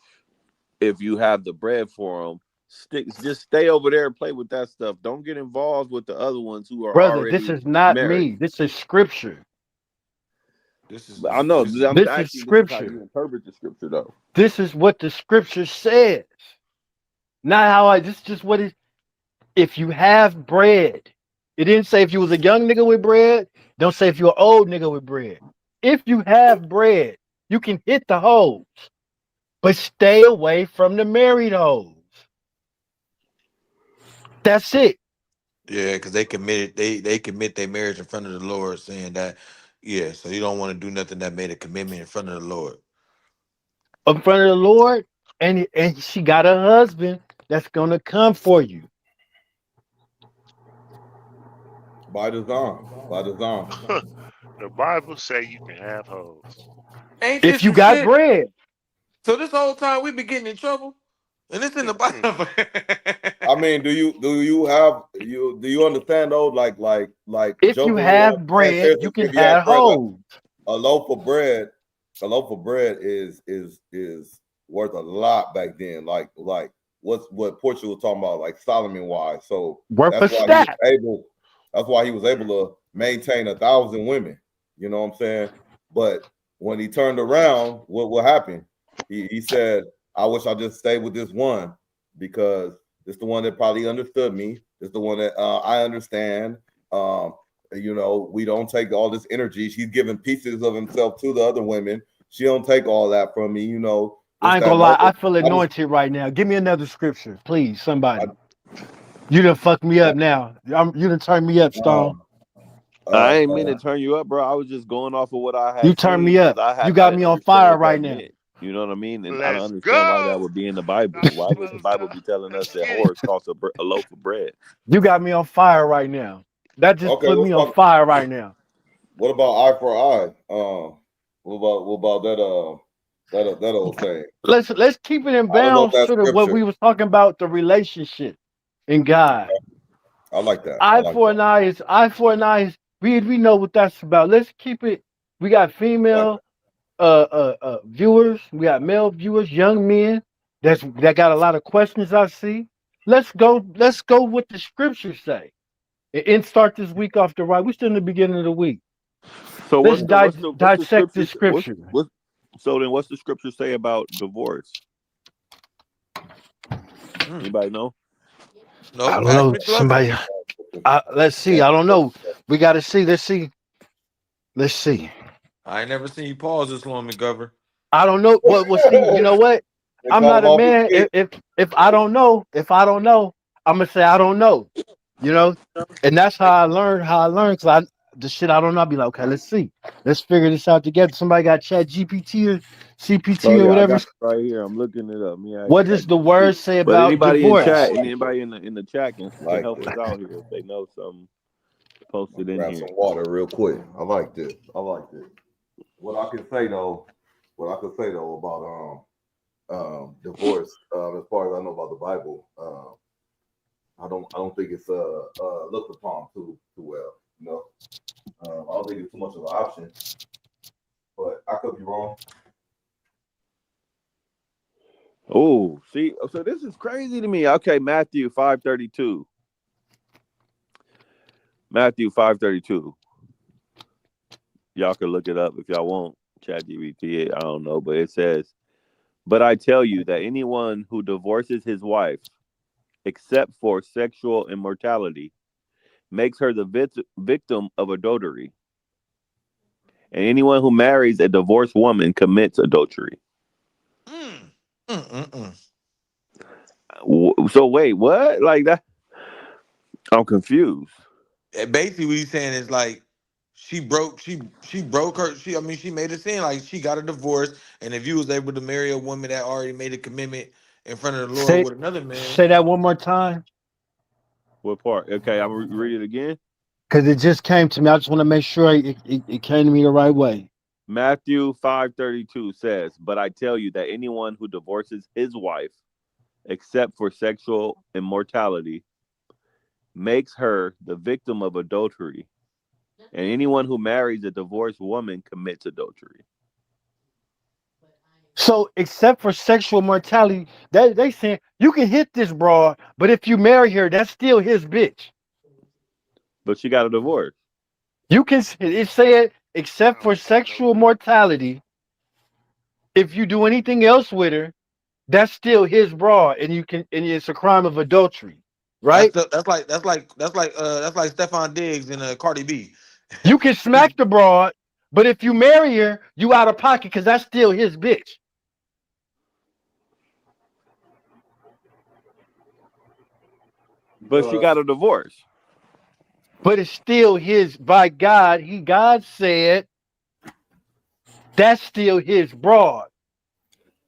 if you have the bread for them. Just stay over there and play with that stuff. Don't get involved with the other ones who are Brother, already this is not married. me. This is scripture. I know. This is This is how scripture. you interpret the scripture, though. This is what the scripture says. Not how this is just what it. If you have bread, it didn't say if you was a young nigga with bread. Don't say if you're an old nigga with bread. If you have bread, you can hit the hoes, but stay away from the married hoes. That's it. Yeah, because they committed. They commit their marriage in front of the Lord, saying that. Yeah, so you don't want to do nothing that made a commitment in front of the Lord. In front of the Lord, and she got a husband that's gonna come for you. By design. The Bible say you can have hoes. Ain't If this you some got shit? bread. So this whole time we been getting in trouble, and it's in the Bible. I mean, do you understand though? Like If you jokingly, have bread, you can have hoes. a loaf of bread is worth a lot back then. Like what Portugal was talking about, like Solomon wise. So Worth that's a why stack. he was able to maintain 1,000 women. You know what I'm saying? But when he turned around, what happened? He said, I wish I just stayed with this one because it's the one that probably understood me. It's the one that I understand. We don't take all this energy. She's giving pieces of himself to the other women. She don't take all that from me, I ain't gonna lie, I feel anointed right now. Give me another scripture, please, somebody. You done fucked me up now. You done turned me up, Stone. I ain't mean to turn you up, bro. I was just going off of what I had. You turned me up. You got me on fire right now. You know what I mean? And I don't understand why that would be in the Bible. Why would the Bible be telling us that whores cost a loaf of bread? You got me on fire right now. That just put me on fire right now. What about eye for eye? What about that old saying? Let's keep it in bounds to what we was talking about, the relationship in God. I like that. Eye for an eye is eye for an eye. We know what that's about. Let's keep it. We got female viewers. We got male viewers, young men that got a lot of questions. I see. Let's go what the scriptures say, and start this week off the right. We're still in the beginning of the week. So let's dissect the scripture. So then, what's the scripture say about divorce? Anybody know? No, I don't know. Somebody. Let's see. I don't know. We got to see. Let's see. I ain't never seen you pause this long, McGlover. I don't know. Well, see. You know what? I'm not a man. If I don't know, I'm gonna say I don't know. And that's how I learn. Because the shit I don't know, I'll be like, okay, let's see. Let's figure this out together. Somebody got Chat GPT or CPT or whatever. I got it right here. I'm looking it up. What does the word say about anybody divorce? in chat? Anybody in the chat can help us out here if they know something. Post it in here. Some water real quick. I like this. What I can say though about divorce, as far as I know about the Bible, I don't think it's looked upon too well. I don't think it's too much of an option, but I could be wrong. Oh, see, so this is crazy to me. Okay, Matthew 5:32. Matthew 5:32. Y'all can look it up if y'all want. ChatGPT, I don't know, but it says, "But I tell you that anyone who divorces his wife except for sexual immortality, makes her the victim of adultery. And anyone who marries a divorced woman commits adultery. So wait, what? Like that? I'm confused. Basically, what he's saying is like she broke her. She made it seem like she got a divorce, and if you was able to marry a woman that already made a commitment in front of the Lord with another man. Say that one more time. What part? Okay, I'm gonna read it again. Because it just came to me. I just want to make sure it came to me the right way. Matthew 5:32 says, "But I tell you that anyone who divorces his wife, except for sexual immortality, makes her the victim of adultery. And anyone who marries a divorced woman commits adultery." So, except for sexual mortality, they saying you can hit this broad, but if you marry her, that's still his bitch. But she got a divorce. You can it said except for sexual mortality, if you do anything else with her, that's still his broad, and it's a crime of adultery, right? That's like Stephon Diggs and Cardi B. You can smack the broad, but if you marry her, you out of pocket because that's still his bitch. But she got a divorce. But it's still his by God. God said that's still his broad.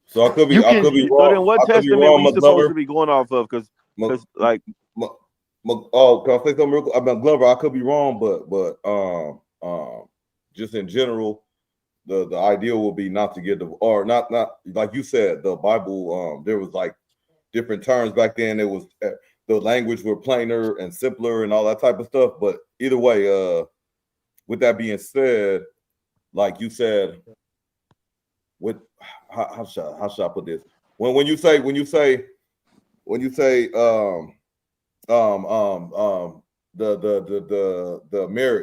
So I could be wrong. So then what testament we supposed to be going off of? Because like can I say something real quick? McGlover, I could be wrong, but just in general, the ideal will be not to get or not like you said, the Bible, there was like different terms back then. It was the language were plainer and simpler and all that type of stuff. But either way, with that being said, like you said, with how should I put this? When you say the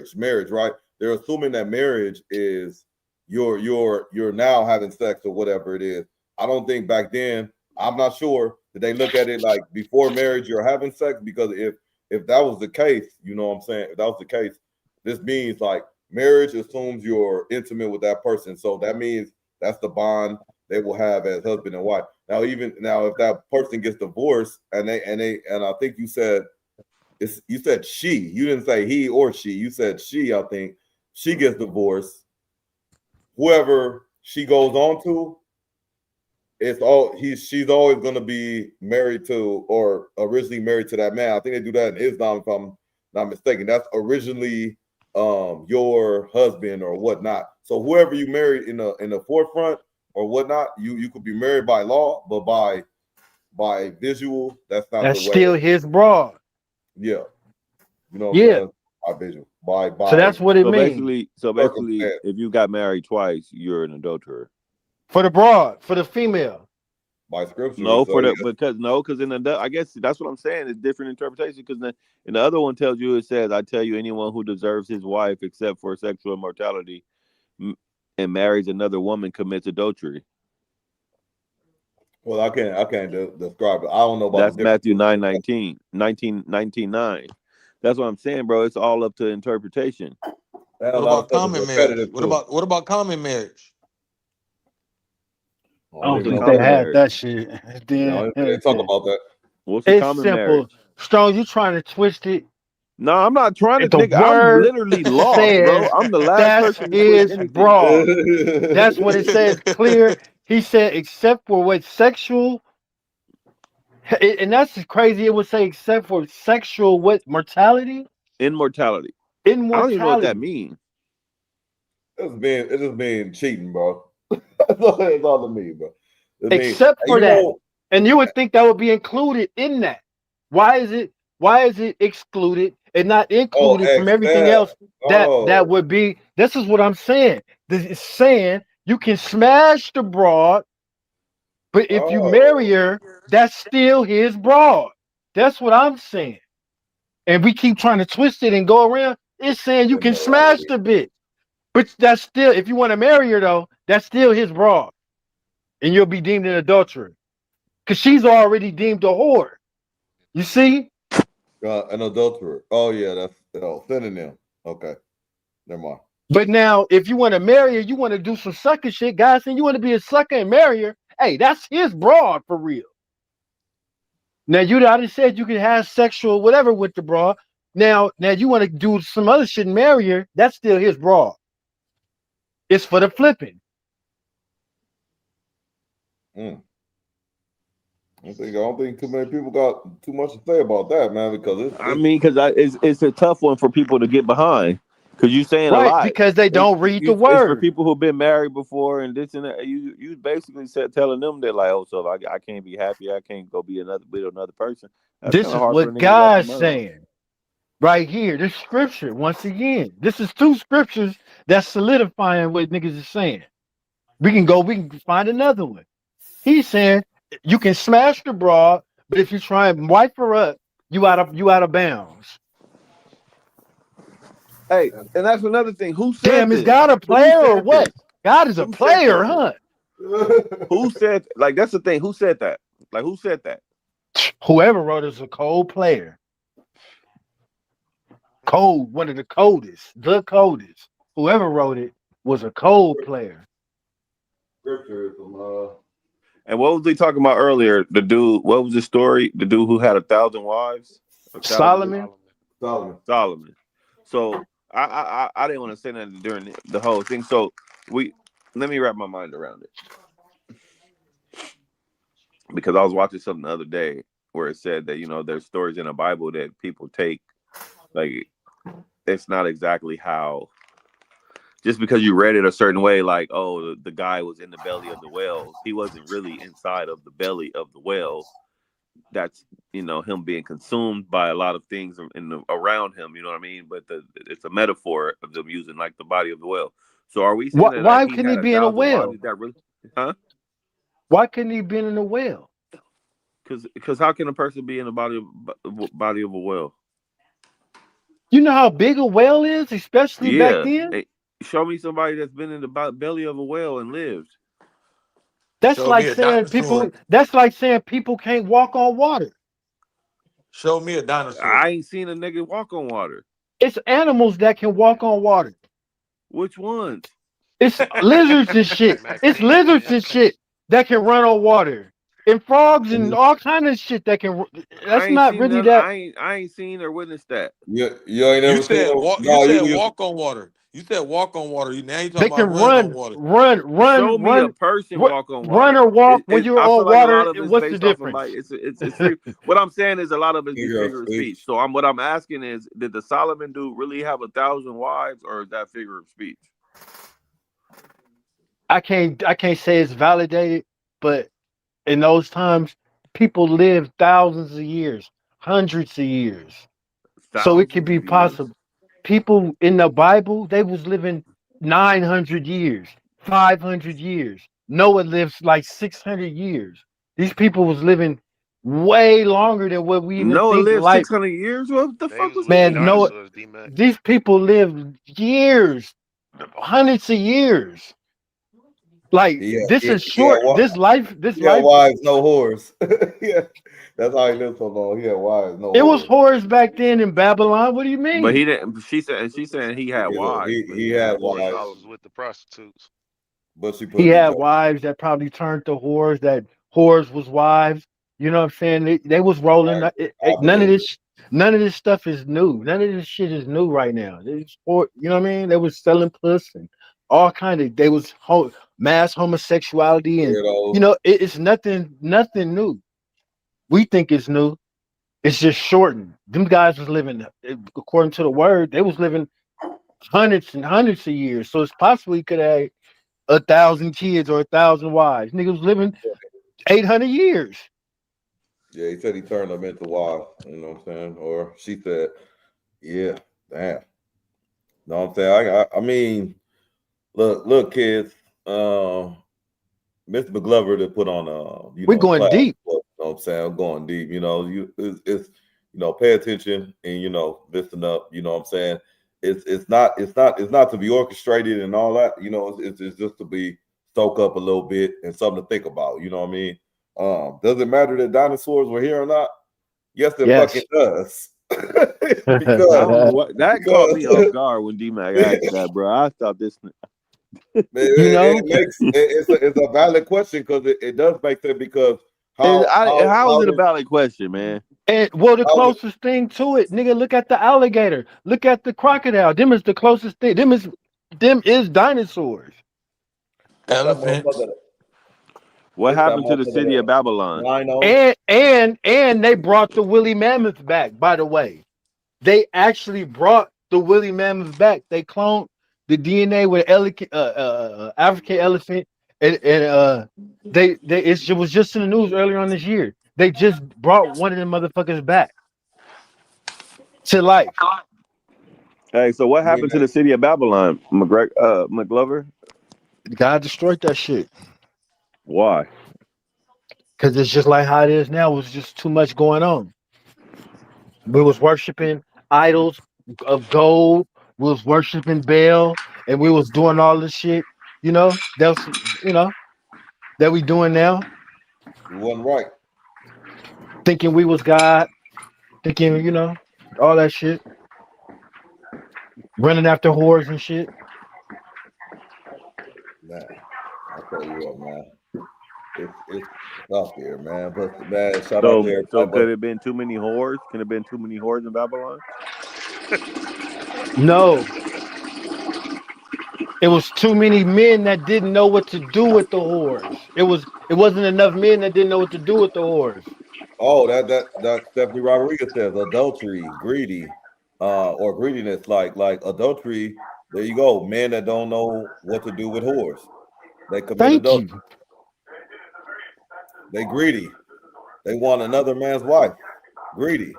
marriage, right? They're assuming that marriage is you're now having sex or whatever it is. I don't think back then, I'm not sure that they look at it like before marriage you're having sex, because if that was the case, you know what I'm saying? If that was the case, this means like marriage assumes you're intimate with that person. So that means that's the bond they will have as husband and wife. Now, if that person gets divorced and I think you said she, you didn't say he or she, you said she, I think she gets divorced. Whoever she goes on to, she's always going to be married to or originally married to that man. I think they do that in Islam, if I'm not mistaken. That's originally your husband or whatnot. So whoever you married in the forefront or whatnot, you could be married by law, but by visual, that's not that's the way. Still his broad. Yeah. You know what I'm saying? By visual. By so that's what it means. So basically, if you got married twice, you're an adulterer. For the broad, for the female. By scripture. No, because in the I guess that's what I'm saying. It's different interpretation, because in the other one tells you, it says, "I tell you, anyone who deserves his wife except for sexual immortality and marries another woman commits adultery." Well, I can't describe it. I don't know about that's Matthew 9:19, 19:9. That's what I'm saying, bro. It's all up to interpretation. What about common marriage? What about common marriage? I don't think they had that shit. They talk about that. What's a common simple. marriage? Strong, you trying to twist it? No, I'm not trying to. I'm literally lost, bro. I'm the last person to twist anything. Broad. That's what it says clear. He said, except for what sexual, and that's crazy. It would say except for sexual what mortality? Immortality. Immortality. I don't even know what that means. It just mean cheating, bro. That's all it means, bro. Except for that. And you would think that would be included in that. Why is it excluded and not included from everything else that would be? This is what I'm saying. This is saying you can smash the broad, but if you marry her, that's still his broad. That's what I'm saying. And we keep trying to twist it and go around. It's saying you can smash the bitch, but that's still, if you want to marry her though, that's still his broad, and you'll be deemed an adulterer because she's already deemed a whore. You see? An adulterer. Oh yeah, that's synonym. Okay, never mind. But now, if you want to marry her, you want to do some sucker shit, guys, and you want to be a sucker and marry her. Hey, that's his broad for real. Now I just said you can have sexual whatever with the broad. Now you want to do some other shit and marry her. That's still his broad. It's for the flipping. I don't think too many people got too much to say about that, man. Because it's a tough one for people to get behind. Because you're saying right, a lot. because they don't read the word. It's for people who've been married before and this and that. You basically telling them that like, oh, so I can't be happy. I can't go be with another person. That's this is hard what God's saying. Right here, this scripture, once again. This is two scriptures that's solidifying what niggas is saying. We can find another one. He's saying you can smash the broad, but if you try and wipe her up, you out of bounds. Hey, and that's another thing. Who said Damn, this? is God a player or what? God is a player, huh? Who said, like, that's the thing. Who said that? Like, who said that? Whoever wrote it is a cold player. Cold, one of the coldest. Whoever wrote it was a cold player. Scripture is And what was they talking about earlier? The dude, what was the story? The dude who had 1,000 wives? Solomon. So I didn't want to say that during the whole thing. So let me wrap my mind around it. Because I was watching something the other day where it said that, there's stories in the Bible that people take, like, it's not exactly how, just because you read it a certain way, like, oh, the guy was in the belly of the whales. He wasn't really inside of the belly of the whale. That's, him being consumed by a lot of things around him, you know what I mean? But it's a metaphor of them using, like, the body of the whale. So are we saying that, like, why couldn't he be in a whale? Why couldn't he be in a whale? Because how can a person be in the body of a whale? You know how big a whale is, especially back then? Hey, show me somebody that's been in the belly of a whale and lived. That's like saying people can't walk on water. Show me a dinosaur. I ain't seen a nigga walk on water. It's animals that can walk on water. Which ones? It's lizards and shit. It's lizards and shit that can run on water. And frogs and all kind of shit that can. That's not really that. I ain't seen or witnessed that. You ain't never said seen. walk on water. You said walk on water. Now you talking about running on water. Run. Show me a person walk on water. Run or walk when you're on water. What's the difference? It's what I'm saying is a lot of it is figure of speech. So what I'm asking is, did the Solomon dude really have 1,000 wives, or is that figure of speech? I can't say it's validated, but in those times, people lived thousands of years, hundreds of years. So it could be possible. People in the Bible, they was living 900 years, 500 years. Noah lives like 600 years. These people was living way longer than what we even Noah think. lived 600 years. What the fuck was man? Noah. These people lived years, hundreds of years. Like this is short. This life. Wives, no whores. Yeah, that's how he lived so long. He had wives, no. It was whores back then in Babylon. What do you mean? But he didn't. She said he had wives. He had wives with the prostitutes. But he had wives that probably turned to whores. That whores was wives. You know what I'm saying? They was rolling. None of this stuff is new. None of this shit is new right now. You know what I mean? They was selling puss and all kind of. They was mass homosexuality and it's nothing new. We think it's new. It's just shortened. Them guys was living, according to the word, they was living hundreds and hundreds of years. So it's possible he could have 1,000 kids or 1,000 wives. Niggas was living 800 years. Yeah, he said he turned them into wives. You know what I'm saying? Or she said, yeah, damn. Know what I'm saying? I mean, look, kids. Mr. McGlover to put on we're going deep. You know what I'm saying? I'm going deep. It's pay attention and listen up. You know what I'm saying? It's not to be orchestrated and all that. It's just to be soak up a little bit and something to think about. You know what I mean? Does it matter that dinosaurs were here or not? Yes, it Yes. fucking does. I don't know what that caught me off guard when D-Mac asked that, bro. I thought this. It's a valid question because it does make sense because how is it a valid question, man? And well, the closest thing to it, nigga, look at the alligator, look at the crocodile. Them is the closest thing. Them is dinosaurs. Elephants. What happened to the city of Babylon? And they brought the woolly mammoth back. By the way, they actually brought the woolly mammoth back. They cloned the DNA with African elephant, and it was just in the news earlier on this year. They just brought one of them motherfuckers back to life. Hey, so what happened to the city of Babylon, McGlover? God destroyed that shit. Why? Because it's just like how it is now. It was just too much going on. We was worshiping idols of gold. We was worshiping Baal, and we was doing all this shit. That we doing now. You wasn't right. Thinking we was God. Thinking, all that shit. Running after whores and shit. Man, I'll tell you what, man. It's out there, man. But man, shout out there. So could it have been too many whores? Could it have been too many whores in Babylon? No. It was too many men that didn't know what to do with the whores. It wasn't enough men that didn't know what to do with the whores. Oh, that Stephanie Rodriguez says adultery, greedy, or greediness, like adultery. There you go. Men that don't know what to do with whores. They commit adultery. They greedy. They want another man's wife. Greedy,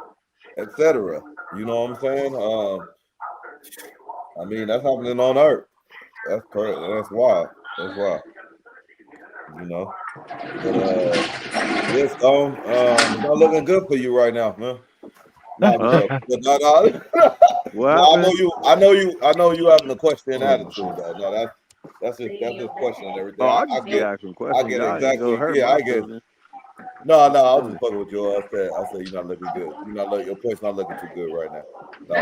etc. You know what I'm saying? I mean, that's happening on earth. That's crazy. That's wild. That's wild. But this it's not looking good for you right now, man. I know you having a question attitude though. No, that's just question and everything. I get asking questions. I get exactly. I get. No, I was just fucking with you. I said you're not looking good. Your point's not looking too good right now. No,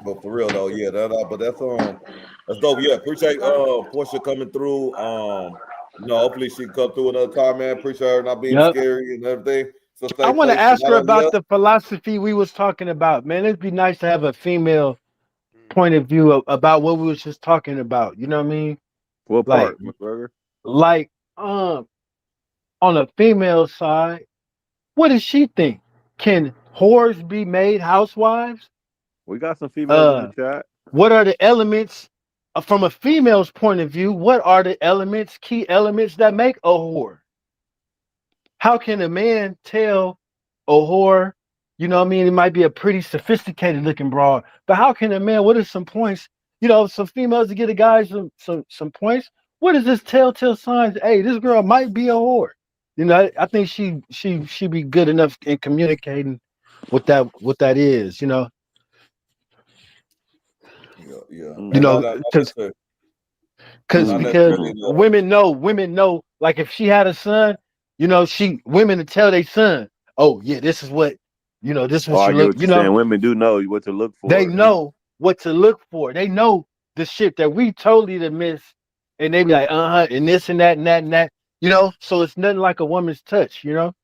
but for real though, yeah. But that's dope. Yeah, appreciate Portia coming through. Hopefully she can come through another time, man. Appreciate her not being scary and everything. So I want to ask her about the philosophy we was talking about, man. It'd be nice to have a female point of view about what we was just talking about. You know what I mean? What part, McGregor? Like, on the female side, what does she think? Can whores be made housewives? We got some females in the chat. What are the elements from a female's point of view? What are the key elements that make a whore? How can a man tell a whore? You know what I mean? It might be a pretty sophisticated looking broad, but how can a man? What are some points? Some females to get a guy some points. What is this telltale signs? Hey, this girl might be a whore. I think she be good enough in communicating what that is. Yeah. Because women know. Like if she had a son, women to tell their son, oh yeah, this is what this is what you look. Saying. Women do know what to look for. They know what to look for. They know the shit that we totally to miss, and they be like, and this and that and that and that. So it's nothing like a woman's touch. That's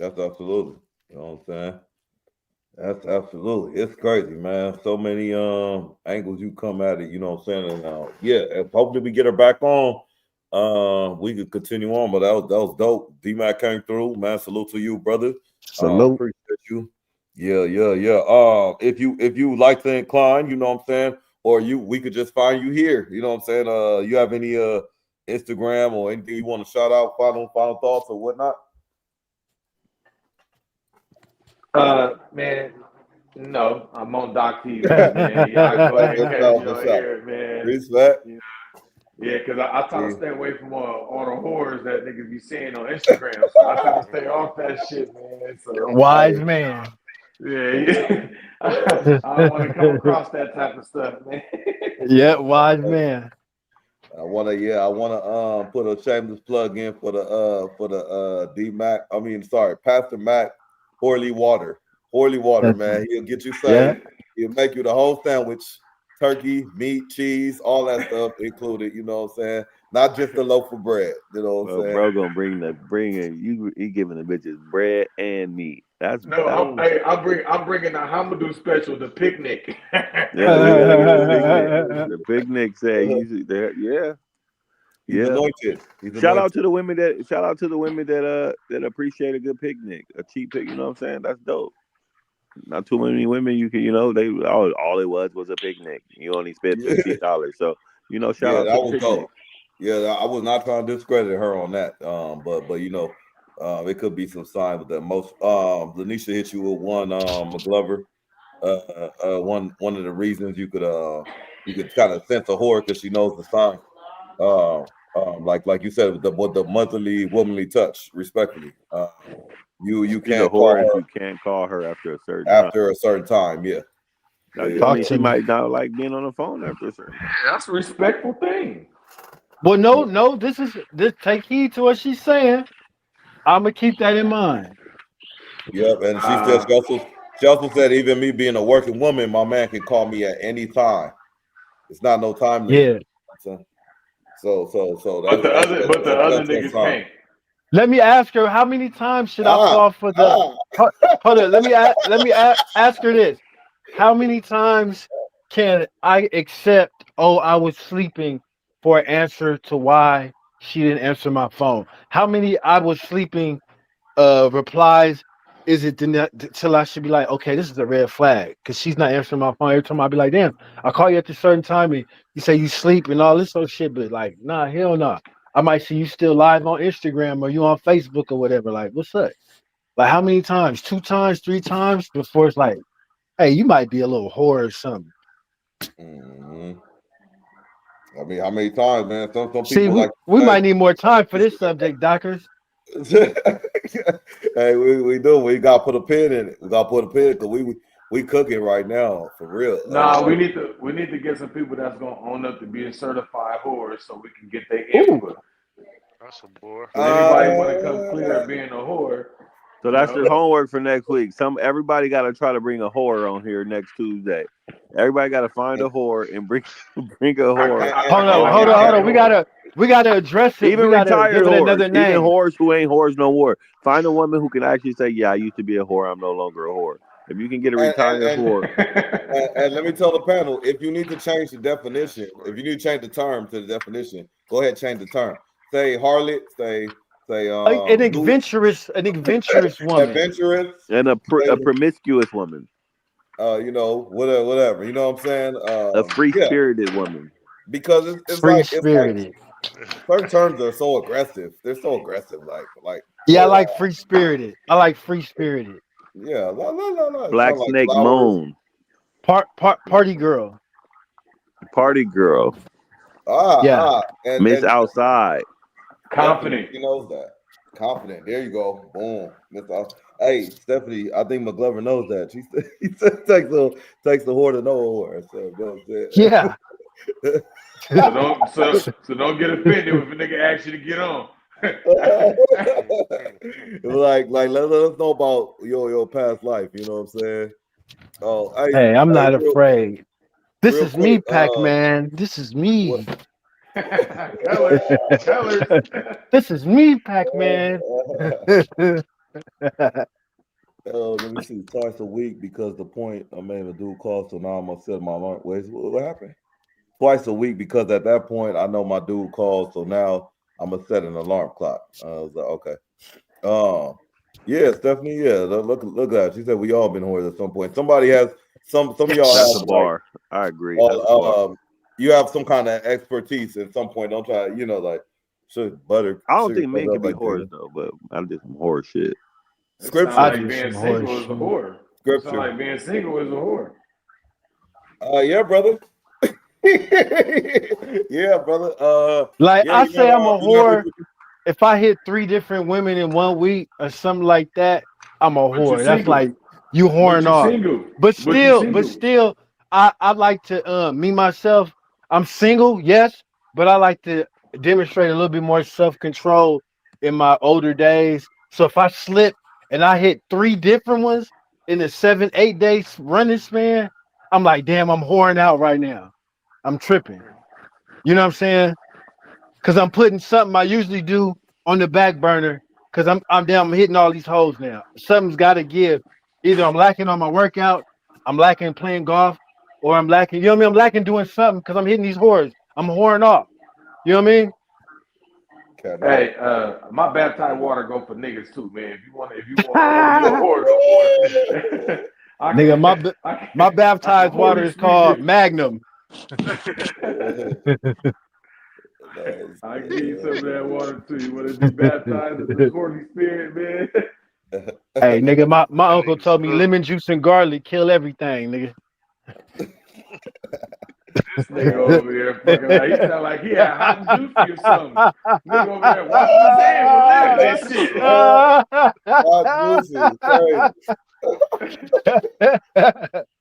absolutely. You know what I'm saying? That's absolutely. It's crazy, man. So many angles you come at it. You know what I'm saying? And if hopefully we get her back on. We could continue on, but that was dope. D-Mac came through, man. Salute to you, brother. Salute. Appreciate you. Yeah. If you like to incline, you know what I'm saying, or we could just find you here. You know what I'm saying? You have any Instagram or anything you want to shout out, final thoughts or whatnot? Man, no, I'm on Doc TV, man. Y'all go ahead and catch me on here, man. Respect. Yeah, because I try to stay away from all the whores that niggas be seeing on Instagram. So I try to stay off that shit, man. So, wise man. Yeah. I don't want to come across that type of stuff, man. Yeah, wise man. I wanna put a shameless plug in for the D Mac. I mean, sorry, Pastor Mac Horley Water. Horley Water, man. He'll get you saved. He'll make you the whole sandwich, turkey, meat, cheese, all that stuff included. You know what I'm saying? Not just a loaf of bread. You know what I'm saying? Bro gonna bring you. He giving the bitches bread and meat. I'm bringing the Hamadou special, the picnic. The picnic say yeah. He's anointed. Shout out to the women that appreciate a good picnic, a cheap picnic. You know what I'm saying? That's dope. Not too many women they all it was a picnic. You only spent $50. So shout out to the picnic. Dope. Yeah, I was not trying to discredit her on that. But it could be some sign with that. Most Lanisha hit you with one McGlover. One of the reasons you could kind of sense a whore because she knows the sign. Like you said, the motherly, womanly touch, respectfully. You can't call her. You can't call her after a certain time. Yeah. She might not like being on the phone after a certain time. Yeah, that's a respectful thing. Well, no. This take heed to what she's saying. I'm gonna keep that in mind. Yep, and she also said even me being a working woman, my man can call me at any time. It's not no time limit. Yeah. So but the other niggas can't. Let me ask her, how many times should I call for the? Hold on. Let me ask her this: how many times can I accept? Oh, I was sleeping for an answer to why she didn't answer my phone. How many I was sleeping replies is it till I should be like, okay, this is a red flag because she's not answering my phone every time. I'll be like, damn, I call you at a certain time and you say you sleep and all this other shit, but like, nah, hell no. I might see you still live on Instagram or you on Facebook or whatever. Like, what's up? Like, how many times? 2 times, 3 times before it's like, hey, you might be a little whore or something. Mm-hmm. I mean, how many times, man? Some people see, we might need more time for this subject, Dockers. Hey, we do. We gotta put a pin in it. We gotta put a pin because we cooking right now for real. Nah, we need to get some people that's gonna own up to being certified whores so we can get their input. That's a bore. So anybody want to come clear of being a whore? So that's your homework for next week. Everybody got to try to bring a whore on here next Tuesday. Everybody got to find a whore and bring a whore. Hold on. We gotta address it. Even retired give it whores, another name. even whores who ain't whores no more. Find a woman who can actually say, "Yeah, I used to be a whore. I'm no longer a whore." If you can get a retired whore, and let me tell the panel: if you need to change the definition, if you need to change the term to the definition, go ahead, change the term. Say harlot. Say an adventurous woman. Adventurous and a promiscuous woman. Whatever. You know what I'm saying? A free-spirited woman. Because it's free-spirited. Certain terms are so aggressive. They're so aggressive. Like. Yeah, I like free-spirited. Yeah, no. Black Snake Moan. Party girl. Party girl. Miss Outside. Confident. He knows that. Confident. There you go. Boom. Hey, Stephanie, I think McGlover knows that. He said takes the whore to know a whore. So, you know what I'm saying? Yeah. so don't get offended if a nigga asks you to get on. like let us know about your past life. You know what I'm saying? Oh, hey, I'm not afraid. This is me, Pac-Man. This is me. Tell her. This is me, Pac-Man. Let me see. Twice a week because the point I made a dude call, so now I'm gonna set my alarm. Wait, what happened? Twice a week because at that point I know my dude called, so now I'm gonna set an alarm clock. I was like, okay. Yeah, Stephanie. Yeah, look at that. She said we all been whores at some point. Somebody has some of y'all. That's a bar. I agree. You have some kind of expertise at some point. Don't try, butter. I don't think men can be whores though, but I did some whore shit. Scripture. Like being single is a whore. Scripture. Like being single is a whore. Yeah, brother. Yeah, brother. I say I'm a whore. If I hit 3 different women in 1 week or something like that, I'm a whore. That's like you whoring off. But still, I like to me myself. I'm single, yes, but I like to demonstrate a little bit more self-control in my older days. So if I slip and I hit 3 different ones in a 7-8 days running span, I'm like, damn, I'm whoring out right now. I'm tripping. You know what I'm saying? Because I'm putting something I usually do on the back burner because I'm hitting all these holes now. Something's got to give. Either I'm lacking on my workout, I'm lacking playing golf, or I'm lacking, you know what I mean? I'm lacking doing something because I'm hitting these whores. I'm whoring off. You know what I mean? Hey, my baptized water go for niggas too, man. If you want to be a whore no more, Nigga, my baptized hold water you is sweet called dick. Magnum. I give you some of that water too. You want to be baptized in the Holy Spirit, man? Hey, nigga, my uncle told me lemon juice and garlic kill everything, nigga. This nigga over here fucking like he sound like he had hot and juicy or something. Nigga over there washing his hands with lemon and shit. Hot juicy, crazy.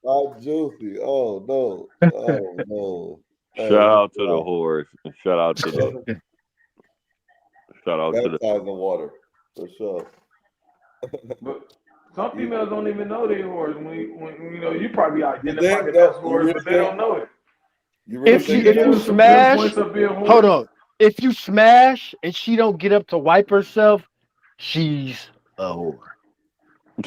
Hot juicy. Oh no. Oh no. Shout out to the whores. Shout out to the baptized in water for sure. But some females don't even know they're whores. When you know, you probably identify them as whores, but they don't know it. If you smash, hold on. If you smash and she don't get up to wipe herself, she's a whore.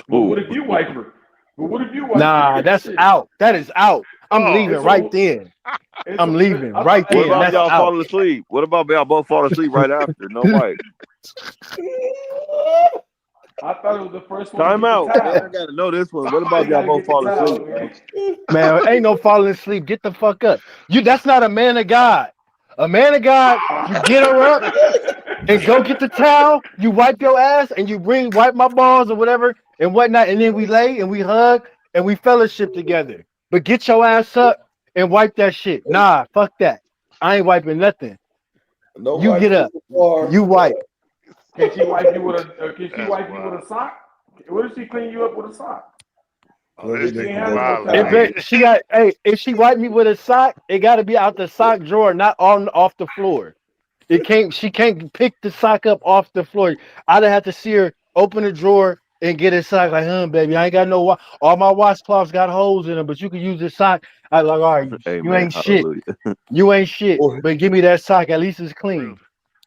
But what if you wipe her? But what if you wipe Nah, her? that's out. That is out. I'm leaving right then. I'm leaving right then. What about That's y'all out. falling asleep? What about y'all both fall asleep right after? No wipe. I thought it was the first one. Time to out. get the Man, towel. I gotta know this one. What about y'all both fall asleep? Man, ain't no falling asleep. Get the fuck up. That's not a man of God. A man of God, you get her up and go get the towel, you wipe your ass, and you wipe my balls or whatever and whatnot, and then we lay and we hug and we fellowship together. But get your ass up and wipe that shit. Nah, fuck that. I ain't wiping nothing. No you get up. You wipe. Can she wipe you with a? Can she wipe you with a sock? What if she clean you up with a sock? If she wipe me with a sock, it got to be out the sock drawer, not off the floor. She can't pick the sock up off the floor. I'd have to see her open the drawer and get a sock like, baby, I ain't got no all my washcloths got holes in them, but you can use this sock. I like, all right, you ain't shit. You ain't shit, but give me that sock. At least it's clean.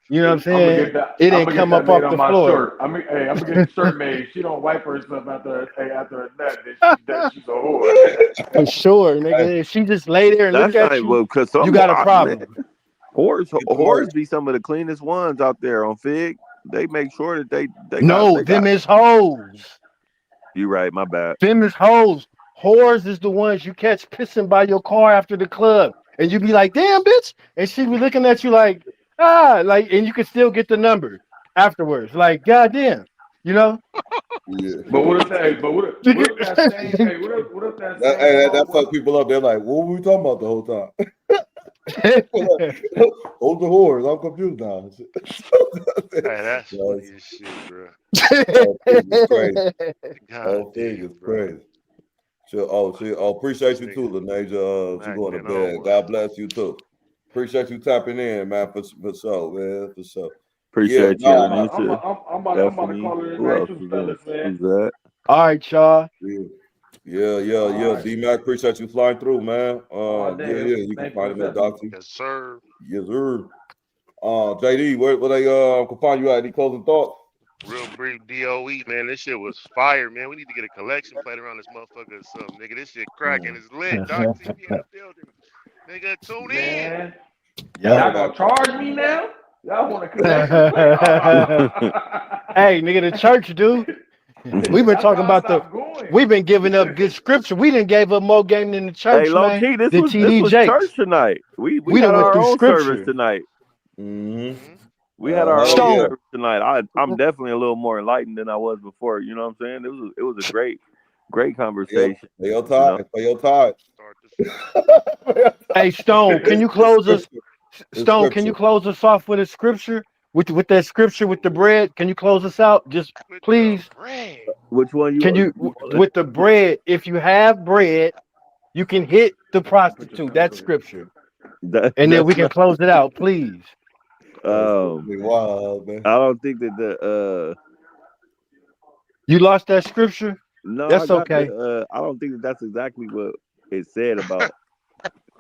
You know what I'm saying? It didn't come up off the floor. I'm gonna get the shirt made. She don't wipe herself after a nut. Then she's a whore. For sure, nigga. If she just lay there and look at you, you got a problem. Whores be some of the cleanest ones out there on Fig. They make sure that they them is hoes. You right, my bad. Them is hoes. Whores is the ones you catch pissing by your car after the club, and you be like, "Damn, bitch," and she be looking at you like, and you can still get the number afterwards. Like, goddamn, you know. Yeah. But what if that? What if that same? Hey, what if that same? That fuck people up. They're like, "What were we talking about the whole time?" Hold the whores. I'm confused now. Hey, that's funny as shit, bro. Oh, thing is crazy. Appreciate you too, Lanasia. She going to bed. God bless you too. Appreciate you tapping in, man. For sure, man. For sure. Appreciate you, Lanasia. I'm about to call her tonight too, fellas, man. Who's that? All right, y'all. Yeah. D-Mac, appreciate you flying through, man. You can find him at Doxy. Yes, sir. Yes, sir. JD, where they can find you at? Any closing thoughts? Real brief DOE, man. This shit was fire, man. We need to get a collection played around this motherfucker or something, nigga. This shit cracking. It's lit. Doc TV in the building. Nigga, tune in. Y'all gonna charge me now? Y'all want a collection plate? Hey, nigga, the church, dude. We've been talking about we've been giving up good scripture. We didn't gave up more game than the church, hey, low man. key, this was church tonight. We had our own service tonight. Mm-hmm. We had our own service tonight. I'm definitely a little more enlightened than I was before. You know what I'm saying? It was a great conversation. Pay your tithe. Hey, Stone, can you close us? Stone, can you close us off with a scripture? With that scripture with the bread? Can you close us out? Just please. Which one can you with the bread? If you have bread, you can hit the prostitute. That scripture. And then we can not. close it out, please. Wow, man. I don't think that the You lost that scripture? no, I That's got okay. the I don't think that that's exactly what it said about.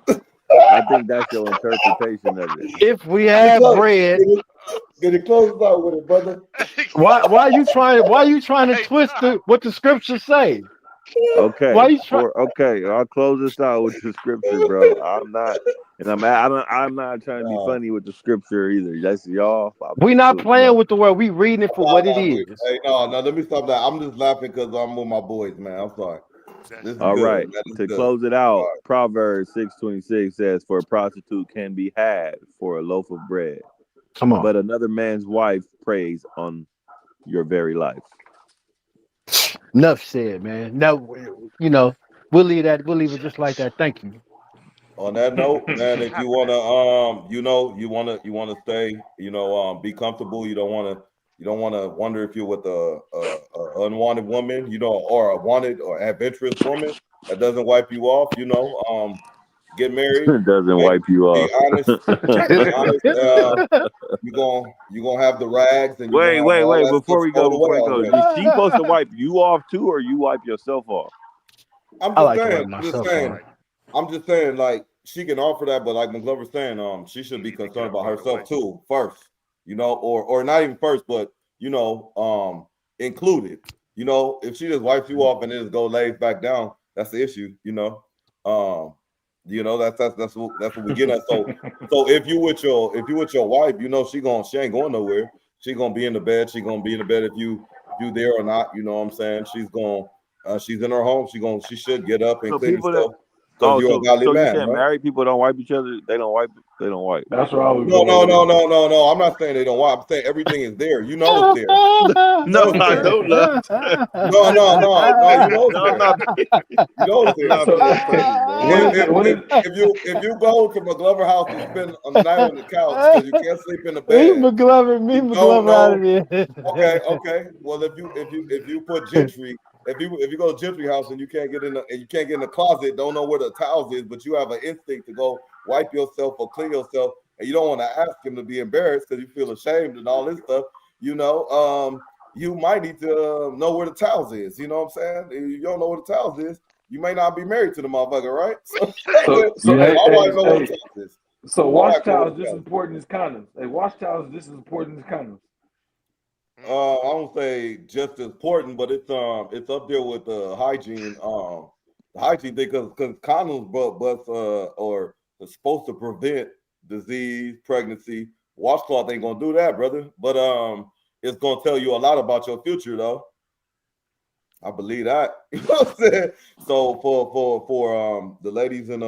I think that's your interpretation of it. If we have bread, Get it close out with it, brother. why you trying to twist what the scriptures say? Why Okay, you trying? okay, I'll close this out with the scripture, bro. I'm not, and I'm not trying to be funny with the scripture either. That's y'all. We not playing with the word. We reading it for what it is. Hey, no, let me stop that. I'm just laughing because I'm with my boys, man. I'm sorry. This is All good, right. man. This To is good. close it out, Proverbs 6:26 says, "For a prostitute can be had for a loaf of bread, Come on. but another man's wife preys on your very life." Enough said, man. Now, we'll leave that. We'll leave it just like that. Thank you. On that note, man, if you wanna, you wanna stay, be comfortable. You don't wanna wonder if you're with a unwanted woman, or a wanted or adventurous woman that doesn't wipe you off. Get married. It doesn't wipe you Be off. honest. Be honest. You're gonna have the rags, and you're gonna Wait, have all that Before stuff we stored go, away already. is she supposed to wipe you off too, or you wipe yourself off? I'm I just like to wipe saying. myself off. I'm just saying, like, she can offer that, but like McGlover's saying, she should be concerned about herself too first, or not even first, but included. If she just wipes you off and then just go lays back down, that's the issue. That's what we get at. So if you with your wife, she ain't going nowhere. She gonna be in the bed. She gonna be in the bed if you there or not. You know what I'm saying? She's in her home. She should get up and So clean people that herself. Because you're a godly so you man, saying right? married people don't wipe each other? They don't wipe. They don't wipe. That's what I was No. going with. I'm not saying they don't wipe. I'm saying everything is there. You know it's there. No, I there. don't love. No. You know it's No, there. I'm not. You know it's there. I'm not being funny, man. If you go to McGlover house and spend a night on the couch because you can't sleep in the Me bed, McGlover out of here. Okay. Well, if you put Gentry, if you go to Gentry house and you can't get in the closet, don't know where the towels is, but you have an instinct to go wipe yourself or clean yourself, and you don't want to ask him to be embarrassed because you feel ashamed and all this stuff. You might need to know where the towels is. You know what I'm saying? If you don't know where the towels is, you may not be married to the motherfucker, right? So wash towels just as important as condoms. Hey, wash towels just as important as condoms. I don't say just as important, but it's up there with the hygiene thing because condoms or are supposed to prevent disease, pregnancy. Washcloth ain't gonna do that, brother. But it's gonna tell you a lot about your future, though. I believe that. You know what I'm saying? So for the ladies and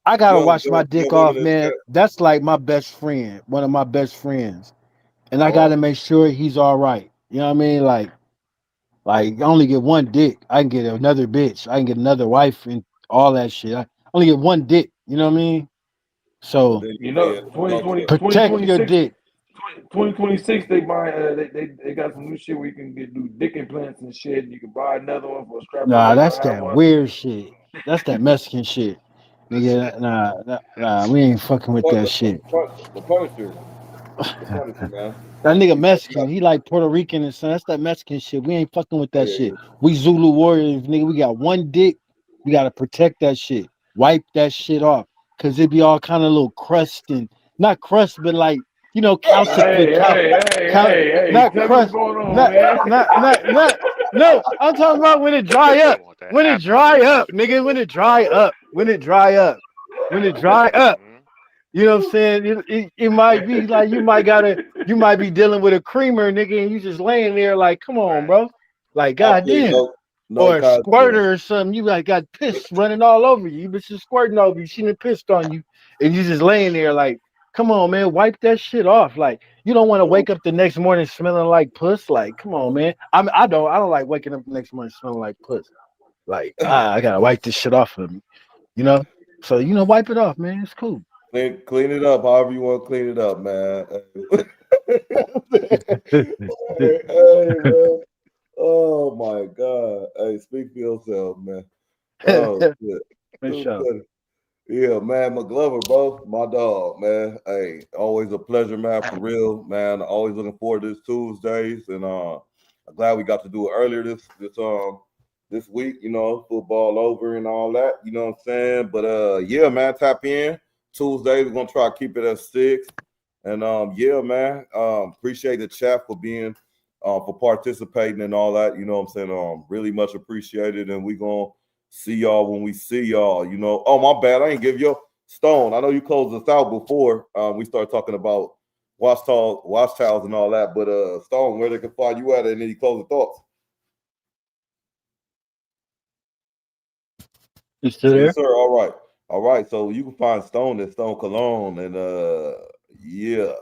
I gotta wash my dick off, man. That's like my best friend, one of my best friends, and I gotta make sure he's all right. You know what I mean? Like I only get one dick. I can get another bitch. I can get another wife and all that shit. I only get one dick. You know what I mean? So 2020, your dick. 2026, they buy they got some new shit where you can do dick implants and shit. And you can buy another one for a strap. Nah, that's that weird shit. That's that Mexican shit. Nigga, nah, we ain't fucking with that shit. The Punisher. The Punisher, man. That nigga Mexican, he like Puerto Rican and son. That's that Mexican shit. We ain't fucking with that shit. We Zulu warriors, nigga. We got one dick. We gotta protect that shit. Wipe that shit off. Cause it be all kind of little crust and not crust, but like calcified. Hey, not tell me crust. what's going on, man. No, I'm talking about when it dry up. When it dry up, nigga. When it dry up. When it dry up. When it dry up. You know what I'm saying? It might be like you might be dealing with a creamer, nigga, and you just laying there like, come on, bro. Like, goddamn. Or a squirter or something. You like got piss running all over you. You bitch just squirting over you. She done pissed on you. And you just laying there like, come on, man, wipe that shit off. Like, you don't want to wake up the next morning smelling like puss. Like, come on, man. I don't like waking up the next morning smelling like puss. Like, I gotta wipe this shit off of me. So wipe it off, man. It's cool. Clean it up however you want to clean it up, man. Hey, man. Oh my God. Hey, speak for yourself, man. Oh shit. Yeah, man. man, McGlover, bro, my dog, man. Hey, always a pleasure, man, for real, man. Always looking forward to this Tuesdays, and I'm glad we got to do it earlier this week. You know, football over and all that. You know what I'm saying? But yeah, man, tap in Tuesdays. We're gonna try to keep it at 6. And yeah, man, appreciate the chat for being for participating and all that. You know what I'm saying? Really much appreciated, and we gonna see y'all when we see y'all. You know. Oh, my bad. I ain't give you Stone. I know you closed us out before we started talking about watch towels and all that. But Stone, where they can find you at, and any closing thoughts? You still there? Yes, sir. All right. So you can find Stone at Stone Cologne, and yeah,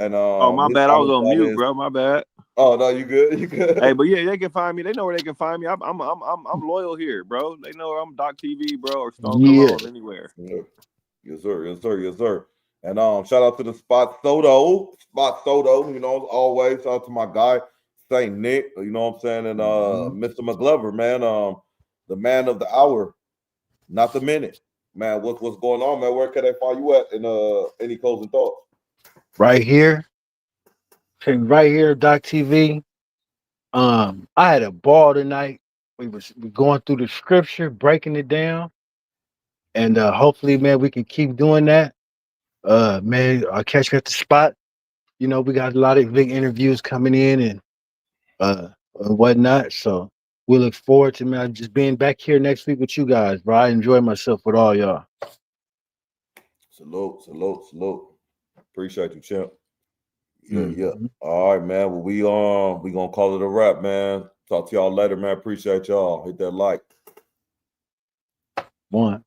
and Oh, my bad. I was on mute, bro. My bad. Oh no, you good? You good? Hey, but yeah, they can find me. They know where they can find me. I'm loyal here, bro. They know I'm Doc TV, bro, or Stone Cologne anywhere. Yeah. Yes, sir. And shout out to the Spot Soto. You know, always shout out to my guy Saint Nick. You know what I'm saying? And Mr. McGlover, man, the man of the hour, not the minute, man. What's going on, man? Where can they find you at? And any closing thoughts? Right here, Doc TV. I had a ball tonight. We going through the scripture, breaking it down, and hopefully, man, we can keep doing that. Man, I'll catch you at the spot. You know, we got a lot of big interviews coming in and whatnot. So we look forward to, man, just being back here next week with you guys, bro. I enjoy myself with all y'all. Salute. Appreciate you, champ. Yeah. All right, man. Well, we gonna call it a wrap, man. Talk to y'all later, man. Appreciate y'all. Hit that like. One.